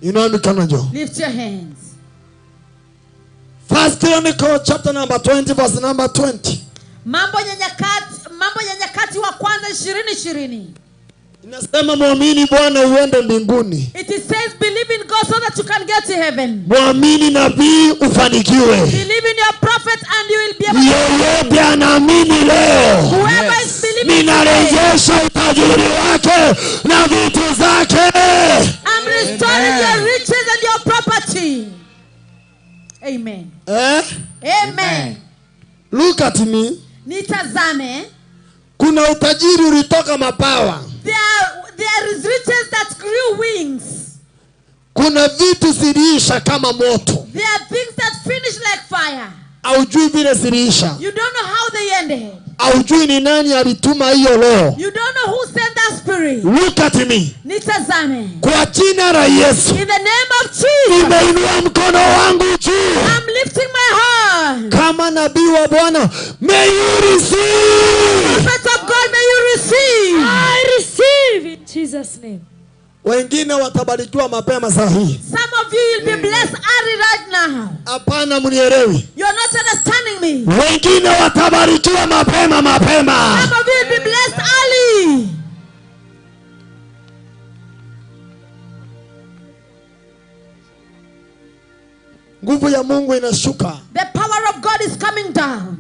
Speaker 3: Inua mikono juu.
Speaker 1: Lift your hands.
Speaker 3: 1 Chronicles chapter number 20 verse number 20.
Speaker 1: Mambo ya Nyakati wa kwanza 20:20.
Speaker 3: Inasema muamini Bwana uende mbinguni.
Speaker 1: It says believe in God so that you can get to heaven.
Speaker 3: Muamini nabii ufanikiwe.
Speaker 1: Believe in your prophet and you will be able to.
Speaker 3: Yeyote anaamini leo.
Speaker 1: Whoever is believing.
Speaker 3: Ninarejesha utajiri wake na vitu zake.
Speaker 1: I'm restoring your riches and your property. Amen. Amen.
Speaker 3: Look at me.
Speaker 1: Nitazame.
Speaker 3: Kuna utajiri ulitoka mabawa.
Speaker 1: There is riches that grew wings.
Speaker 3: Kuna vitu ziliisha kama moto.
Speaker 1: There are things that finish like fire.
Speaker 3: Haujui vile ziliisha.
Speaker 1: You don't know how they ended.
Speaker 3: Haujui ni nani alituma hiyo leo.
Speaker 1: You don't know who sent that spirit.
Speaker 3: Look at me.
Speaker 1: Nitazame.
Speaker 3: Kwa jina la Yesu.
Speaker 1: In the name of Jesus.
Speaker 3: Nimeinua mkono wangu juu.
Speaker 1: I'm lifting my hand.
Speaker 3: Kama nabii wa Bwana, may you receive.
Speaker 1: Prophet of God, may you receive.
Speaker 8: I receive in Jesus' name.
Speaker 3: Wengine watabarikiwa mapema saa hii.
Speaker 1: Some of you will be blessed early right now.
Speaker 3: Hapana, mnielewi.
Speaker 1: You're not understanding me.
Speaker 3: Wengine watabarikiwa mapema.
Speaker 1: Some of you will be blessed early.
Speaker 3: Nguvu ya Mungu inashuka.
Speaker 1: The power of God is coming down.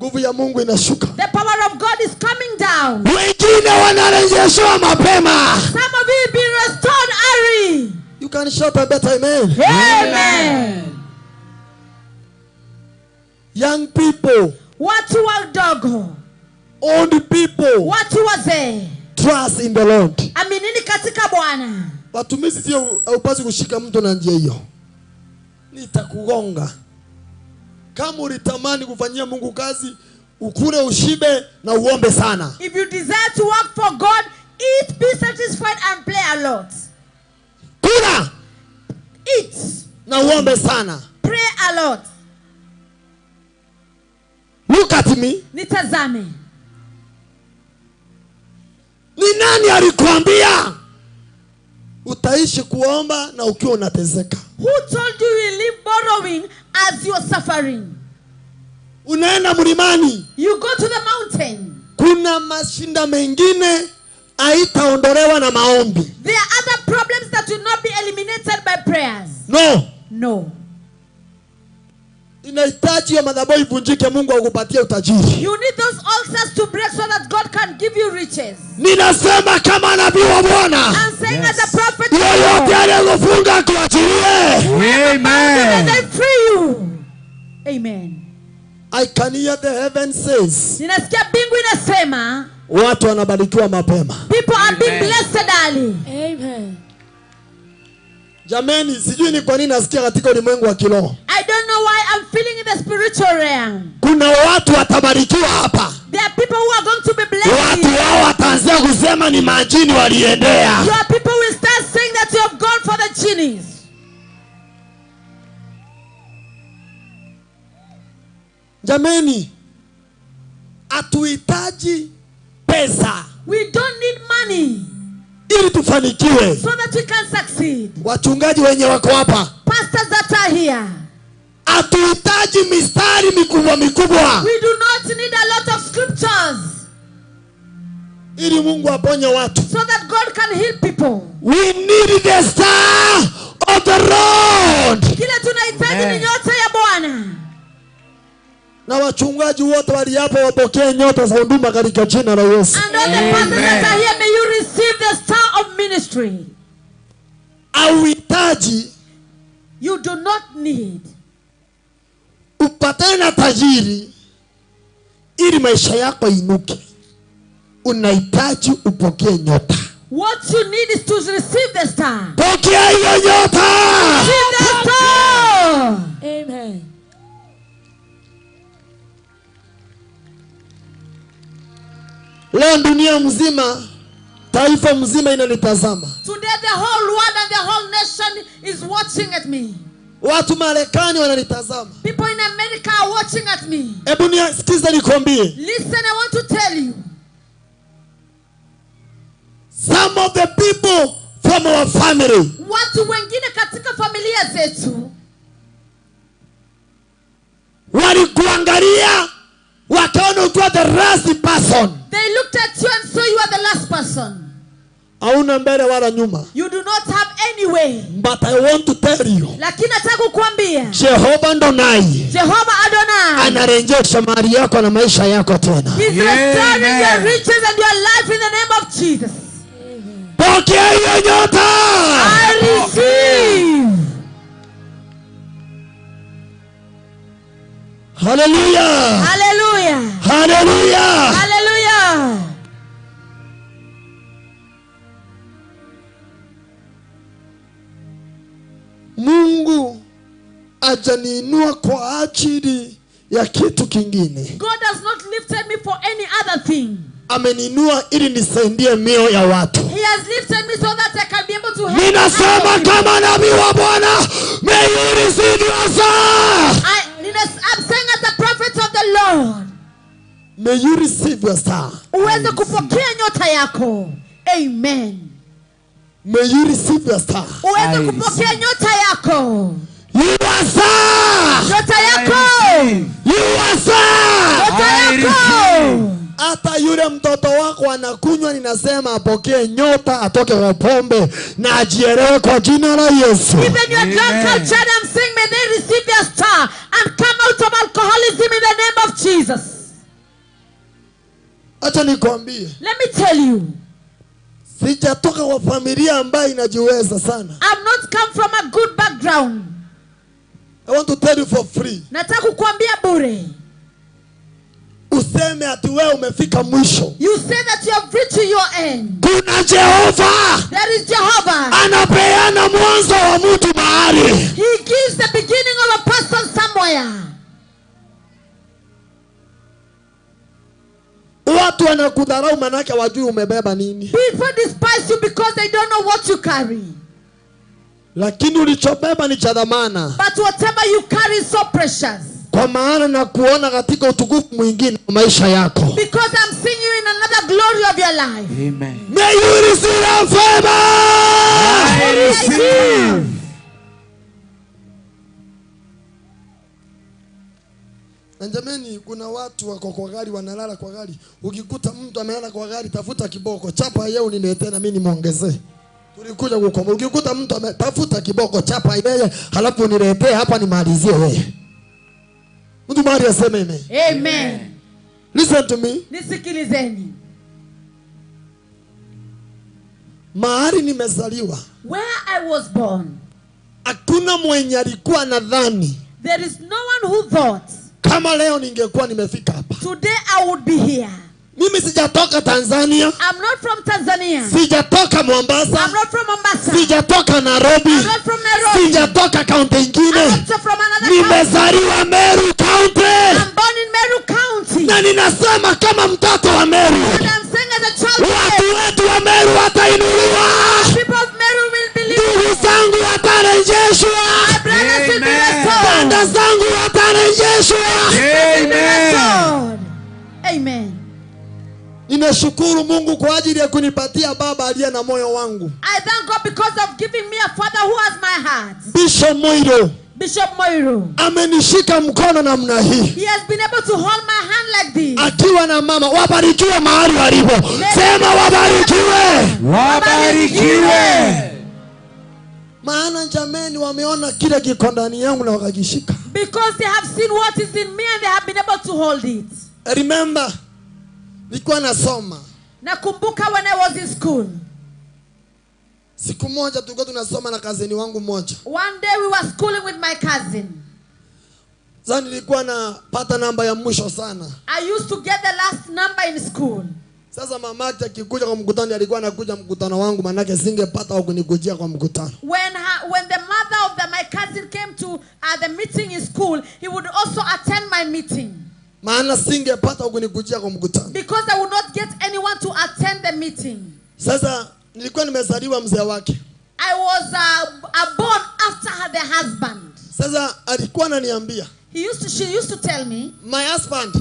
Speaker 3: Nguvu ya Mungu inashuka.
Speaker 1: The power of God is coming down.
Speaker 3: Wengine wanarejeshwa mapema.
Speaker 1: Some of you will be restored early.
Speaker 3: You can shout a better amen.
Speaker 1: Amen.
Speaker 3: Young people.
Speaker 1: Watu wadogo.
Speaker 3: Old people.
Speaker 1: Watu wazee.
Speaker 3: Trust in the Lord.
Speaker 1: Aminini katika Bwana.
Speaker 3: Watumishi sio haupasi kushika mtu na njia hiyo. Nitakugonga. Kama ulitamani kufanyia Mungu kazi, ukule ushibe na uombe sana.
Speaker 1: If you desire to work for God, eat, be satisfied and play a lot.
Speaker 3: Kula.
Speaker 1: Eat.
Speaker 3: Na uombe sana.
Speaker 1: Pray a lot.
Speaker 3: Look at me.
Speaker 1: Nitazame.
Speaker 3: Ni nani alikuambia utaishi kuomba na ukiwa unateseka?
Speaker 1: Who told you you live borrowing as you are suffering?
Speaker 3: Unaenda mlimani.
Speaker 1: You go to the mountain.
Speaker 3: Kuna mashinda mengine haitaondolewa na maombi.
Speaker 1: There are other problems that will not be eliminated by prayers. No.
Speaker 3: Inahitaji ya madhabahu ivunjike, Mungu akupatie utajiri.
Speaker 1: You need those altars to break so that God can give you riches.
Speaker 3: Ninasema kama nabii wa Bwana.
Speaker 1: I'm saying as a prophet.
Speaker 3: Yoyote aliyefunga kuachilie.
Speaker 4: Amen.
Speaker 1: They free you. Amen.
Speaker 3: I can hear the heaven says.
Speaker 1: Ninasikia bingu inasema.
Speaker 3: Watu wanabarikiwa mapema.
Speaker 1: People are being blessed early.
Speaker 8: Amen.
Speaker 3: Jameni, sijui ni kwa nini nasikia katika ulimwengu wa kiroho.
Speaker 1: I don't know why I'm feeling in the spiritual realm.
Speaker 3: Kuna watu watabarikiwa hapa.
Speaker 1: There are people who are going to be blessed.
Speaker 3: Watu wao wataanza kusema ni majini waliendea.
Speaker 1: Your people will start saying that you have gone for the genies.
Speaker 3: Jameni, hatuhitaji pesa.
Speaker 1: We don't need money
Speaker 3: ili tufanikiwe.
Speaker 1: so that we can succeed.
Speaker 3: Wachungaji wenye wako hapa,
Speaker 1: Pastors that are here,
Speaker 3: hatuhitaji mistari mikubwa mikubwa.
Speaker 1: we do not need a lot of scriptures
Speaker 3: ili Mungu aponye watu.
Speaker 1: so that God can heal people.
Speaker 3: We need the star of the Lord.
Speaker 1: Kile tunahitaji ni nyota ya Bwana.
Speaker 3: Na wachungaji wote wali hapa wapokee nyota za huduma katika jina la Yesu.
Speaker 1: And all the pastors that are here, may you receive the star of ministry.
Speaker 3: Hauhitaji
Speaker 1: You do not need
Speaker 3: upatane na tajiri ili maisha yako inuke. Unahitaji upokee nyota.
Speaker 1: What you need is to receive the star.
Speaker 3: Pokea hiyo nyota.
Speaker 1: Receive the star.
Speaker 8: Amen.
Speaker 3: Leo dunia mzima, taifa mzima inanitazama.
Speaker 1: Today the whole world and the whole nation is watching at me.
Speaker 3: Watu Marekani wananitazama.
Speaker 1: People in America are watching at me.
Speaker 3: Hebu nisikize nikwambie.
Speaker 1: Listen, I want to tell you.
Speaker 3: Some of the people from our family,
Speaker 1: Watu wengine katika familia zetu
Speaker 3: walikuangalia wakaona ukiwa the last person.
Speaker 1: they looked at you and saw you are the last person.
Speaker 3: Hauna mbele wala nyuma.
Speaker 1: You do not have any way.
Speaker 3: But I want to tell you,
Speaker 1: Lakini nataka kukuambia,
Speaker 3: Jehova Adonai
Speaker 1: Jehova Adonai
Speaker 3: anarejesha mali yako na maisha yako tena.
Speaker 1: He's restoring your riches and your life in the name of Jesus.
Speaker 3: Pokea hiyo nyota.
Speaker 1: I receive.
Speaker 3: Hallelujah.
Speaker 1: Hallelujah.
Speaker 3: Hallelujah.
Speaker 1: Hallelujah.
Speaker 3: Mungu ajaniinua kwa ajili ya kitu kingine.
Speaker 1: God has not lifted me for any other thing.
Speaker 3: Ameniinua ili nisaidie mioyo ya watu.
Speaker 1: He has lifted me so that I can be able to help.
Speaker 3: Ninasema kama nabii wa Bwana, may you receive your star.
Speaker 1: I'm saying as the prophet of the Lord,
Speaker 3: may you receive your star.
Speaker 1: uweze kupokea nyota yako. Amen.
Speaker 3: May you receive your star.
Speaker 1: Uweze kupokea nyota yako.
Speaker 3: Your star.
Speaker 1: Nyota yako.
Speaker 3: Your star.
Speaker 1: Nyota yako.
Speaker 3: Hata yule mtoto wako anakunywa, ninasema apokee nyota, atoke kwa pombe na ajielewe kwa jina la Yesu.
Speaker 1: Even your drunkard child, I'm saying may they receive their star and come out of alcoholism in the name of Jesus.
Speaker 3: Acha nikwambie.
Speaker 1: Let me tell you.
Speaker 3: Sijatoka kwa familia ambayo inajiweza sana.
Speaker 1: I've not come from a good background.
Speaker 3: I want to tell you for free.
Speaker 1: Nataka kukuambia bure.
Speaker 3: Useme ati wewe umefika mwisho.
Speaker 1: You say that you have reached your end.
Speaker 3: Kuna Jehova.
Speaker 1: There is Jehovah.
Speaker 3: Anapeana mwanzo wa mtu mahali.
Speaker 1: He gives the beginning of a person somewhere.
Speaker 3: Watu wanakudharau manake wajui umebeba nini.
Speaker 1: People despise you because they don't know what you carry.
Speaker 3: Lakini ulichobeba ni cha dhamana.
Speaker 1: But whatever you carry is so precious.
Speaker 3: Kwa maana na kuona katika utukufu mwingine wa maisha yako.
Speaker 1: Because I'm seeing you in another glory of your life.
Speaker 4: Amen.
Speaker 3: May you receive a favor.
Speaker 4: I receive.
Speaker 3: Jamani, kuna watu wako kwa gari wanalala kwa gari. Ukikuta mtu amelala kwa gari, tafuta kiboko, chapa yeye uniletee na mimi nimuongezee. Tulikuja kukomba. Ukikuta mtu ametafuta kiboko, chapa yeye halafu uniletee hapa nimalizie wewe. Mtu mahali aseme amen.
Speaker 1: Amen.
Speaker 3: Listen to me.
Speaker 1: Nisikilizeni.
Speaker 3: Mahali nimezaliwa,
Speaker 1: Where I was born,
Speaker 3: hakuna mwenye alikuwa nadhani
Speaker 1: there is no one who thought
Speaker 3: Kama leo ningekuwa nimefika hapa.
Speaker 1: today I would be here.
Speaker 3: Mimi sijatoka Tanzania.
Speaker 1: I'm not from Tanzania.
Speaker 3: Sijatoka Mombasa.
Speaker 1: I'm not from Mombasa.
Speaker 3: Sijatoka Nairobi.
Speaker 1: I'm not from Nairobi.
Speaker 3: Sijatoka kaunti nyingine.
Speaker 1: I'm not from another
Speaker 3: Nimezaliwa Meru County.
Speaker 1: I'm born in Meru County.
Speaker 3: Na ninasema kama mtoto wa Meru.
Speaker 1: And I'm saying as a child,
Speaker 3: watu wetu wa Meru watainuliwa.
Speaker 1: people of Meru will believe.
Speaker 3: Ndugu zangu watarejeshwa.
Speaker 1: My brothers will be restored.
Speaker 3: Dada zangu watarejeshwa.
Speaker 1: Amen. Amen.
Speaker 3: Ninashukuru Mungu kwa ajili ya kunipatia baba aliye na moyo wangu.
Speaker 1: I thank God because of giving me a father who has my heart.
Speaker 3: Bishop Moiro.
Speaker 1: Bishop Moiro.
Speaker 3: Amenishika mkono namna hii.
Speaker 1: He has been able to hold my hand like this.
Speaker 3: Akiwa na mama, wabarikiwe mahali walipo. Sema wabarikiwe.
Speaker 4: Wabarikiwe.
Speaker 3: Maana jameni wameona kile kiko ndani yangu na wakakishika.
Speaker 1: Because they have seen what is in me and they have been able to hold it.
Speaker 3: Remember, nilikuwa nasoma.
Speaker 1: Nakumbuka when I was in school.
Speaker 3: Siku moja tulikuwa tunasoma na kazini wangu mmoja.
Speaker 1: One day we were schooling with my cousin.
Speaker 3: Sasa nilikuwa napata namba ya mwisho sana.
Speaker 1: I used to get the last number in school.
Speaker 3: Sasa mamake akikuja kwa mkutano alikuwa anakuja mkutano wangu manake singepata au kunikujia kwa mkutano.
Speaker 1: When the mother of my cousin came to the meeting in school, he would also attend my meeting.
Speaker 3: Maana singepata au kunikujia kwa mkutano.
Speaker 1: Because I would not get anyone to attend the meeting.
Speaker 3: Sasa nilikuwa nimezaliwa mzee wake.
Speaker 1: I was born after the husband.
Speaker 3: Sasa alikuwa ananiambia.
Speaker 1: She used to tell me,
Speaker 3: my husband,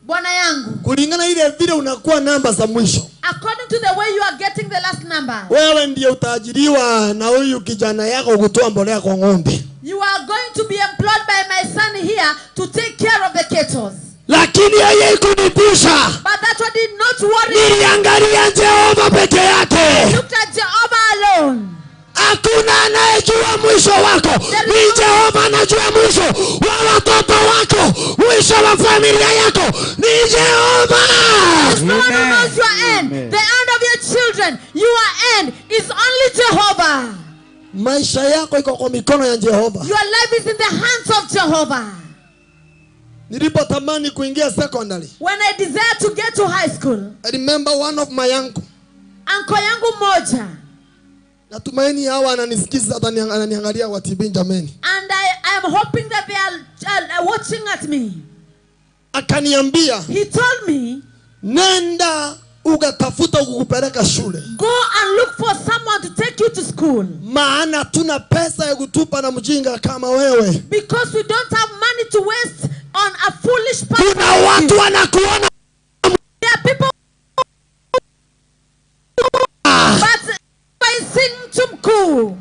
Speaker 1: bwana yangu,
Speaker 3: kulingana ile vile unakuwa namba za mwisho.
Speaker 1: According to the way you are getting the last number.
Speaker 3: Wewe ndiye utaajiriwa na huyu kijana yako kutoa mbolea kwa ng'ombe.
Speaker 1: You are going to be employed by my son here to take care of the cattle.
Speaker 3: Lakini yeye kunitisha.
Speaker 1: But that one did not worry.
Speaker 3: Niliangalia Jehova peke yake.
Speaker 1: I looked at Jehovah alone.
Speaker 3: Hakuna anayejua mwisho wako. Ni Jehova anajua mwisho wa watoto wako, mwisho wa familia yako. Ni Jehova.
Speaker 1: There's no one who knows your end. The end of your children, your end is only Jehovah.
Speaker 3: Maisha yako iko kwa mikono ya Jehova.
Speaker 1: Your life is in the hands of Jehovah.
Speaker 3: Nilipotamani kuingia secondary,
Speaker 1: when I desired to get to high school,
Speaker 3: I remember one of my uncle
Speaker 1: yangu moja.
Speaker 3: Natumaini hawa ananisikiza hata ananiangalia kwa TV jameni.
Speaker 1: And I am hoping that they are watching at me.
Speaker 3: Akaniambia,
Speaker 1: he told me,
Speaker 3: nenda ukatafuta kukupeleka shule.
Speaker 1: Go and look for someone to take you to school.
Speaker 3: Maana tuna pesa ya kutupa na mjinga kama wewe.
Speaker 1: Because we don't have money to waste on a foolish person.
Speaker 3: Kuna watu wanakuona.
Speaker 1: There are people but I sing tumku.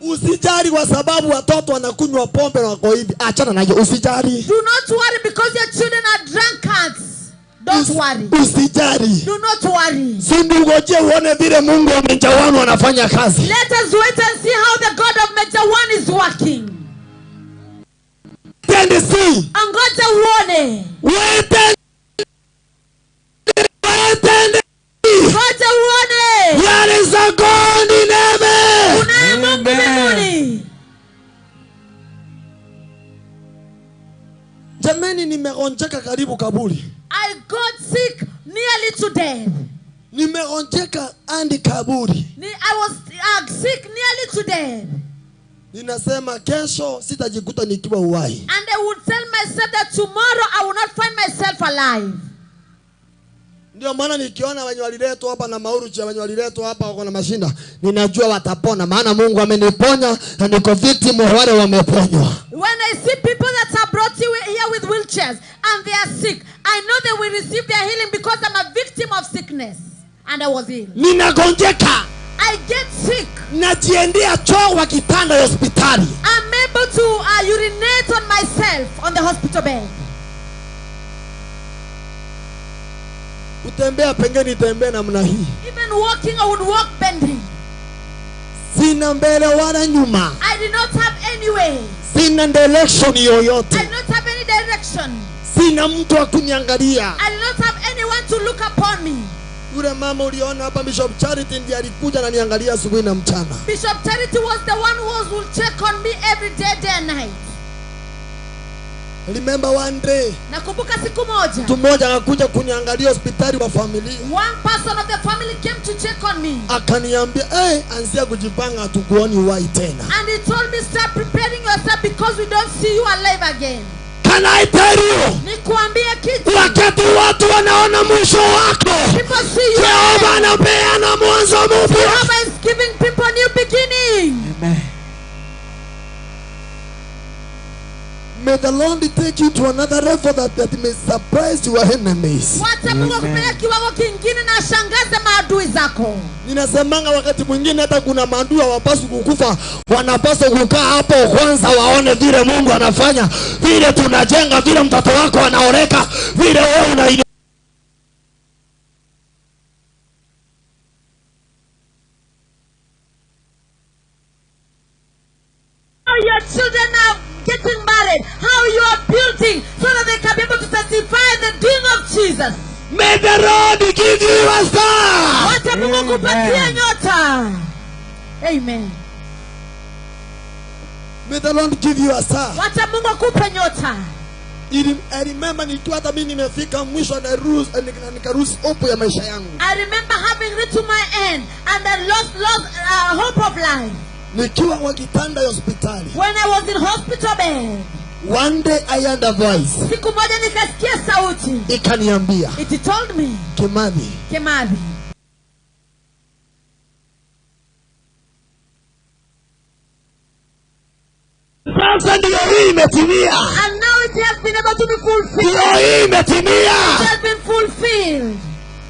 Speaker 3: Usijali kwa sababu watoto wanakunywa pombe na wako hivi. Achana nayo, usijali.
Speaker 1: Do not worry because your children are drunkards. Don't worry.
Speaker 3: Usijali.
Speaker 1: Do not worry.
Speaker 3: Sindugoje uone vile Mungu wa Mejawan anafanya kazi.
Speaker 1: Let us wait and see how the God of Mejawan is working.
Speaker 3: Tende see.
Speaker 1: Angoja uone.
Speaker 3: Wait and
Speaker 1: Ngoja uone.
Speaker 3: There is a God in heaven.
Speaker 1: Kuna Mungu mbinguni.
Speaker 3: Jameni, nimegonjeka karibu kaburi.
Speaker 1: I got sick nearly to death.
Speaker 3: Nimegonjeka hadi kaburi.
Speaker 1: I was sick nearly to death.
Speaker 3: Ninasema kesho sitajikuta nikiwa uhai.
Speaker 1: And I would tell myself that tomorrow I will not find myself alive.
Speaker 3: Ndio maana nikiona wenye waliletwa hapa na mauruji wenye waliletwa hapa wako na mashinda, ninajua watapona maana Mungu ameniponya na niko victim wa wale wameponywa.
Speaker 1: When I see people that are brought here with wheelchairs and they are sick, I know they will receive their healing because I'm a victim of sickness and I was ill.
Speaker 3: Ninagonjeka.
Speaker 1: I get sick.
Speaker 3: Najiendea choo wa kitanda ya hospitali.
Speaker 1: I'm able to urinate on myself on the hospital bed.
Speaker 3: Utembea pengine tembea namna hii.
Speaker 1: Even walking I would walk bending.
Speaker 3: Sina mbele wala nyuma.
Speaker 1: I did not have any way.
Speaker 3: Sina direction yoyote.
Speaker 1: I did not have any direction.
Speaker 3: Sina mtu wa kuniangalia.
Speaker 1: I did not have anyone to look upon me.
Speaker 3: Yule mama uliona hapa Bishop Charity ndiye alikuja na niangalia asubuhi na mchana.
Speaker 1: Bishop Charity was the one who will check on me every day and night.
Speaker 3: Remember one day,
Speaker 1: nakumbuka siku moja,
Speaker 3: mtu mmoja akakuja kuniangalia hospitali wa familia.
Speaker 1: one person of the family came to check on me.
Speaker 3: Akaniambia, anzia kujipanga tukuoni uhai tena.
Speaker 1: And he told me, start preparing yourself because we don't see you alive again.
Speaker 3: Can I tell you?
Speaker 1: Nikuambie kitu.
Speaker 3: Wakati watu wanaona mwisho wako,
Speaker 1: People see you.
Speaker 3: Jehova anapeana mwanzo mpya.
Speaker 1: Jehova is giving people new beginning.
Speaker 4: Amen.
Speaker 3: May the Lord take you to another level that may surprise your enemies.
Speaker 1: Wacha Mungu akupeleke kiwango kingine na ashangaze maadui zako.
Speaker 3: Ninasemanga wakati mwingine hata kuna maadui hawapaswi kukufa, wanapaswa kukaa hapo kwanza waone vile Mungu anafanya, vile tunajenga, vile mtoto wako anaoreka, vile wewe una
Speaker 1: Your children are getting married, how you are building so that they can be able to testify the doing of Jesus.
Speaker 3: May the Lord give you a star.
Speaker 1: Wacha Mungu kupatia nyota. Amen.
Speaker 3: May the Lord give you a star.
Speaker 1: Wacha Mungu akupe nyota.
Speaker 3: I remember nikiwa hata mimi nimefika mwisho na nikaruhusu hope ya maisha yangu.
Speaker 1: I remember having reached to my end and I lost hope of life.
Speaker 3: Nikiwa kwa kitanda ya hospitali.
Speaker 1: When I was in hospital bed.
Speaker 3: One day I heard a voice.
Speaker 1: Siku moja nikasikia sauti.
Speaker 3: Ikaniambia.
Speaker 1: It told me. Kimathi.
Speaker 3: Sasa ndio hii imetimia.
Speaker 1: And now it has been able to be fulfilled.
Speaker 3: Ndio hii imetimia.
Speaker 1: It has been fulfilled.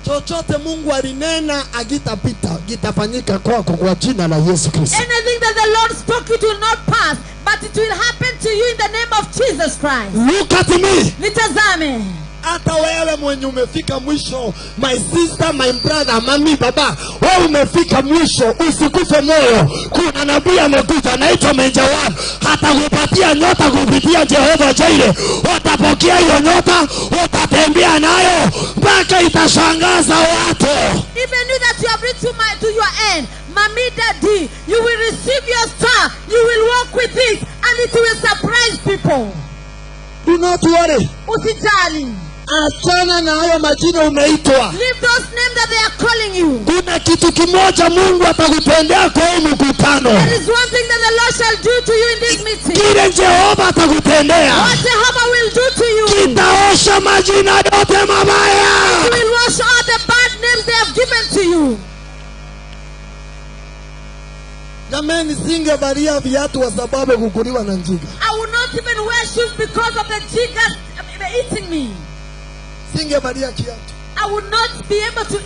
Speaker 3: Chochote Mungu alinena agitapita, gitafanyika kwako kwa jina la Yesu Kristo.
Speaker 1: Anything that the Lord spoke, it will not pass, but it will happen to you in the name of Jesus Christ.
Speaker 3: Look at me.
Speaker 1: Nitazame.
Speaker 3: Hata wewe mwenye umefika mwisho, my sister, my brother, mami, baba, wewe umefika mwisho, usikufe moyo. Kuna nabii amekuja anaitwa Menjawan, atakupatia nyota kupitia Jehova Jireh. Utapokea hiyo nyota, utatembea nayo mpaka itashangaza watu.
Speaker 1: Even you that you have reached to your end, Mami Daddy, you will receive your star, you will walk with it, and it will surprise people.
Speaker 3: Do not worry.
Speaker 1: Usijali.
Speaker 3: Achana na hayo majina umeitwa.
Speaker 1: Leave those names that they are calling you.
Speaker 3: Kuna kitu kimoja Mungu atakutendea kwa huu mkutano.
Speaker 1: There is one thing that the Lord shall do to you in this meeting.
Speaker 3: Kile Jehova atakutendea.
Speaker 1: What Jehovah will do to you.
Speaker 3: Kitaosha majina yote mabaya.
Speaker 1: He will wash out the bad names they have given to you.
Speaker 3: Jamani, singevalia viatu kwa sababu kukuliwa na njiga.
Speaker 1: I will not even wear shoes because of the jiggers eating me.
Speaker 3: Singevalia kiatu.
Speaker 1: I would not be able to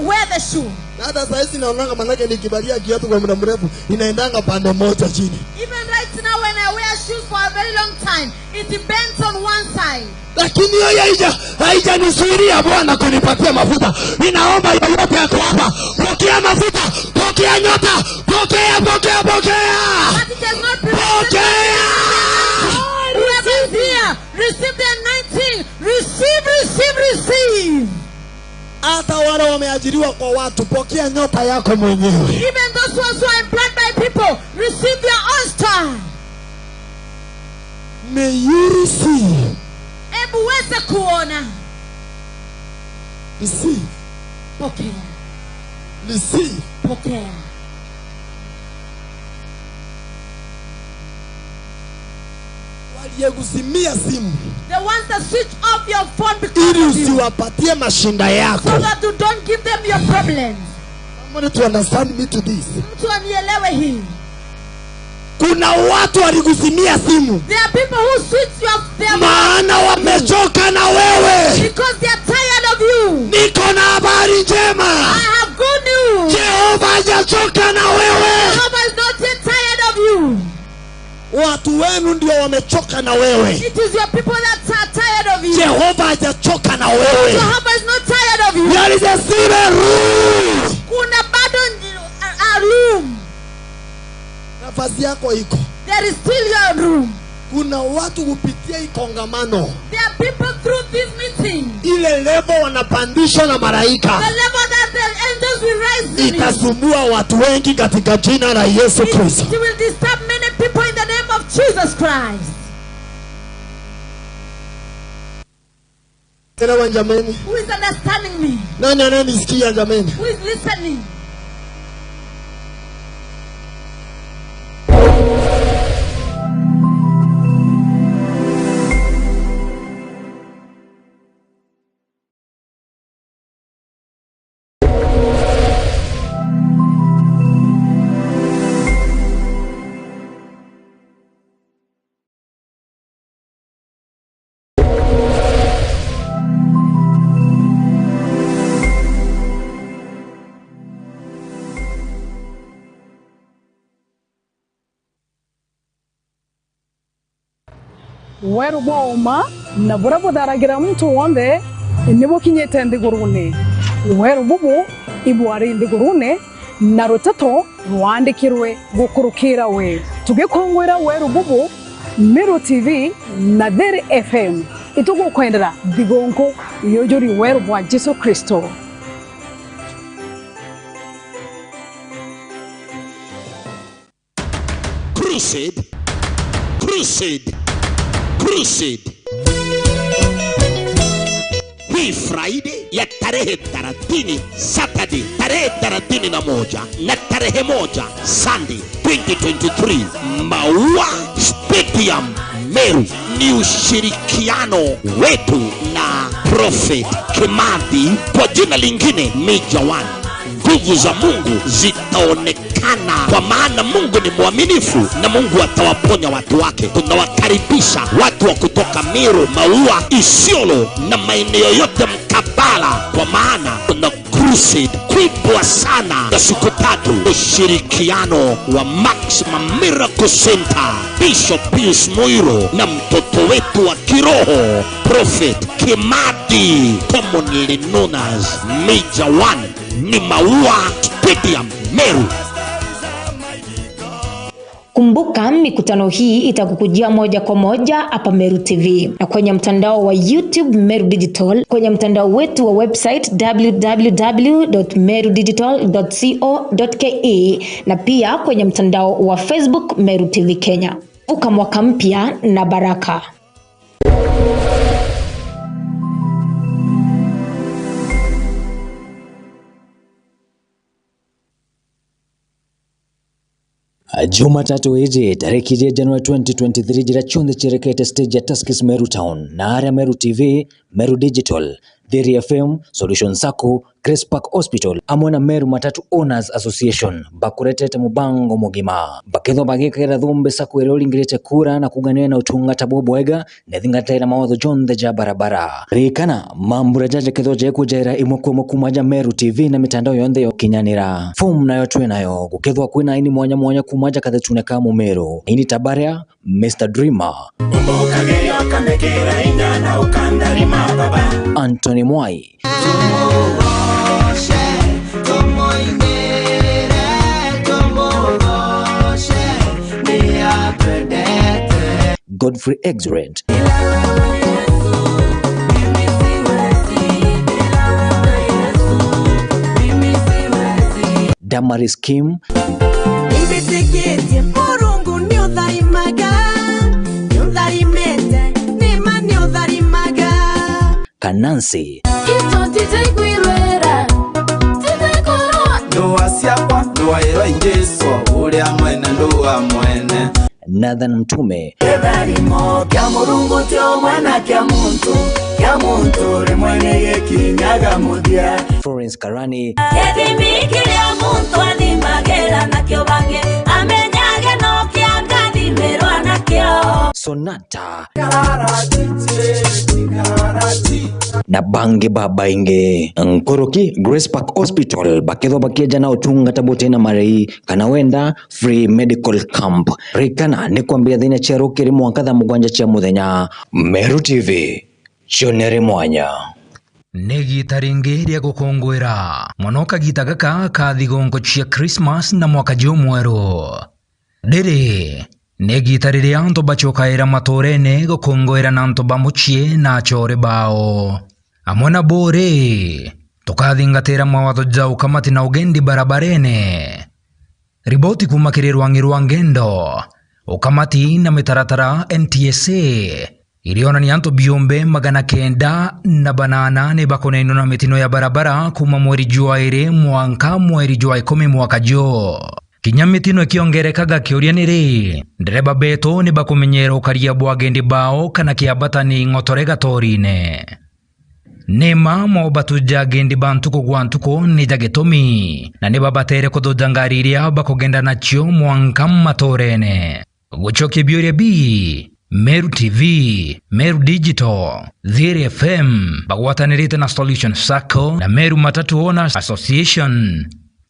Speaker 1: wear the shoe.
Speaker 3: Hata sasa naonanga manake nikivalia kiatu kwa muda mrefu inaendanga pande moja chini.
Speaker 1: Even right now when I wear shoes for a very long time, it bends on one side.
Speaker 3: Lakini hiyo haijanisuiria Bwana kunipatia mafuta. Ninaomba yote yako hapa. Pokea mafuta, pokea nyota, pokea.
Speaker 1: But it does not
Speaker 3: pokea.
Speaker 1: Whoever is here, receive the anointing. Receive.
Speaker 3: Hata wale wameajiriwa kwa watu, pokea nyota yako mwenyewe.
Speaker 1: Even those who are employed by people, receive their own star.
Speaker 3: May you receive.
Speaker 1: Ebu weze kuona.
Speaker 3: Receive.
Speaker 1: Pokea.
Speaker 3: Receive.
Speaker 1: Pokea.
Speaker 3: Waliyekuzimia simu.
Speaker 1: The ones that switch off your phone because
Speaker 3: ili
Speaker 1: of you.
Speaker 3: usiwapatie mashinda yako.
Speaker 1: So that you don't give them your problems.
Speaker 3: Somebody to understand me to this.
Speaker 1: Mtu anielewe hii.
Speaker 3: Kuna watu walikuzimia simu.
Speaker 1: There are people who switch their
Speaker 3: maana wamechoka na wewe.
Speaker 1: Because they are tired of you.
Speaker 3: Niko na habari njema.
Speaker 1: I have good news.
Speaker 3: Jehova hajachoka na wewe.
Speaker 1: Jehovah is not yet tired of you.
Speaker 3: Watu wenu ndio wamechoka na wewe.
Speaker 1: It is your people that are tired of you.
Speaker 3: Jehova hajachoka na wewe.
Speaker 1: Jehovah is not tired of you.
Speaker 3: There is a silver room.
Speaker 1: Kuna bado a room.
Speaker 3: Nafasi yako iko.
Speaker 1: There is still your room.
Speaker 3: Kuna watu kupitia ikongamano.
Speaker 1: There are people through this meeting.
Speaker 3: Ile level wanapandishwa na malaika.
Speaker 1: The level that the angels will rise in.
Speaker 3: Itasumbua watu wengi katika jina la Yesu Kristo.
Speaker 1: It will disturb many people in the name of Jesus Christ.
Speaker 3: Elewa jameni.
Speaker 1: Who is understanding me?
Speaker 3: Nani ananisikia jameni?
Speaker 1: Who is listening?
Speaker 10: Weru boma na burabu daragira mtu wonde nibo kinyete ndigurune weru bubu ibwari ndigurune na rotato rwandikirwe gukurukira we tugikongwera weru bubu Meru TV na Dere FM itugo kwendera digonko yojori weru bwa Jesu Kristo.
Speaker 11: Crusade hii Friday ya tarehe 30, Saturday tarehe 31 na tarehe 1 Sunday 2023 MAUA Stadium Meru. Ni ushirikiano wetu na Prophet Kimathi, kwa jina lingine Major One. Nguvu za Mungu zitaonekana, kwa maana Mungu ni mwaminifu na Mungu atawaponya watu wake. Tunawakaribisha watu wa kutoka Meru, MAUA, Isiolo na maeneo yote mkabala, kwa maana kuna crusade kubwa sana ya siku 3, ushirikiano wa Maximum Miracle Center, Bishop Pius Moiro na mtoto wetu wa kiroho Prophet Kimathi, commonly known as Major One. Ni MAUA Stadium Meru.
Speaker 12: Kumbuka mikutano hii itakukujia moja kwa moja hapa Meru TV na kwenye mtandao wa YouTube Meru Digital, kwenye mtandao wetu wa website www.merudigital.co.ke na pia kwenye mtandao wa Facebook Meru TV Kenya. Vuka mwaka mpya na baraka.
Speaker 13: Jumatatu hii tarehe Januari 2023 jira chonde chirekete stage ya Tuskys Meru Town na area Meru TV, Meru Digital, Dere FM, Solution Sacco, Grace Park Hospital amona Meru Matatu Owners Association bakuretete mubango mugima baketho bagikera thumbe Sacco erolingirete kura na kuganira na utungata bobwega nethingatira mawatho jonde ja barabara rikana mambura jaje ketho je kujera imoko kumaja Meru TV na mitandao yonde yokinyanira form nayo twenayo gukethwa kwina ini mwanya kumaja kathetune ka Meru ini tabaria Mr Dreamer Anthony Mwai Godfrey Exrent Damaris Kim Kanansi Nathan Mtume Florence Karani Sonata na bange baba inge nkoroki Grace Park Hospital baketho bakeja na utunga tabote na marei kana wenda free medical camp rikana ni kwambia thina cheroke ri mwankatha mugwanja cha muthenya Meru TV chonere mwanya
Speaker 14: Negi taringeria gukongwera mwanoka gitagaka ka thigongo cia Christmas na mwaka jomweru Dere negi tarire anto bachokaira matorene gukongwera na anto bamuchie na chore bao amona bore tukathingatira mawatho jau kamati na ugendi barabarene riboti kumakirwa ngirwa ngendo ukamati na mitaratara NTSA iliona ni anto biombe magana kenda na banana ni bakonaino na mitino ya barabara kuma mweri jua ire mwanka mweri jua 10 mwaka jo. Kinya mitino ikiongerekaga kiuria niri ndereba beto ni bakumenyera ukaria bwagendi bao kana kiabata ni ngotorega torine. Nema mo batuja gendi bantuko gwantuko ni jagetomi na ni babatere kudoja ngari iria bakogenda nacho mwanka matorene. Guchoke biore bi Meru TV, Meru Digital, Dhiri FM, bagwatanirite na Solution Sacco na Meru Matatu Owners Association.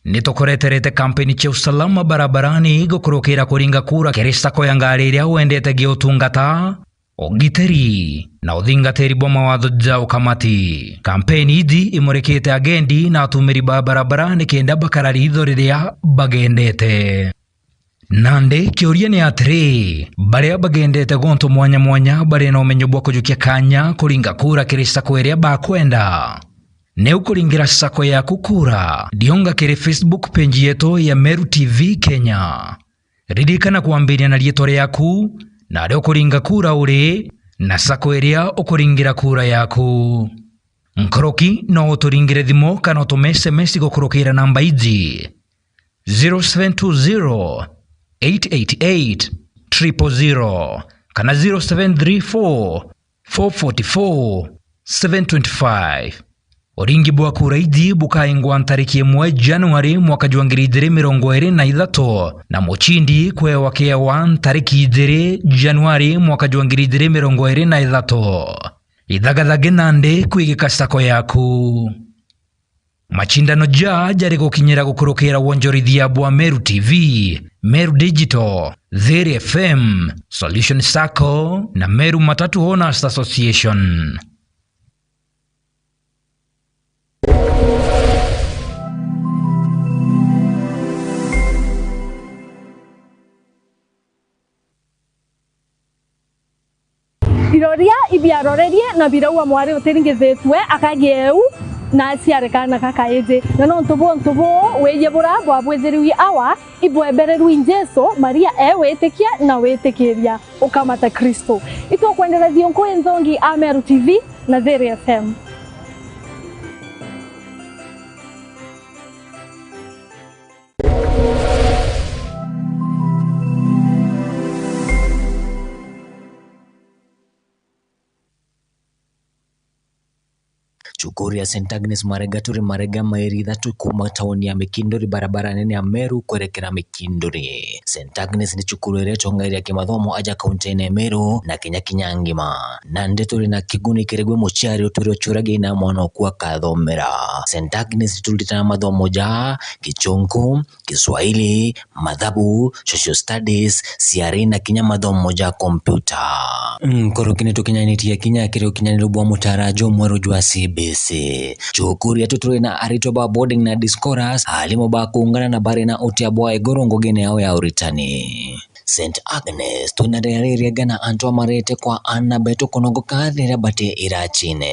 Speaker 14: Nitokoreterete kampeni cha usalama barabarani gukurukira kuringa kura kiri sako ya ngari iria wendete giotungata ogiteri na uthingatiri bwa mawatho ja ukamati. Kampeni idi imurekete agendi na atumiri ba barabarani kenda bakarari itho riria bagendete. Nande kiuria ni atiri baria bagendete gonto mwanya mwanya bari na umenyo bwa kujukia kanya kuringa kura kiri sako iria bakwenda. Neu kuringira sako ya kukura dionga kiri Facebook page yetu ya Meru TV Kenya. Ridikana kuambiria na rietore yaku na leo kuringa kura uri na sako iria ukuringira kura yaku. Nkoroki no uturingire thimo kana utume SMS gukurukira namba iji 0720 888 000 kana 0734 444 725. Oringi bwa kura idi bukaingwa ntariki 1 Januari mwaka 2023 na muchindi kwewa kewa ntariki 2 Januari mwaka 2023. Idhagathage nande kwigika sako yaku. Machindano jari gukinyira gukurukira wonjorithia bwa Meru TV, Meru Digital, Dhiri FM, Solution Sacco na Meru Matatu Owners Association.
Speaker 10: Iroria ibiarorerie na biraua mwari utiringithetwe akagieu na ciarekana kakaeje na no ntubo weyebura bwa bwetheriwi awa ibwebereru Jesu Maria wetikia na wetikiria ukamata Kristo. Ito kwendelezia nko enzongi a Meru TV na Dhiri FM.
Speaker 13: Chukuri ya St. Agnes Marega mairi thatu kuma tauni ya Mikindori barabara nene ya Meru kuerekera Mikindori. St. Agnes ni chukuru ire tongairi ya kimathomo aja kaunti ya Meru na Kenya ngima. Nande turi na kiguni kiregwe muchari uturi ochurage ina mwana okuwa kathomera. St. Agnes tulitana mathomo ja Kichungu, Kiswahili, Mathabu, Social Studies, CRE na Kenya mathomo ja kompyuta. Korokine tukinyanitia Kenya kire ukinyaniru bwa mutarajo mweru jwa CBC. Chukuri ya tuturi na arito ba boarding na discourse halimo ba kuungana na bari na uti abwa egorongo gene yao ya uritani. St. Agnes tunarereria gana anto amarete kwa Anna beto konongo kadhira bate irachine.